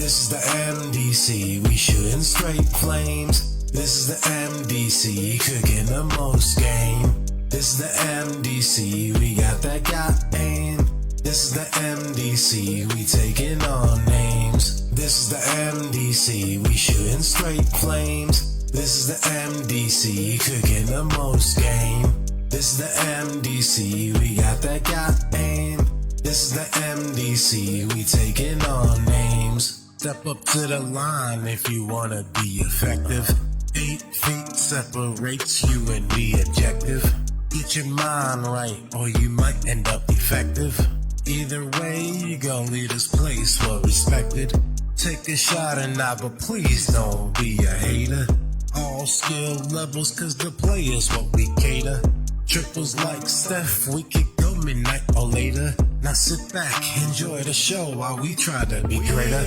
This is the MDC, we shooting straight flames. This is the MDC, cooking the most game. This is the MDC, we got that aim. This is the MDC, we taking on names. This is the MDC, we shooting straight flames. This is the MDC, cooking the most game. This is the MDC, we got that aim. This is the MDC, we taking on names. Step up to the line if you wanna be effective. 8 feet separates you and the objective. Get your mind right or you might end up effective. Either way, you gon' leave this place well respected. Take a shot or not, but please don't be a hater. All skill levels, cause the play is what we cater. Triples like Steph, we could go midnight or later. Now sit back, enjoy the show while we try to be greater.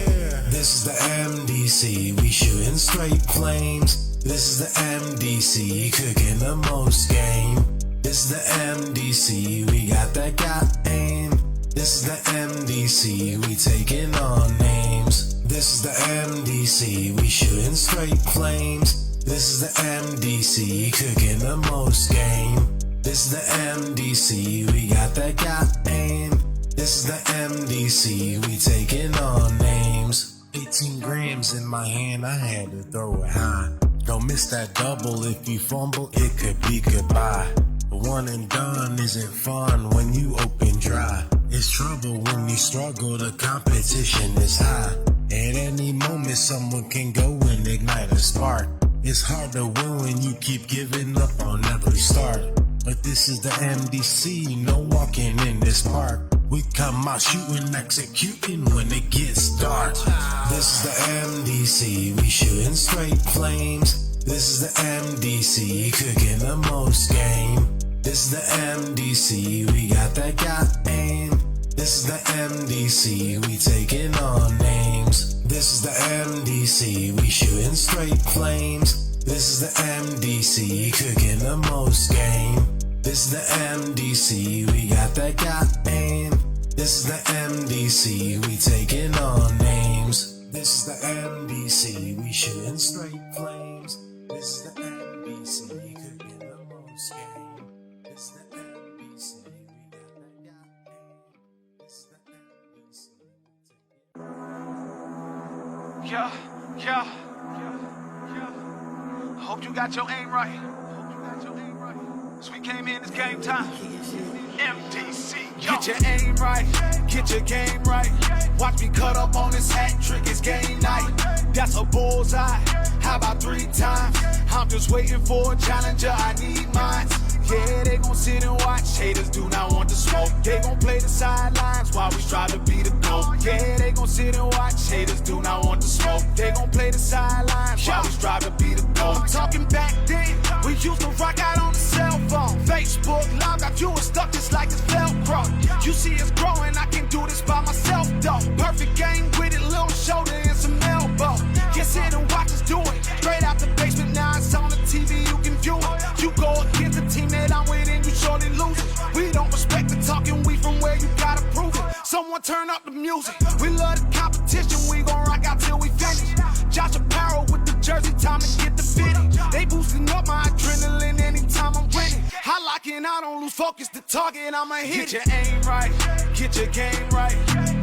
This is the MDC, we shooting straight flames. This is the MDC, cooking the most game. This is the MDC, we got that aim. This is the MDC, we taking on names. This is the MDC, we shooting straight flames. This is the MDC, cooking the most game. This is the MDC, we got that aim. This is the MDC, we taking on names. 18 grams in my hand, I had to throw it high. Don't miss that double, if you fumble, it could be goodbye. But one and done isn't fun when you open dry. It's trouble when you struggle, the competition is high. At any moment, someone can go and ignite a spark. It's hard to win when you keep giving up on every start. But this is the MDC, no walking in this park. We come out shooting, executing when it gets dark. This is the MDC, we shooting straight flames. This is the MDC, cooking the most game. This is the MDC, we got that aim. This is the MDC, we taking on names. This is the MDC, we shooting straight flames. This is the MDC, cooking the most game. This is the MDC, we got that aim. This is the MDC, we taking on names. This is the MDC, we shooting straight flames. This is the MDC, cooking the most game. This is the MDC, we got that aim. This is the MDC, Yeah. Hope you got your aim right. So we came in, it's game time. MDC, yo. Get your aim right, get your game right. Watch me cut up on this hat trick, it's game night. That's a bullseye, how about 3 times? I'm just waiting for a challenger, I need mine. Yeah, they gon' sit and watch, haters do not want to smoke. They gon' play the sidelines while we strive to be the GOAT. Yeah, they gon' sit and watch, haters do not want to smoke. They gon' play the sidelines while we strive to be the GOAT. I'm talking back then, we used to rock out on the cell phone. Facebook Live got you stuck just like it's Velcro. You see it's growing, I can do this by myself though. Perfect game with it, little shoulder and some elbow. Just sit and watch us do it. Straight out the basement, now it's on the TV, you can view it. You go against the team that I'm with and you surely lose it. We don't respect the talking, we from where you gotta prove it. Someone turn up the music. We love the competition, we gon' rock out till we finish. Josh Apparel with the jersey, time to get the fitting. They boosting up my adrenaline anytime I'm winning. I lock in, I don't lose focus, the target, I'ma hit. Get your aim right, get your game right.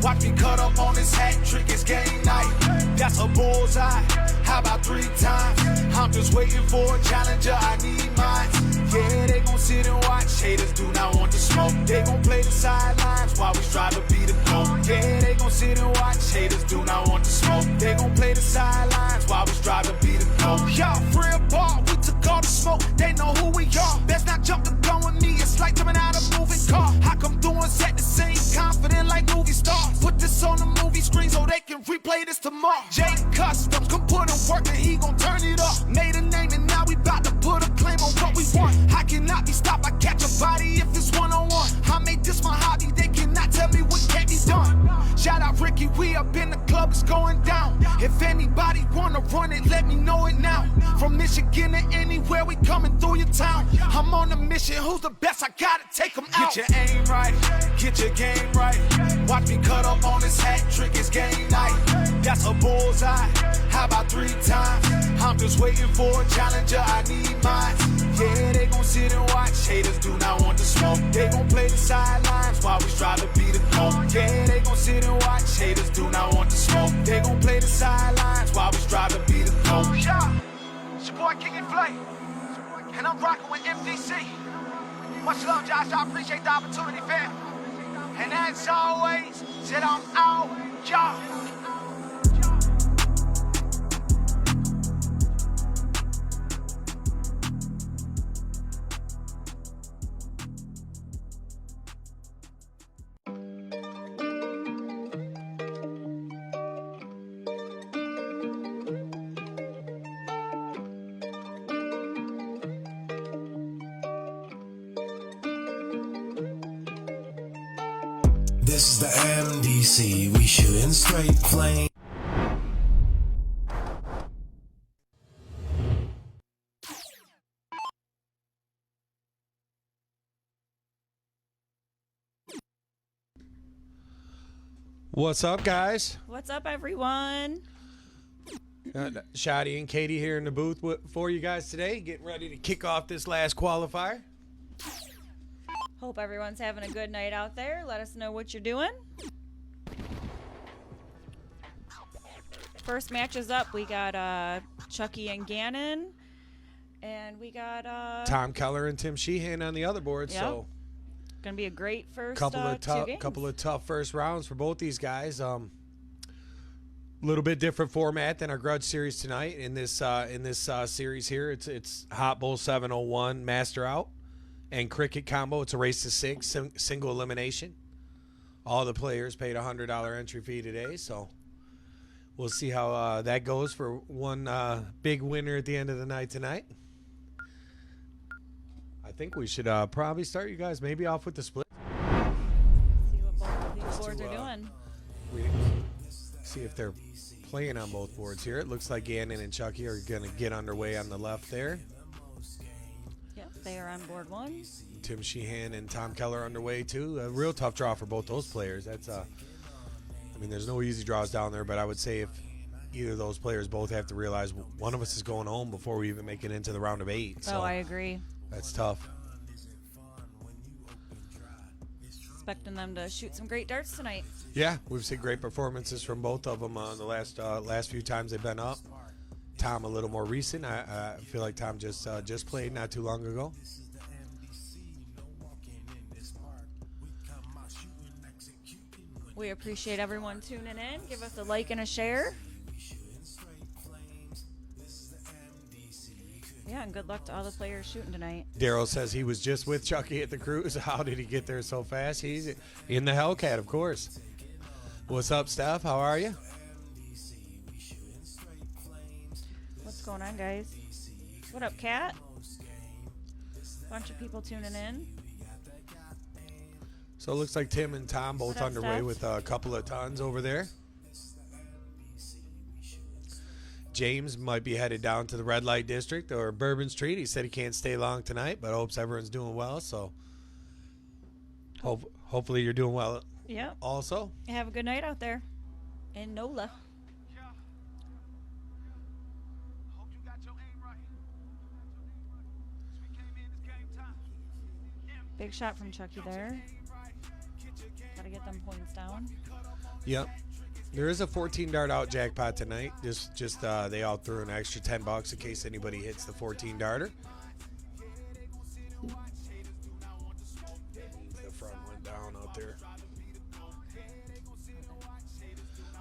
Watch me cut up on this hat trick, it's game night. That's a bullseye, how about 3 times? I'm just waiting for a challenger, I need mine. Yeah, they gon' sit and watch, haters do not want to smoke. They gon' play the sidelines while we strive to be the GOAT. Yeah, they gon' sit and watch, haters do not want to smoke. They gon' play the sidelines while we strive to be the GOAT. Y'all free a ball, we took all the smoke, they know who we are. Best not jump the gun with me, it's like jumping out a moving car. I come through and set the scene, confident like movie stars. Put this on the movie screen so they can replay this tomorrow. Jay Customs, come put in work and he gon' turn it up. Made a name and now we bout to put a claim on what we want. I cannot be stopped, I catch a body if it's one-on-one. I made this my hobby, they cannot tell me what can't be done. Shout out Ricky, we up in the club, it's going down. If anybody wanna run it, let me know it now. From Michigan or anywhere, we coming through your town. I'm on a mission, who's the best? I gotta take them out. Get your aim right, get your game right. Watch me cut up on this hat trick, it's game night. That's a bullseye, how about 3 times? I'm just waiting for a challenger, I need mine. Yeah, they gon' sit and watch, haters do not want to smoke. They gon' play the sidelines while we strive to be the GOAT. Yeah, they gon' sit and watch, haters do not want to smoke. They gon' play the sidelines while we strive to be the GOAT. Yeah, it's your boy King and Flay, and I'm rocking with MDC. Much love, Josh, I appreciate the opportunity, fam. And as always, said I'm out, y'all. This is the MDC, we shooting straight flame. What's up, guys? What's up, everyone? Shotty and Katie here in the booth for you guys today, getting ready to kick off this last qualifier. Hope everyone's having a good night out there. Let us know what you're doing. First match is up. We got Chucky and Gannon, and we got Tom Keller and Tim Sheehan on the other board. Yep. So gonna be a great first couple of tough first rounds for both these guys. Little bit different format than our Grudge series tonight. In this series here, it's Hot Bull 701 Master Out and Cricket combo. It's a race to 6, single elimination. All the players paid $100 entry fee today, so we'll see how that goes for one big winner at the end of the night tonight. I think we should probably start you guys maybe off with the split. See what both of these boards are doing. See if they're playing on both boards here. It looks like Gannon and Chucky are going to get underway on the left there. Yep, they are on board 1. Tim Sheehan and Tom Keller underway too. A real tough draw for both those players. That's I mean, there's no easy draws down there, but I would say if either of those players both have to realize one of us is going home before we even make it into the round of 8. So Oh, I agree. that's tough. Expecting them to shoot some great darts tonight. Yeah, we've seen great performances from both of them the last few times they've been up. Tom a little more recent. I feel like Tom just played not too long ago. We appreciate everyone tuning in. Give us a like and a share. Yeah, and good luck to all the players shooting tonight. Daryl says he was just with Chucky at the cruise. How did he get there so fast? He's in the Hellcat, of course. What's up, Steph? How are you? What's going on, guys? What up, Kat? Bunch of people tuning in. So it looks like Tim and Tom both What up, underway Steph? with a couple of tons over there. James might be headed down to the red light district or Bourbon Street. He said he can't stay long tonight, but hopes everyone's doing well. So hopefully you're doing well. Yep. Also, Have a good night out there in NOLA. Hope you got your aim right. We came in, it's game time. Big shot from Chucky there. Gotta get them points down. yep. There is a 14 dart out jackpot tonight. Just they all threw an extra $10 in case anybody hits the 14 darter. The front went down out there.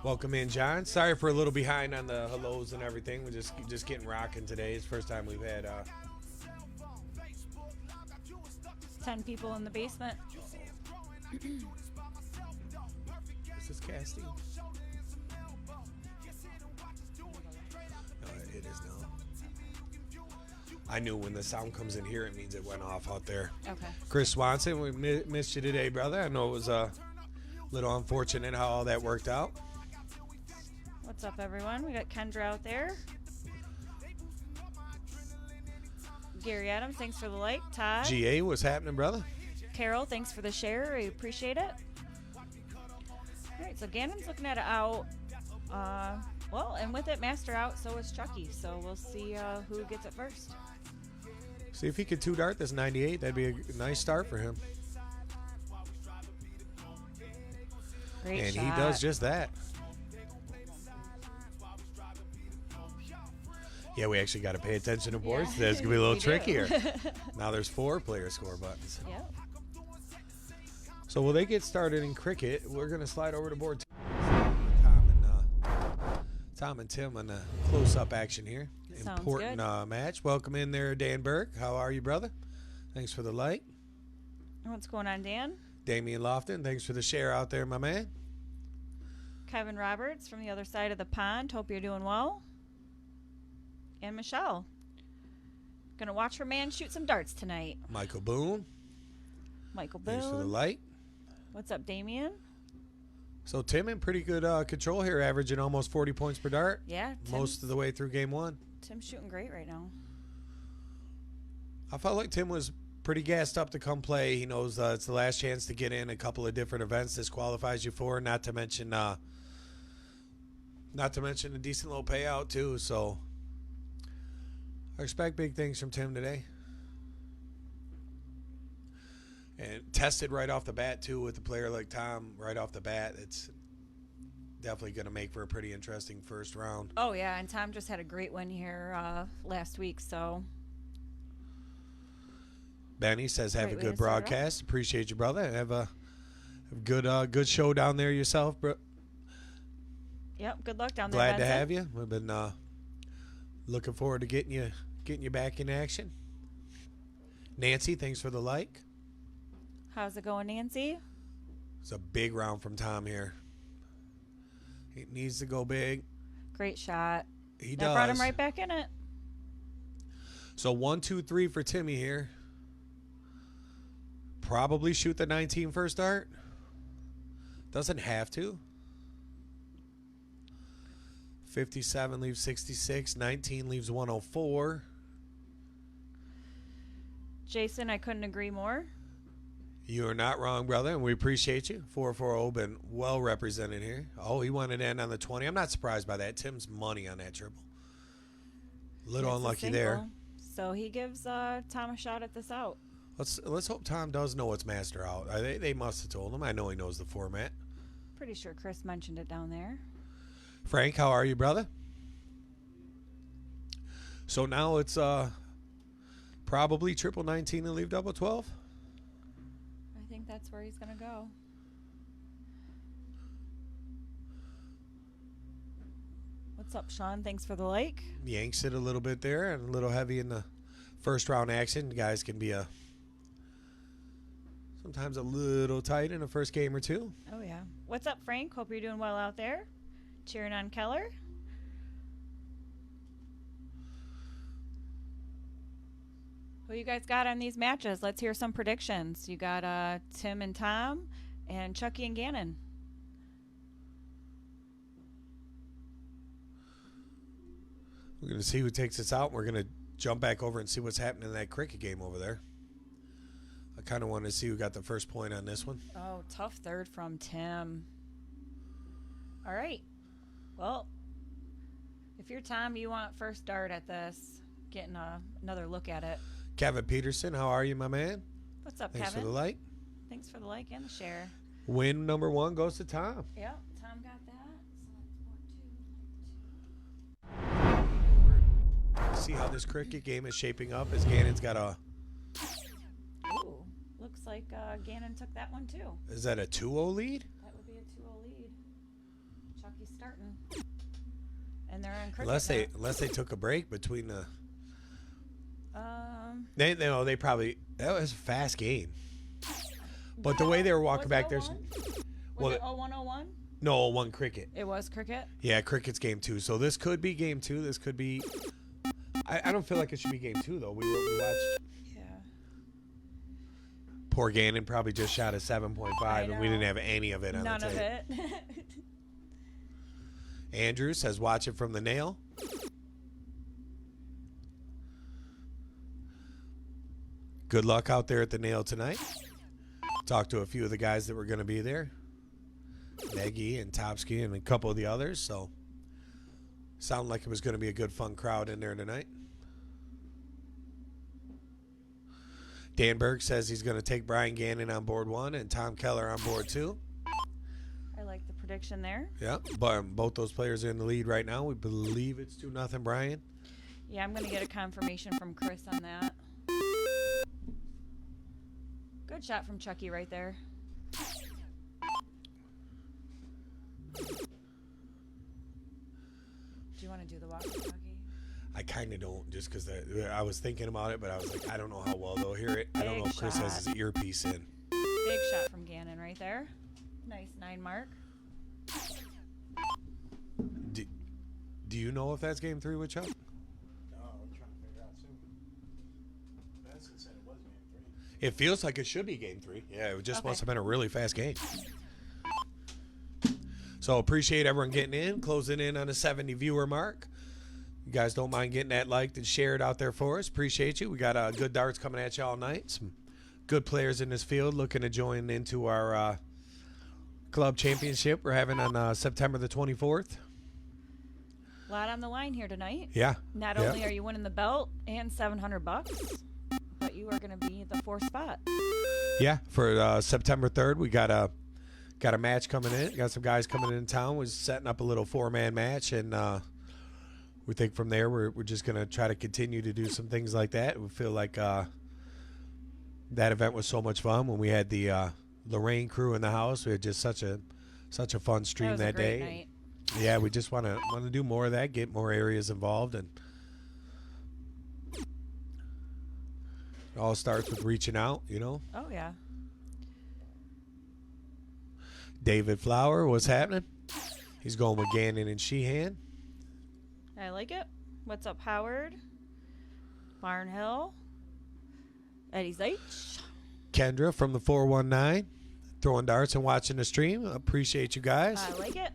Welcome in, John. Sorry for a little behind on the hellos and everything. We're just getting rocking today. It's the first time we've had 10 people in the basement. is this casting? It is now. I knew when the sound comes in here, it means it went off out there. Okay. Chris Swanson, we missed you today, brother. I know it was a little unfortunate how all that worked out. What's up, everyone? We got Kendra out there. Gary Adams, thanks for the like. Todd. GA, what's happening, brother? Carol, thanks for the share. I appreciate it. All right, so Gannon's looking at it out. Well, and with it, Master out, so is Chucky. So we'll see who gets it first. See if he could 2-dart this 98. That'd be a nice start for him. Great And shot. he does just that. Yeah, we actually got to pay attention to boards. Yeah. That's going to be a little We do. trickier. Now there's 4 player score buttons. Yep. So will they get started in cricket? We're going to slide over to board 2. Tom and Tim on the close-up action here. Sounds Important good. match. Welcome in there, Dan Burke. How are you, brother? Thanks for the like. What's going on, Dan? Damian Lofton, thanks for the share out there, my man. Kevin Roberts from the other side of the pond. Hope you're doing well. And Michelle. Gonna watch her man shoot some darts tonight. Michael Boone, Michael Boone. thanks for the like. What's up, Damien? So Tim in pretty good control here, averaging almost 40 points per dart. Yeah. Most of the way through game 1. Tim's shooting great right now. I felt like Tim was pretty gassed up to come play. He knows it's the last chance to get in a couple of different events this qualifies you for, not to mention a decent little payout too. So I expect big things from Tim today. And tested right off the bat too with a player like Tom right off the bat. It's definitely going to make for a pretty interesting first round. Oh, yeah, and Tom just had a great win here last week, so. Benny says, have Great a way good to start off. broadcast. Appreciate you, brother. Have a good show down there yourself, bro. Yep, good luck down there. Glad to Benson. have you. We've been looking forward to getting you back in action. Nancy, thanks for the like. How's it going, Nancy? It's a big round from Tom here. He needs to go big. Great shot. He That does. brought him right back in it. So 1, 2, 3 for Timmy here. Probably shoot the 19 first dart. Doesn't have to. 57 leaves 66. 19 leaves 104. Jason, I couldn't agree more. You are not wrong, brother, and we appreciate you. 440 been well represented here. Oh, he wanted to end on the 20. I'm not surprised by that. Tim's money on that triple. Little Gets a unlucky single. there. So he gives Tom a shot at this out. Let's hope Tom does know it's master out. They must have told him. I know he knows the format. Pretty sure Chris mentioned it down there. Frank, how are you, brother? So now it's probably triple 19 and leave double 12. I think that's where he's going to go. What's up, Sean? Thanks for the like. Yanks it a little bit there and a little heavy in the first round action. Guys can be sometimes a little tight in the first game or two. Oh, yeah. What's up, Frank? Hope you're doing well out there. Cheering on Keller. Who you guys got on these matches? Let's hear some predictions. You got Tim and Tom and Chucky and Gannon. We're going to see who takes us out. We're going to jump back over and see what's happening in that cricket game over there. I kind of want to see who got the first point on this one. Oh, tough third from Tim. All right. Well, if you're Tom, you want first dart at this, getting another look at it. Kevin Peterson, how are you, my man? What's up, Thanks Kevin? for the like. Thanks for the like and the share. Win number 1 goes to Tom. Yep, Tom got that. See how this cricket game is shaping up as Gannon's got a... Ooh, looks like Gannon took that one too. Is that a 2-0 lead? That would be a 2-0 lead. Chucky's starting. And they're on cricket Unless they took a break between the... now. They probably... That was a fast game. But the way they were walking back, there's... Was it 01-01? No, 1 cricket. It was cricket? Yeah, cricket's game 2. So this could be game 2. This could be... I don't feel like it should be game 2, though. We watched... Yeah. Poor Gannon probably just shot a 7.5, and we didn't have any of it on None the of tape. it. Andrew says, watch it from the nail. Good luck out there at the Nail tonight. Talked to a few of the guys that were going to be there. Nagy and Topsky and a couple of the others. So, sounded like it was going to be a good, fun crowd in there tonight. Dan Berg says he's going to take Brian Gannon on board 1 and Tom Keller on board 2. I like the prediction there. Yeah, but both those players are in the lead right now. We believe it's 2-0 Brian. Yeah, I'm going to get a confirmation from Chris on that. Good shot from Chucky right there. Do you want to do the walkie-talkie? I kind of don't, just because I was thinking about it, but I was like, I don't know how well they'll hear it. I don't know if Chris has his earpiece in. Big shot from Gannon right there. Nice 9 mark. Do you know if that's game 3 with Chuck? No, we're trying to figure out soon. Benson said it was game 3. It feels like it should be game 3. Yeah, it just must have been a really fast game. So appreciate everyone getting in, closing in on a 70 viewer mark. You guys don't mind getting that liked and shared out there for us. Appreciate you. We got good darts coming at you all night. Some good players in this field looking to join into our club championship we're having on September the 24th. A lot on the line here tonight. Yeah. Not only are you winning the belt and $700, but you are going to be the 4th spot. Yeah, for September 3rd, we got a match coming in. Got some guys coming in town. We're setting up a little 4-man match, and we think from there we're just going to try to continue to do some things like that. We feel like that event was so much fun when we had the Lorraine crew in the house. We had just such a fun stream that day. Night. Yeah, we just want to do more of that, get more areas involved, and it all starts with reaching out, you know. Oh, yeah. David Flower, what's happening? He's going with Gannon and Sheehan. I like it. What's up, Howard? Barnhill. Eddie Zeich. Kendra from the 419, throwing darts and watching the stream. Appreciate you guys. I like it.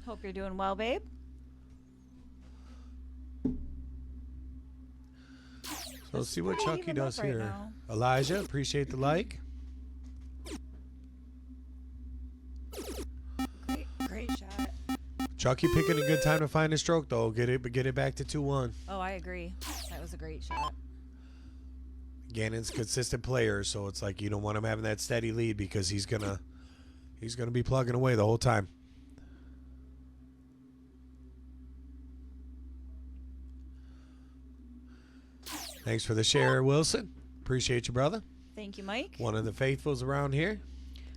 Hope you're doing well, babe. So let's see what pretty Chucky evened does up right here. now. Elijah, appreciate the like. Great shot. Chucky picking a good time to find a stroke though. Get it back to 2-1. Oh, I agree. That was a great shot. Gannon's a consistent player, so it's like you don't want him having that steady lead because he's gonna be plugging away the whole time. Thanks for the share, Wilson. Appreciate you, brother. Thank you, Mike. One of the faithfuls around here.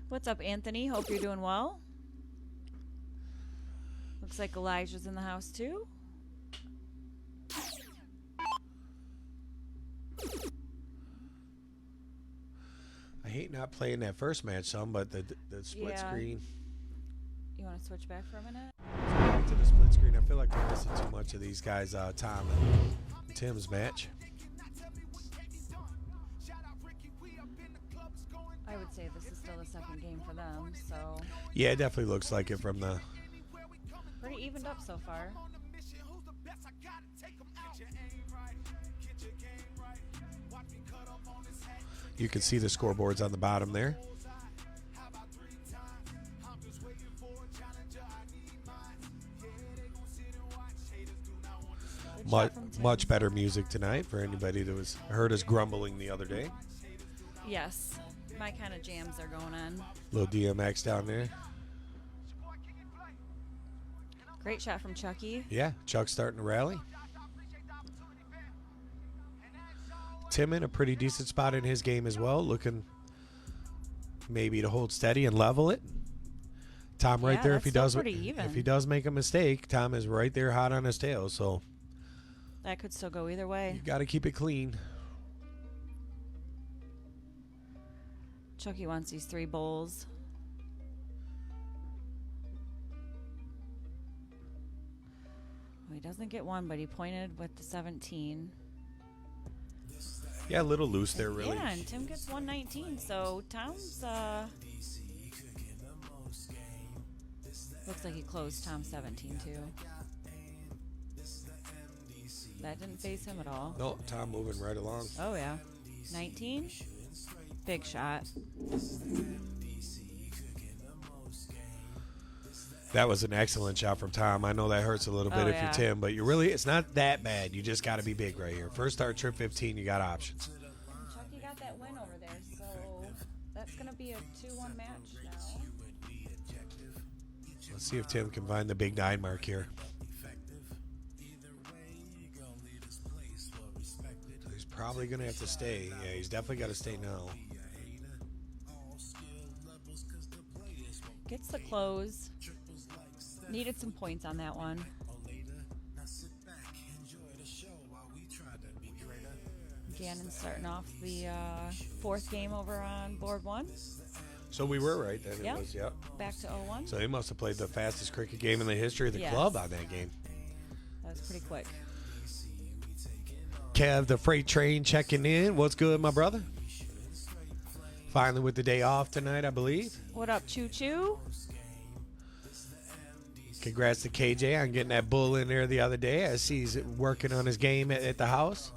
What's up, Anthony? Hope you're doing well. Looks like Elijah's in the house, too. I hate not playing that first match some, but the split screen. You want to switch back for a minute? Back to the split screen. I feel like we're missing too much of these guys, Tom and Tim's match. I would say this is still the second game for them, so Yeah, it definitely looks like it from the... pretty evened up so far. You can see the scoreboards on the bottom there. Much better music tonight for anybody that was heard us grumbling the other day. Yes, my kind of jams are going on. Little DMX down there. Great shot from Chucky. Yeah, Chuck's starting to rally. Tim in a pretty decent spot in his game as well, looking maybe to hold steady and level it. Tom right there, if he does make a mistake, Tom is right there hot on his tail, so that could still go either way. you got to keep it clean. Chucky wants these 3 bowls. Well, he doesn't get one, but he pointed with the 17. Yeah, a little loose there, really. Yeah, and Tim gets 119, so Tom's, looks like he closed Tom 17, too. That didn't phase him at all. No, Tom moving right along. Oh, yeah. 19. Big shot. That was an excellent shot from Tom. I know that hurts a little bit if yeah. you're Tim, but it's not that bad. You just got to be big right here. First start, trip 15, you got options. Chucky got that win over there, so that's going to be a 2-1 match now. Let's see if Tim can find the big 9 mark here. He's probably going to have to stay. Yeah, he's definitely got to stay now. Gets the close. Needed some points on that one. Gannon starting off the 4th game over on board 1. So we were right then. Yep. It was, yep. Back to 0-1. So he must have played the fastest cricket game in the history of the Yes. club on that game. That was pretty quick. Kev, the freight train, checking in. What's good, my brother? Finally with the day off tonight, I believe. What up, Choo Choo? Congrats to KJ on getting that bull in there the other day. I see he's working on his game at the house.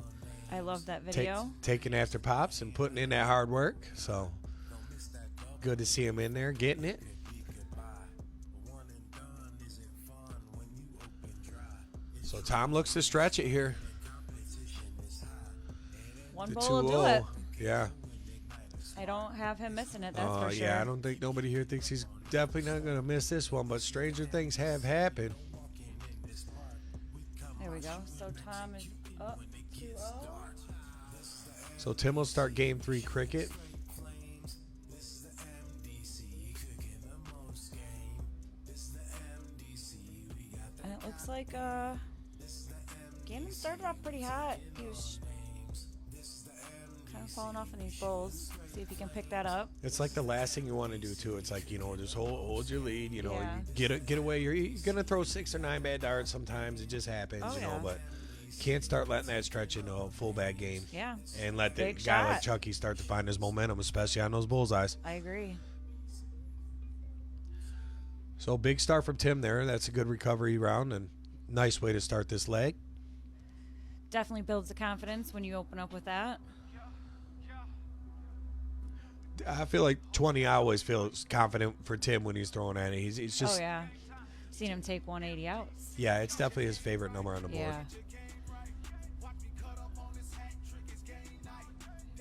I love that video. Taking after Pops and putting in that hard work. So good to see him in there getting it. So Tom looks to stretch it here. One The bowl will do it. 2-0. Yeah. I don't have him missing it, that's for sure. Yeah, I don't think nobody here thinks he's definitely not going to miss this one, but stranger things have happened. There we go. So Tom is up 2-0. So Tim will start game 3 cricket. And it looks like Gannon started off pretty hot. He was kind of falling off in these bowls. See if he can pick that up. It's like the last thing you want to do too. It's like, just hold your lead. Yeah. Get away. You're gonna throw 6 or 9 bad darts sometimes. It just happens. Oh, yeah. But you can't start letting that stretch into a full bad game. Yeah. And let the Big guy like shot. Chucky start to find his momentum, especially on those bullseyes. I agree. So big start from Tim there. That's a good recovery round and nice way to start this leg. Definitely builds the confidence when you open up with that. I feel like 20. I always feels confident for Tim when he's throwing at it. He's just Oh, yeah. Seen him take 180 outs. yeah, it's definitely his favorite number on the board. Yeah.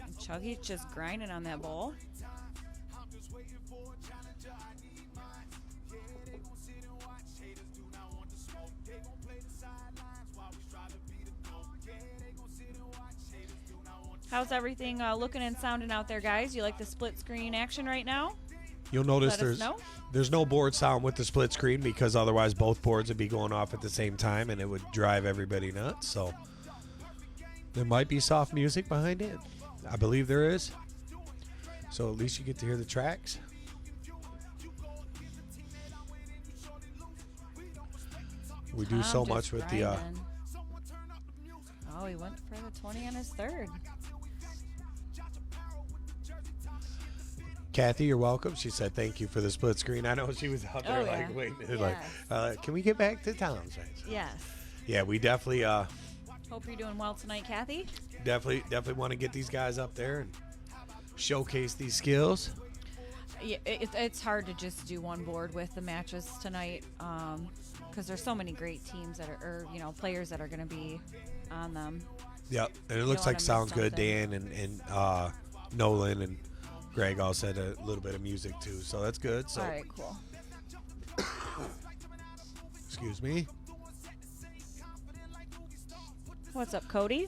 And Chuggy's just grinding on that bowl. How's everything looking and sounding out there, guys? You like the split screen action right now? You'll notice Let us know. there's no board sound with the split screen because otherwise both boards would be going off at the same time and it would drive everybody nuts. So there might be soft music behind it. I believe there is. So at least you get to hear the tracks. We do Tom so just much with the grinding. Oh, he went for the 20 on his third. Kathy, you're welcome. She said thank you for the split screen. I know she was out there Oh, yeah. like waiting, Yes. like, can we get back to Tom's? Yes. Yeah, we definitely Hope you're doing well tonight, Kathy. definitely want to get these guys up there and showcase these skills. Yeah, it's hard to just do one board with the matches tonight because there's so many great teams that are, or players that are going to be on them. Yep, and it looks don't like wanna miss sounds good. something. Dan and Nolan and Greg all said a little bit of music too, so that's good. So All right, cool. excuse me. What's up, Cody?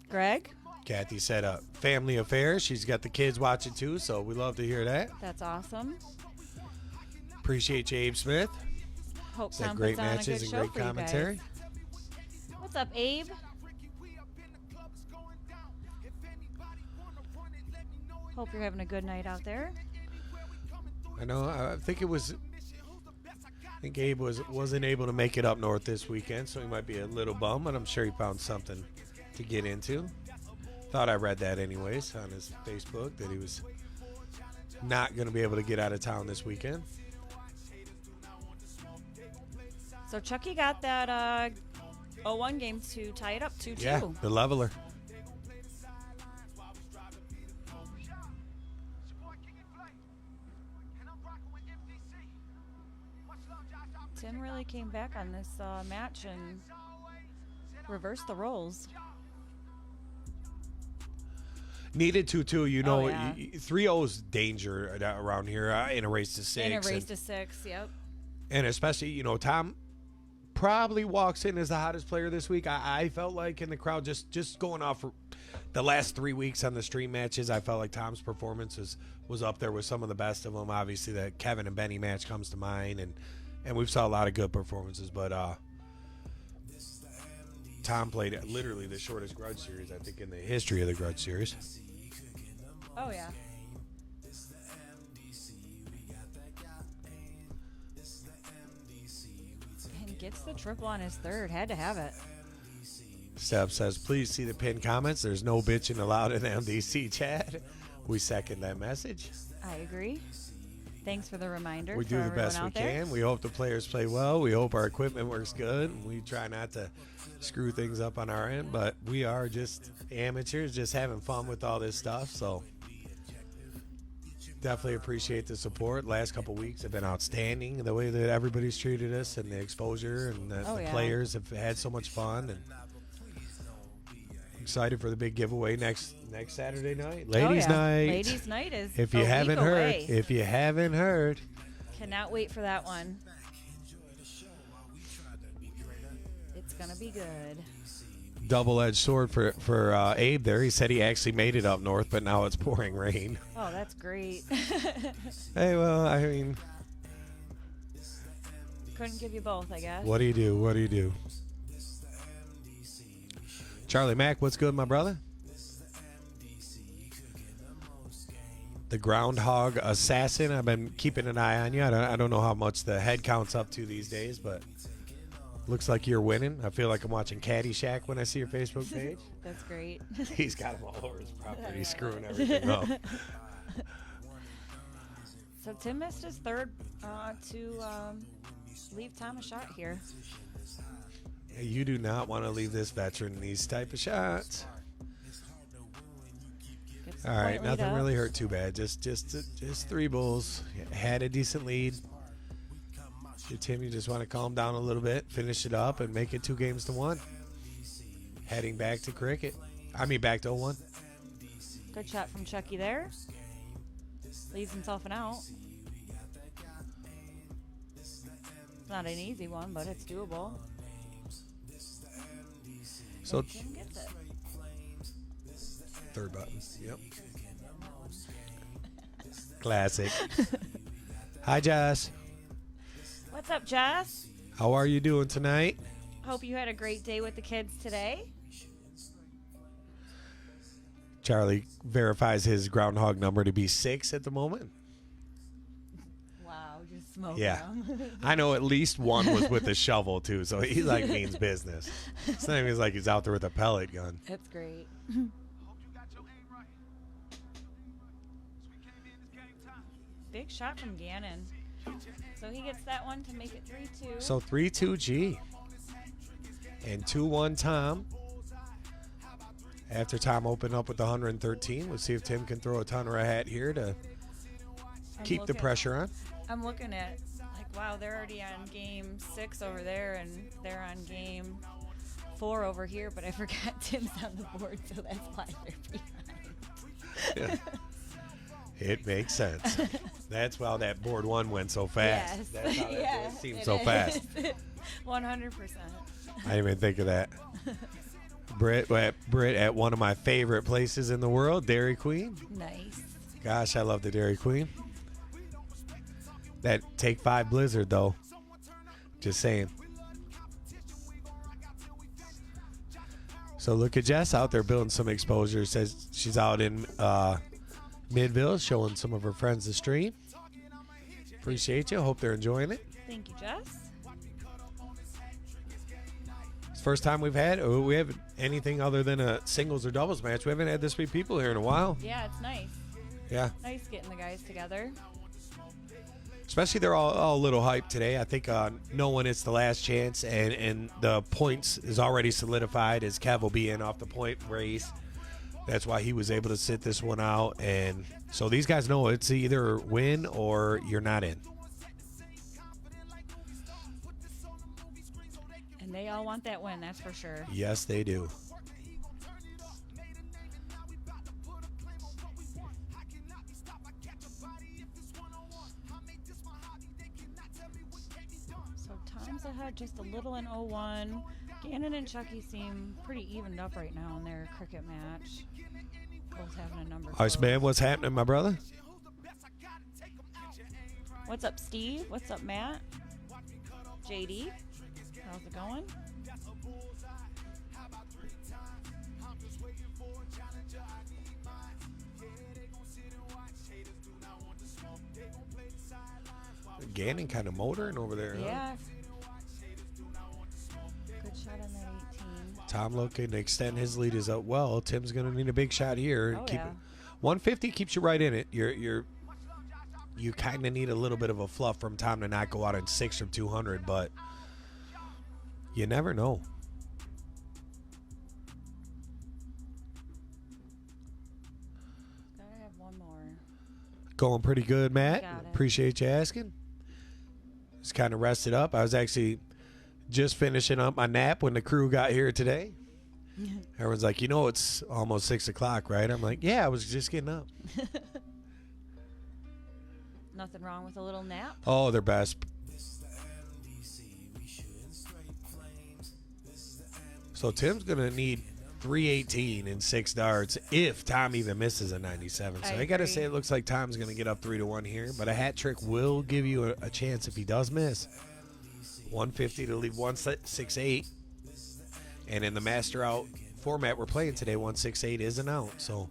Greg? Kathy said family affair. She's got the kids watching too, so we love to hear that. That's awesome. Appreciate you, Abe Smith. Hope Said Tom great puts on a matches good and show great for you commentary. guys. What's up, Abe? Hope you're having a good night out there. I know. I think Abe wasn't able to make it up north this weekend, so he might be a little bummed, but I'm sure he found something to get into. Thought I read that anyways on his Facebook that he was not going to be able to get out of town this weekend. So Chucky got that 0-1 game to tie it up 2-2. Yeah, the leveler. Tim really came back on this match and reversed the roles. Needed to too. You know, Oh, yeah. 3-0's danger around here in a race to 6. In a race to 6, yep. And especially, you know, Tom probably walks in as the hottest player this week. I felt like in the crowd, just going off the last 3 weeks on the stream matches, I felt like Tom's performance was up there with some of the best of them. Obviously, the Kevin and Benny match comes to mind, and we've saw a lot of good performances. But Tom played literally the shortest Grudge series, I think, in the history of the Grudge series. Oh, yeah. And gets the triple on his third. Had to have it. Steph says, please see the pinned comments. There's no bitching allowed in the MDC chat. We second that message. I agree. Thanks for the reminder. We for do the everyone best we out there. can. We hope the players play well. We hope our equipment works good. We try not to screw things up on our end, but we are just amateurs, just having fun with all this stuff. So definitely appreciate the support. Last couple weeks have been outstanding. The way that everybody's treated us and the exposure and the yeah. players have had so much fun. And excited for the big giveaway next Saturday night, ladies' night. Ladies' night is If you a haven't week heard, away. if you haven't heard, Cannot wait for that one. It's gonna be good. double-edged sword for Abe there. He said he actually made it up north, but now it's pouring rain. Oh, that's great. Hey, well, I mean, Couldn't give you both, I guess. what do you do? What do you do? Charlie Mack, what's good, my brother? The Groundhog Assassin. I've been keeping an eye on you. I don't know how much the head count's up to these days, but looks like you're winning. I feel like I'm watching Caddyshack when I see your Facebook page. That's great. He's got them all over his property, screwing everything up. So Tim missed his third to leave Tom a shot here. You do not want to leave this veteran these type of shots. Gets the All right, point lead nothing up. really hurt too bad. Just 3 bulls. Had a decent lead. Tim, you just want to calm down a little bit, finish it up, and make it 2-1. Heading back to cricket. Back to 0-1. Good shot from Chucky there. Leaves himself an out. It's not an easy one, but it's doable. So Tim gets it. third button. Yep. Classic. Hi, Jess. What's up, Jess? How are you doing tonight? Hope you had a great day with the kids today. Charlie verifies his groundhog number to be 6 at the moment. Wow, just smoking Yeah. them. I know at least one was with a shovel, too, so he means business. It's not even like he's out there with a pellet gun. That's great. Big shot from Gannon. So he gets that one to make it 3-2. So 3-2 G. And 2-1 Tom. After Tom opened up with the 113, let's see if Tim can throw a ton of a hat here to keep the pressure on. I'm looking at, wow, they're already on game 6 over there, and they're on game 4 over here, but I forgot Tim's on the board, so that's why they're behind. Yeah. It makes sense. That's why that board 1 went so fast. Yes. That's how that Yeah, board seemed it so is. fast. 100%. I didn't even think of that. Britt at one of my favorite places in the world, Dairy Queen. Nice. Gosh, I love the Dairy Queen. That Take 5 Blizzard, though. Just saying. So look at Jess out there building some exposure. Says she's out in Midville showing some of her friends the stream. Appreciate you. Hope they're enjoying it. Thank you, Jess. It's the first time we haven't anything other than a singles or doubles match. We haven't had this many people here in a while. Yeah, it's nice. Yeah. Nice getting the guys together. Especially they're all a little hyped today. I think knowing it's the last chance and the points is already solidified as Kev will be in off the point race. That's why he was able to sit this one out. And so these guys know it's either win or you're not in. And they all want that win, that's for sure. Yes, they do. So Tom's ahead just a little in 0-1. Gannon and Chucky seem pretty evened up right now in their cricket match. Both having a number. Iceman, what's happening, my brother? What's up, Steve? What's up, Matt? JD? How's it going? Gannon kind of motoring over there. Huh? Yeah. Good shot on that 18. Tom looking to extend his lead is up well. Tim's going to need a big shot here. Oh, Keep yeah. it. 150 keeps you right in it. You kind of need a little bit of a fluff from Tom to not go out in 6 from 200, but you never know. Gotta have one more. Going pretty good, Matt. Got it. Appreciate you asking. Just kind of rested up. I was actually just finishing up my nap when the crew got here today. Everyone's like, it's almost 6 o'clock, right? I'm like, yeah, I was just getting up. Nothing wrong with a little nap. Oh, they're best. So Tim's going to need 318 and 6 darts if Tom even misses a 97. So I got to agree. say, it looks like Tom's going to get up 3-1 here, but a hat trick will give you a chance if he does miss. 150 to leave 168. And in the master out format we're playing today, 168 is an out. So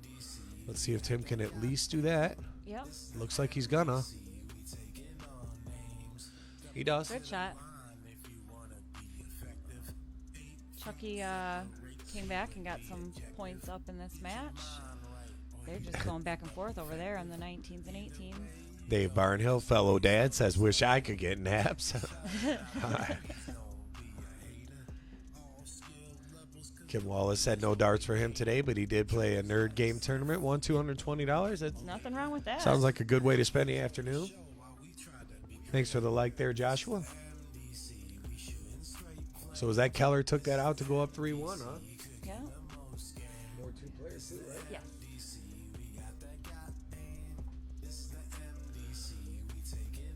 let's see if Tim can at least do that. Yep. Looks like he's gonna. He does. Good shot. Chucky came back and got some points up in this match. They're just going back and forth over there on the 19s and 18s. Dave Barnhill, fellow dad, says, wish I could get naps. Kim Wallace said no darts for him today, but he did play a nerd game tournament, won $220. That Nothing wrong with that. sounds like a good way to spend the afternoon. Thanks for the like there, Joshua. So was that Keller took that out to go up 3-1, huh? Yeah. More two players too, right? Yes.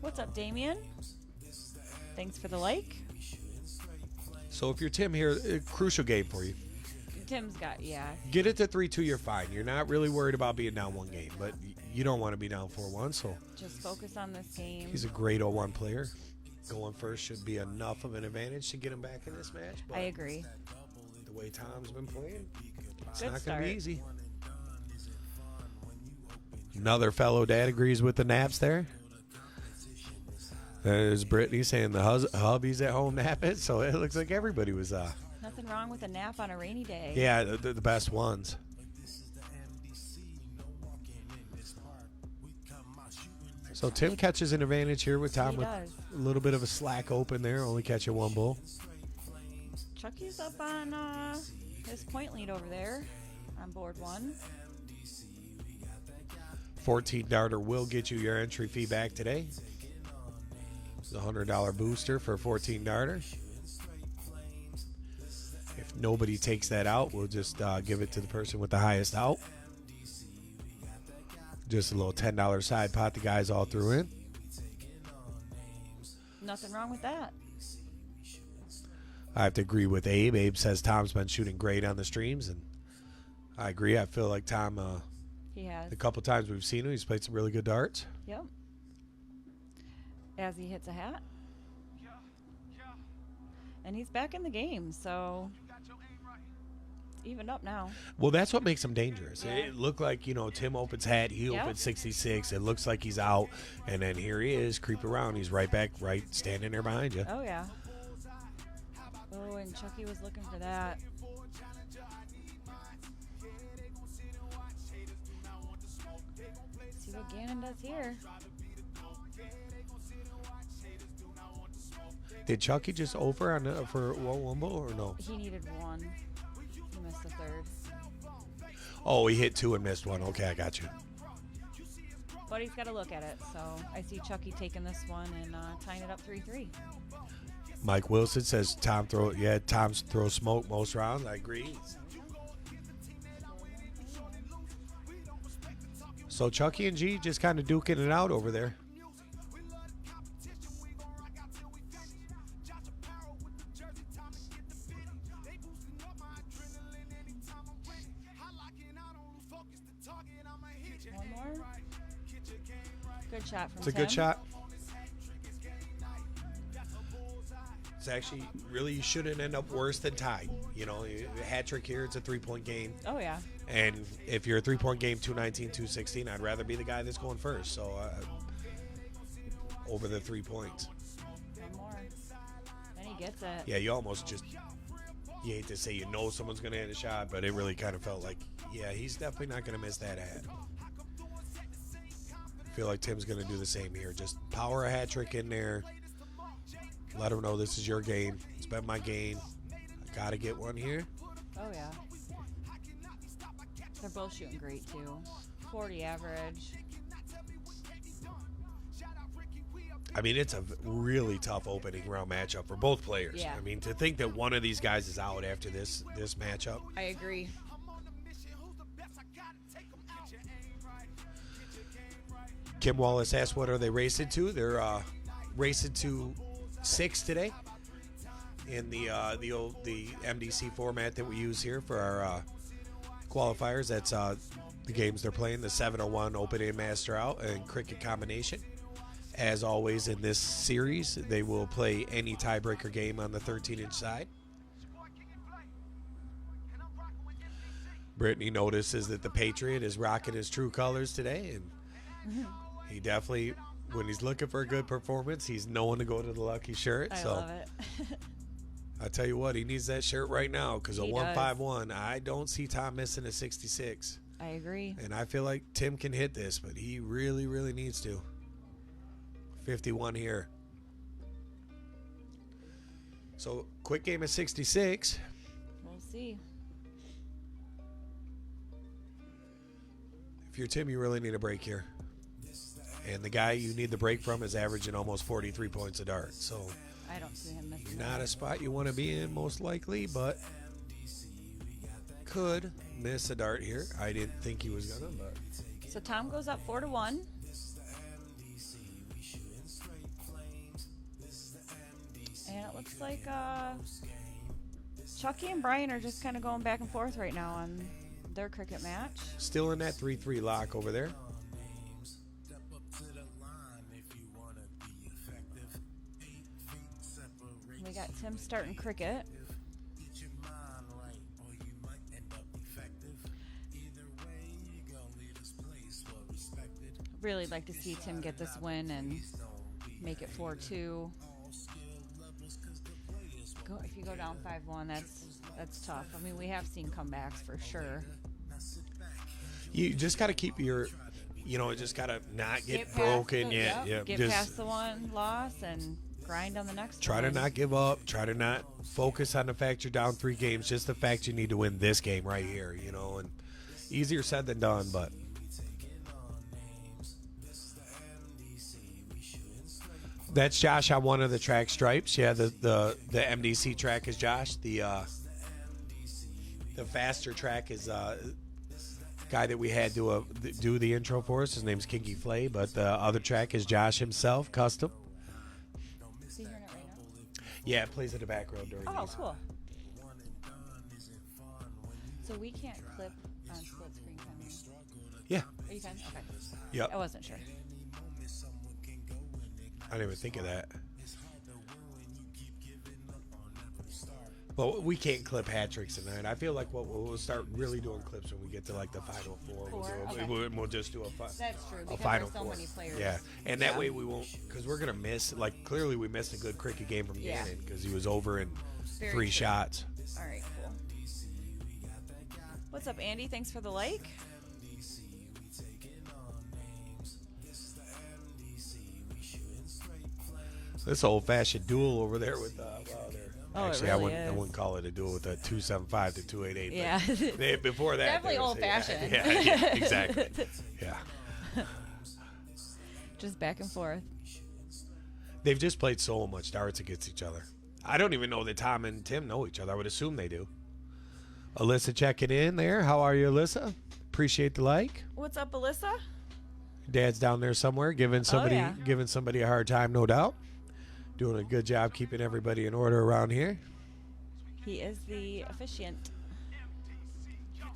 What's up, Damien? Thanks for the like. So if you're Tim here, a crucial game for you. Tim's got, yeah. Get it to 3-2, you're fine. You're not really worried about being down one game, but you don't want to be down 4-1, so Just focus on this game. he's a great 0-1 player. Going first should be enough of an advantage to get him back in this match. But I agree. the way Tom's been playing, it's Good not going to be start. easy. Another fellow dad agrees with the naps there. There's Brittany saying the hubby's at home napping, so it looks like everybody was Nothing wrong with a nap on a rainy day. yeah, the best ones. So Tim catches an advantage here with Tom He with does. a little bit of a slack open there, only catching one bull. Chucky's up on his point lead over there on board one. 14 darter will get you your entry fee back today. It's a $100 booster for a 14 darter. If nobody takes that out, we'll just give it to the person with the highest out. Just a little $10 side pot the guys all threw in. Nothing wrong with that. I have to agree with Abe. Abe says Tom's been shooting great on the streams, and I agree. I feel like Tom, He has. the couple times we've seen him, he's played some really good darts. Yep. As he hits a hat. And he's back in the game, so it's evened up now. Well, that's what makes him dangerous. Yeah. It looked like, Tim opens hat, he Yep. opens 66. It looks like he's out, and then here he is, creep around. He's right back, standing there behind you. Oh, yeah. Oh, and Chucky was looking for that. See what Gannon does here. Did Chucky just over on for one bull or no? He needed one. He missed the third. Oh, he hit 2 and missed 1. Okay, I got you. But he's got to look at it. So I see Chucky taking this one and tying it up 3-3. Mike Wilson says Tom throws smoke most rounds. I agree. So Chucky and G just kind of duking it out over there. One more. Good shot from It's a Tim. good shot. It's actually really shouldn't end up worse than tied. You know, a hat trick here, it's a 3-point game. Oh, yeah. And if you're a 3-point game, 219, 216, I'd rather be the guy that's going first. So over the 3 points. One more. And he gets it. Yeah, you almost just, you hate to say you know someone's going to hit a shot, but it really kind of felt like, yeah, he's definitely not going to miss that hat. I feel like Tim's going to do the same here. Just power a hat trick in there. Let him know this is your game. It's been my game. I got to get one here. Oh, yeah. They're both shooting great, too. 40 average. I mean, it's a really tough opening round matchup for both players. Yeah. I mean, to think that one of these guys is out after this matchup. I agree. Kim Wallace asked, what are they racing to? They're racing to 6 today in the MDC format that we use here for our qualifiers. That's the games they're playing, the 701 Open In Master Out and Cricket Combination. As always in this series, they will play any tiebreaker game on the 13-inch side. Brittany notices that the Patriot is rocking his true colors today, and he definitely, when he's looking for a good performance, he's knowing to go to the lucky shirt. I so love it. I tell you what, he needs that shirt right now because a He 151, I don't see Tom missing a 66. I agree. And I feel like Tim can hit this, but he really, really needs to. 51 here. So, quick game at 66. We'll see. If you're Tim, you really need a break here. And the guy you need the break from is averaging almost 43 points a dart. So, I don't see him missing. not a spot you want to be in, most likely, but could miss a dart here. I didn't think he was gonna, but So Tom goes up 4-1. And it looks like Chucky and Brian are just kind of going back and forth right now on their cricket match. still in that 3-3 lock over there. We got Tim starting cricket. Really like to see Tim get this win and make it 4-2. If you go down 5-1, that's tough. I mean, we have seen comebacks for sure. You just got to keep your, just got to not get past broken the- yet. yep, Yeah, get just past the one loss and grind on the next try one. to not give up. Try to not focus on the fact you're down 3 games. Just the fact you need to win this game right here, and easier said than done, but. That's Josh on one of the track stripes. Yeah, the MDC track is Josh. The faster track is guy that we had do the intro for us. His name's Kinky Flay, but the other track is Josh himself, custom. Is he hearing it right now? Yeah, it plays in the background during Oh, these. cool. So we can't clip on split screen, can we? Yeah. Oh, you can? Okay. Yep. I wasn't sure. I didn't even think of that. But we can't clip hat tricks tonight. I feel like we'll start really doing clips when we get to like the final 4. Okay. We'll just do That's true, a because final there's so 4. many players. Yeah, and that way we won't, because we're gonna miss. Like clearly we missed a good cricket game from Yeah. Gannon because he was over in Very 3 true. shots. All right, cool. What's up, Andy? Thanks for the like. This old-fashioned duel over there with there. Oh, it Actually, really I is. wouldn't call it a duel with a 275 to 288. but Yeah. before that, Definitely there was- old-fashioned. Yeah, exactly. Yeah. Just back and forth. They've just played so much darts against each other. I don't even know that Tom and Tim know each other. I would assume they do. Alyssa checking in there. How are you, Alyssa? Appreciate the like. What's up, Alyssa? Dad's down there somewhere giving somebody yeah. giving somebody a hard time, no doubt. Doing a good job keeping everybody in order around here. He is the officiant.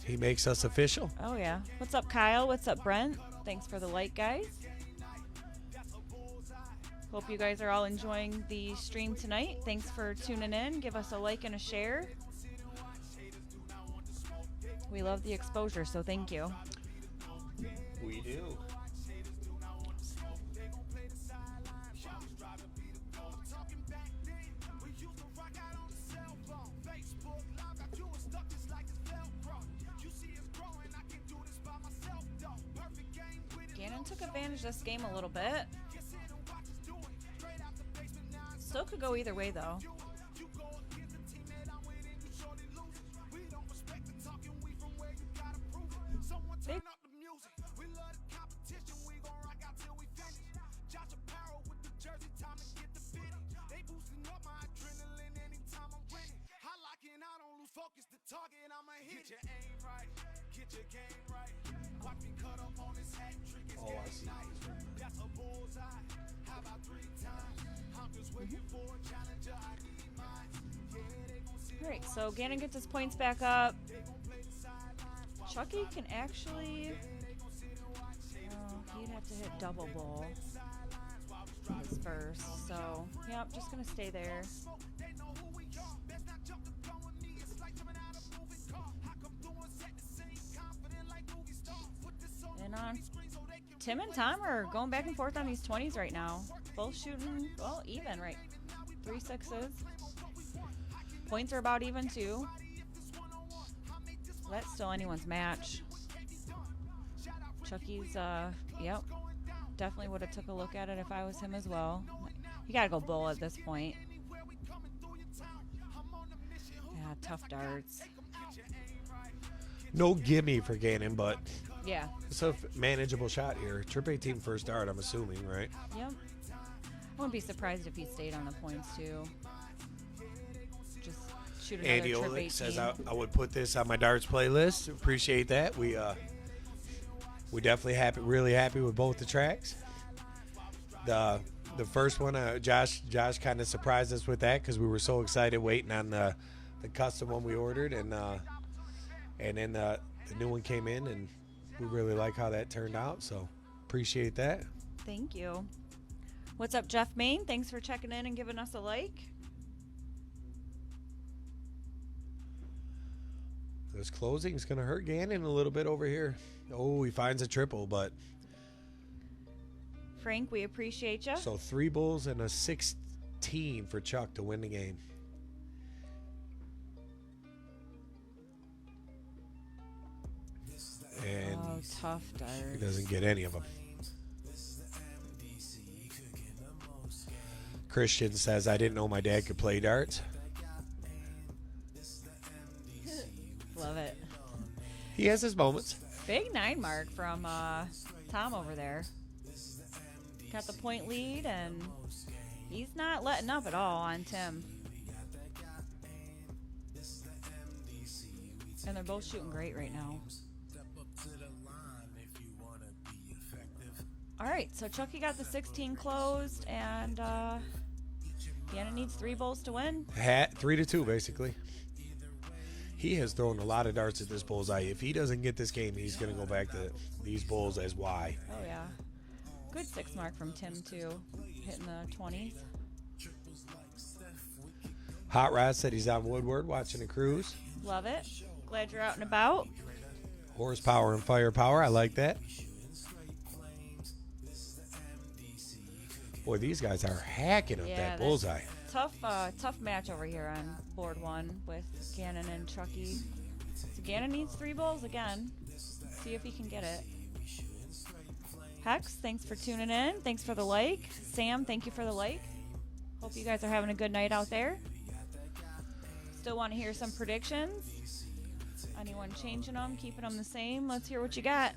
He makes us official. Oh, yeah. What's up, Kyle? What's up, Brent? Thanks for the like, guys. Hope you guys are all enjoying the stream tonight. Thanks for tuning in. Give us a like and a share. We love the exposure, so thank you. We do. Gannon took advantage of this game a little bit. Still could go either way, though. They Oh, I see. All right, so Gannon gets his points back up. Chucky can actually... he'd have to hit double bowl his first. So, yeah, I'm just going to stay there. And on. Tim and Tom are going back and forth on these 20s right now. Both shooting, well, even, right? 3 6s. Points are about even, too. That's still anyone's match. Chucky's, yep. Definitely would have took a look at it if I was him as well. You got to go bull at this point. Yeah, tough darts. No gimme for Gannon, but Yeah. it's a manageable shot here. Trip 18 first dart, I'm assuming, right? Yep. I wouldn't be surprised if he stayed on the points, too. Just shoot another Andy trip Olick 18. says I would put this on my darts playlist. Appreciate that. We definitely really happy with both the tracks. The first one, Josh kind of surprised us with that because we were so excited waiting on the custom one we ordered, and then the new one came in, and we really like how that turned out. So appreciate that. Thank you. What's up, Jeff Main? Thanks for checking in and giving us a like. This closing is going to hurt Gannon a little bit over here. Oh, he finds a triple, but Frank, we appreciate you. so 3 bulls and a 16 for Chuck to win the game. And Oh, tough he dart. doesn't get any of them. Christian says, I didn't know my dad could play darts. Love it. He has his moments. Big 9 mark from Tom over there. Got the point lead, and he's not letting up at all on Tim. And they're both shooting great right now. All right, so Chucky got the 16 closed, and Gannon needs 3 bowls to win. 3-2, basically. He has thrown a lot of darts at this bullseye. If he doesn't get this game, he's going to go back to these bulls as Y. Oh, yeah. Good 6 mark from Tim, too. Hitting the 20s. Hot Rod said he's on Woodward watching the cruise. Love it. Glad you're out and about. Horsepower and firepower. I like that. Boy, these guys are hacking up that that's bullseye. Tough match over here on board 1 with Gannon and Chucky. So Gannon needs 3 bowls again. See if he can get it. Hex, thanks for tuning in. Thanks for the like. Sam, thank you for the like. Hope you guys are having a good night out there. Still want to hear some predictions? Anyone changing them, keeping them the same? Let's hear what you got.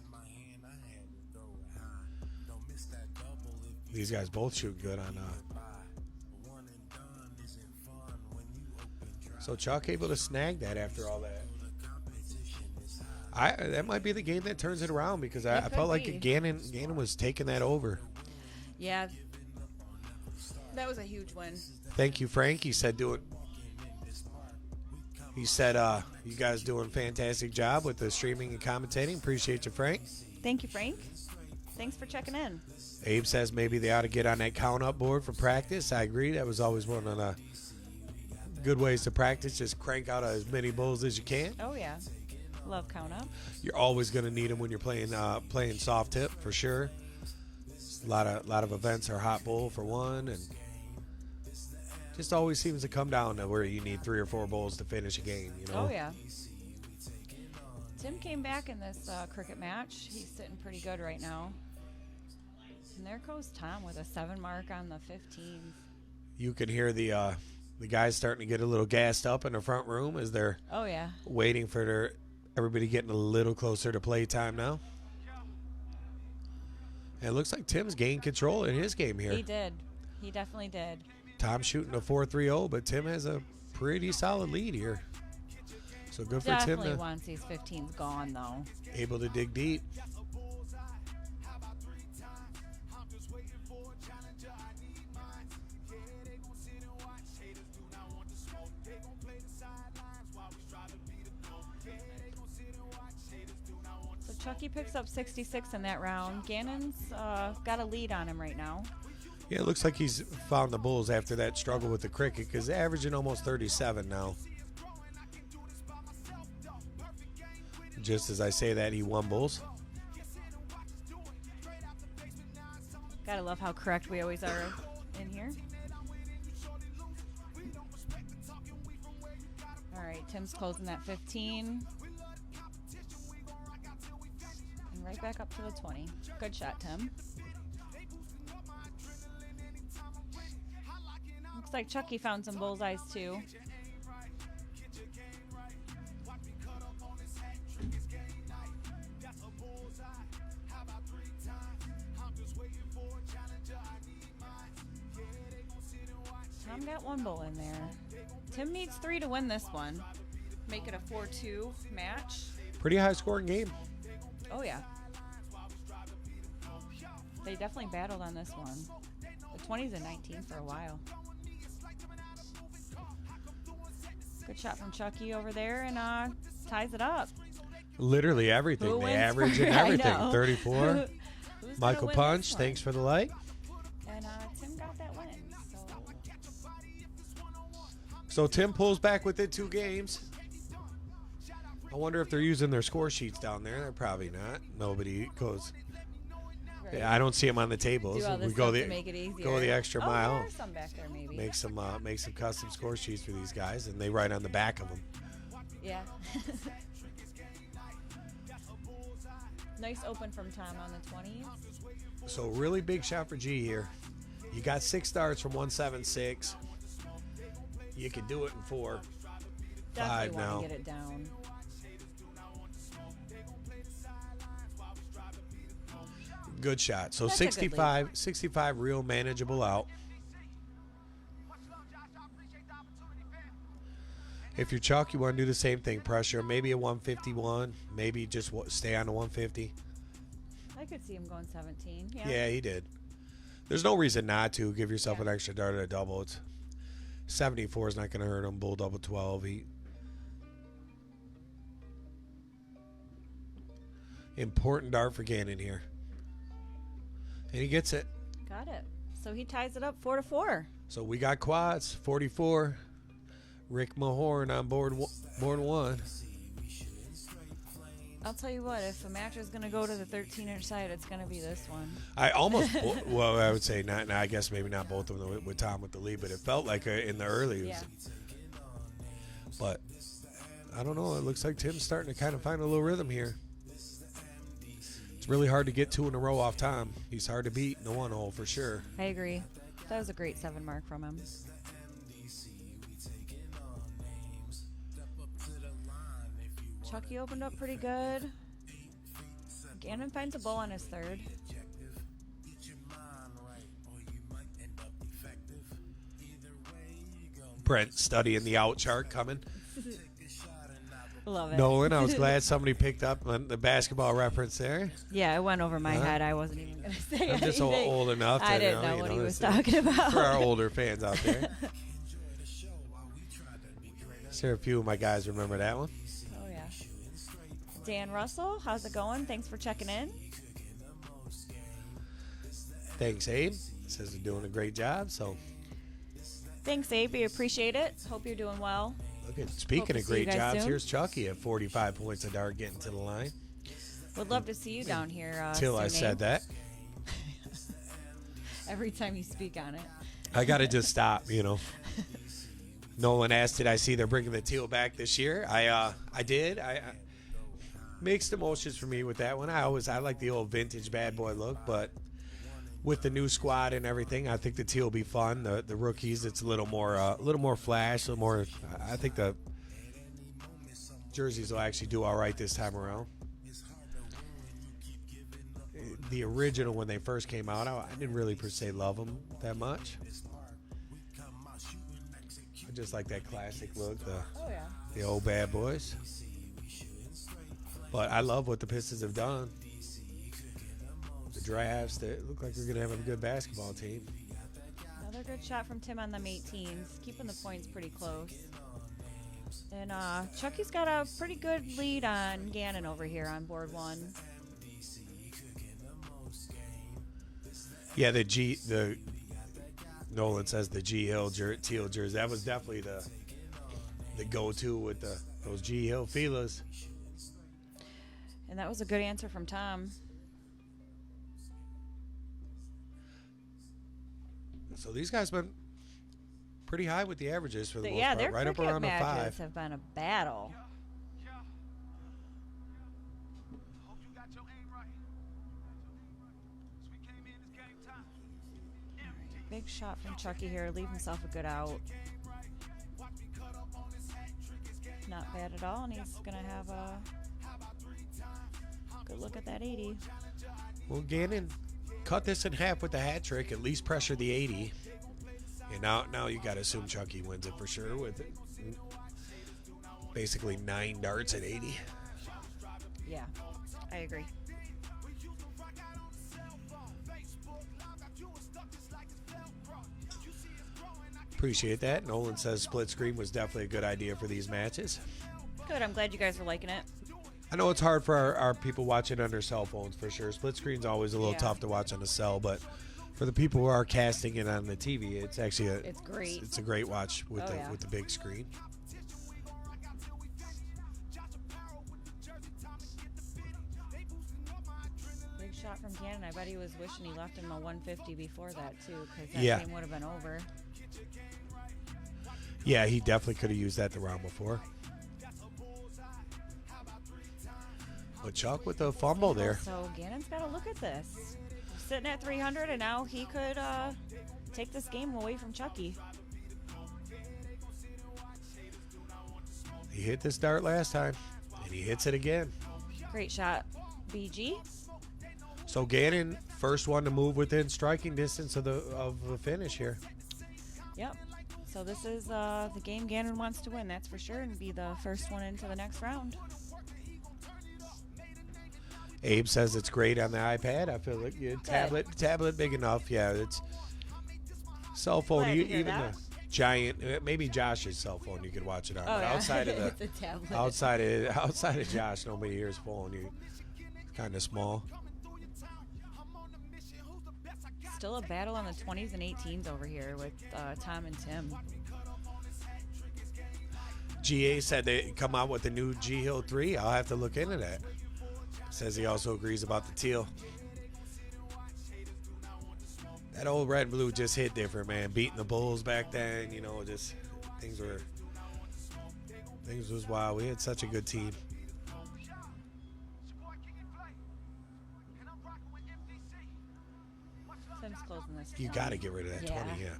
These guys both shoot good on So Chuck able to snag that after all that. That might be the game that turns it around because I could felt like be. Gannon was taking that over. Yeah. That was a huge win. Thank you, Frank. He said you guys doing a fantastic job with the streaming and commentating. Appreciate you, Frank. Thank you, Frank. Thanks for checking in. Abe says maybe they ought to get on that count up board for practice. I agree. That was always one of the good ways to practice. Just crank out as many bulls as you can. Oh, yeah. Love count up. You're always going to need them when you're playing soft tip for sure. A lot of events are hot bull for one, and just always seems to come down to where you need 3 or 4 bowls to finish a game. You know? Oh, yeah. Tim came back in this cricket match. He's sitting pretty good right now. And there goes Tom with a 7 mark on the 15s. You can hear the guys starting to get a little gassed up in the front room as they're Oh, yeah. waiting for everybody getting a little closer to playtime now. And it looks like Tim's gained control in his game here. He did. He definitely did. Tom shooting a 4-3-0, but Tim has a pretty solid lead here. So good for Definitely Tim to wants these 15s gone, though. able to dig deep. So Chucky picks up 66 in that round. Gannon's got a lead on him right now. Yeah, it looks like he's found the bulls after that struggle with the cricket because averaging almost 37 now. Just as I say that, he won bulls. Gotta love how correct we always are in here. All right, Tim's closing that 15. And right back up to the 20. Good shot, Tim. Looks like Chucky found some bullseyes too. Tom got 1 bull in there. Tim needs 3 to win this one. Make it a 4-2 match. Pretty high scoring game. Oh, yeah. They definitely battled on this one. The 20s and 19 for a while. Good shot from Chucky over there and ties it up. Literally everything. Who They wins average for- and I everything. know. 34. Who's gonna Michael win Punch, this one? thanks for the like. And Tim got that win. So Tim pulls back within 2 games. I wonder if they're using their score sheets down there. They're probably not. Nobody goes. Right. Yeah, I don't see them on the tables. Do all this We go stuff the to make it easier. go the extra mile. There are some back there, maybe. Make some custom score sheets for these guys, and they write on the back of them. Yeah. Nice open from Tom on the 20s. So really big shot for G here. You got 6 starts from 176. You can do it in 4, 5 Definitely now. want to get it down. Good shot. So That's a good lead. 65 real manageable out. If you're Chuck, you want to do the same thing. Pressure, maybe a 151. Maybe just stay on the 150. I could see him going 17. Yeah. Yeah, he did. There's no reason not to. Give yourself Yeah. an extra dart at a double. It's 74 is not going to hurt him. Bull double 12. Important dart for Gannon here. And he gets it. Got it. So he ties it up 4-4. So we got quads. 44. Rick Mahorn on board 1. I'll tell you what, if a match is going to go to the 13-inch side, it's going to be this one. I almost, well, I would say not. I guess maybe not both of them with Tom with the lead, but it felt like in the early. Yeah. But I don't know. It looks like Tim's starting to kind of find a little rhythm here. It's really hard to get 2 in a row off Tom. He's hard to beat in the 1 hole for sure. I agree. That was a great 7 mark from him. Chucky opened up pretty good. Gannon finds a bull on his 3rd. Brent studying the out chart coming. Love it. Nolan, I was glad somebody picked up on the basketball reference there. Yeah, it went over my head. I wasn't even going to say I'm just anything. old enough to I didn't know you what he was this is talking about. For our older fans out there. Sure, a few of my guys remember that one. Oh, yeah. Dan Russell, how's it going? Thanks for checking in. Thanks, Abe. Says they're doing a great job. So, Thanks, Abe. We appreciate it. Hope you're doing well. look at speaking to of see you great guys jobs. soon. Here's Chucky at 45 points a dart getting to the line. Would love to see you down here. Till I soon, said Abe. that, Every time you speak on it. I got to just stop. Nolan asked, "Did I see they're bringing the teal back this year?" I did. I mixed emotions for me with that one. I like the old vintage bad boy look, but with the new squad and everything, I think the teal will be fun. The rookies, it's a little more flash, a little more. I think the jerseys will actually do all right this time around. The original, when they first came out, I didn't really per se love them that much. I just like that classic look, the old bad boys. But I love what the Pistons have done. The drafts, they look like they're going to have a good basketball team. Another good shot from Tim on them 18s, keeping the points pretty close. And Chucky's got a pretty good lead on Gannon over here on board one. Yeah, the Nolan says the G Hill teal jersey. That was definitely the go-to with those G Hill feelers. And that was a good answer from Tom. So these guys been pretty high with the averages for the most Yeah, part, their right up cricket around the matches 5. have been a battle. Hope you got your aim right. As we came in, it's game time. MD. Big shot from Chucky here, leave himself a good out. Not bad at all, and he's going to have a good look at that 80. Well, Gannon cut this in half with the hat trick, at least pressure the 80. And now you got to assume Chucky wins it for sure with basically 9 darts at 80. Yeah, I agree. Appreciate that. Nolan says split screen was definitely a good idea for these matches. Good, I'm glad you guys are liking it. I know it's hard for our people watching under cell phones for sure. Split screen's always a little Yeah. tough to watch on a cell, but for the people who are casting it on the TV, it's actually It's great. It's a great watch with Oh, yeah. with the big screen. Big shot from Gannon. I bet he was wishing he left him a 150 before that, too, because that Yeah. game would have been over. Yeah, he definitely could have used that the round before. But Chuck with the fumble there. So Gannon's got to look at this. Sitting at 300, and now he could take this game away from Chucky. He hit this dart last time, and he hits it again. Great shot, BG. So Gannon, first one to move within striking distance of the finish here. Yep. So this is the game Gannon wants to win, that's for sure, and be the first one into the next round. Abe says it's great on the iPad. I feel like tablet big enough. Yeah, it's cell phone. Glad to hear Even that. the giant, maybe Josh's cell phone, you could watch it on. Oh, but yeah. outside of It's the a tablet. outside of Josh, nobody here's phone. It's kind of small. Still a battle on the 20s and 18s over here with Tom and Tim. GA said they come out with the new G Hill 3. I'll have to look into that. Says he also agrees about the teal. That old red and blue just hit different, man. Beating the Bulls back then, just things was wild. We had such a good team. Tim's closing this. You 20. got to get rid of that Yeah. 20, yeah.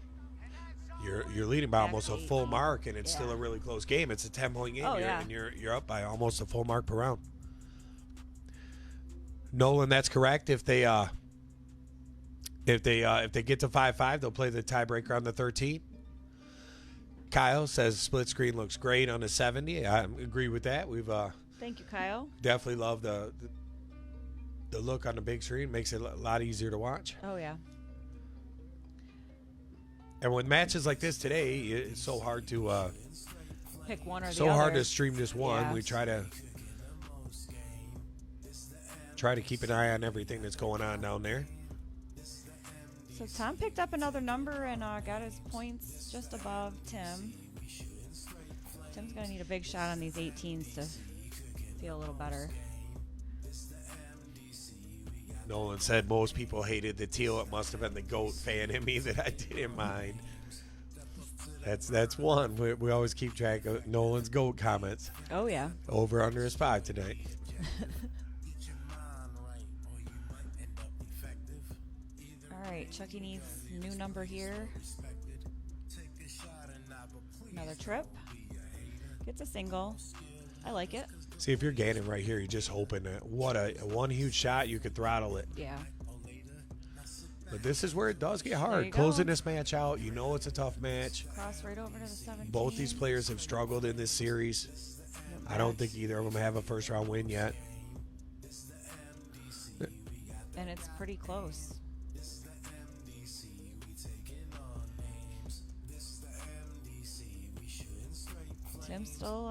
You're leading by almost a full 18. mark, and it's Yeah. still a really close game. It's a 10-point game, Oh, yeah. and you're up by almost a full mark per round. Nolan, that's correct. If they get to 5-5, they'll play the tiebreaker on the 13. Kyle says split screen looks great on a 70. I agree with that. We've Thank you, Kyle. definitely loved the look on the big screen. Makes it a lot easier to watch. Oh, yeah. And with matches like this today, it's so hard to Pick one or the so other. hard to stream just one. Yeah. We try to keep an eye on everything that's going on down there. So Tom picked up another number and got his points just above Tim. Tim's going to need a big shot on these 18s to feel a little better. Nolan said most people hated the teal. It must have been the GOAT fan in me that I didn't mind. That's one. We always keep track of Nolan's GOAT comments. Oh, yeah. Over under is 5 tonight. All right, Chucky needs a new number here. Another trip. Gets a single. I like it. See, if you're Gannon right here, you're just hoping that what a one huge shot, you could throttle it. Yeah. But this is where it does get There hard. you Closing go. this match out, you know it's a tough match. Cross right over to the 17. Both these players have struggled in this series. I don't think either of them have a first round win yet. And it's pretty close. Tim still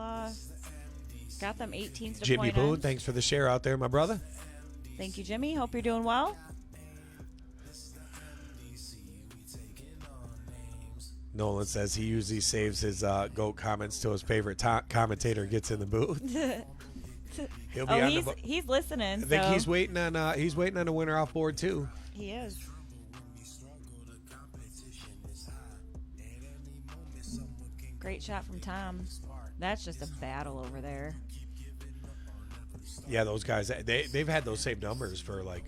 got them 18s to Jimmy point Boo, on. thanks for the share out there, my brother. Thank you, Jimmy. Hope you're doing well. Nolan says he usually saves his GOAT comments till his favorite commentator gets in the booth. He'll be Oh, on he's, the. he's listening. I think so he's waiting on the winner off board too. He is. Great shot from Tom. That's just a battle over there. Yeah, those guys they've had those same numbers for like.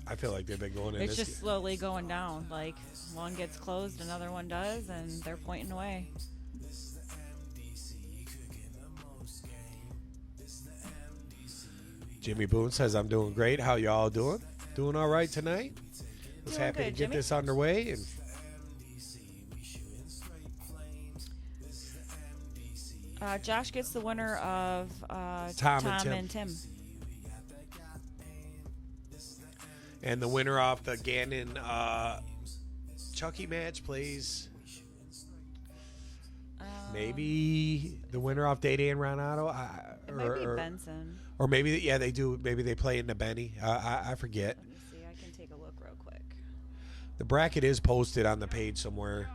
I feel like they've been going in It's this. just slowly going down. Like one gets closed, another one does, and they're pointing away. Jimmy Boone says I'm doing great. How y'all doing? Doing all right tonight? Was Doing happy to good, get Jimmy. this underway and. Josh gets the winner of Tom Tom and Tim. and Tim. And the winner off the Gannon Chucky match plays maybe the winner off Day Day and Ronaldo. It might be Benson. Or maybe, yeah, they do. Maybe they play into Benny. I forget. Let me see. I can take a look real quick. The bracket is posted on the page somewhere.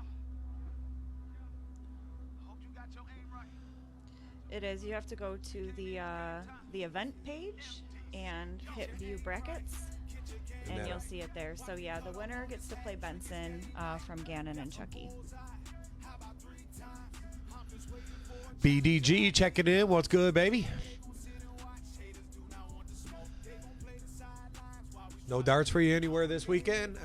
It is. You have to go to the event page and hit view brackets, and that- you'll see it there. So yeah, the winner gets to play Benson from Gannon and Chucky. BDG checking in. What's good, baby? No darts for you anywhere this weekend?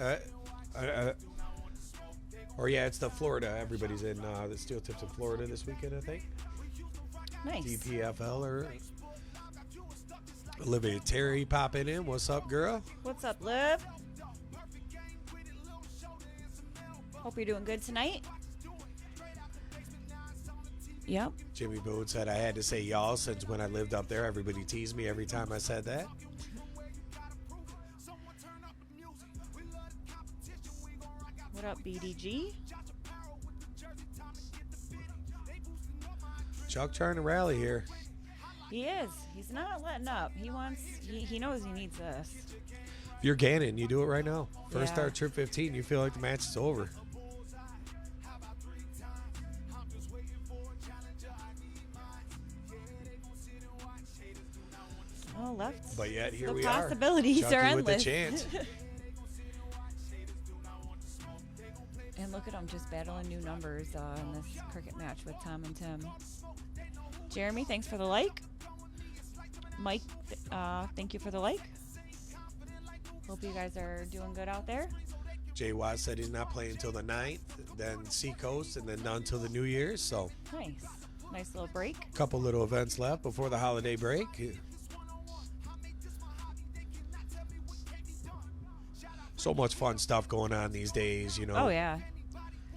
Or yeah, it's the Florida. Everybody's in the Steel Tips in Florida this weekend, I think. Nice. DPFL or Olivia Terry popping in. What's up, girl? What's up, Liv? Hope you're doing good tonight. Yep. Jimmy Boone said I had to say y'all since when I lived up there, everybody teased me every time I said that. What up, BDG? Chuck trying to rally here. He is. He's not letting up. He wants. He knows he needs this. If you're Gannon, you do it right now. First Yeah. start trip 15, you feel like the match is over. Oh, left. But yet here The we are. possibilities Chucky are with the endless. chance. And look at them just battling new numbers in this cricket match with Tom and Tim. Jeremy, thanks for the like. Mike, thank you for the like. Hope you guys are doing good out there. Jay Watt said he's not playing until the 9th, then Seacoast, and then done until the New Year's. So Nice. Nice little break. a couple little events left before the holiday break. So much fun stuff going on these days, you know. Oh, yeah.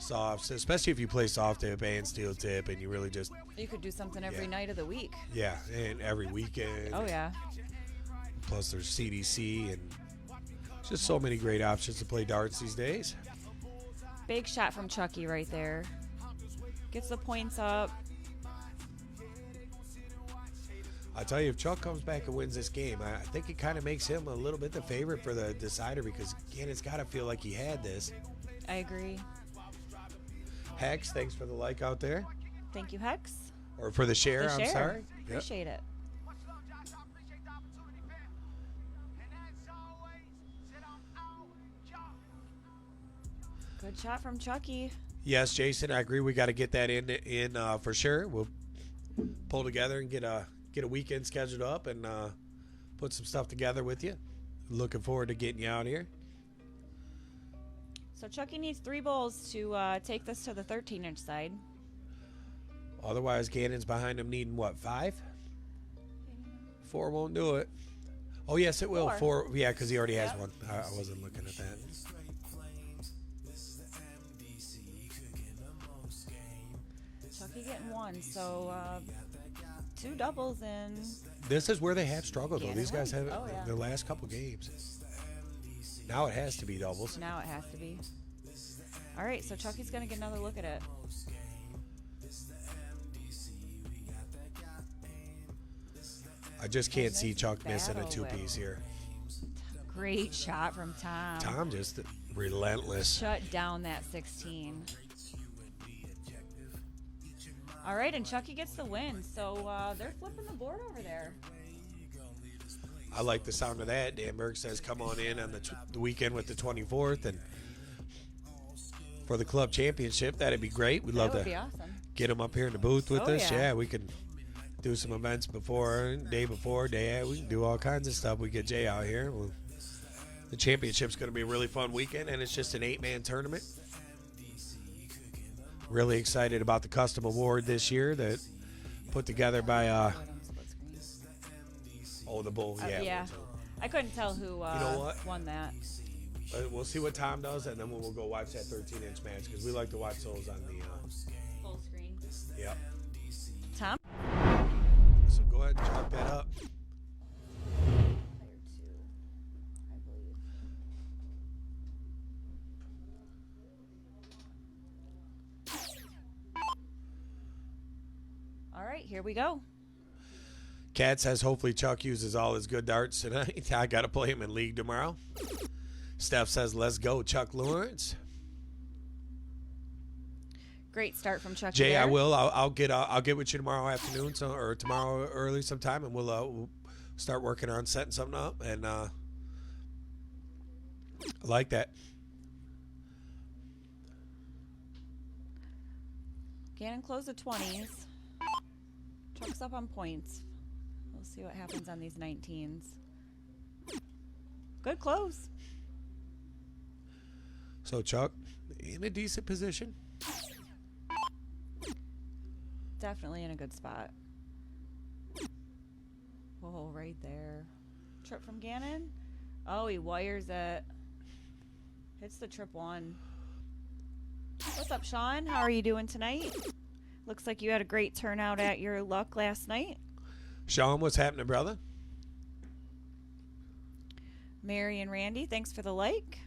softs, especially if you play soft tip and steel tip, and you really just You could do something every Yeah. night of the week. and every weekend. Oh yeah. Plus, there's CDC and just so many great options to play darts these days. Big shot from Chucky right there. Gets the points up. I tell you, if Chuck comes back and wins this game, I think it kind of makes him a little bit the favorite for the decider because, again, it's got to feel like he had this. I agree. Hex, thanks for the like out there. Thank you, Hex. Or for the share, The I'm share. sorry. Yep. Appreciate it. Good shot from Chucky. Yes, Jason, I agree. We got to get that in for sure. We'll pull together and get a weekend scheduled up and put some stuff together with you. Looking forward to getting you out here. So Chucky needs 3 bowls to take this to the 13-inch side. Otherwise, Gannon's behind him needing what, 5? 4 won't do it. Oh, yes, it will. 4, yeah, because he already has one. I wasn't looking at that. Chucky getting 1, so 2 doubles in. This is where they have struggled, though. Gannon These guys wins. have Oh, yeah. the last couple games. Now it has to be doubles. Now it has to be. All right, so Chucky's going to get another look at it. I just can't see Chuck missing a battle 2-piece here. Great shot from Tom. Tom just relentless. Shut down that 16. All right, and Chucky gets the win. So they're flipping the board over there. I like the sound of that. Danberg says come on in on the weekend with the 24th. And for the club championship, that'd be great. We'd love That would to be awesome. get him up here in the booth with Oh, us. yeah. Yeah, we can do some events before, day before, day at. We can do all kinds of stuff. We get Jay out here. The championship's going to be a really fun weekend, and it's just an 8-man tournament. Really excited about the custom award this year that put together by the bull. Yeah. Yeah. I couldn't tell who what? won that. We'll see what Tom does, and then we'll go watch that 13-inch match because we like to watch those on the. Full screen. Yep. Tom? So go ahead and chalk that up. All right, here we go. Cat says hopefully Chuck uses all his good darts tonight. I got to play him in league tomorrow. Steph says let's go Chuck Lawrence. Great start from Chucky. Jay, there. I will. I'll get with you tomorrow afternoon, or tomorrow early sometime, and we'll start working on setting something up. And I like that. Gannon closed the 20s. Chuck's up on points. We'll see what happens on these 19s. Good close. So Chuck in a decent position. Definitely in a good spot. Whoa, right there. Trip from Gannon. Oh, he wires it. Hits the trip 1. What's up, Sean? How are you doing tonight? Looks like you had a great turnout at your luck last night. Sean, what's happening, brother? Mary and Randy, thanks for the like.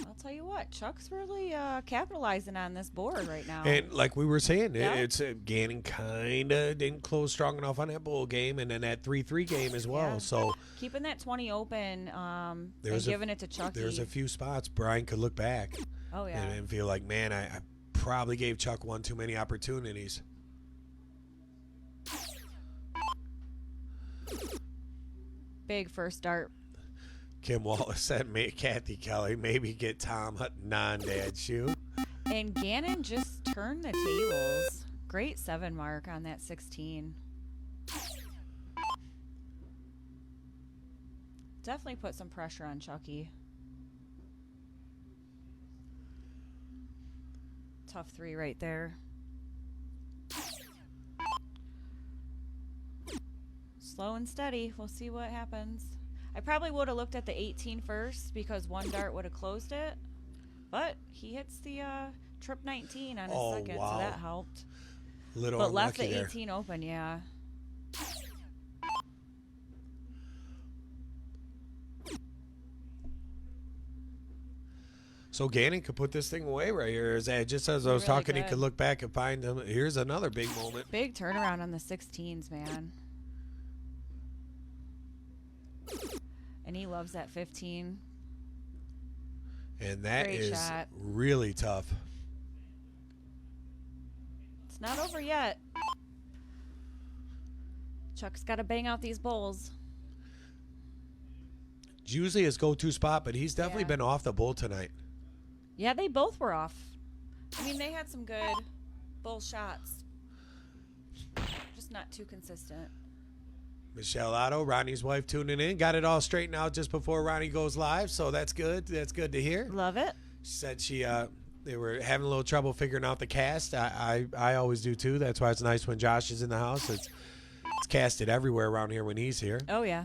I'll tell you what, Chuck's really capitalizing on this board right now. And like we were saying, Yeah. it's Gannon kind of didn't close strong enough on that bowl game, and then that 3-3 game as well. Yeah. So Keeping that 20 open and There's giving it to Chucky. there's a few spots Brian could look back Oh, yeah. and feel like, man, I probably gave Chuck one too many opportunities. Big first dart. Kim Wallace said, Kathy Kelly, maybe get Tom a non-dad shoe. And Gannon just turned the tables. Great 7 mark on that 16. Definitely put some pressure on Chucky. Tough 3 right there. Slow and steady. We'll see what happens. I probably would have looked at the 18 first because one dart would have closed it. But he hits the trip 19 on his Oh, second, wow. so that helped. Little But left unlucky the there. 18 open, yeah. So Gannon could put this thing away right here. Just as I was Really talking, he could. could look back and find him. Here's another big moment. Big turnaround on the 16s, man. And he loves that 15. And that Great is shot. really tough. It's not over yet. Chuck's got to bang out these bowls. It's usually his go-to spot, but he's definitely Yeah. been off the bull tonight. Yeah, they both were off. I mean, they had some good bowl shots. Just not too consistent. Michelle Otto, Ronnie's wife, tuning in. Got it all straightened out just before Ronnie goes live, so that's good. That's good to hear. Love it. She said they were having a little trouble figuring out the cast. I always do too. That's why it's nice when Josh is in the house. It's casted everywhere around here when he's here. Oh, yeah.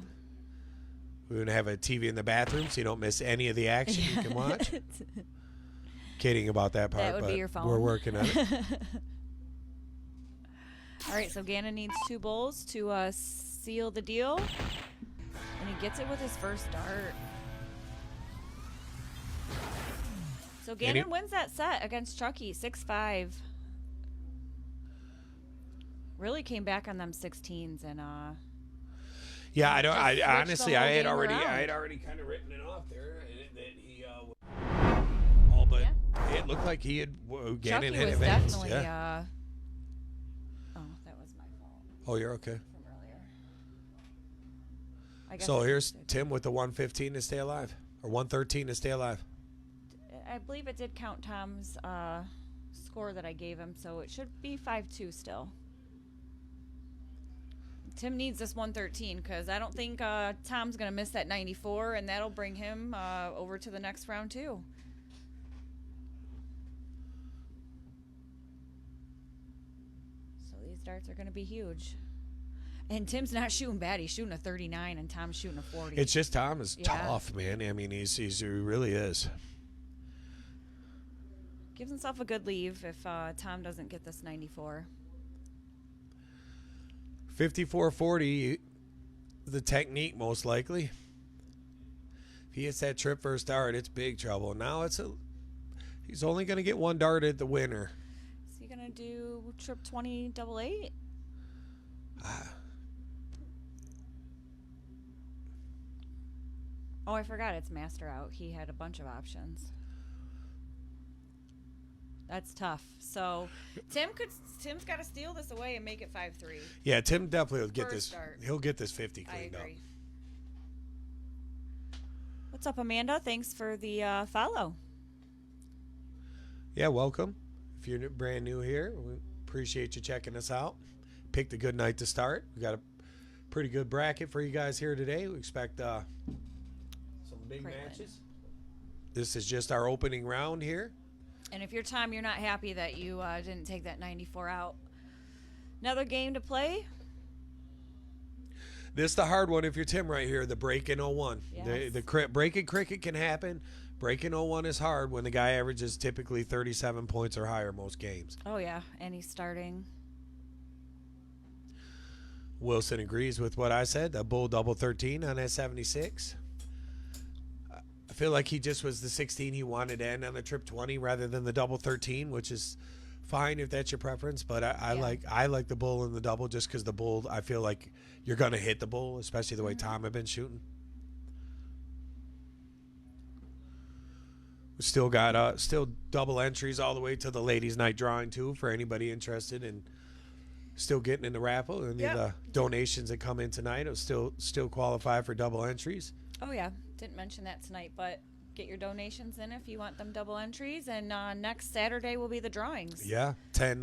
We're gonna have a TV in the bathroom so you don't miss any of the action you can watch. Kidding about that part, That would but be your phone. we're working on it. All right, so Gannon needs 2 bowls to seal the deal. And he gets it with his first dart. So Gannon wins that set against Chucky, 6-5. Really came back on them 16s and Yeah, I don't. Just I switch the honestly, whole I had game already around. kind of written it off there that he. All but it looked like he had Gannon Chucky had was advanced. definitely Yeah. oh, that was my fault Oh, you're okay. from earlier. I guess So I here's did. Tim with the 115 to stay alive, or 113 to stay alive. I believe it did count Tom's score that I gave him, so it should be 5-2 still. Tim needs this 113 because I don't think Tom's going to miss that 94, and that'll bring him over to the next round, too. So these darts are going to be huge. And Tim's not shooting bad. He's shooting a 39, and Tom's shooting a 40. It's just Tom is Yeah. tough, man. I mean, he really is. Gives himself a good leave if Tom doesn't get this 94. 54-40, the technique most likely. If he hits that trip first dart, it's big trouble. Now he's only going to get one dart at the winner. Is he going to do trip 20 double 8? Oh, I forgot it's master out. He had a bunch of options. That's tough. So Tim's got to steal this away and make it 5-3. Yeah, Tim definitely will get First this. start. He'll get this 50 I cleaned up. agree. What's up, Amanda? Thanks for the follow. Yeah, welcome. If you're brand new here, we appreciate you checking us out. Picked a good night to start. We got a pretty good bracket for you guys here today. We expect some big Great win. matches. This is just our opening round here. And if you're you're not happy that you didn't take that 94 out. Another game to play. This is the hard one if you're Tim right here, the break in 01. Yes. The break in cricket can happen. Break in 01 is hard when the guy averages typically 37 points or higher most games. Oh, yeah. And he's starting. Wilson agrees with what I said. The bull double 13 on that 76. I feel like he just was the 16 he wanted to end on the trip 20 rather than the double 13, which is fine if that's your preference. But I like the bull and the double just because the bull, I feel like you're going to hit the bull, especially the way Tom had been shooting. We still got still double entries all the way to the ladies' night drawing too for anybody interested in still getting in the raffle. Any of the donations that come in tonight will still qualify for double entries. Oh, yeah. Didn't mention that tonight, but get your donations in if you want them double entries. And next Saturday will be the drawings. Yeah, 10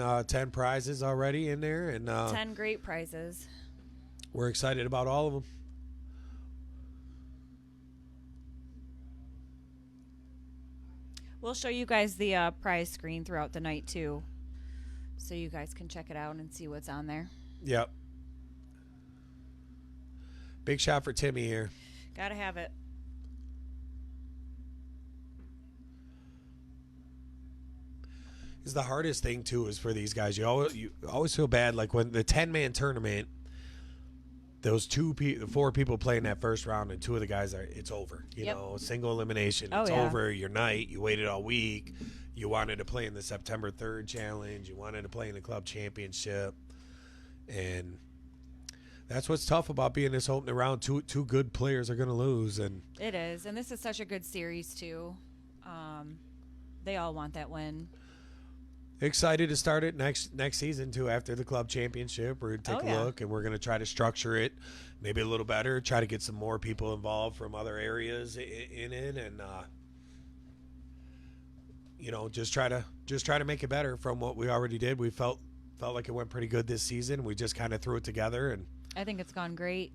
prizes already in there, and 10 great prizes. we're excited about all of them. We'll show you guys the prize screen throughout the night, too. So you guys can check it out and see what's on there. Yep. Big shot for Timmy here. Gotta have it. Is the hardest thing too is for these guys. You always feel bad like when the 10-man tournament. Those the 4 people playing that first round, and 2 of the guys it's over. You Yep. know, single elimination. Oh, It's yeah. over. Your night. You waited all week. You wanted to play in the September 3rd challenge. You wanted to play in the club championship, and that's what's tough about being this opening round. Two good players are going to lose, and It is, and this is such a good series too. They all want that win. excited to start it next season too. After the club championship, we're gonna take Oh, yeah. a look, and we're gonna try to structure it maybe a little better. Try to get some more people involved from other areas in it, and you know, just try to make it better from what we already did. We felt like it went pretty good this season. We just kind of threw it together, and I think it's gone great.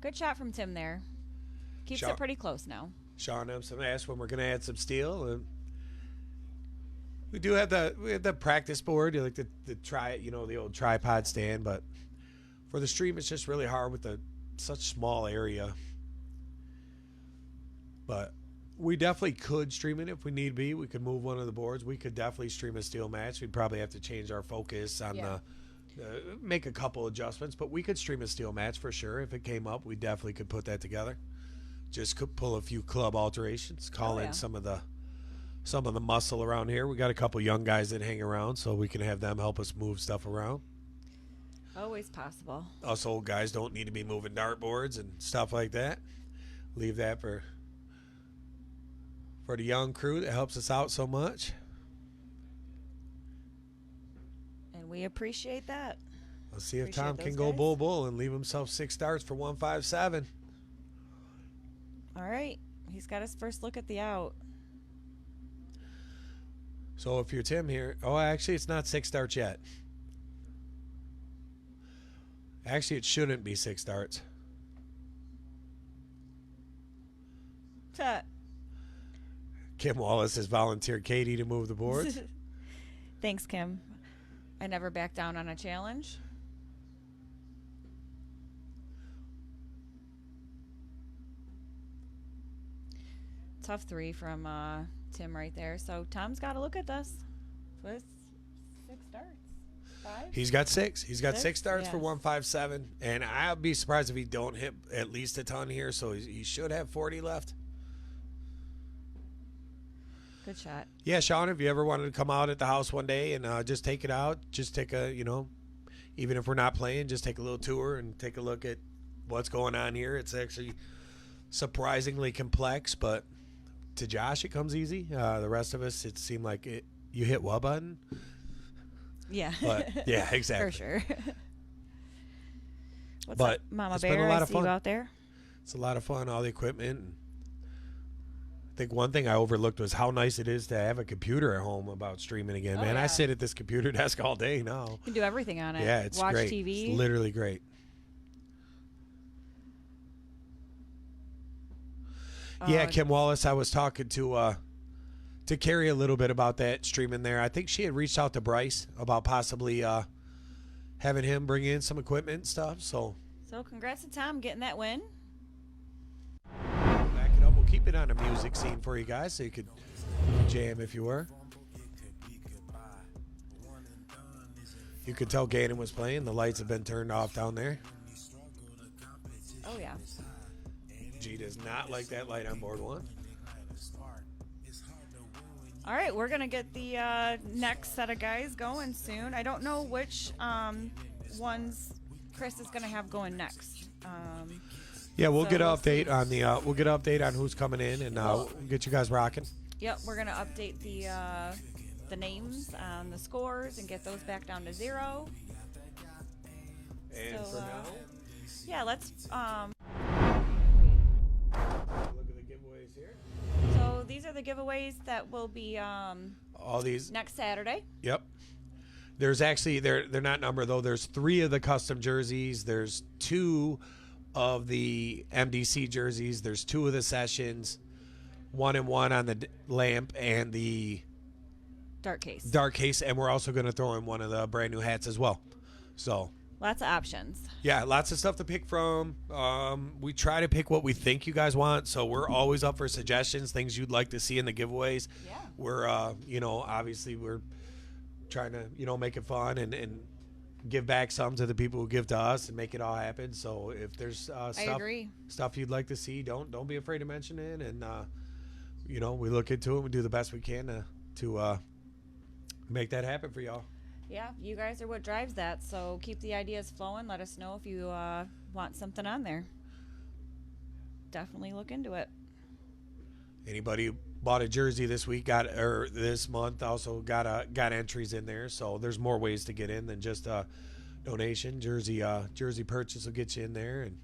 Good shot from Tim there. Keeps Shot. it pretty close now. Sean Empson asked when we're gonna add some steel, and we do have the practice board, like the the old tripod stand, but for the stream it's just really hard with such small area. But we definitely could stream it if we need be. We could move one of the boards. We could definitely stream a steel match. We'd probably have to change our focus on Yeah. make a couple adjustments, but we could stream a steel match for sure. If it came up, we definitely could put that together. Just could pull a few club alterations, call in yeah. some of the muscle around here. We got a couple young guys that hang around, so we can have them help us move stuff around. Always possible. Us old guys don't need to be moving dartboards and stuff like that. Leave that for the young crew that helps us out so much. And we appreciate that. Let's see if Appreciate Tom can those go guys. bull and leave himself 6 darts for 157. All right. He's got his first look at the out. So if you're Tim here, actually it's not 6 darts yet. Actually, it shouldn't be 6 darts. Ta- Kim Wallace has volunteered Katie to move the boards. Thanks, Kim. I never back down on a challenge. Tough 3 from Tim right there. So Tom's got to look at this. With 6 darts. 5? He's got 6. He's got 6 Six? darts for Yes. 157, and I'll be surprised if he don't hit at least a ton here. So he should have 40 left. Good shot. Yeah, Sean, if you ever wanted to come out at the house one day and just take it out, just take a, even if we're not playing, just take a little tour and take a look at what's going on here. It's actually surprisingly complex, but to Josh, it comes easy. The rest of us, it seemed like you hit what button? Yeah. But yeah, exactly. For sure. What's But up, Mama it's been a Bear? lot I of see you fun. out there. It's a lot of fun, all the equipment. And I think one thing I overlooked was how nice it is to have a computer at home about streaming again. Oh, Man, I yeah. sit at this computer desk all day now. You can do everything on it. Yeah, it's Watch great. TV. It's literally great. Yeah, Kim Wallace, I was talking to Carrie a little bit about that streaming there. I think she had reached out to Bryce about possibly having him bring in some equipment and stuff. So So congrats to Tom getting that win. back it up. We'll keep it on a music scene for you guys so you could jam if you were. You could tell Gannon was playing. The lights have been turned off down there. Oh, yeah. G does not like that light on board 1. All right, we're going to get the next set of guys going soon. I don't know which ones Chris is going to have going next. Yeah, we'll So get an we'll update see. on the who's coming in, and we'll get you guys rocking. Yep, we're going to update the names on the scores and get those back down to 0. And So, for now, Yeah, let's look at the giveaways here. so these are the giveaways that will be All these. next Saturday. Yep. There's actually they're not numbered though. There's 3 of the custom jerseys. There's 2 of the MDC jerseys. There's 2 of the sessions. 1 and 1 on the lamp and the Dark case. dark case, and we're also going to throw in one of the brand new hats as well. So Lots of options. Yeah, lots of stuff to pick from. We try to pick what we think you guys want, so we're always up for suggestions, things you'd like to see in the giveaways. Yeah. We're, obviously we're trying to, make it fun and give back some to the people who give to us and make it all happen. So if there's stuff you'd like to see, don't be afraid to mention it, and we look into it. We do the best we can to make that happen for y'all. Yeah, you guys are what drives that, so keep the ideas flowing. Let us know if you want something on there. Definitely look into it. Anybody who bought a jersey this week this month also got entries in there, so there's more ways to get in than just a donation. Jersey purchase will get you in there, and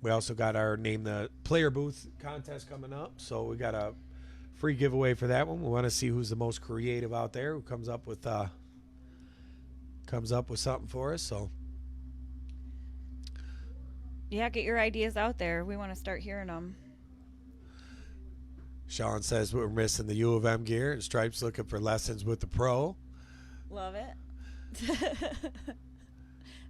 we also got our Name the Player Booth contest coming up, so we got a free giveaway for that one. We want to see who's the most creative out there, who comes up with something for us. So yeah, get your ideas out there. We want to start hearing them. Sean says we're missing the U of M gear, and Stripe's looking for lessons with the pro. Love it.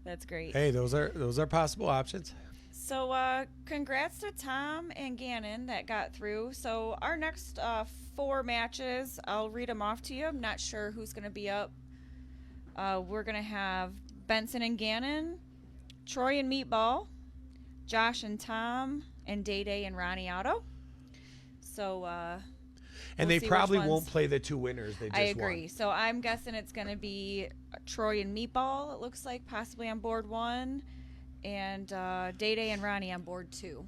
That's great. Hey, those are possible options. So congrats to Tom and Gannon that got through. So our next 4 matches, I'll read them off to you. I'm not sure who's going to be up. We're going to have Benson and Gannon, Troy and Meatball, Josh and Tom, and Day Day and Ronnie Otto. So and they probably won't play the 2 winners. They just I agree. won. So I'm guessing it's going to be Troy and Meatball, it looks like, possibly on board 1. And Day Day and Ronnie on board 2.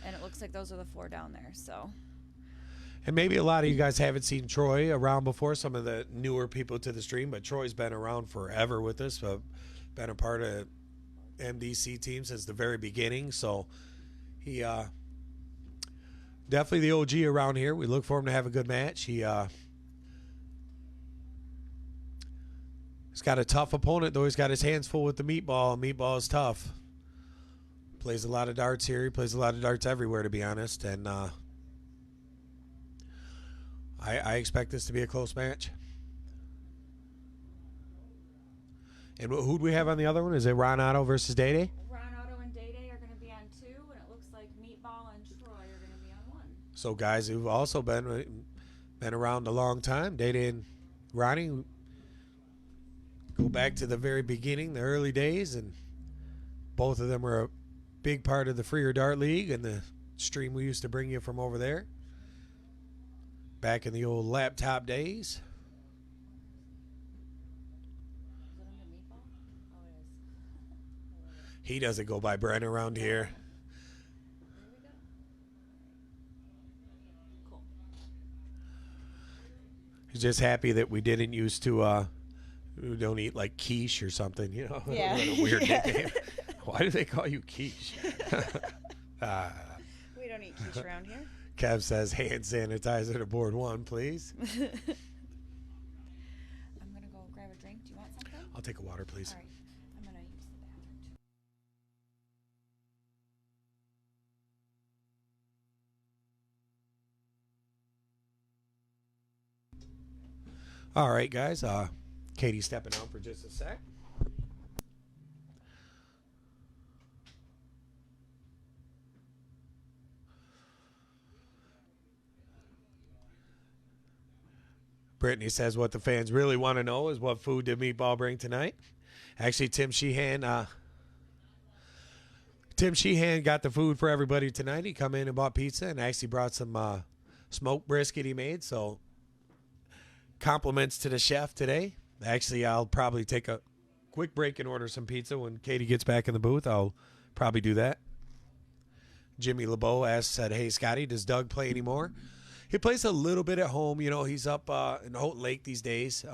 And it looks like those are the 4 down there. So, and maybe a lot of you guys haven't seen Troy around before, some of the newer people to the stream, but Troy's been around forever with us, been a part of MDC team since the very beginning. So he definitely the OG around here. We look for him to have a good match. He's got a tough opponent, though. He's got his hands full with the Meatball. Meatball is tough. Plays a lot of darts here. He plays a lot of darts everywhere, to be honest. And I expect this to be a close match. And who do we have on the other one? Is it Ron Otto versus Day Day? Ron Otto and Day Day are going to be on 2, and it looks like Meatball and Troy are going to be on 1. So guys who've also been around a long time, Day Day and Ronnie, go back to the very beginning, the early days, and both of them were a big part of the Freer Dart League and the stream we used to bring you from over there back in the old laptop days. Is it under Meatball? Oh, it is. He doesn't go by Brent around here. There we go. Cool. He's just happy that we didn't used to we don't eat like quiche or something, Yeah. What a weird nickname. Why do they call you quiche? We don't eat quiche around here. Kev says hand sanitizer to board 1, please. I'm going to go grab a drink. Do you want something? I'll take a water, please. All right. I'm going to use the bathroom, too. All right, guys. Katie's stepping out for just a sec. Brittany says what the fans really want to know is what food did Meatball bring tonight. Actually, Tim Sheehan got the food for everybody tonight. He come in and bought pizza and actually brought some smoked brisket he made. So compliments to the chef today. Actually, I'll probably take a quick break and order some pizza when Katie gets back in the booth. I'll probably do that. Jimmy LeBeau said, hey, Scotty, does Doug play anymore? He plays a little bit at home. He's up in Houghton Lake these days.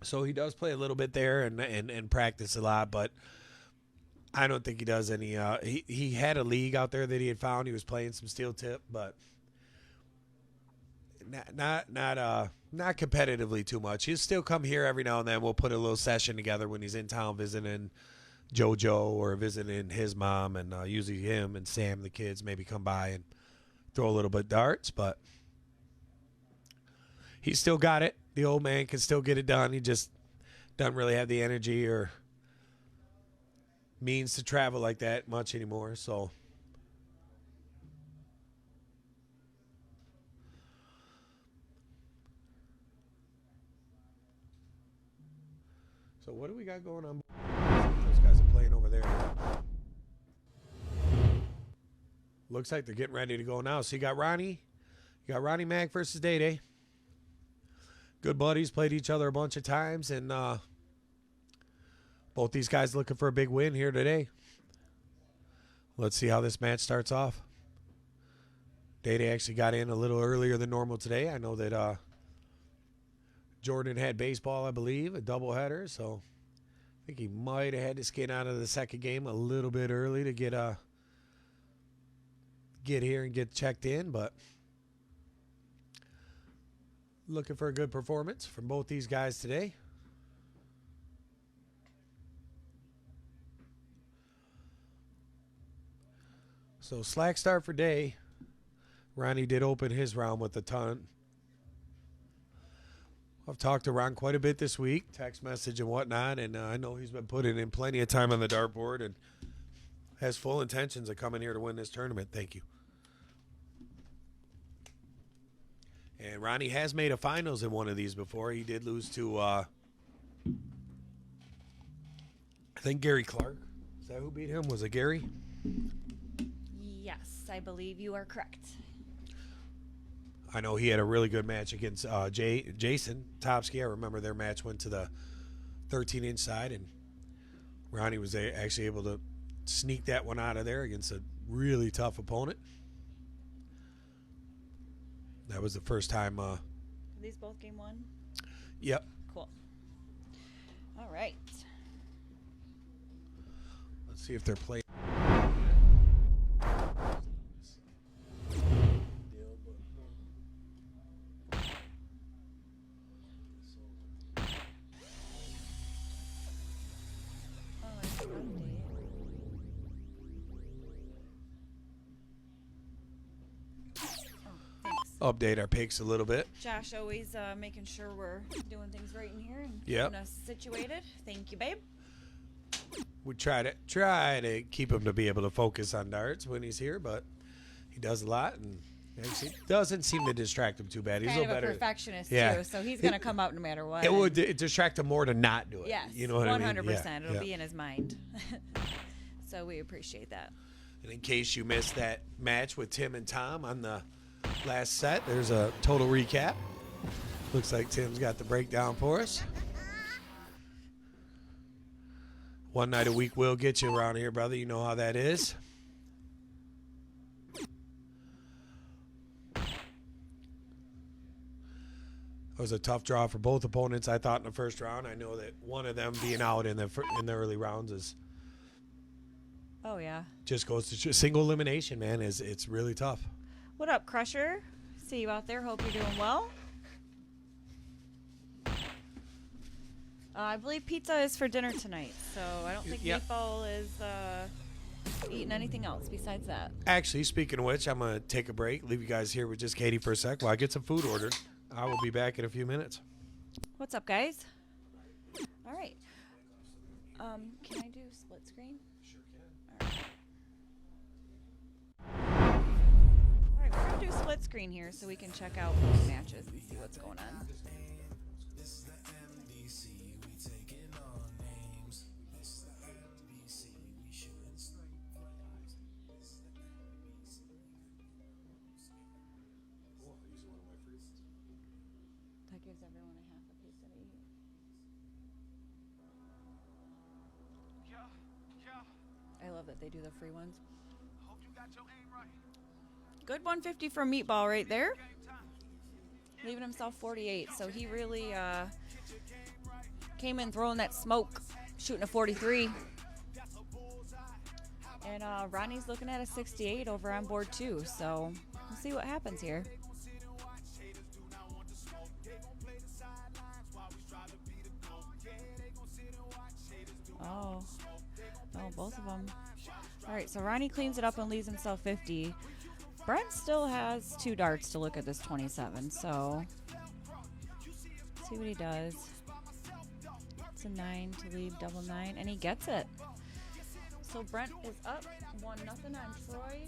So he does play a little bit there and practice a lot, but I don't think he does any. He had a league out there that he had found. He was playing some steel tip, but not competitively too much. He'll still come here every now and then. We'll put a little session together when he's in town visiting JoJo or visiting his mom, and usually him and Sam, the kids, maybe come by and throw a little bit darts, but he's still got it. The old man can still get it done. He just doesn't really have the energy or means to travel like that much anymore. So what do we got going on? Those guys are playing over there. Looks like they're getting ready to go now. So you got Ronnie Mack versus Day Day. Good buddies, played each other a bunch of times, and both these guys looking for a big win here today. Let's see how this match starts off. Day Day actually got in a little earlier than normal today. I know that Jordan had baseball, I believe, a doubleheader, so I think he might have had to skate out of the second game a little bit early to get here and get checked in, but looking for a good performance from both these guys today. So slack start for Day. Ronnie did open his round with a ton. I've talked to Ron quite a bit this week, text message and whatnot, and I know he's been putting in plenty of time on the dartboard and has full intentions of coming here to win this tournament. Thank you. And Ronnie has made a finals in one of these before. He did lose to, I think, Gary Clark. Is that who beat him? Was it Gary? Yes, I believe you are correct. I know he had a really good match against Jason Topsky. I remember their match went to the 13-inch side, and Ronnie was actually able to sneak that one out of there against a really tough opponent. That was the first time. Are these both game one? Yep. Cool. All right. Let's see if they're playing. Update our picks a little bit. Josh always making sure we're doing things right in here and Yep. keeping us situated. Thank you, babe. We try to keep him to be able to focus on darts when he's here, but he does a lot and actually doesn't seem to distract him too bad. He's Kind a of little a better. perfectionist Yeah. too, so he's gonna come out no matter what. It would distract him more to not do it. Yes, you know what I mean? 100%. Yeah, It'll yeah. be in his mind. So we appreciate that. And in case you missed that match with Tim and Tom on the last set, there's a total recap. Looks like Tim's got the breakdown for us. One night a week will get you around here, brother. You know how that is. It was a tough draw for both opponents, I thought, in the first round. I know that one of them being out in the early rounds is Oh yeah. just goes to single elimination, man. It's really tough. What up, Crusher? See you out there. Hope you're doing well. I believe pizza is for dinner tonight, so I don't think Yep. Meatball is eating anything else besides that. Actually, speaking of which, I'm going to take a break, leave you guys here with just Katie for a sec while I get some food ordered. I will be back in a few minutes. What's up, guys? All right. Can I do split screen? Sure can. All right, we're gonna do split screen here so we can check out both matches and see what's going on. This is the MDC, we taking on names. This is the MDC, we shooting straight flames. This is the MDC. That gives everyone a half a piece of each. I love that they do the free ones. Hope you got your aim right. Good 150 from Meatball right there. Leaving himself 48, so he really came in throwing that smoke, shooting a 43. And Ronnie's looking at a 68 over on board too, so we'll see what happens here. Oh, both of them. All right, so Ronnie cleans it up and leaves himself 50. Brent still has 2 darts to look at this 27, so see what he does. 6 and 9 to leave double 9, and he gets it. So Brent is up 1-0 on Troy.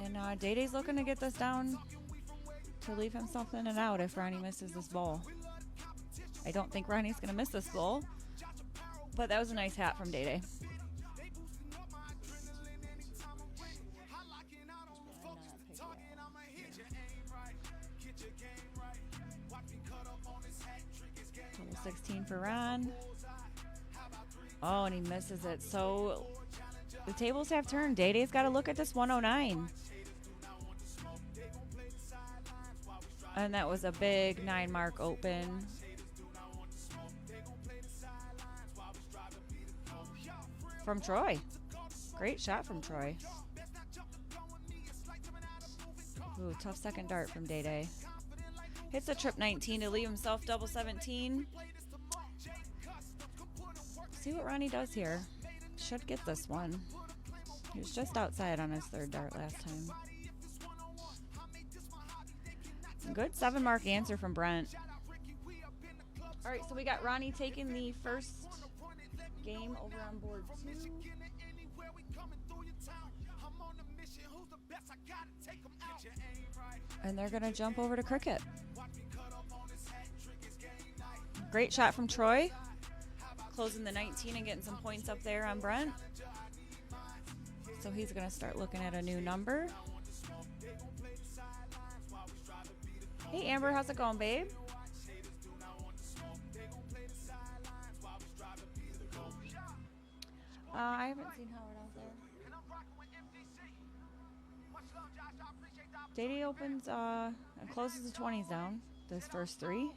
And Day-Day's looking to get this down to leave himself in and out if Ronnie misses this bowl. I don't think Ronnie's going to miss this bowl, but that was a nice hat from Day-Day. Total 16 for Ron. Oh, and he misses it. So the tables have turned. Day-Day's got to look at this 109. And that was a big 9 mark open. From Troy. Great shot from Troy. Ooh, tough second dart from Day-Day. Hits a trip 19 to leave himself double 17. See what Ronnie does here. Should get this one. He was just outside on his third dart last time. Good 7 mark answer from Brent. All right, so we got Ronnie taking the first game over on board 2. And they're going to jump over to cricket. Great shot from Troy. Closing the 19 and getting some points up there on Brent. So he's going to start looking at a new number. Hey, Amber, how's it going, babe? I haven't seen Howard out there. Day-Day opens and closes the 20s down, this first 3.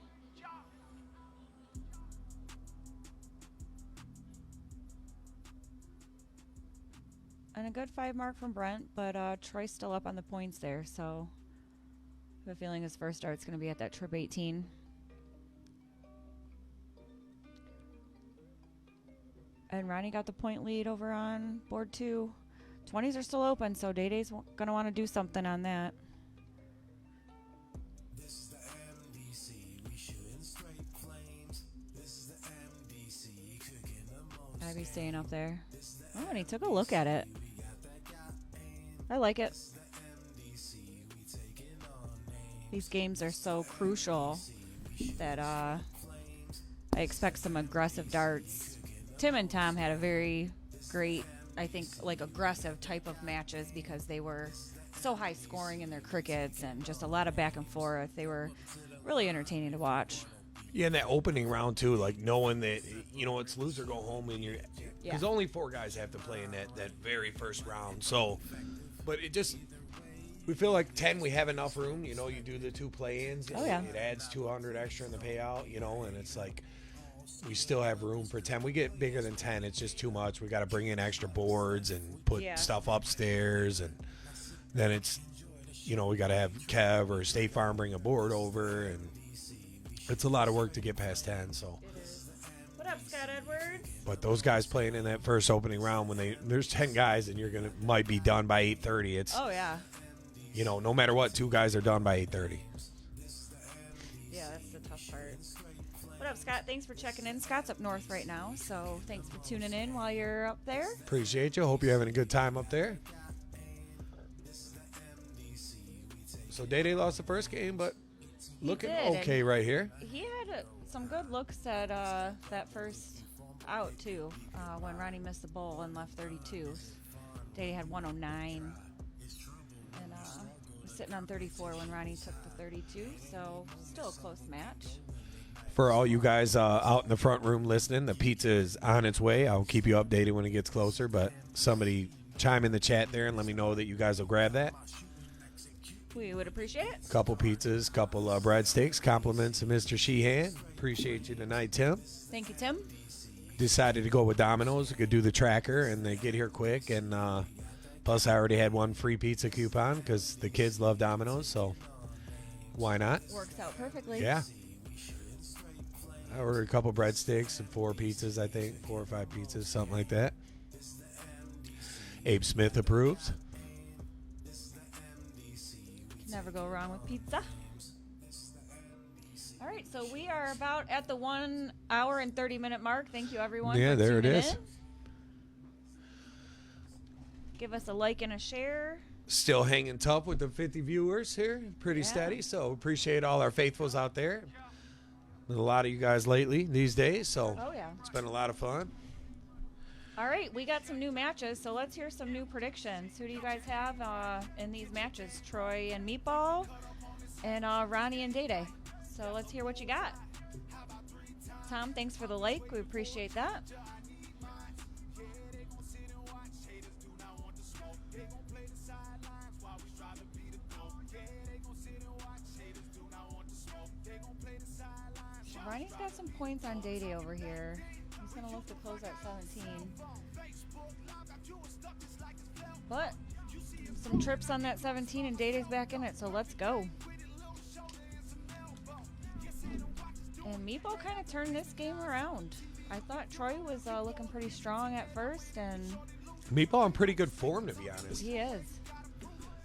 And a good 5 mark from Brent, but Troy's still up on the points there, so I have a feeling his first dart's going to be at that trip 18. And Ronnie got the point lead over on board 2. 20s are still open, so Day-Day's going to want to do something on that. This is the MDC, we shooting straight flames. This is the MDC, cooking the most. I'd be staying up there. Oh, and he took a look at it. I like it. These games are so crucial that I expect some aggressive darts. Tim and Tom had a very great, I think, like aggressive type of matches because they were so high scoring in their crickets and just a lot of back and forth. They were really entertaining to watch. Yeah, in that opening round too, like knowing that it's lose or go home, and because only 4 guys have to play in that very first round. So, but we feel like 10 we have enough room. You do the 2 play-ins. Oh yeah, it adds 200 extra in the payout. And it's like we still have room for 10. We get bigger than 10, it's just too much. We got to bring in extra boards and put stuff upstairs, and then it's we got to have Kev or State Farm bring a board over, and it's a lot of work to get past 10. So. What up, Scott Edwards? But those guys playing in that first opening round, when there's 10 guys and might be done by 8:30. It's no matter what, 2 guys are done by 8:30. Yeah, that's the tough part. What up, Scott? Thanks for checking in. Scott's up north right now, so thanks for tuning in while you're up there. Appreciate you. Hope you're having a good time up there. So Day-Day lost the first game, but looking okay right here. He had some good looks at that first out, too, when Ronnie missed the bowl and left 32. Day-Day had 109 and was sitting on 34 when Ronnie took the 32, so still a close match. For all you guys out in the front room listening, the pizza is on its way. I'll keep you updated when it gets closer, but somebody chime in the chat there and let me know that you guys will grab that. We would appreciate it. Couple pizzas, couple breadsticks. Compliments to Mr. Sheehan. Appreciate you tonight, Tim. Thank you, Tim. Decided to go with Domino's. We could do the tracker, and they get here quick. And plus, I already had 1 free pizza coupon because the kids love Domino's, so why not? Works out perfectly. Yeah. I ordered a couple breadsticks and 4 pizzas, I think. 4 or 5 pizzas, something like that. Abe Smith approves. Never go wrong with pizza. All right, so we are about at the 1 hour and 30-minute mark. Thank you, everyone. Yeah, for there it tuning is. in. Give us a like and a share. Still hanging tough with the 50 viewers here. Pretty Yeah. steady. So appreciate all our faithfuls out there. There's a lot of you guys lately these days. So Oh, yeah. it's been a lot of fun. All right, we got some new matches, so let's hear some new predictions. Who do you guys have in these matches? Troy and Meatball, and Ronnie and Day Day. So let's hear what you got. Tom, thanks for the like. We appreciate that. Ronnie's got some points on Day Day over here. He's going to look to close at 17. But some trips on that 17 and Day Day's back in it, so let's go. And Meatball kind of turned this game around. I thought Troy was looking pretty strong at first, and Meatball in pretty good form, to be honest. he is.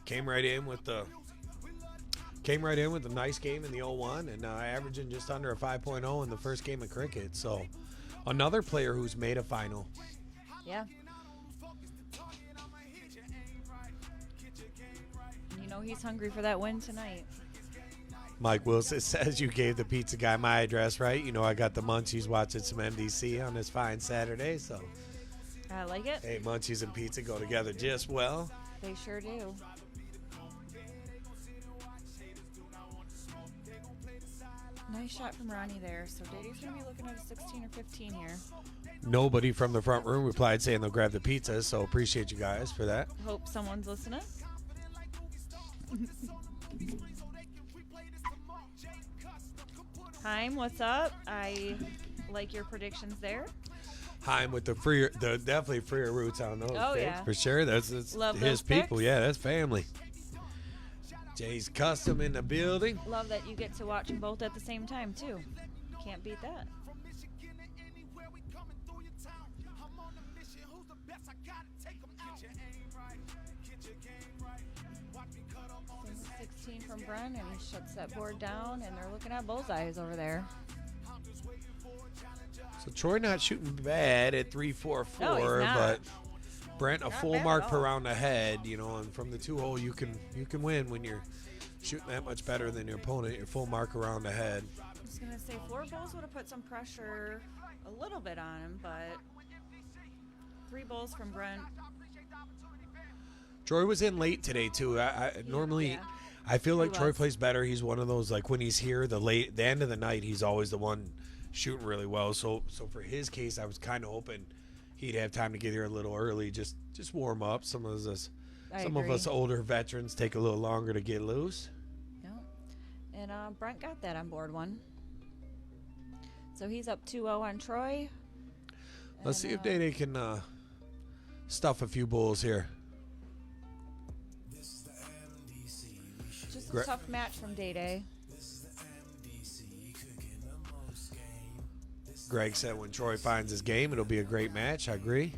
Came right in with a nice game in the 0-1 and averaging just under a 5.0 in the first game of cricket. So another player who's made a final. Yeah. You know he's hungry for that win tonight. Mike Wilson says you gave the pizza guy my address, right? You know I got the munchies watching some MDC on this fine Saturday. So, I like it. hey, munchies and pizza go together just well. They sure do. Nice shot from Ronnie there. So Day's going to be looking at a 16 or 15 here. Nobody from the front room replied saying they'll grab the pizza, so appreciate you guys for that. Hope someone's listening. Heim, what's up? I like your predictions there. Heim with the definitely freer roots on those. Oh, picks, yeah. for sure. That's Love his those people. picks. Yeah, that's family. Jay's Custom in the building. Love that you get to watch them both at the same time, too. Can't beat that. 16 from Brent, and he shuts that board down, and they're looking at bullseyes over there. So Troy not shooting bad at 3-4-4, No, he's not. but Brent a Not full bad at mark all. per round ahead, you know, and from the 2-hole you can win when you're shooting that much better than your opponent. You're full mark around ahead. I was going to say 4 balls would have put some pressure a little bit on him, but 3 balls from Brent. Troy was in late today too. Normally, yeah. I feel like He Troy was. plays better. He's one of those, like when he's here, the end of the night, he's always the one shooting really well. So for his case, I was kind of hoping he'd have time to get here a little early, just warm up. Some of us older veterans take a little longer to get loose. Yeah. And Brent got that on board one. So he's up 2-0 on Troy. Let's And, see if Day can stuff a few bulls here. Just a Great. tough match from Day Day. Greg said when Troy finds his game, it'll be a great match. I agree.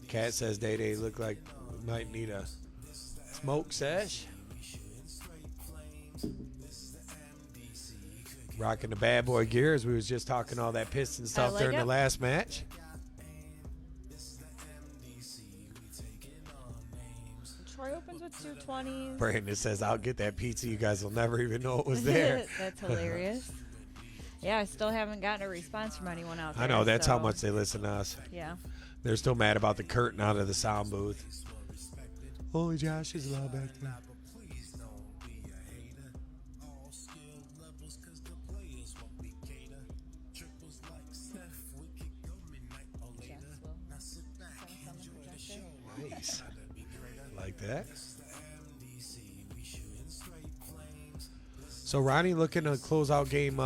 Kat says Day look like we might need a smoke sesh. Rocking the bad boy gear as we was just talking all that piston stuff like during it. the last match. Troy opens with 220s. Brandon says, I'll get that pizza. You guys will never even know it was there. That's hilarious. Yeah, I still haven't gotten a response from anyone out there. I know, that's how so, much they listen to us. Yeah. They're still mad about the curtain out of the sound booth. Only Josh is allowed back there. Nice. Like that. So Ronnie looking to close out game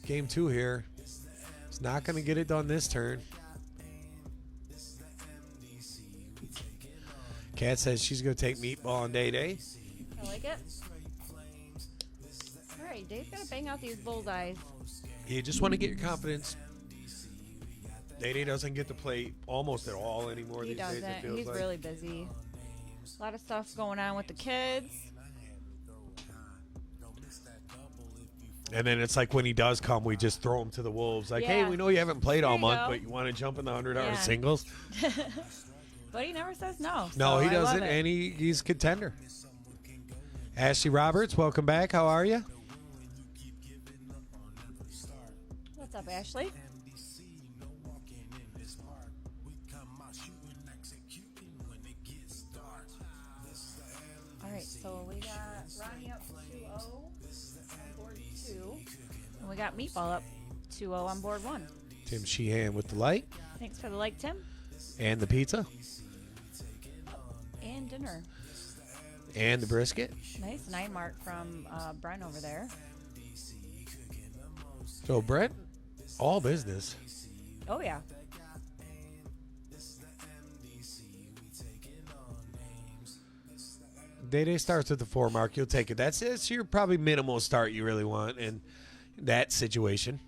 2 here. He's not going to get it done this turn. Kat says she's going to take Meatball on Day. I like it. All right, Dave's got to bang out these bullseyes. You just want to get your confidence. Day doesn't get to play almost at all anymore He these days, it doesn't. feels He's like. really busy. A lot of stuff going on with the kids. And then it's like when he does come, we just throw him to the wolves. Like, hey, Yeah. we know you haven't played all There you month, go. but you want to jump in the $100 Yeah. singles? But he never says no. No, so he I love doesn't, it. and he's contender. Ashley Roberts, welcome back. How are you? What's up, Ashley? All right, so we got Ronnie up 2-0 on board 2. And we got Meatball up 2-0 on board 1. Tim Sheehan with the light Thanks for the like, Tim. and the pizza And dinner. and the brisket. Nice 9 mark from Brian over there. So, Brett, all business. Oh, yeah. Day starts with the 4 mark. You'll take it. It's your probably minimal start you really want in that situation.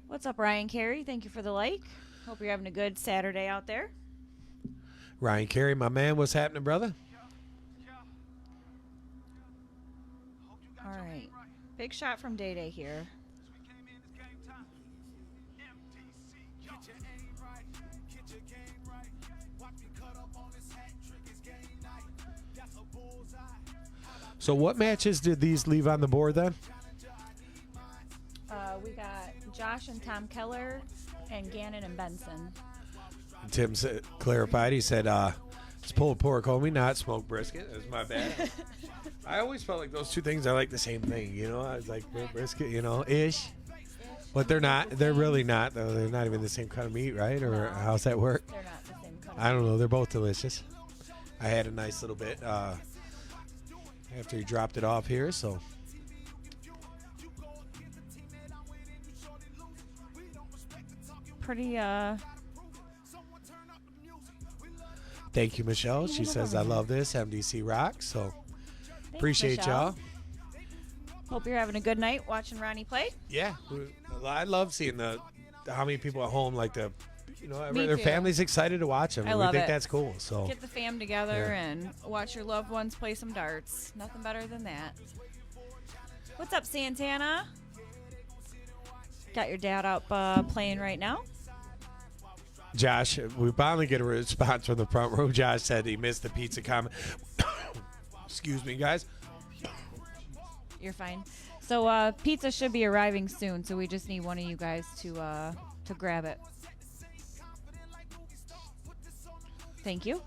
What's up, Ryan Carey? Thank you for the like. Hope you're having a good Saturday out there. Ryan Carey, my man, what's happening, brother? All right. Big shot from Day Day here. So what matches did these leave on the board then? We got Josh and Tom Keller and Gannon and Benson. Tim clarified. He said, it's pulled pork, homie, not smoked brisket. That's my bad. I always felt like those two things are like the same thing, you know? I was like, brisket, you know, ish. But they're not. They're really not, though. They're not even the same kind of meat, right? Or No. how's that work? They're not the same color. I don't know. They're both delicious. I had a nice little bit after he dropped it off here, so. Pretty, Thank you, Michelle. She says, I love this. MDC rocks. So thanks, appreciate Michelle. y'all. Hope you're having a good night watching Ronnie play. Yeah. I love seeing how many people at home like to, Me their too. family's excited to watch them. I We love think it. that's cool. So Get the fam together Yeah. and watch your loved ones play some darts. Nothing better than that. What's up, Santana? Got your dad out playing right now? Josh, we finally get a response from the front row. Josh said he missed the pizza comment. Excuse me, guys. You're fine. So pizza should be arriving soon, so we just need one of you guys to grab it. Thank you.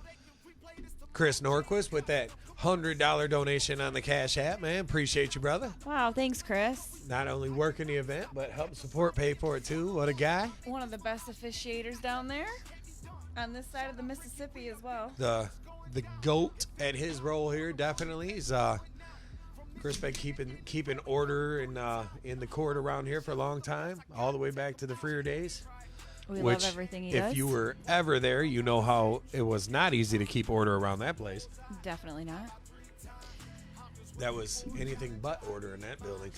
Chris Norquist with that $100 donation on the Cash App, man. Appreciate you, brother. Wow, thanks, Chris. Not only working the event, but help support, pay for it too. What a guy. One of the best officiators down there on this side of the Mississippi as well. The GOAT at his role here, definitely. He's Chris been keeping order in the court around here for a long time, all the way back to the freer days. We Which, love everything he if does. you were ever there, you know how it was not easy to keep order around that place. Definitely not. That was anything but order in that building.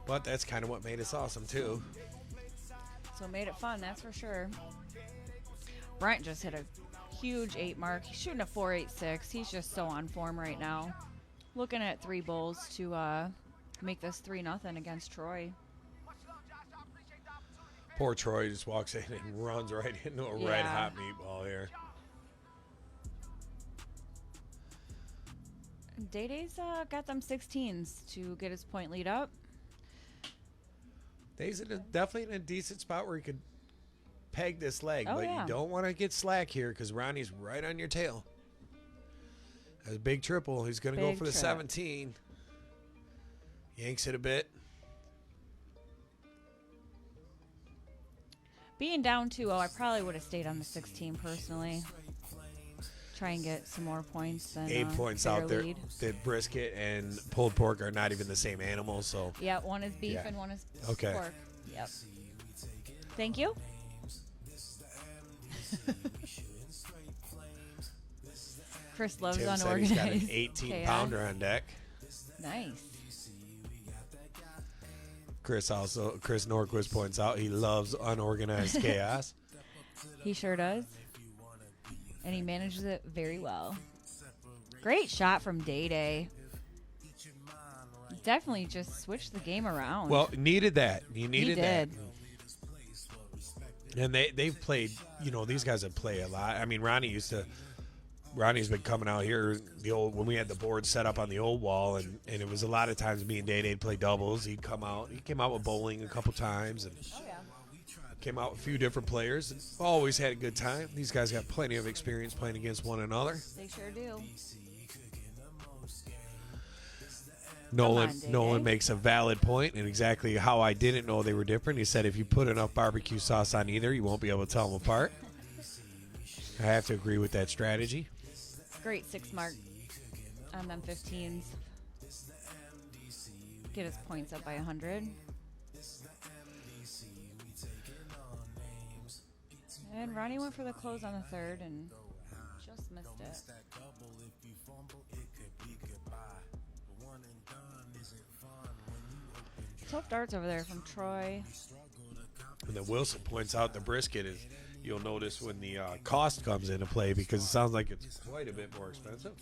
But that's kind of what made us awesome, too. So it made it fun, that's for sure. Bryant just hit a huge 8 mark. He's shooting a 4.86. He's just so on form right now. Looking at 3 bowls to make this 3-0 against Troy. Poor Troy just walks in and runs right into a Yeah. red hot meatball here. Day Day's got them 16s to get his point lead up. He's definitely in a decent spot where he could peg this leg, Oh, but yeah. you don't want to get slack here because Ronnie's right on your tail. That's a big triple. He's going to go Big for the trip. 17. Yanks it a bit. Being down 2-0, I probably would have stayed on the 16 personally. Try and get some more points than 8 points bigger out there. lead. The brisket and pulled pork are not even the same animal, so Yeah, one is beef Yeah. and one is Okay. pork. Yep. Thank you. Chris loves Tim said unorganized he's got an 18-pounder chaos. on deck. Nice. Chris Norquist points out he loves unorganized chaos. He sure does. And he manages it very well. Great shot from Day Day. definitely just switched the game around. Well, needed that. You needed that. did. And they've played, these guys have played a lot. I mean, Ronnie's been coming out here when we had the board set up on the old wall, and it was a lot of times me and Day-Day'd play doubles. He'd come out. He came out with bowling a couple times, and came out with a few different players, and always had a good time. These guys got plenty of experience playing against one another. They sure do. Nolan makes a valid point, and exactly how I didn't know they were different. He said if you put enough barbecue sauce on either, you won't be able to tell them apart. I have to agree with that strategy. Great 6 mark on them 15s. Get his points up by 100. And Ronnie went for the close on the third and just missed it. Tough darts over there from Troy. And then Wilson points out the brisket is, you'll notice when the cost comes into play, because it sounds like it's quite a bit more expensive.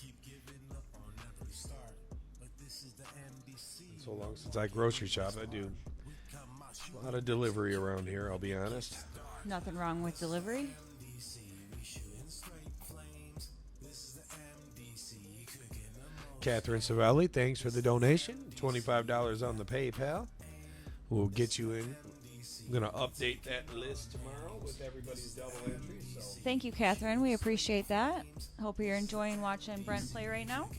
So long since I grocery shop, I do a lot of delivery around here, I'll be honest. Nothing wrong with delivery. Catherine Savelli, thanks for the donation. $25 on the PayPal. We'll get you in. I'm going to update that list tomorrow with everybody's double entries. So. Thank you, Catherine. We appreciate that. Hope you're enjoying watching Brent play right now.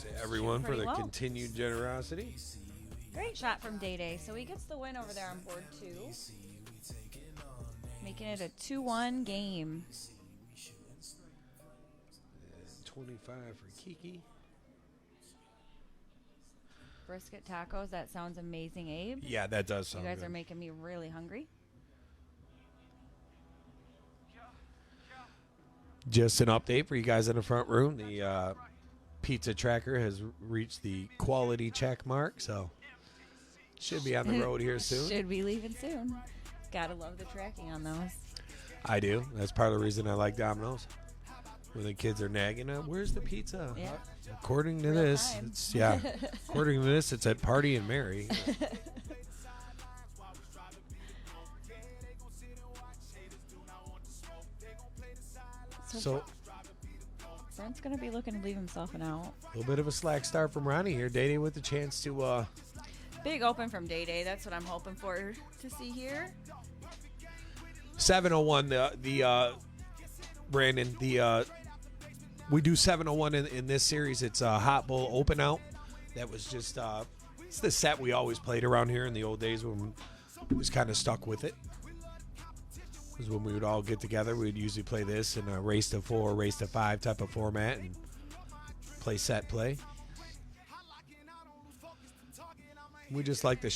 To everyone for the well. continued generosity. Great shot from Day-Day. So he gets the win over there on board 2. Making it a 2-1 game. 25 for Kiki. Brisket tacos. That sounds amazing, Abe. Yeah, that does sound You guys good. are making me really hungry. Just an update for you guys in the front room. The pizza tracker has reached the quality check mark, so should be on the road here soon. Should be leaving soon. Gotta love the tracking on those. I do. That's part of the reason I like Domino's. When the kids are nagging, where's the pizza? Yeah. According to Real this, time. it's according to this, it's at Party and Mary. So Brent's gonna be looking to leave himself an out. a little bit of a slack start from Ronnie here. Day-Day with the chance to Big open from Day-Day. That's what I'm hoping for to see here. 701. The Brandon, we do 701 in this series. It's a Hot Bull Open Out. That was just it's the set we always played around here in the old days when we was kind of stuck with it. Because when we would all get together, we would usually play this in a race to 4, race to 5 type of format and play set play. We just like the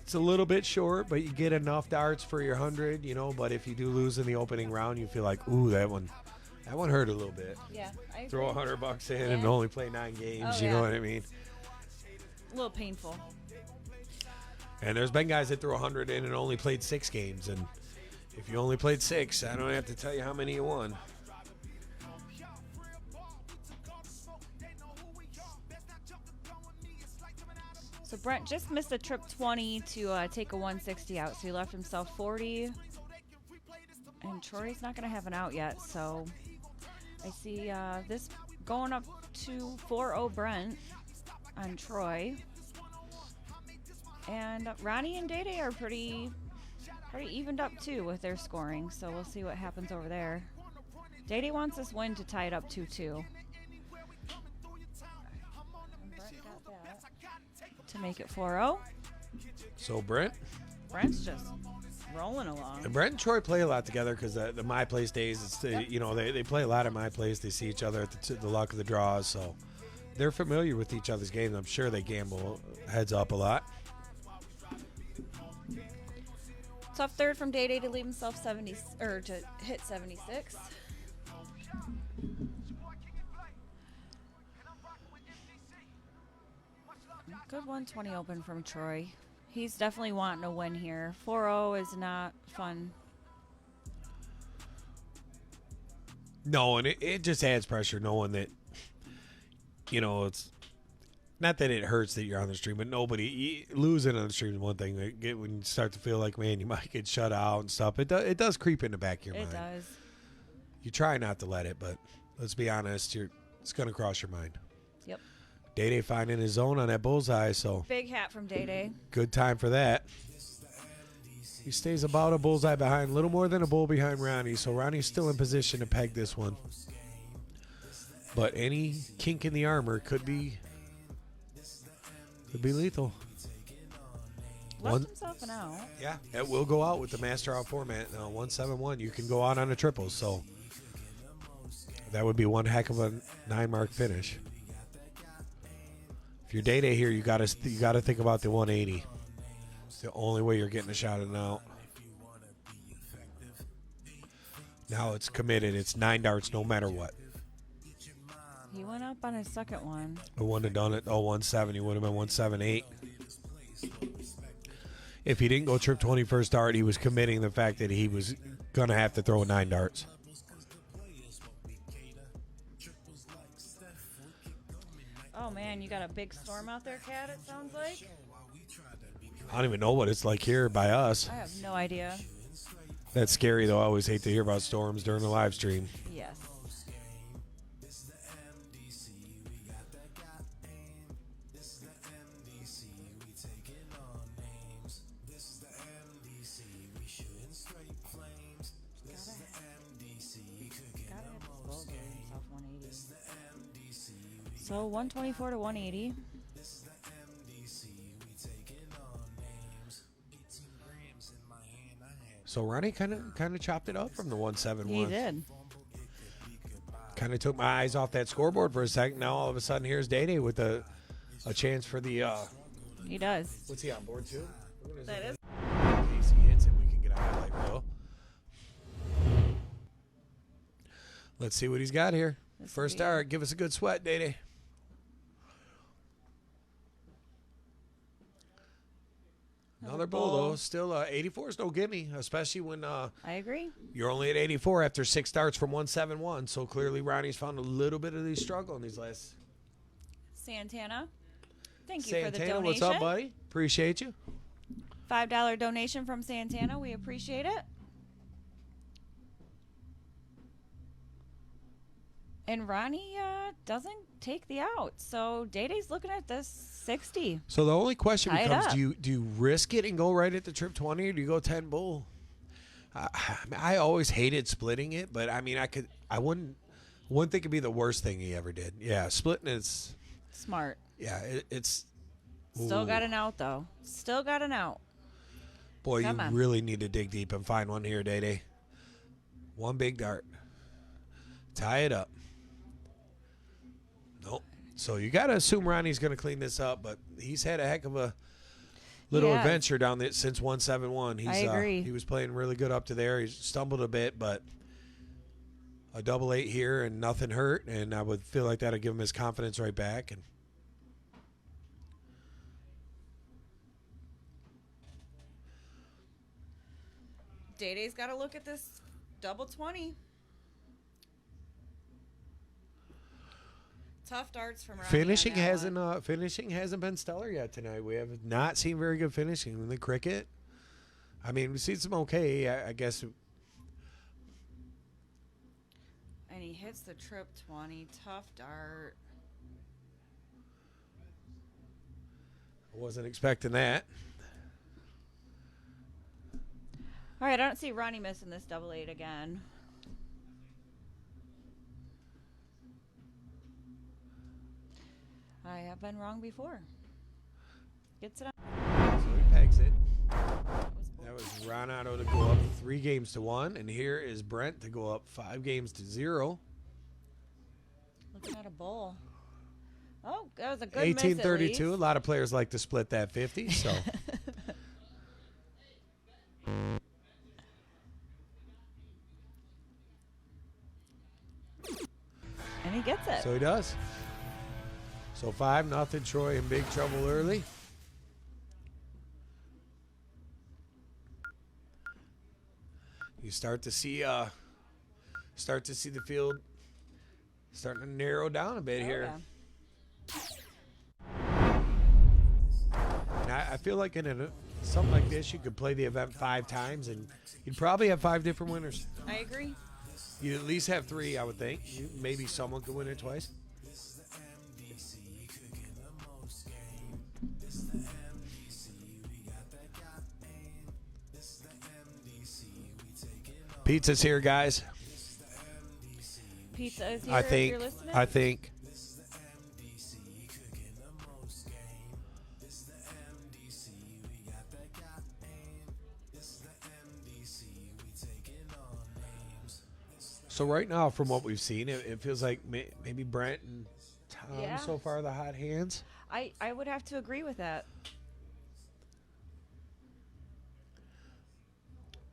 it's a little bit short, but you get enough darts for your 100, But if you do lose in the opening round, you feel like, ooh, that one hurt a little bit. Yeah, I agree. Throw $100 in and Yeah. only play 9 games. Oh, You know yeah. what I mean? A little painful. And there's been guys that threw 100 in and only played 6 games. And if you only played 6, I don't have to tell you how many you won. So Brent just missed a trip 20 to take a 160 out, so he left himself 40. And Troy's not going to have an out yet, so I see this going up to 4-0 Brent on Troy. And Ronnie and Day-Day are pretty evened up too with their scoring, so we'll see what happens over there. Day-Day wants this win to tie it up 2-2. To make it 4-0. So Brent's just rolling along. and Brent and Troy play a lot together because the My Place days, it's they play a lot at My Place. They see each other at the luck of the draws, so they're familiar with each other's games. I'm sure they gamble heads up a lot. Tough third from Day-Day to leave himself 70 or to hit 76. Good 120 open from Troy. He's definitely wanting a win here. 4-0 is not fun. No, and it just adds pressure knowing that, it's Not that it hurts that you're on the stream, but losing on the stream is one thing. When you start to feel like, man, you might get shut out and stuff. It does creep in the back of your mind. It does. You try not to let it, but let's be honest, it's going to cross your mind. Yep. Day finding his zone on that bullseye, so Big hat from Day Day. good time for that. He stays about a bullseye behind, a little more than a bull behind Ronnie, so Ronnie's still in position to peg this one. But any kink in the armor could be lethal. Left himself an out. Yeah, it will go out with the master out format. 171, you can go out on a triple, so that would be one heck of a 9-mark finish. If you're Day here, you gotta think about the 180. It's the only way you're getting a shot at an out. Now it's committed. It's 9 darts no matter what. He went up on his second one. It wouldn't have done it. 170 would have been 178. If he didn't go trip 20 first dart, he was committing the fact that he was going to have to throw 9 darts. Oh, man, you got a big storm out there, Kat, it sounds like? I don't even know what it's like here by us. I have no idea. That's scary, though. I always hate to hear about storms during the live stream. Yes. So 124 to 180. So Ronnie kind of chopped it up from the 171. He did. Kind of took my eyes off that scoreboard for a second. Now all of a sudden here's Day with a chance for the. He does. What's he on board too? That is. In case he hits it, we can get a highlight reel. Let's see what he's got here. First dart, give us a good sweat, Day. Another bull, though. Still, 84 is no gimme, especially when I agree. you're only at 84 after 6 starts from 171. So clearly Ronnie's found a little bit of the struggle in these last. Santana, thank you for the Santana, donation. what's up, buddy? Appreciate you. $5 donation from Santana. We appreciate it. And Ronnie doesn't take the out. So Day Day's looking at this 60. So the only question Tie it becomes, up. do you risk it and go right at the trip 20, or do you go 10 bull? I always hated splitting it, but I mean, I wouldn't think it'd be the worst thing he ever did. Yeah, splitting it's Smart. yeah, it's Still ooh. got an out, though. Still got an out. Boy, Come you on. really need to dig deep and find one here, Day. One big dart. Tie it up. Nope. So you got to assume Ronnie's going to clean this up, but he's had a heck of a little Yeah. adventure down there since 171. I agree. He was playing really good up to there. He stumbled a bit, but a 8 here and nothing hurt, and I would feel like that would give him his confidence right back. And Day Day's got to look at this double 20. Tough darts from Ronnie. finishing on that hasn't been stellar yet tonight. We have not seen very good finishing in the cricket. I mean, we've seen some okay, I guess. And he hits the trip 20. Tough dart. I wasn't expecting that. All right, I don't see Ronnie missing this 8 again. I have been wrong before. Gets it on. So he pegs it. That was That was Ronado to go up 3 games to 1, and here is Brent to go up 5 games to 0. looking at a bull. Oh, that was a good miss at 1832. A least. lot of players like to split that 50, so. And he gets it. So he does. So 5-0. Troy in big trouble early. You start to see the field starting to narrow down a bit Oh, here. yeah. I feel like in something like this, you could play the event 5 times, and you'd probably have 5 different winners. I agree. You'd at least have 3, I would think. Maybe someone could win it twice. Pizza's here, guys. Pizza is here I if think. you're listening. I think. So right now, from what we've seen, it feels like maybe Brent and Tom Yeah. so far are the hot hands. I would have to agree with that.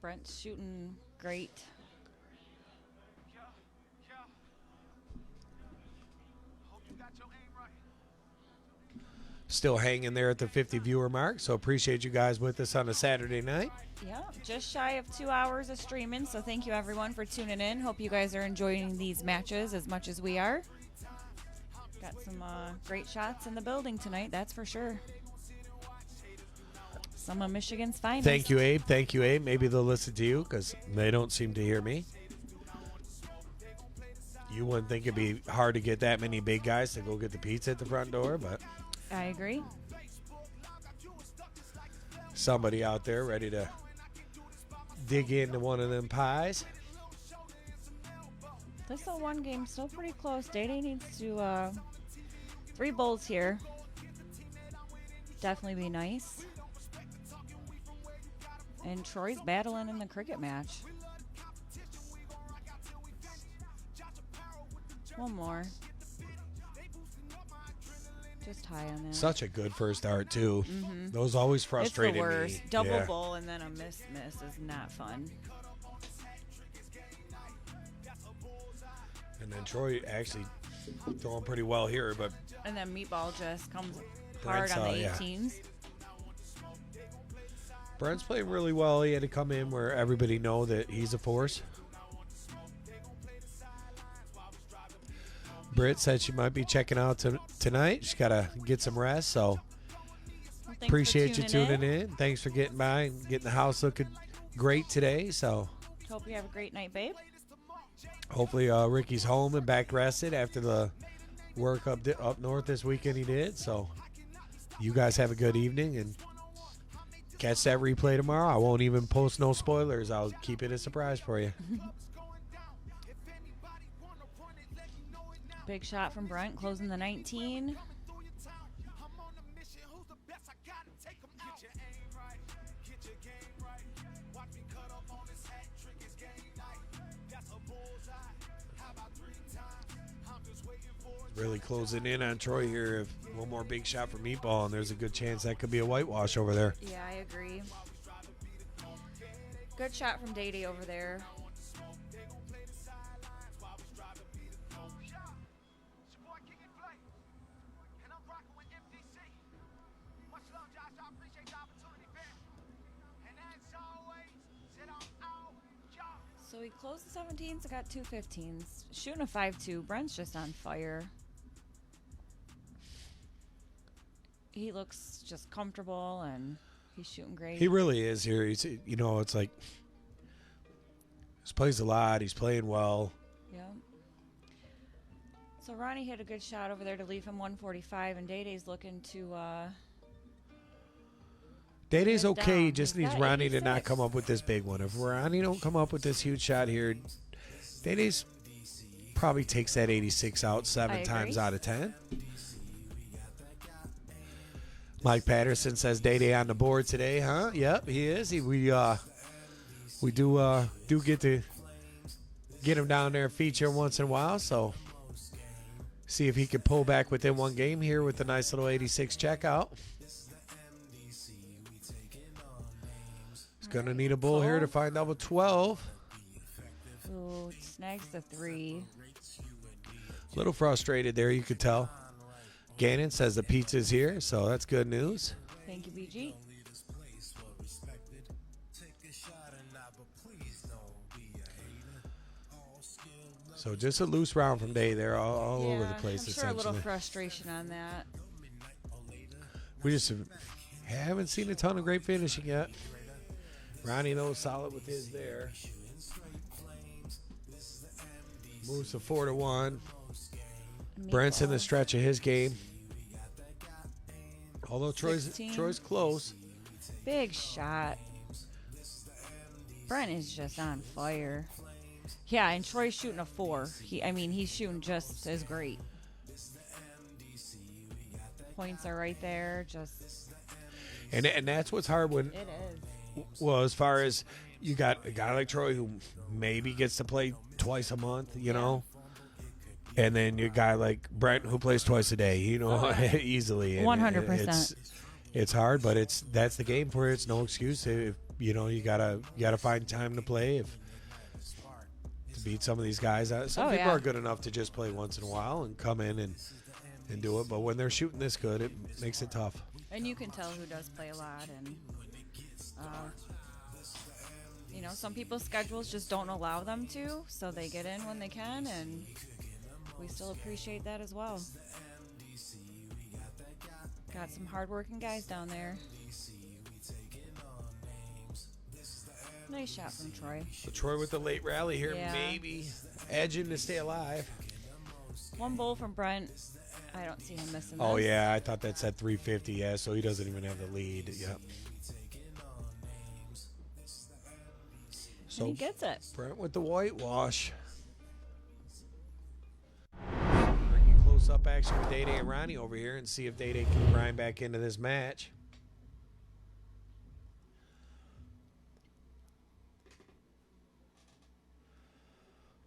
Brent's shooting great. Still hanging there at the 50 viewer mark. So appreciate you guys with us on a Saturday night. Yeah, just shy of 2 hours of streaming. So thank you everyone for tuning in. Hope you guys are enjoying these matches as much as we are. Got some great shots in the building tonight, that's for sure. Some of Michigan's finest. Thank you, Abe. Thank you, Abe. Maybe they'll listen to you because they don't seem to hear me. You wouldn't think it'd be hard to get that many big guys to go get the pizza at the front door, but I agree. somebody out there ready to dig into one of them pies. This 0-1 game still pretty close. Day needs to 3 bowls here. Definitely be nice. And Troy's battling in the cricket match. One more. Just high on that. Such a good first art too. Those always It's the frustrated worst. me. Double Yeah. bowl and then a miss is not fun. And then Troy actually throwing pretty well here, but And then meatball just comes hard Brent's, on the yeah. 18s. Brent's playing really well. He had to come in where everybody know that he's a force. Britt said she might be checking out tonight. She's got to get some rest, so Well, thanks for appreciate you tuning in. Thanks for getting by and getting the house looking great today. So Hope you have a great night, babe. hopefully Ricky's home and back rested after the work up north this weekend he did. So you guys have a good evening and catch that replay tomorrow. I won't even post no spoilers. I'll keep it a surprise for you. Big shot from Brent, closing the 19. Really closing in on Troy here. If one more big shot for Meatball, and there's a good chance that could be a whitewash over there. Yeah, I agree. Good shot from Day over there. So he closed the 17s, got 2 15s. Shooting a 5-2. Brent's just on fire. He looks just comfortable and he's shooting great. He really is here. He's, it's like he plays a lot. He's playing well. Yeah. So Ronnie hit a good shot over there to leave him 145, and Day-Day's looking to Day-Day's Good okay. He down. just He's needs got Ronnie to not 86. come up with this big one. If Ronnie don't come up with this huge shot here, Day-Day's probably takes that 86 out I 7 agree. times out of 10. Mike Patterson says Day-Day on the board today, huh? Yep, he is. We do get to get him down there and feature him once in a while. So see if he can pull back within one game here with a nice little 86 checkout. He's gonna need a bull here to find double 12. ooh, snags the 3. A little frustrated there, you could tell. Gannon says the pizza's here, so that's good news. Thank you, BG. So just a loose round from Day there, all over the place I'm sure a little essentially. frustration on that. We just Haven't seen a ton of great finishing yet. Ronnie, though, solid with his there. Moves to 4-1. Brent's in the stretch of his game. Although Troy's 16. close. Big shot. Brent is just on fire. Yeah, and Troy's shooting a 4. He's shooting just as great. Points are right there. And that's what's hard when, It is. well, as far as you got a guy like Troy who maybe gets to play twice a month, you know, and then you got a guy like Brent who plays twice a day, easily. And 100%. It's hard, but that's the game for it. It's no excuse. If, you gotta find time to play to beat some of these guys. Some people are good enough to just play once in a while and come in and do it, but when they're shooting this good, it makes it tough. And you can tell who does play a lot. And, some people's schedules just don't allow them to, so they get in when they can, and we still appreciate that as well. Got some hardworking guys down there. Nice shot from Troy. So Troy with the late rally here, Yeah. maybe edging to stay alive. One bowl from Brent. I don't see him missing Oh, this. yeah, I thought that said 350, yeah, so he doesn't even have the lead. Yep. And he gets it. Brent with the whitewash. Bring you close-up action with Day Day and Ronnie over here and see if Day Day can grind back into this match.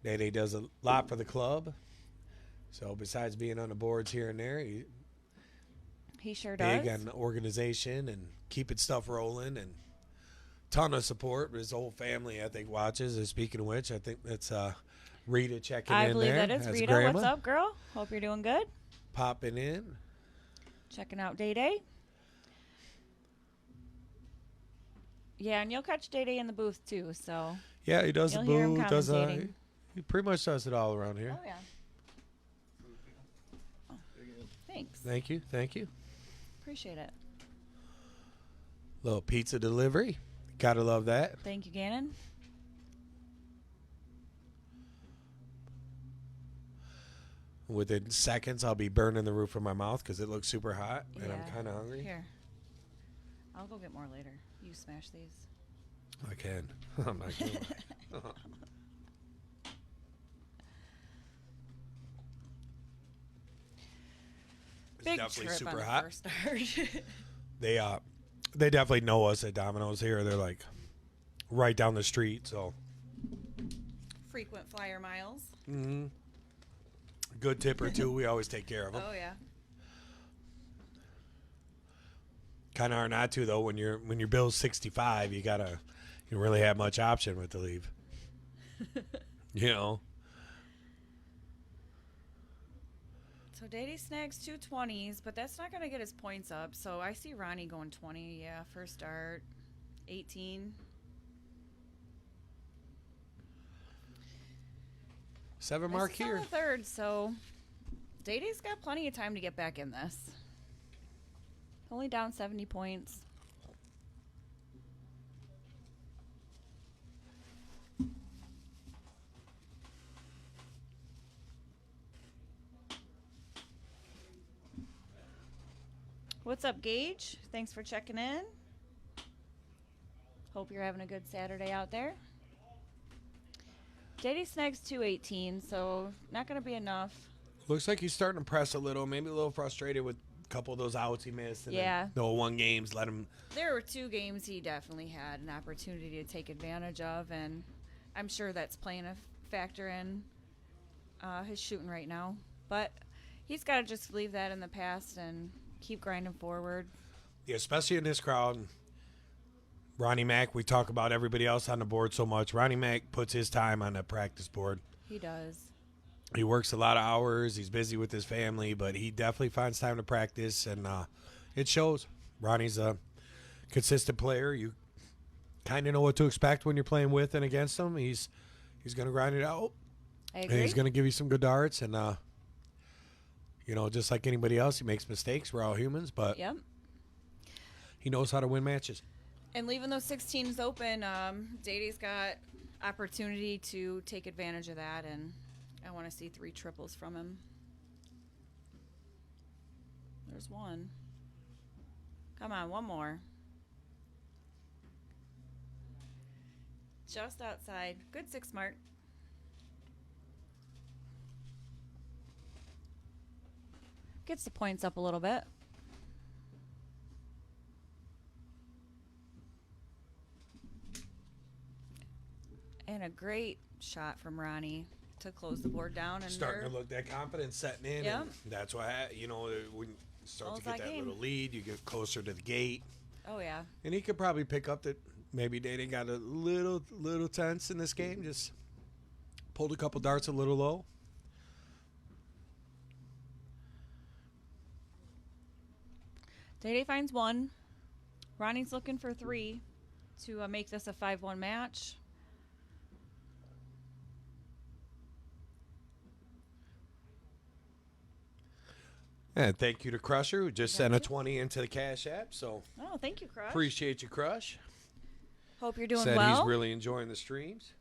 Day Day does a lot for the club. So besides being on the boards here and there, He sure does. big on organization and keeping stuff rolling, and ton of support. His whole family, I think, watches. And speaking of which, I think that's Rita checking I in believe there. that is as Rita. grandma, What's up, girl? Hope you're doing good. popping in. Checking out Day Day. Yeah, and you'll catch Day Day in the booth too. So. Yeah, he does You'll the hear him boo. Does commentating. he pretty much does it all around here. Oh yeah. Thanks. Thank you. Appreciate it. Little pizza delivery. Gotta love that. Thank you, Gannon. Within seconds, I'll be burning the roof of my mouth because it looks super hot, and I'm Yeah. kind of hungry. Here. I'll go get more later. You smash these. I can. I'm not gonna lie. It's Big definitely trip super on the hot. first start. They definitely know us at Domino's here. They're like right down the street, so Frequent flyer miles. good tipper too. We always take care of them. Oh yeah. Kind of hard not to though. When your bill's 65, you don't really have much option with the leave. you know. So Day snags 2 20s, but that's not going to get his points up. So I see Ronnie going 20. Yeah, first start. 18. 7 mark This is on here. the third, so Day-Day's got plenty of time to get back in this. Only down 70 points. What's up, Gage? Thanks for checking in. Hope you're having a good Saturday out there. JD snags 218, so not going to be enough. Looks like he's starting to press a little. Maybe a little frustrated with a couple of those outs he missed. And Yeah. Then the 1 games let him. There were 2 games he definitely had an opportunity to take advantage of, and I'm sure that's playing a factor in his shooting right now. But he's got to just leave that in the past and keep grinding forward. Yeah, especially in this crowd. Ronnie Mack, we talk about everybody else on the board so much. Ronnie Mack puts his time on the practice board. He does. He works a lot of hours. He's busy with his family, but he definitely finds time to practice, and it shows. Ronnie's a consistent player. You kind of know what to expect when you're playing with and against him. He's going to grind it out. I And agree. he's going to give you some good darts, and just like anybody else, he makes mistakes. We're all humans, but Yep. He knows how to win matches. And leaving those 16s open, Day-Day's got opportunity to take advantage of that, and I want to see 3 triples from him. There's one. Come on, one more. Just outside. Good 6 mark. Gets the points up a little bit. And a great shot from Ronnie to close the board down. And Starting to look that confidence setting in. Yep. And that's why, you know, when you start Close to get that that game. little lead, you get closer to the gate. Oh, yeah. And he could probably pick up that maybe Day-Day got a little tense in this game. Just pulled a couple darts a little low. Day-Day finds 1. Ronnie's looking for 3 to make this a 5-1 match. And thank you to Crusher, who just sent a 20 into the Cash App. So Oh, thank you, Crush. appreciate you, Crush. Hope you're doing Said well. he's really enjoying the streams.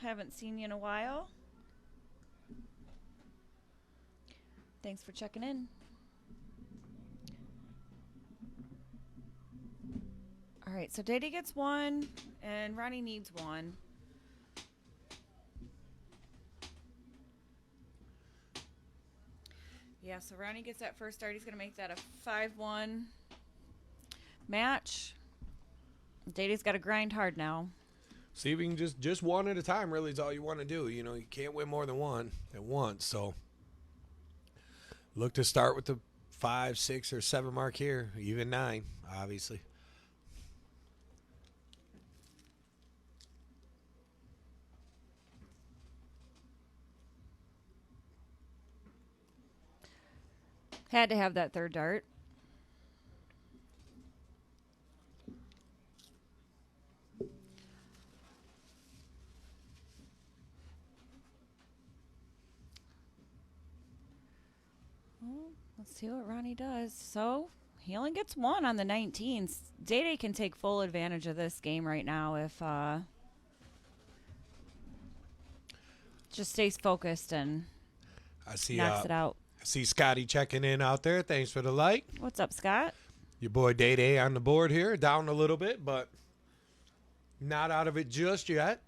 Haven't seen you in a while. Thanks for checking in. All right, so Day-Day gets 1, and Ronnie needs 1. Yeah, so Ronnie gets that first start. He's going to make that a 5-1 match. Day-Day's got to grind hard now. See if you can just one at a time really is all you want to do. You know, you can't win more than one at once. So look to start with the 5, 6, or 7 mark here, even 9, obviously. Had to have that third dart. Well, let's see what Ronnie does. So he only gets 1 on the 19s. Day-Day can take full advantage of this game right now if just stays focused and I see knocks it out. I see Scotty checking in out there. Thanks for the like. What's up, Scott? Your boy Day-Day on the board here, down a little bit, but not out of it just yet.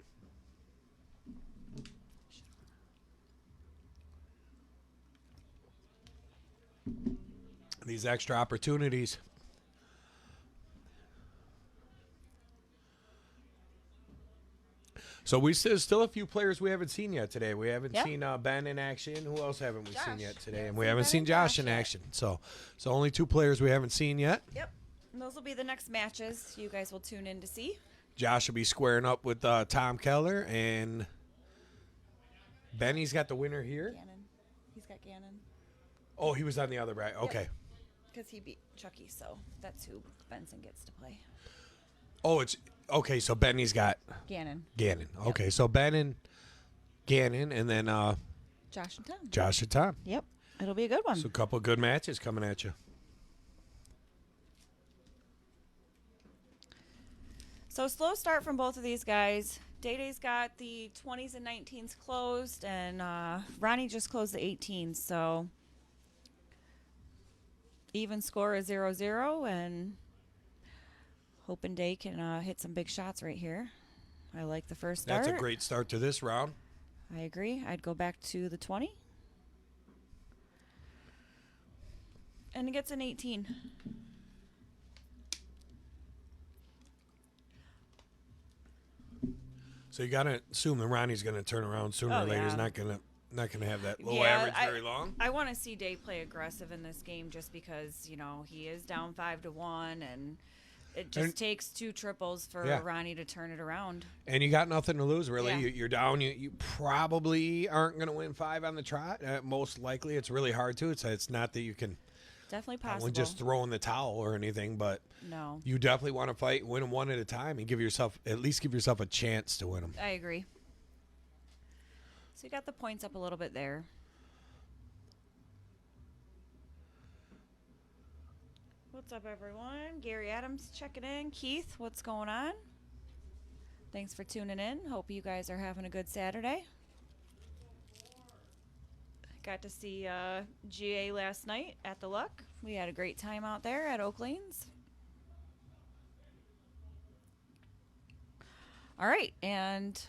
These extra opportunities. So we still a few players we haven't seen yet today. We haven't Yep. seen Ben in action. Who else haven't we seen Josh. yet today? Haven't And we seen haven't Ben seen and Josh Josh in yet. action. So only 2 players we haven't seen yet. Yep. And those will be the next matches you guys will tune in to see. Josh will be squaring up with Tom Keller, and Benny's got the winner here. Gannon. He's got Gannon. Oh, he was on the other right. Okay. Because he beat Chucky, so that's who Benson gets to play. Oh, it's okay. So Benny's got Gannon. Gannon. Okay, so Ben and Gannon, and then Josh and Tom. Josh and Tom. Yep. It'll be a good one. So a couple good matches coming at you. So slow start from both of these guys. Day-Day's got the 20s and 19s closed, and Ronnie just closed the 18s. So even score is 0-0, and hoping Day can hit some big shots right here. I like the first start. That's a great start to this round. I agree. I'd go back to the 20. And it gets an 18. So you got to assume that Ronnie's going to turn around sooner Oh, or later. yeah. He's not going to have that low Yeah, average very long. I want to see Day play aggressive in this game just because, you know, he is down 5-1 and it just And- takes 2 triples for Yeah. Ronnie to turn it around. And you got nothing to lose, really. Yeah. You're down. You probably aren't going to win 5 on the trot. Most likely, it's really hard to. It's not that you can Definitely I possible. wouldn't just throw in the towel or anything, but No, you definitely want to fight, win them one at a time, and at least give yourself a chance to win them. I agree. So you got the points up a little bit there. What's up, everyone? Gary Adams checking in. Keith, what's going on? Thanks for tuning in. Hope you guys are having a good Saturday. Got to see GA last night at the Luck. We had a great time out there at Oak Lanes. All right, and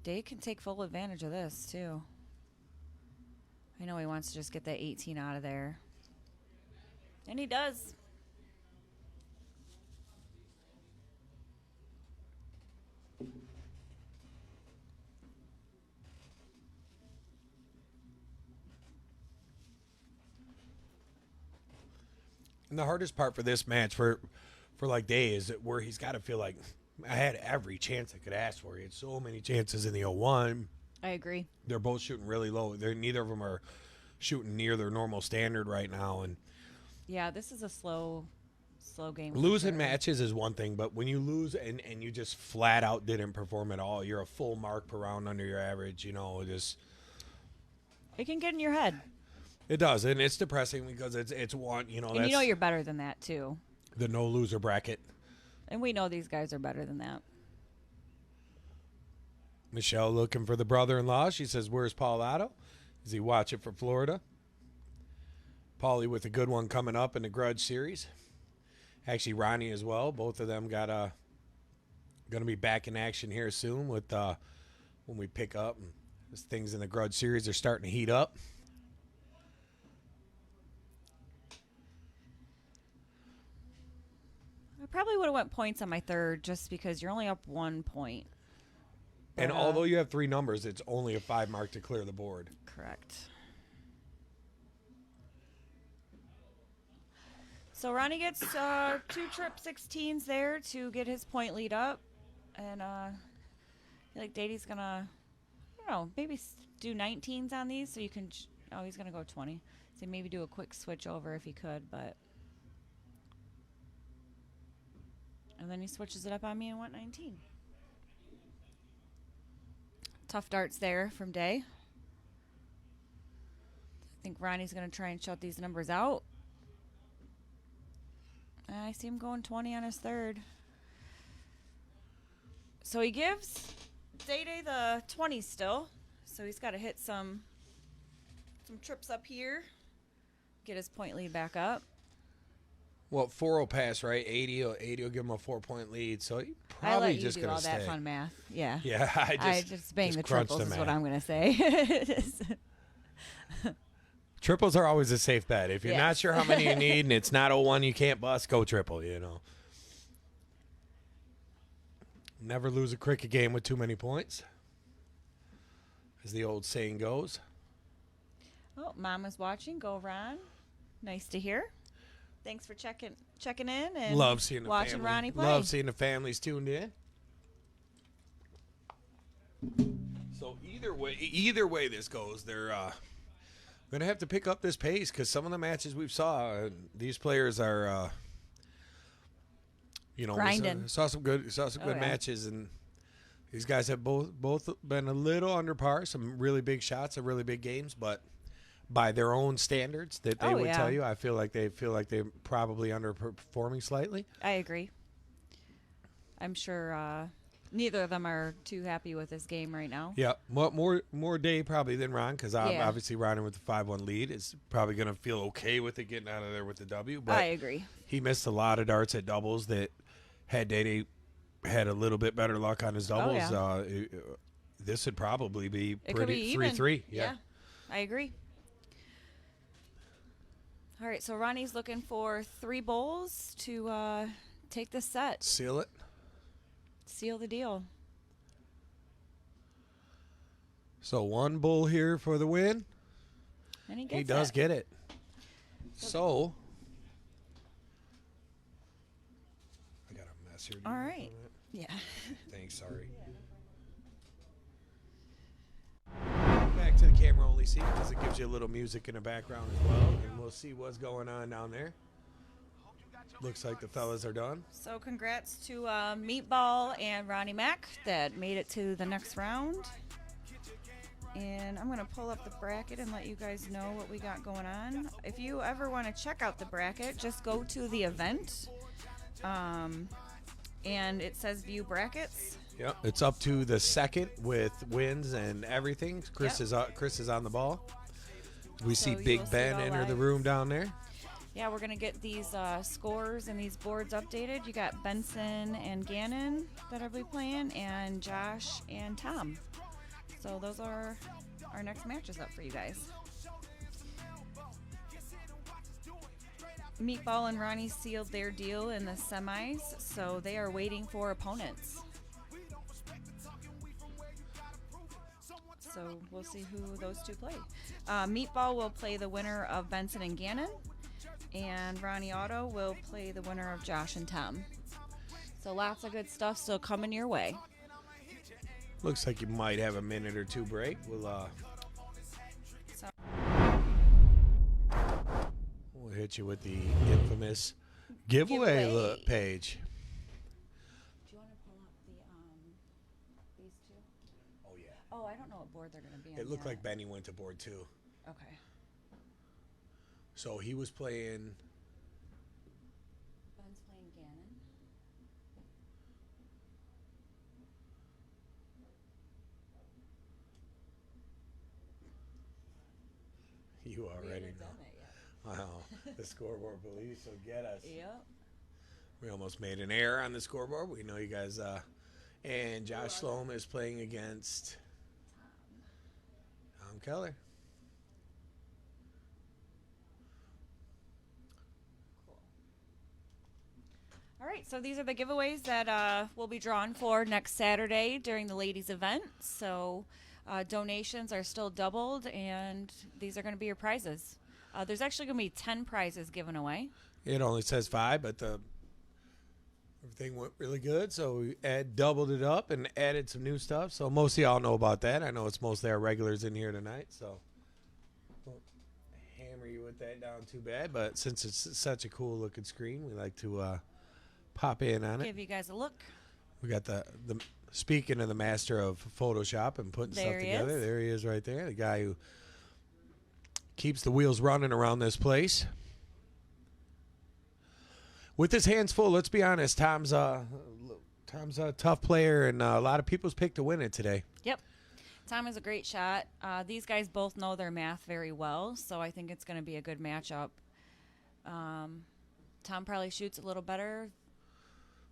Dave can take full advantage of this, too. I know he wants to just get that 18 out of there. And he does. And the hardest part for this match for like Day is that where he's got to feel like I had every chance I could ask for. He had so many chances in the 01. I agree. They're both shooting really low. Neither of them are shooting near their normal standard right now. And yeah, this is a slow game. losing matches is one thing, but when you lose and you just flat out didn't perform at all, you're a full mark per round under your average. You know, just it can get in your head. it does, and it's depressing because it's one. You know, And you know you're better than that too. the no loser bracket. And we know these guys are better than that. Michelle looking for the brother-in-law. She says, "Where's Paul Otto? Is he watching for Florida?" Paulie with a good one coming up in the Grudge series. Actually, Ronnie as well. Both of them got going to be back in action here soon with when we pick up. And as things in the Grudge series are starting to heat up. I probably would have went points on my third just because you're only up 1 point. And But, although you have 3 numbers, it's only a 5 mark to clear the board. Correct. So Ronnie gets 2 trip 16s there to get his point lead up. And I feel like Dady's going to, I don't know, maybe do 19s on these so you can, oh, he's going to go 20. So maybe do a quick switch over if he could, but. And then he switches it up on me and went 19. Tough darts there from Day. I think Ronnie's going to try and shut these numbers out. I see him going 20 on his third. So he gives Day the 20 still. So he's got to hit some trips up here. Get his point lead back up. Well, 4 will pass, right? 80 will give him a 4-point lead. So he I probably let you just do going all to that stay. fun math. Yeah. Yeah, I just bang the crunched triples is what math. I'm going to say. Triples are always a safe bet. If you're not Yes. sure how many you need and it's not 01 you can't bust, go triple, you know. Never lose a cricket game with too many points, as the old saying goes. Oh, Mama's watching. Go, Ron. Nice to hear. Thanks for checking in and Love seeing the watching family. Ronnie play. Love seeing the families tuned in. So either way this goes, they're going to have to pick up this pace because some of the matches we've saw, these players are, Grinding. saw some good yeah. matches, and these guys have both been a little under par. Some really big shots, some really big games, but by their own standards that they would tell you, I feel like they're probably underperforming slightly. I agree. I'm sure neither of them are too happy with this game right now. Yeah, more Day probably than Ron because Yeah. obviously Ron with the 5-1 lead is probably going to feel okay with it getting out of there with the W. But I agree. he missed a lot of darts at doubles that had Day had a little bit better luck on his doubles. yeah. This would probably be It could pretty be even. 3-3. Yeah, I agree. All right, so Ronnie's looking for 3 bowls to take this set, Seal it. seal the deal. So 1 bull here for the win. And he gets He does it. get it. So I got a mess here. All right. Yeah. Thanks, sorry. Back to the camera only seat because it gives you a little music in the background as well, and we'll see what's going on down there. Looks like the fellas are done. So congrats to Meatball and Ronnie Mack that made it to the next round. And And I'm going to pull up the bracket and let you guys know what we got going on. If you ever want to check out the bracket, just go to the event. And it says view brackets. Yep, it's up to the second with wins and everything. Chris is on the ball. We So see you will Big see it Ben all enter the live. room down there. Yeah, we're going to get these scores and these boards updated. You got Benson and Gannon that will be playing, and Josh and Tom. So those are our next matches up for you guys. Meatball and Ronnie sealed their deal in the semis, so they are waiting for opponents. So we'll see who those two play. Meatball will play the winner of Benson and Gannon, and Ronnie Otto will play the winner of Josh and Tom. So lots of good stuff still coming your way. Looks like you might have a minute or two break. We'll hit you with the infamous giveaway page. Do you want to pull up these two? Oh, yeah. Oh, I don't know what board they're going to be on. It looked yet. like Benny went to board 2. Okay. So he was playing. Ben's playing Gannon. You already haven't know. done it yet. Wow. The scoreboard police will get us. Yep. We almost made an error on the scoreboard. We know you guys. And Josh Sloan is playing against Tom Keller. All right, so these are the giveaways that will be drawn for next Saturday during the ladies' event. So donations are still doubled, and these are going to be your prizes. There's actually going to be 10 prizes given away. It only says 5, but everything went really good. So we doubled it up and added some new stuff. So most of y'all know about that. I know it's mostly our regulars in here tonight. So won't hammer you with that down too bad. But since it's such a cool looking screen, we like to pop in on it. Give you guys a look. We got the speaking of the master of Photoshop and putting There stuff he together. is. There he is right there. The guy who keeps the wheels running around this place. With his hands full, let's be honest, Tom's a tough player, and a lot of people's picked to win it today. Yep. Tom is a great shot. These guys both know their math very well, so I think it's going to be a good matchup. Tom probably shoots a little better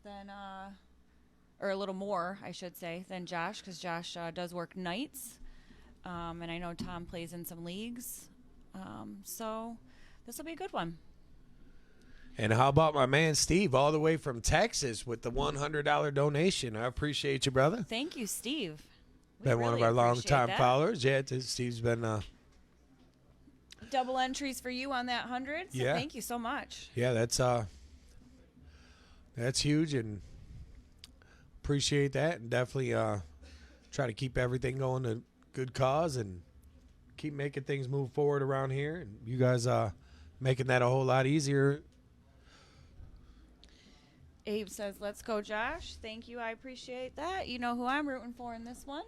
than, or a little more, I should say, than Josh, because Josh does work nights, and I know Tom plays in some leagues. So this will be a good one. And how about my man Steve, all the way from Texas, with the $100 donation? I appreciate you, brother. Thank you, Steve. We Been one of really our appreciate long-time that. followers. Yeah, Steve's been. Double entries for you on that 100. So Yeah. thank you so much. Yeah, that's huge, and appreciate that, and definitely try to keep everything going to good cause and keep making things move forward around here. And you guys making that a whole lot easier. Abe says, let's go, Josh. Thank you. I appreciate that. You know who I'm rooting for in this one.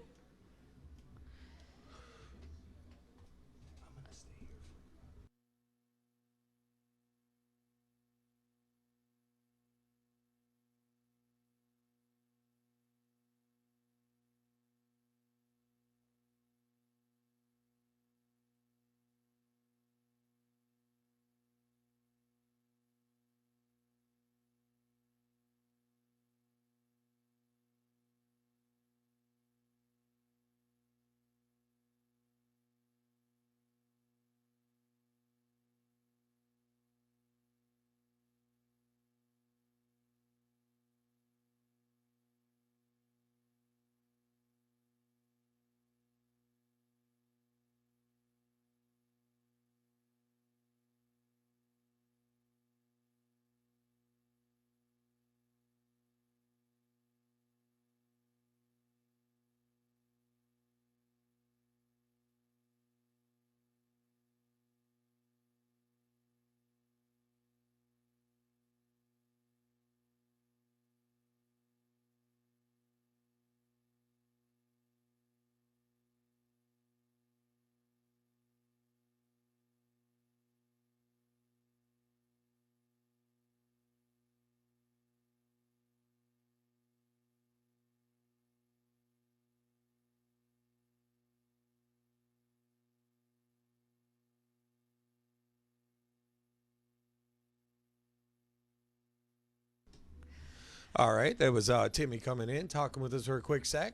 All right, that was Timmy coming in, talking with us for a quick sec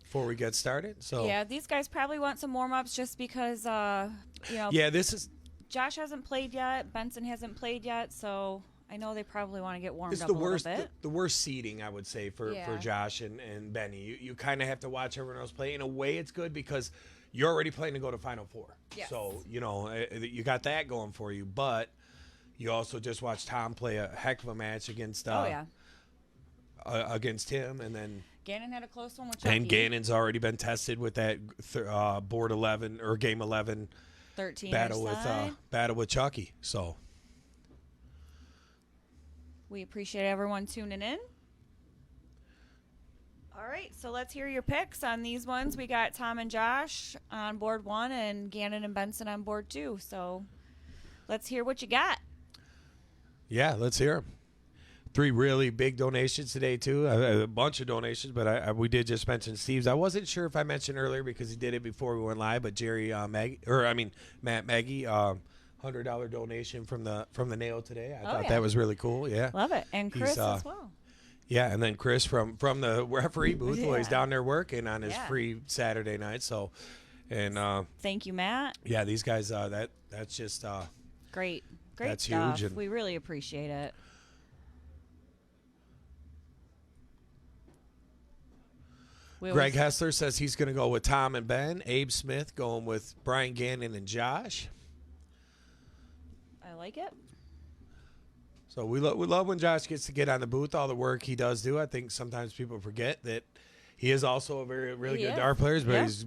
before we get started. So Yeah, these guys probably want some warm-ups just because, yeah, this is Josh hasn't played yet, Benson hasn't played yet, so I know they probably want to get warmed it's up the a worst little bit. the worst seeding, I would say, for Yeah. Josh and Benny. You kind of have to watch everyone else play. In a way, it's good because you're already playing to go to Final Four. Yes. So you got that going for you, but you also just watched Tom play a heck of a match against against him, and then Gannon had a close one with Chucky. and Gannon's already been tested with that board 11 or game 11 13 battle side. with Chucky. So We appreciate everyone tuning in. All right, so let's hear your picks on these ones. We got Tom and Josh on board 1 and Gannon and Benson on board 2. So let's hear what you got. yeah, let's hear them. 3 really big donations today too. A bunch of donations, but we did just mention Steve's. I wasn't sure if I mentioned earlier because he did it before we went live. But Matt Maggie, $100 donation from the nail today. I thought that was really cool. Yeah, Love it. And Chris He's, as well. yeah, and then Chris from the referee booth while he's Yeah. down there working on his Yeah. free Saturday night. So, and Thank you, Matt. yeah, these guys that's just Great That's stuff. huge, and- We really appreciate it. We Greg always- Hessler says he's going to go with Tom and Ben. Abe Smith going with Brian Gannon and Josh. I like it. So we love when Josh gets to get on the booth, all the work he does do. I think sometimes people forget that he is also a really He good is. dart player, but Yeah. he's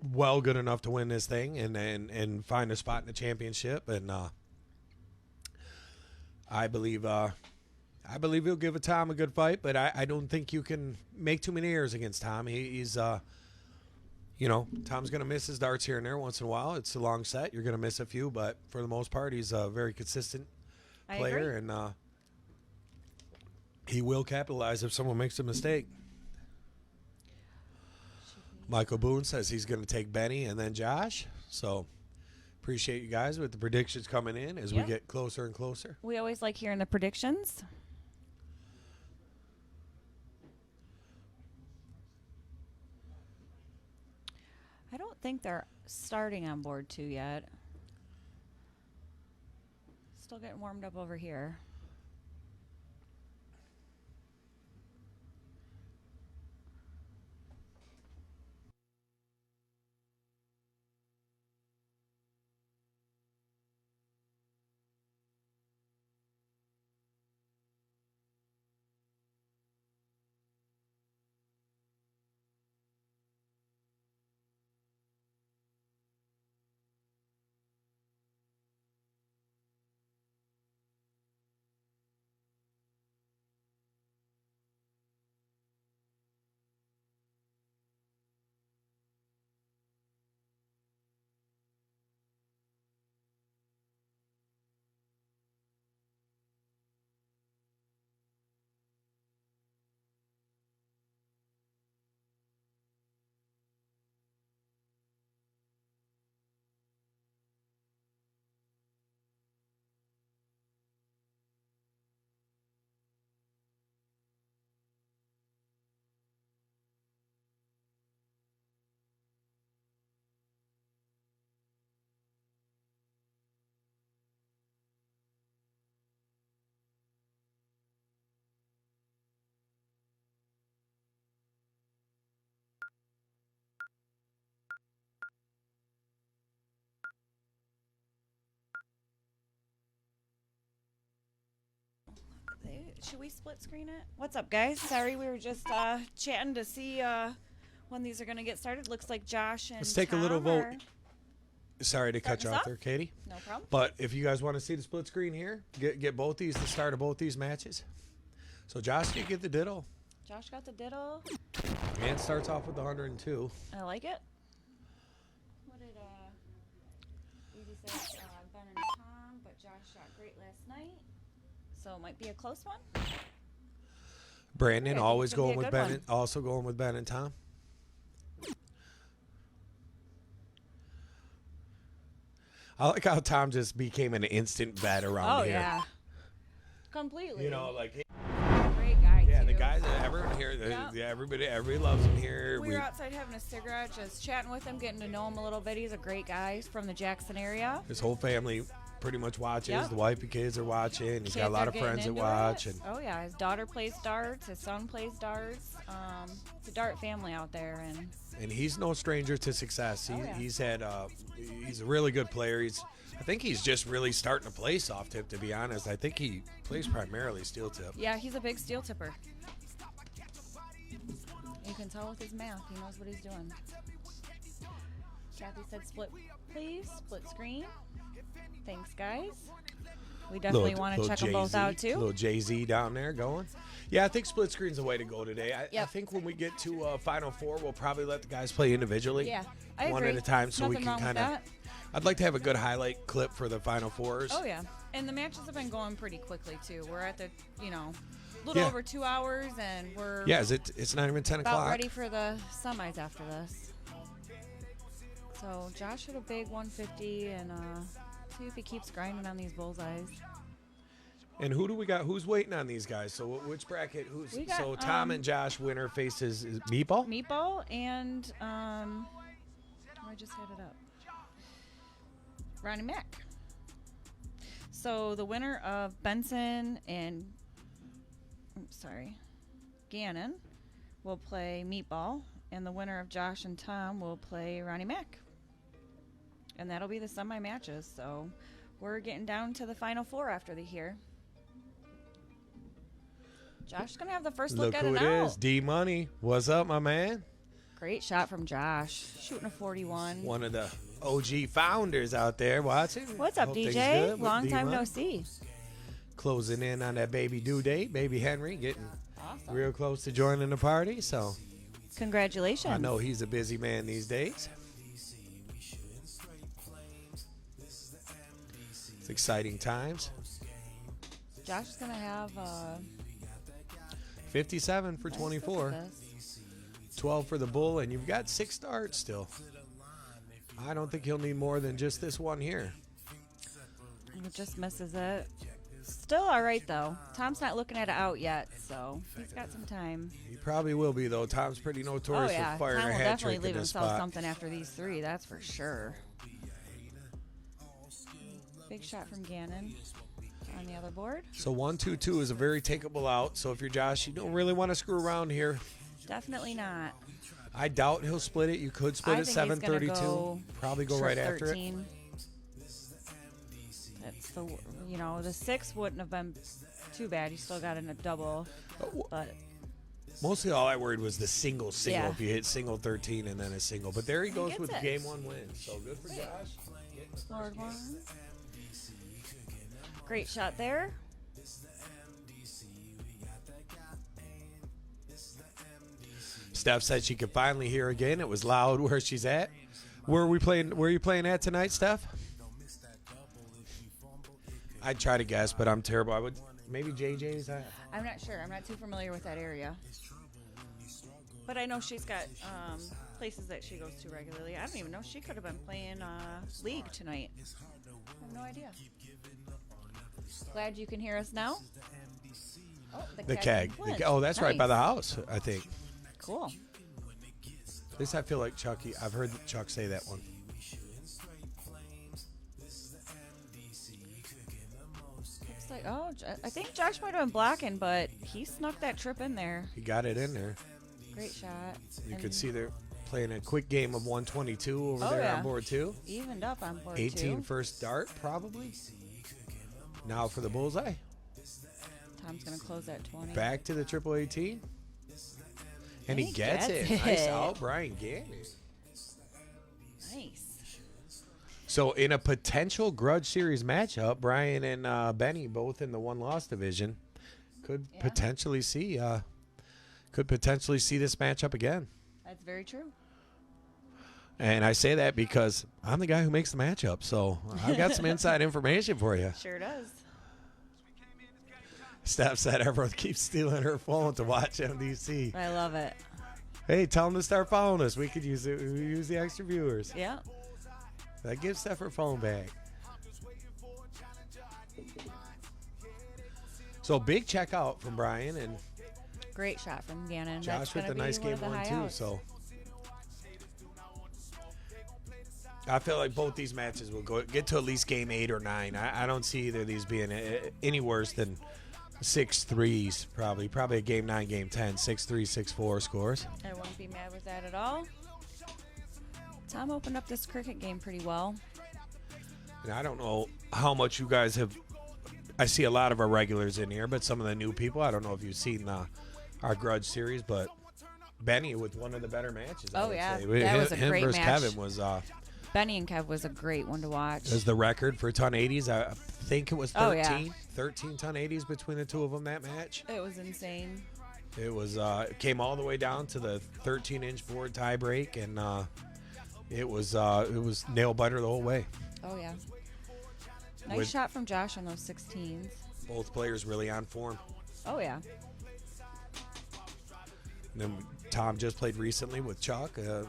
well good enough to win this thing and find a spot in the championship. And I believe he'll give Tom a good fight, but I don't think you can make too many errors against Tom. He's Tom's going to miss his darts here and there once in a while. It's a long set. You're going to miss a few, but for the most part, he's a very consistent I player, agree. and he will capitalize if someone makes a mistake. Michael Boone says he's going to take Benny and then Josh. So appreciate you guys with the predictions coming in as we Yeah. get closer and closer. We always like hearing the predictions. I don't think they're starting on board 2 yet. Still getting warmed up over here. Should we split screen it? What's up, guys? Sorry, we were just chatting to see when these are going to get started. Looks like Josh and Let's take a little Tom vote. are- Sorry to cut you Starting us off off? there, Katie. No problem. But if you guys want to see the split screen here, get both these, the start of both these matches. So Josh can get the ditto. Josh got the diddle. Man starts off with the 102. I like it. What did Easy says Ben and Tom, but Josh shot great last night. So it might be a close one. Brandon I think always it's gonna be going a with good Ben, one. and, also going with Ben and Tom. I like how Tom just became an instant bet around Oh here. yeah. Completely. Like Great guy guys, everyone here, Yeah. everybody loves him here. We were outside having a cigarette, just chatting with him, getting to know him a little bit. He's a great guy. He's from the Jackson area. His whole family pretty much watches. Yep. The wife and kids are watching. He's got a Kids lot are of getting friends that into watch. it. And Oh yeah, his daughter plays darts. His son plays darts. It's a dart family out there, and he's no stranger to success. Oh, yeah. He's had he's a really good player. I think he's just really starting to play soft tip, to be honest. I think he plays primarily steel tip. yeah, he's a big steel tipper. You can tell with his math. He knows what he's doing. Kathy said split, please. Split screen. Thanks, guys. We definitely want to check them both out, too. Little Jay-Z down there going. Yeah, I think split screen's the way to go today. I Yep. think when we get to Final Four, we'll probably let the guys play individually. Yeah, I one agree. at a time, so we Nothing can wrong with kind of. that. I'd like to have a good highlight clip for the Final Fours. Oh, yeah. And the matches have been going pretty quickly, too. We're at the, little Yeah. over 2 hours, and we're Yeah, it's not even 10 about o'clock. ready for the semis after this. So Josh hit a big 150, and see if he keeps grinding on these bullseyes. And who do we got? Who's waiting on these guys? So which bracket? We got, so Tom and Josh winner faces Meatball. Meatball and I just had it up. Ronnie Mack. So the winner of Benson and Gannon will play Meatball, and the winner of Josh and Tom will play Ronnie Mack. And that'll be the semi matches. So we're getting down to the Final Four after the here. Josh's gonna have the first look at who it it out. is. D Money. What's up, my man? Great shot from Josh, shooting a 41. One of the OG founders out there watching. What's up, Hope things DJ? good with Long time D-Money. no see. Closing in on that baby due date. Baby Henry getting Awesome. real close to joining the party. So Congratulations. I know he's a busy man these days. It's exciting times. Josh is gonna have 57 for 24. 12 for the Bull, and you've got 6 starts still. I don't think he'll need more than just this one here. He just misses it. Still all right though. Tom's not looking at it out yet, so he's got some time. He probably will be, though. Tom's pretty Oh notorious yeah, for firing Tom a will hat definitely trick in leave this himself spot. something after these 3. That's for sure. Big shot from Gannon on the other board. So 1-2-2 is a very takeable out. So if you're Josh, you don't really want to screw around here. Definitely not. I doubt he'll split it. You could split I it think he's gonna 7-32. go Probably go short right after it. 13. That's the 6 wouldn't have been too bad. You still got in a double, but Mostly all I worried was the single. Yeah. If you hit single 13 and then a single. But there he goes gets with it. game 1 win. So good for Josh. Lord one. Great shot there. Steph said she could finally hear again. It was loud where she's at. Where are you playing at tonight, Steph? I'd try to guess, but I'm terrible. I would maybe JJ's. I'm not sure. I'm not too familiar with that area. But I know she's got places that she goes to regularly. I don't even know. She could have been playing League tonight. I have no idea. Glad you can hear us now. Oh, The keg. wins. Oh, that's right by the Nice. house, I think. Cool. At least I feel like Chucky. I've heard Chuck say that one. Looks like, I think Josh might have been blocking, but he snuck that trip in there. He got it in there. Great shot. You And could see they're playing a quick game of 122 over Oh, there yeah. on board 2. Evened up on board 18 too. first dart, probably. Now for the bullseye. Tom's going to close that 20. Back to the triple 18. And he He gets gets it. Nice it. out, Brian Gannon. Nice. So in a potential Grudge Series matchup, Brian and Benny both in the 1-loss division could Yeah. potentially see this matchup again. That's very true. And I say that because I'm the guy who makes the matchup, so I've got some inside information for you. Sure does. Steph said everyone keeps stealing her phone to watch MDC. I love it. Hey, tell them to start following us. We could use it. We use the extra viewers. Yeah. That gives Steph her phone back. So big checkout from Brian, and Great shot from Gannon. Josh That's with gonna a nice be one game of the one high too. outs. So I feel like both these matches will get to at least game 8 or 9. I don't see either of these being any worse than 6-3s. Probably a game 9, game 10, 6-3, 6-4 scores. I wouldn't be mad with that at all. Tom opened up this cricket game pretty well. And I don't know how much you guys have. I see a lot of our regulars in here, but some of the new people. I don't know if you've seen our Grudge series, but Benny with one of the better matches. I Oh, would yeah. say. That was a Him great versus match. Kevin was Benny and Kev was a great one to watch. the record for ton 80s. I think it was 13. Oh, yeah. 13 ton 80s between the two of them that match. It was insane. It was it came all the way down to the 13-inch board tie break, and it was nail biter the whole way. Oh, yeah. Nice With- shot from Josh on those 16s. Both players really on form. Oh, yeah. And then Tom just played recently with Chuck, the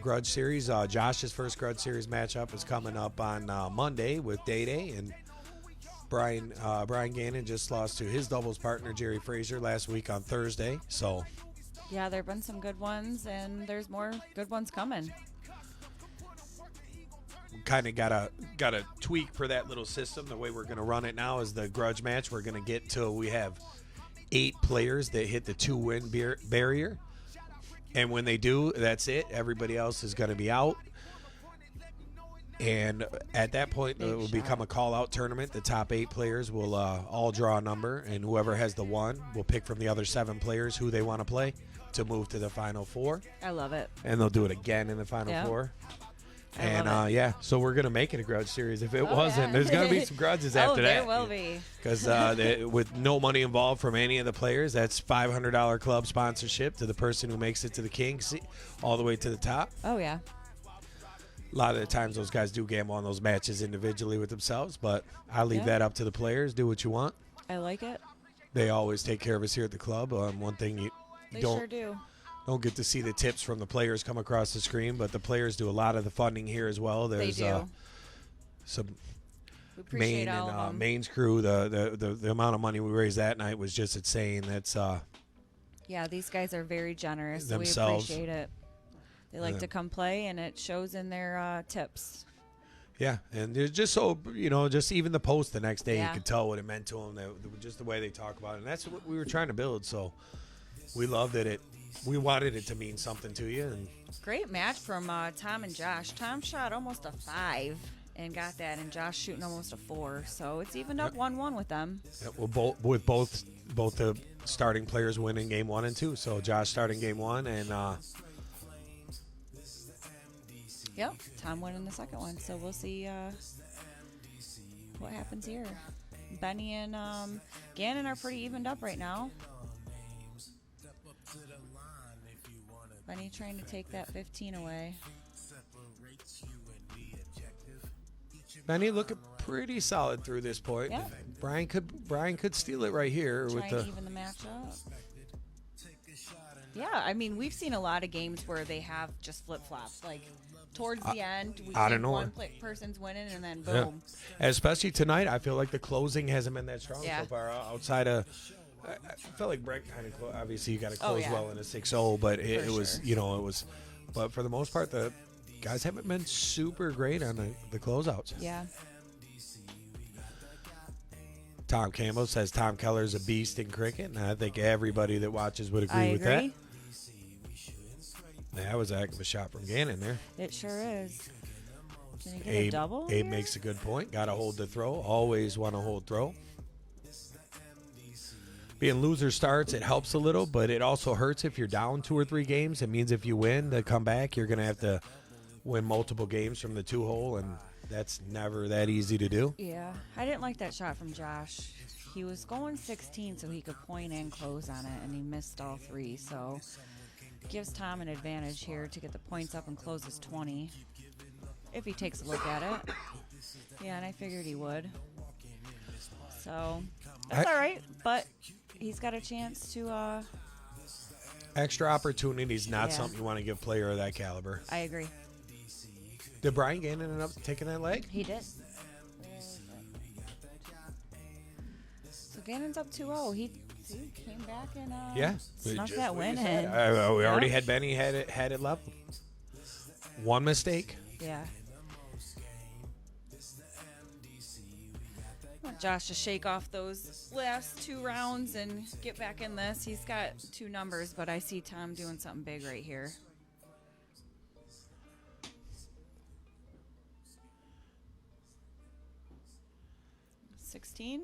Grudge Series. Josh's first Grudge Series matchup is coming up on Monday with Day, and Brian Gannon just lost to his doubles partner Jerry Frazier last week on Thursday. So Yeah, there have been some good ones, and there's more good ones coming. kind of got a tweak for that little system. The way we're going to run it now is the Grudge match. We're going to get till we have 8 players that hit the 2-win barrier. And when they do, that's it. Everybody else is going to be out. And at that point, Big it will shot. become a call-out tournament. The top 8 players will all draw a number, and whoever has the 1 will pick from the other 7 players who they want to play to move to the Final 4. I love it. And they'll do it again in the Final Yeah. 4. I And love it. yeah, so we're gonna make it a Grudge series. If it Oh, wasn't, yeah. there's gonna be some grudges after there that. will be. Because with no money involved from any of the players, that's $500 club sponsorship to the person who makes it to the king, all the way to the top. Oh, yeah. A lot of the times, those guys do gamble on those matches individually with themselves, but I leave Yeah. that up to the players. Do what you want. I like it. They always take care of us here at the club. One thing you They don't sure do. don't get to see the tips from the players come across the screen, but the players do a lot of the funding here as well. They There's do. some We appreciate Maine all of and them. Maine's crew. The amount of money we raised that night was just insane. That's Yeah, these guys are very generous. So we Themselves. appreciate it. They like Yeah. to come play, and it shows in their tips. yeah, and there's just so just even the post the next day, Yeah. you could tell what it meant to them. Just the way they talk about it, and that's what we were trying to build. So we loved it. We wanted it to mean something to you, and Great match from Tom and Josh. Tom shot almost a 5 and got that, and Josh shooting almost a 4. So it's evened up 1-1 with them. both the starting players winning game 1 and 2. So Josh starting game 1, and Yep, Tom winning the second one. So we'll see what happens here. Benny and Gannon are pretty evened up right now. Benny trying to take that 15 away. Benny looking pretty solid through this point. Yeah. Brian could steal it right here with Trying to the. even the match up. Yeah, I mean, we've seen a lot of games where they have just flip-flops. Like, towards the end, we out of think nowhere. one person's winning, and then Yeah. boom. Especially tonight, I feel like the closing hasn't been that strong Yeah. so far. Outside of, I felt like Brett kind of obviously you got to Oh, close yeah. well in a 6-0, but it For was sure. but for the most part, the guys haven't been super great on the closeouts. Yeah. Tom Campbell says Tom Keller's a beast in cricket, and I think everybody that watches would agree I with agree. that. That was a heck of a shot from Gannon there. It sure is. Can he get a Abe, double? Abe here? makes a good point. Got to hold the throw. Always want to hold throw. Being loser starts, it helps a little, but it also hurts if you're down 2 or 3 games. It means if you win to come back, you're going to have to win multiple games from the 2-hole, and that's never that easy to do. Yeah, I didn't like that shot from Josh. He was going 16 so he could point and close on it, and he missed all 3. So gives Tom an advantage here to get the points up and close his 20 if he takes a look at it. Yeah, and I figured he would. So that's all right, but he's got a chance to. Extra opportunities, not Yeah. something you want to give a player of that caliber. I agree. Did Brian Gannon end up taking that leg? He did. So Gannon's up 2-0. He See, came back and Yeah, snuck just that what you win said. in. We already Yeah. had Benny had it level. One mistake. Yeah. I want Josh to shake off those last 2 rounds and get back in this. He's got 2 numbers, but I see Tom doing something big right here. 16.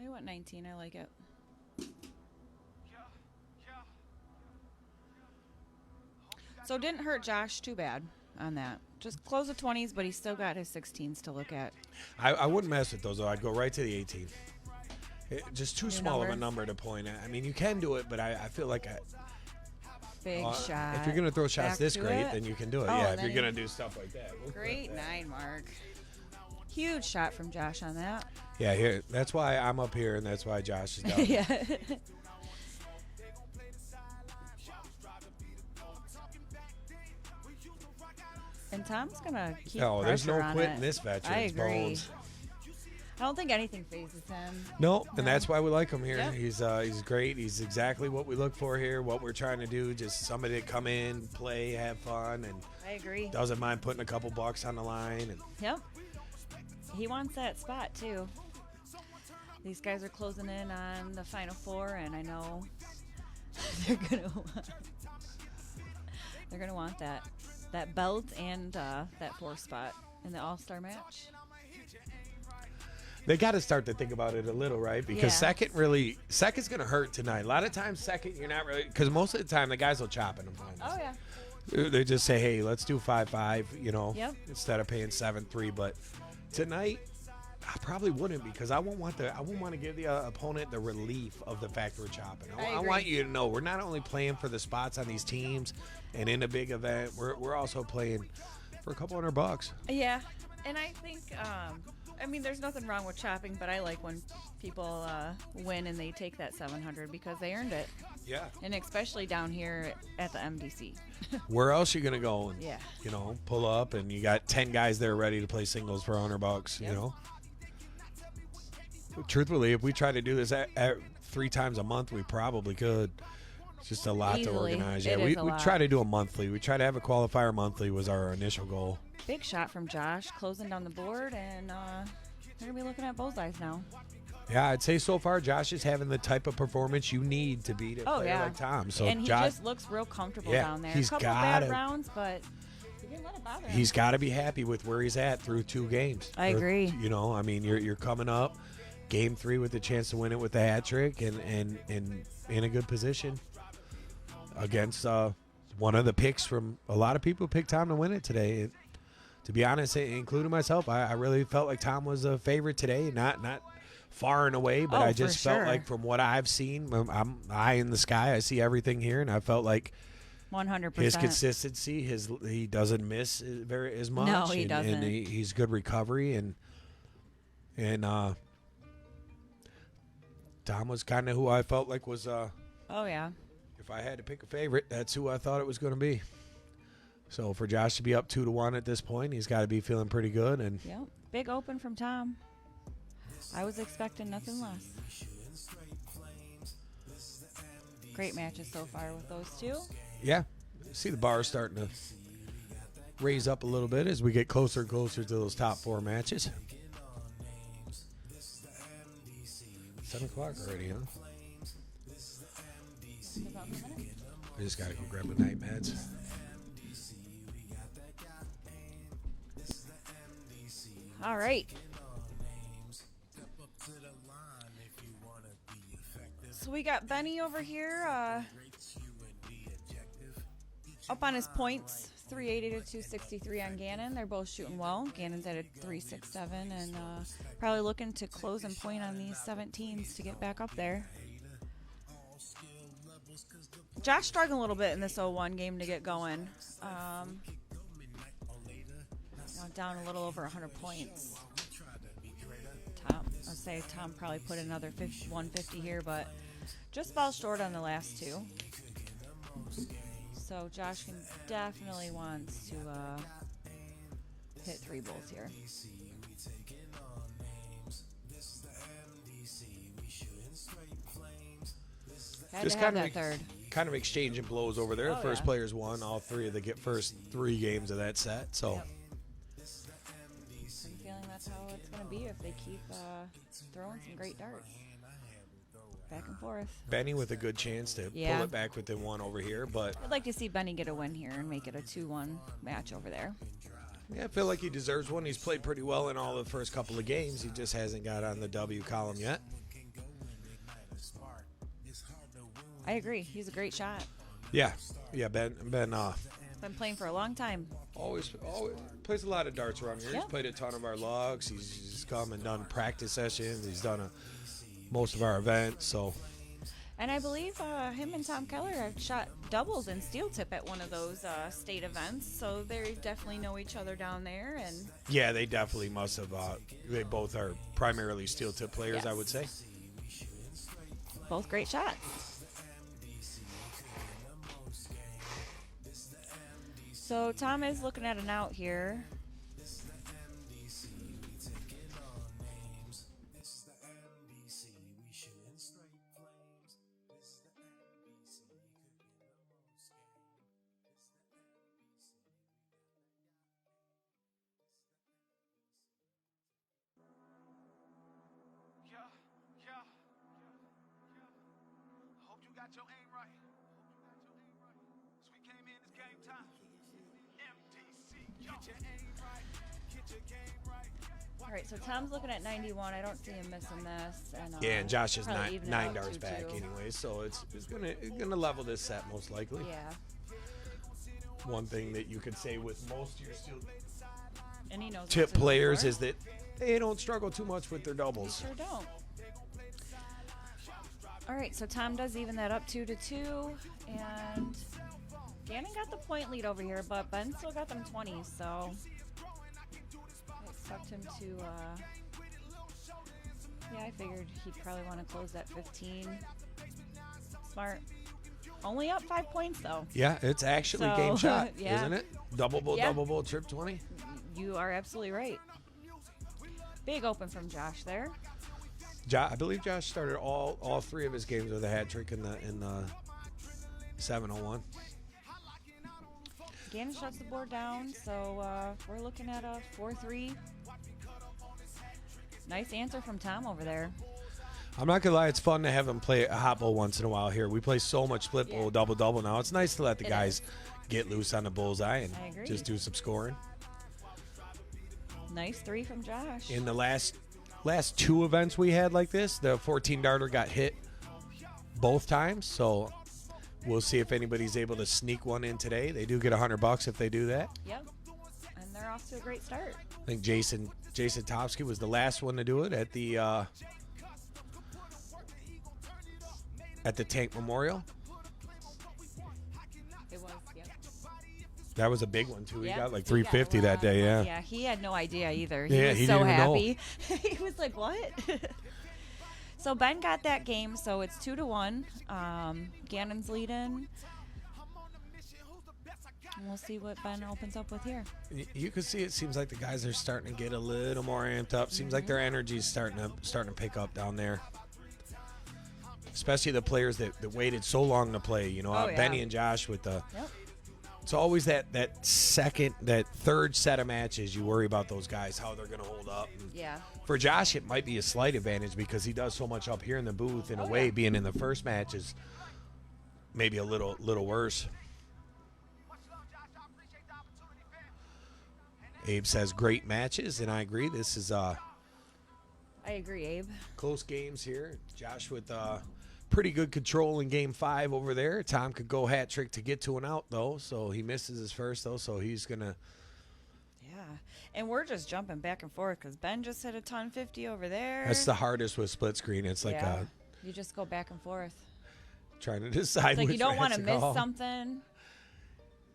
I went 19. I like it. So it didn't hurt Josh too bad on that. Just close the 20s, but he still got his 16s to look at. I wouldn't mess with those though. I'd go right to the 18. Just too New small of a number. number to point at. I mean, you can do it, but I feel like Big shot. if you're gonna throw shots Back this to great, it. then you can do it. Oh, yeah, and if then you're he- gonna do stuff like that. We'll Great put that. 9 mark. Huge shot from Josh on that. Yeah, here. That's why I'm up here, and that's why Josh is down. Yeah. And Tom's gonna keep No, there's no pressure on quitting it. this I veteran's agree. bones. I don't think anything phases him. No, and that's why we like him here. Yep. He's great. He's exactly what we look for here. What we're trying to do, just somebody to come in, play, have fun, and I agree. doesn't mind putting a couple bucks on the line. And Yep. He wants that spot too. These guys are closing in on the final 4, and I know they're gonna want that belt and that 4 spot in the All-Star match. they got to start to think about it a little, right? Because Yeah. second's going to hurt tonight. A lot of times, second, you're not really, because most of the time the guys will chop in the finals. Oh yeah. They just say, hey, let's do 5-5, Yep. instead of paying 7-3. But tonight, I probably wouldn't, because I won't want to give the opponent the relief of the fact we're chopping. I I agree. want you to know we're not only playing for the spots on these teams and in a big event, we're also playing for a couple $100. Yeah, and I think, I mean, there's nothing wrong with chopping, but I like when people win and they take that 700 because they earned it, Yeah. and especially down here at the MDC. Where else you gonna go and Yeah. pull up and you got 10 guys there ready to play singles for $100? Yep. Truthfully, if we try to do this at 3 times a month, we probably could. It's just a lot to Easily. organize. It Yeah, is we a lot. try to do a monthly. We try to have a qualifier monthly was our initial goal. Big shot from Josh, closing down the board, and they're gonna be looking at bullseyes now. Yeah, I'd say so far Josh is having the type of performance you need to beat a Oh player yeah, like Tom. So and he Josh, just looks real comfortable Yeah, down there. he's a couple gotta- bad rounds, but he didn't let it bother him. he's got to be happy with where he's at through 2 games. I agree. I mean, you're coming up game 3 with the chance to win it with a hat trick and in a good position against one of the picks from a lot of people picked Tom to win it today. To be honest, including myself, I really felt like Tom was a favorite today. Not far and away, but Oh, I just for felt sure. like from what I've seen, I'm eye in the sky. I see everything here, and I felt like 100%. his consistency, he doesn't miss as much. No, he and doesn't. He's good recovery, and Tom was kind of who I felt like was. Oh yeah. If I had to pick a favorite, that's who I thought it was going to be. So for Josh to be up 2-1 at this point, he's got to be feeling pretty good. And Yep. Big open from Tom. I was expecting nothing less. Great matches so far with those two. yeah, see the bar starting to raise up a little bit as we get closer and closer to those top 4 matches. 7 o'clock already, huh? I just gotta go grab the night meds. All right. So we got Benny over here up on his points, 380 to 263 on Gannon. They're both shooting well. Gannon's at a 367 and probably looking to close and point on these 17s to get back up there. Josh struggling a little bit in this 0-1 game to get going. Down a little over 100 points. I'd say Tom probably put another 150 here, but just fell short on the last 2. So Josh can definitely wants to hit 3 bulls here. Had Just to have kind of that third. kind of exchanging blows over there. Oh, The first yeah. players won all three of the first 3 games of that set. So Yep. I'm feeling that's how it's going to be if they keep throwing some great darts. Back and forth. Benny with a good chance to Yeah. pull it back within 1 over here, but I'd like to see Benny get a win here and make it a 2-1 match over there. yeah, I feel like he deserves one. He's played pretty well in all the first couple of games. He just hasn't got on the W column yet. I agree. He's a great shot. Yeah, Ben Been playing for a long time. always plays a lot of darts around here. Yeah. He's played a ton of our logs. He's come and done practice sessions. He's done most of our events. So And I believe him and Tom Keller have shot doubles in steel tip at one of those state events. So they definitely know each other down there. And yeah, they definitely must have. They both are primarily steel tip players, I Yes. would say. both great shots. So Tom is looking at an out here. Yeah, yeah, yeah. Hope you got your aim right. So we came in, it's game time. MDC, get your aim right. Get your game right. All right, so Tom's looking at 91. I don't see him missing this. And, Yeah, and Josh is probably even it 9 out darts 2-2. back anyway, so it's gonna level this set most likely. Yeah, One thing that you could say with most of your steel and he knows what tip to look players for. is that they don't struggle too much with their doubles. Sure don't. All right, so Tom does even that up 2-2, and Gannon got the point lead over here, but Ben still got them 20s, so I expect him to. Yeah, I figured he'd probably want to close that 15. Smart. Only up 5 points though. Yeah, it's actually So, game shot, yeah. isn't it? Double bowl, Yeah. double bowl, trip 20. You are absolutely right. Big open from Josh there. I believe Josh started all 3 of his games with a hat trick in the 701. Gannon shuts the board down, so we're looking at a 4-3. Nice answer from Tom over there. I'm not gonna lie, it's fun to have him play a hot bowl once in a while here. We play so much split bowl, Yeah. double now. It's nice to let the It guys is. get loose on the bullseye and I agree. just do some scoring. Nice 3 from Josh. In the last 2 events we had like this, the 14 darter got hit both times, so we'll see if anybody's able to sneak one in today. They do get $100 if they do that. Yep. And they're off to a great start. I think Jason Topsky was the last one to do it at the Tank Memorial. It was, yeah. That was a big one too. He Yeah, got like he got 350 that day. Yeah. Yeah, he had no idea either. He Yeah, was he so didn't even know. happy. He was like, "What?" So Ben got that game, so it's 2-1. Gannon's leading. And we'll see what Ben opens up with here. You can see it seems like the guys are starting to get a little more amped up. Seems like their energy's starting to pick up down there. Especially the players that waited so long to play. You know, Oh, yeah. Benny and Josh with the. Yep. It's always that third set of matches you worry about those guys, how they're going to hold up. And Yeah. for Josh, it might be a slight advantage because he does so much up here in the booth. In a Oh, way, yeah. being in the first match is maybe a little worse. Abe says great matches, and I agree. This is I agree, Abe. close games here. Josh with pretty good control in game 5 over there. Tom could go hat trick to get to an out though, so he misses his first though, so he's gonna. Yeah. And we're just jumping back and forth because Ben just hit a ton 50 over there. That's the hardest with split screen. It's like yeah. You just go back and forth. trying to decide. It's like which you don't want match to miss call. something.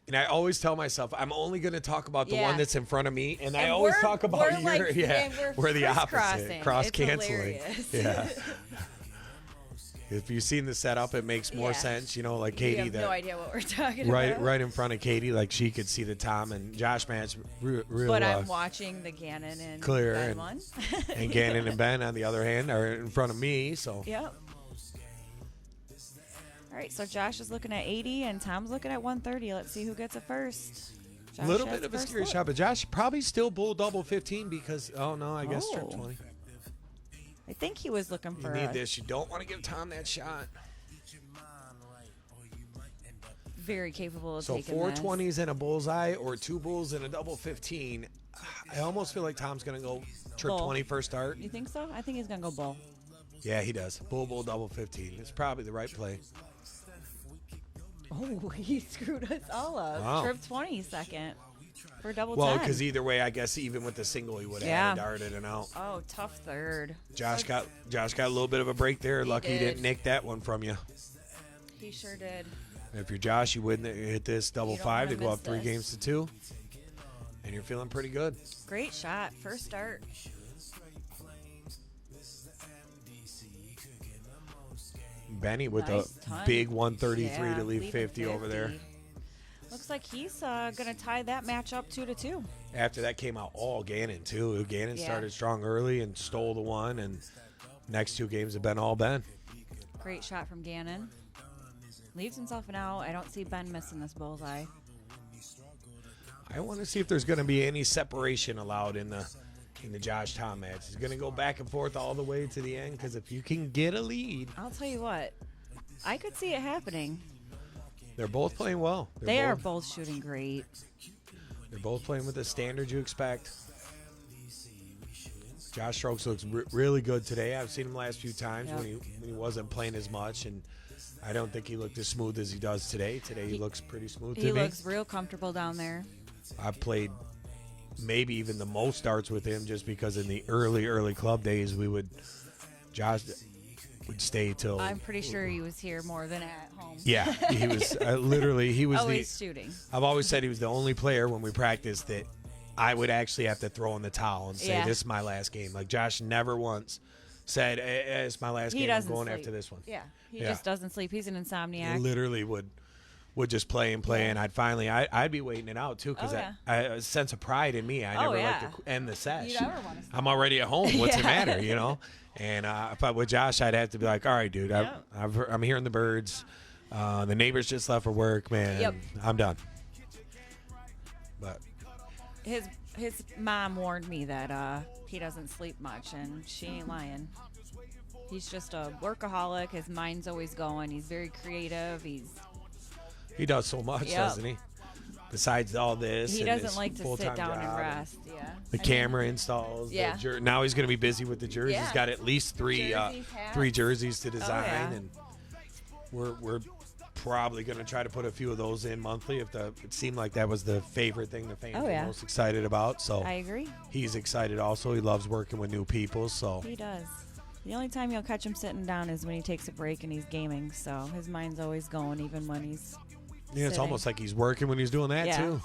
And I always tell myself I'm only going to talk about the Yeah. one that's in front of me, and I And always we're- talk about we're your like- yeah. and We're the opposite, crisscrossing. cross It's canceling. hilarious. Yeah. If you've seen the setup, it makes more Yeah. sense. You know, like You Katie, have that no idea what we're talking right about. right in front of Katie, like she could see the Tom and Josh match real But I'm watching the Gannon and clear, Ben and- one. and Gannon and Ben on the other hand are in front of me. So Yep. All right, so Josh is looking at 80 and Tom's looking at 130. Let's see who gets it first. A Josh little has bit of a first scary look. shot, but Josh probably still bull double 15 because, oh no, I guess strip Oh. 20. I think he was looking You for need a this. You don't want to give Tom that shot. very capable of So taking four this. 20s and a bullseye or two bulls and a double 15. I almost feel like Tom's going to go trip Bull. 20 first start. You think so? I think he's going to go bull. Yeah, he does. Bull, bull, double 15. It's probably the right play. Oh, he screwed us all up. Wow. Trip 20 second for double Well, 10. because either way, I guess even with the single, he would have Yeah. had darted and out. Oh, tough third. Josh got a little bit of a break there. Lucky he did. didn't nick that one from you. He sure did. If you're Josh, you wouldn't hit this double You don't 5 to wanna go miss up 3 this. games to 2. And you're feeling pretty good. Great shot. First start. Benny with Nice a ton. big 133 Yeah, to leave leaving 50 over there. Looks like he's going to tie that match up 2-2. After that came out all Gannon, too. Gannon Yeah. started strong early and stole the one, and next 2 games have been all Ben. Great shot from Gannon. Leaves himself an out. I don't see Ben missing this bullseye. I want to see if there's going to be any separation allowed in the Josh Tom match. He's going to go back and forth all the way to the end, because if you can get a lead, I'll tell you what. I could see it happening. they're both playing well. They are both shooting great. They're both playing with the standards you expect. Josh Strokes looks really good today. I've seen him last few times Yep. when he wasn't playing as much, and I don't think he looked as smooth as he does today. Today he looks pretty smooth to He me. looks real comfortable down there. I've played maybe even the most darts with him just because in the early club days Josh would stay till. I'm pretty sure he was here more than at home. Yeah, he was literally he was Always shooting. I've always said he was the only player when we practiced that I would actually have to throw in the towel and say, Yeah. this is my last game. Like, Josh never once said, it's my last He game. I'm doesn't going sleep. after this one. Yeah, he Yeah. just doesn't sleep. He's an He insomniac. literally would just play and play, and I'd be waiting it out, too, because Oh, yeah. I a sense of pride in me. I never yeah. like to end the sesh. You never wanna stop. I'm already at home. What's the Yeah. matter, you know? And if I with Josh, I'd have to be like, all right, dude, Yeah. I'm hearing the birds. The neighbors just left for work, man. Yep. I'm done. But His mom warned me that he doesn't sleep much, and she ain't lying. He's just a workaholic. His mind's always going. He's very creative. he does so much, Yep. doesn't he? Besides all this, He and doesn't his like to sit full-time down and job rest. Yeah. The camera installs. Yeah. Now he's going to be busy with the jerseys. Yeah. He's got at least three Jerseys, hats. three jerseys to design, yeah. and we're probably going to try to put a few of those in monthly. It seemed like that was the favorite thing the fans Oh, were yeah. most excited about. So I agree. he's excited also. He loves working with new people. So He does. The only time you'll catch him sitting down is when he takes a break and he's gaming. So his mind's always going, even when he's yeah, it's sitting. almost like he's working when he's doing that Yeah. too.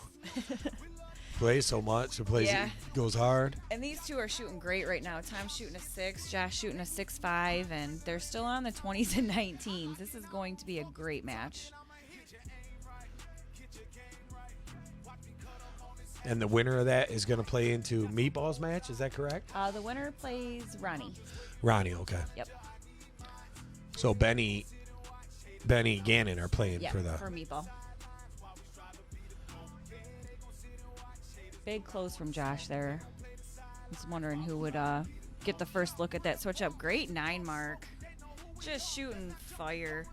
Plays so much. The plays Yeah. goes hard. And these two are shooting great right now. Tom's shooting a 6, Josh shooting a 6.5, and they're still on the 20s and 19s. This is going to be a great match. And the winner of that is going to play into Meatball's match. Is that correct? The winner plays Ronnie. Ronnie, okay. Yep. So Benny Gannon are playing Yeah, for the. for Meatball. Big close from Josh there. I was wondering who would get the first look at that switch up. Great 9 mark. Just shooting fire.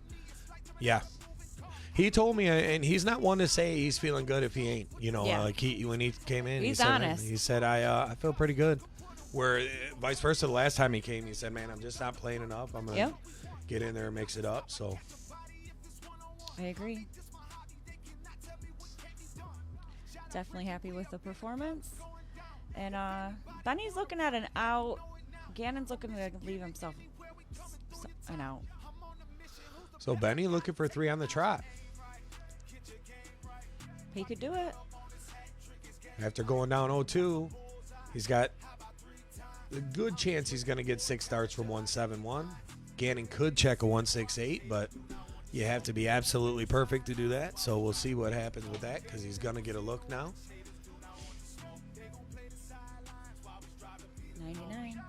Yeah. He told me, and he's not one to say he's feeling good if he ain't. You know, Yeah. like when he came in, He's he said, honest. He said, I feel pretty good. Where vice versa, the last time he came, he said, man, I'm just not playing enough. I'm going to Yep. get in there and mix it up. So I agree. Definitely happy with the performance. And Benny's looking at an out. Gannon's looking to leave himself an out. So Benny looking for 3 on the trot. He could do it. After going down 0-2, he's got a good chance he's going to get 6 starts from 171. Gannon could check a 168, but you have to be absolutely perfect to do that. So we'll see what happens with that, because he's going to get a look now. 99.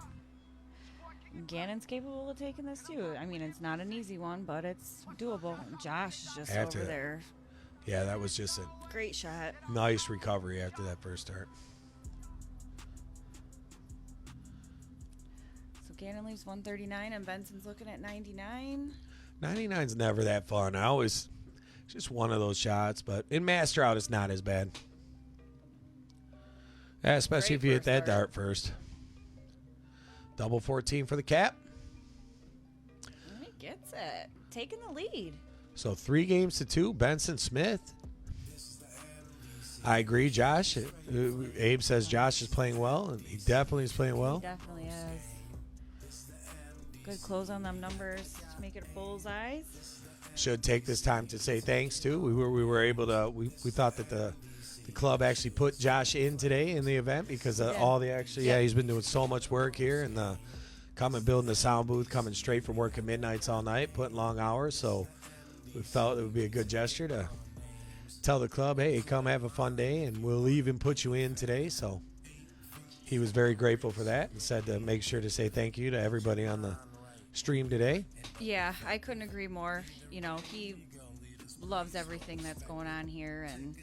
Gannon's capable of taking this too. I mean, it's not an easy one, but it's doable. Josh is just After over that. there. Yeah, that was just a Great shot. nice recovery after that first start. So Gannon leaves 139, and Benson's looking at 99. 99's never that fun. It's just one of those shots, but in master out, it's not as bad. Yeah, especially Great if you hit first that dart. dart first. Double 14 for the cap. And he gets it. Taking the lead. So 3-2, Benson Smith. I agree, Josh. Abe says Josh is playing well, and he definitely is playing well. He definitely is. Good close on them numbers to make it bullseyes. Should take this time to say thanks too. We were able to. We thought that the club actually put Josh in today in the event because of Yeah. all the extra. Yeah, he's been doing so much work here and coming building the sound booth, coming straight from working midnights all night, putting long hours. So we felt it would be a good gesture to tell the club, hey, come have a fun day, and we'll even put you in today. So he was very grateful for that and said to make sure to say thank you to everybody on the stream today. Yeah, I couldn't agree more. You know, he loves everything that's going on here, and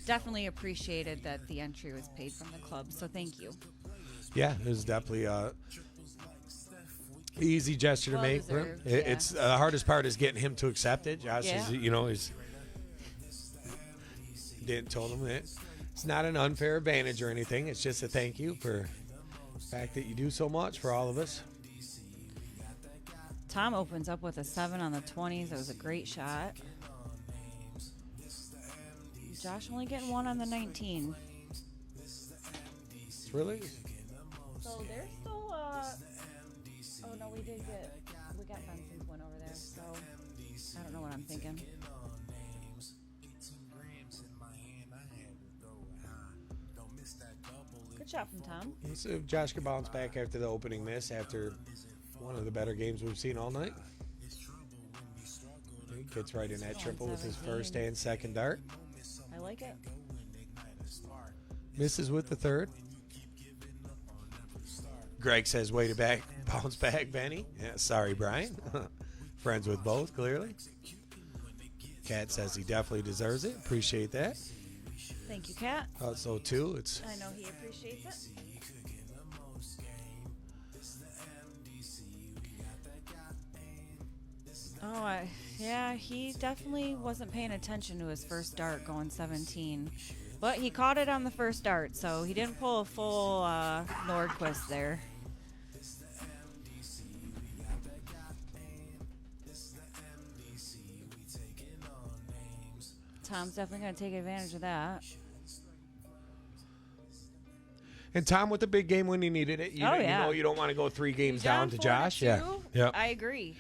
definitely appreciated that the entry was paid from the club. So thank you. Yeah, it was definitely a easy gesture to Well make. For him. deserved, yeah. It's the hardest part is getting him to accept it. Josh Yeah. is, didn't told him that it's not an unfair advantage or anything. It's just a thank you for the fact that you do so much for all of us. Tom opens up with a 7 on the 20s. That was a great shot. Josh only getting 1 on the 19. It's really So they're still, oh no, we got Benson's one over there, so I don't know what I'm thinking. Good shot from Tom. let's see if Josh could bounce back after the opening miss after one of the better games we've seen all night. He gets right in that triple with his 17. first and second dart. I like it. Misses with the third. Greg says, way to back, bounce back, Benny. Yeah, sorry, Brian. Friends with both, clearly. Kat says he definitely deserves it. Appreciate that. Thank you, Kat. Thought so, too. It's I know he appreciates it. Yeah, he definitely wasn't paying attention to his first dart going 17. But he caught it on the first dart, so he didn't pull a full Nordquist there. Tom's definitely going to take advantage of that. and Tom with the big game when he needed it. You know you don't want to go 3 games down to Josh. Yeah. I agree.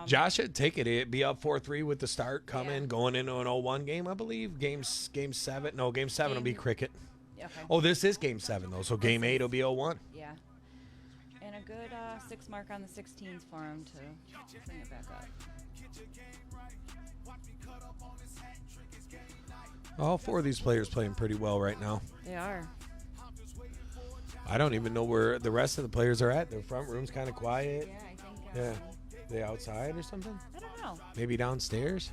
Josh should take it. It'd be up 4-3 with the start coming, going into an 0-1 game, I believe. Game 7. No, game 7 will be cricket. Okay. Oh, this is game 7, though. So game 8 will be 0-1. Yeah. And a good 6 mark on the 16s for him to bring it back up. All 4 of these players playing pretty well right now. They are. I don't even know where the rest of the players are at. Their front room's kind of quiet. Yeah, I think. Yeah. They outside or something? I don't know. Maybe downstairs?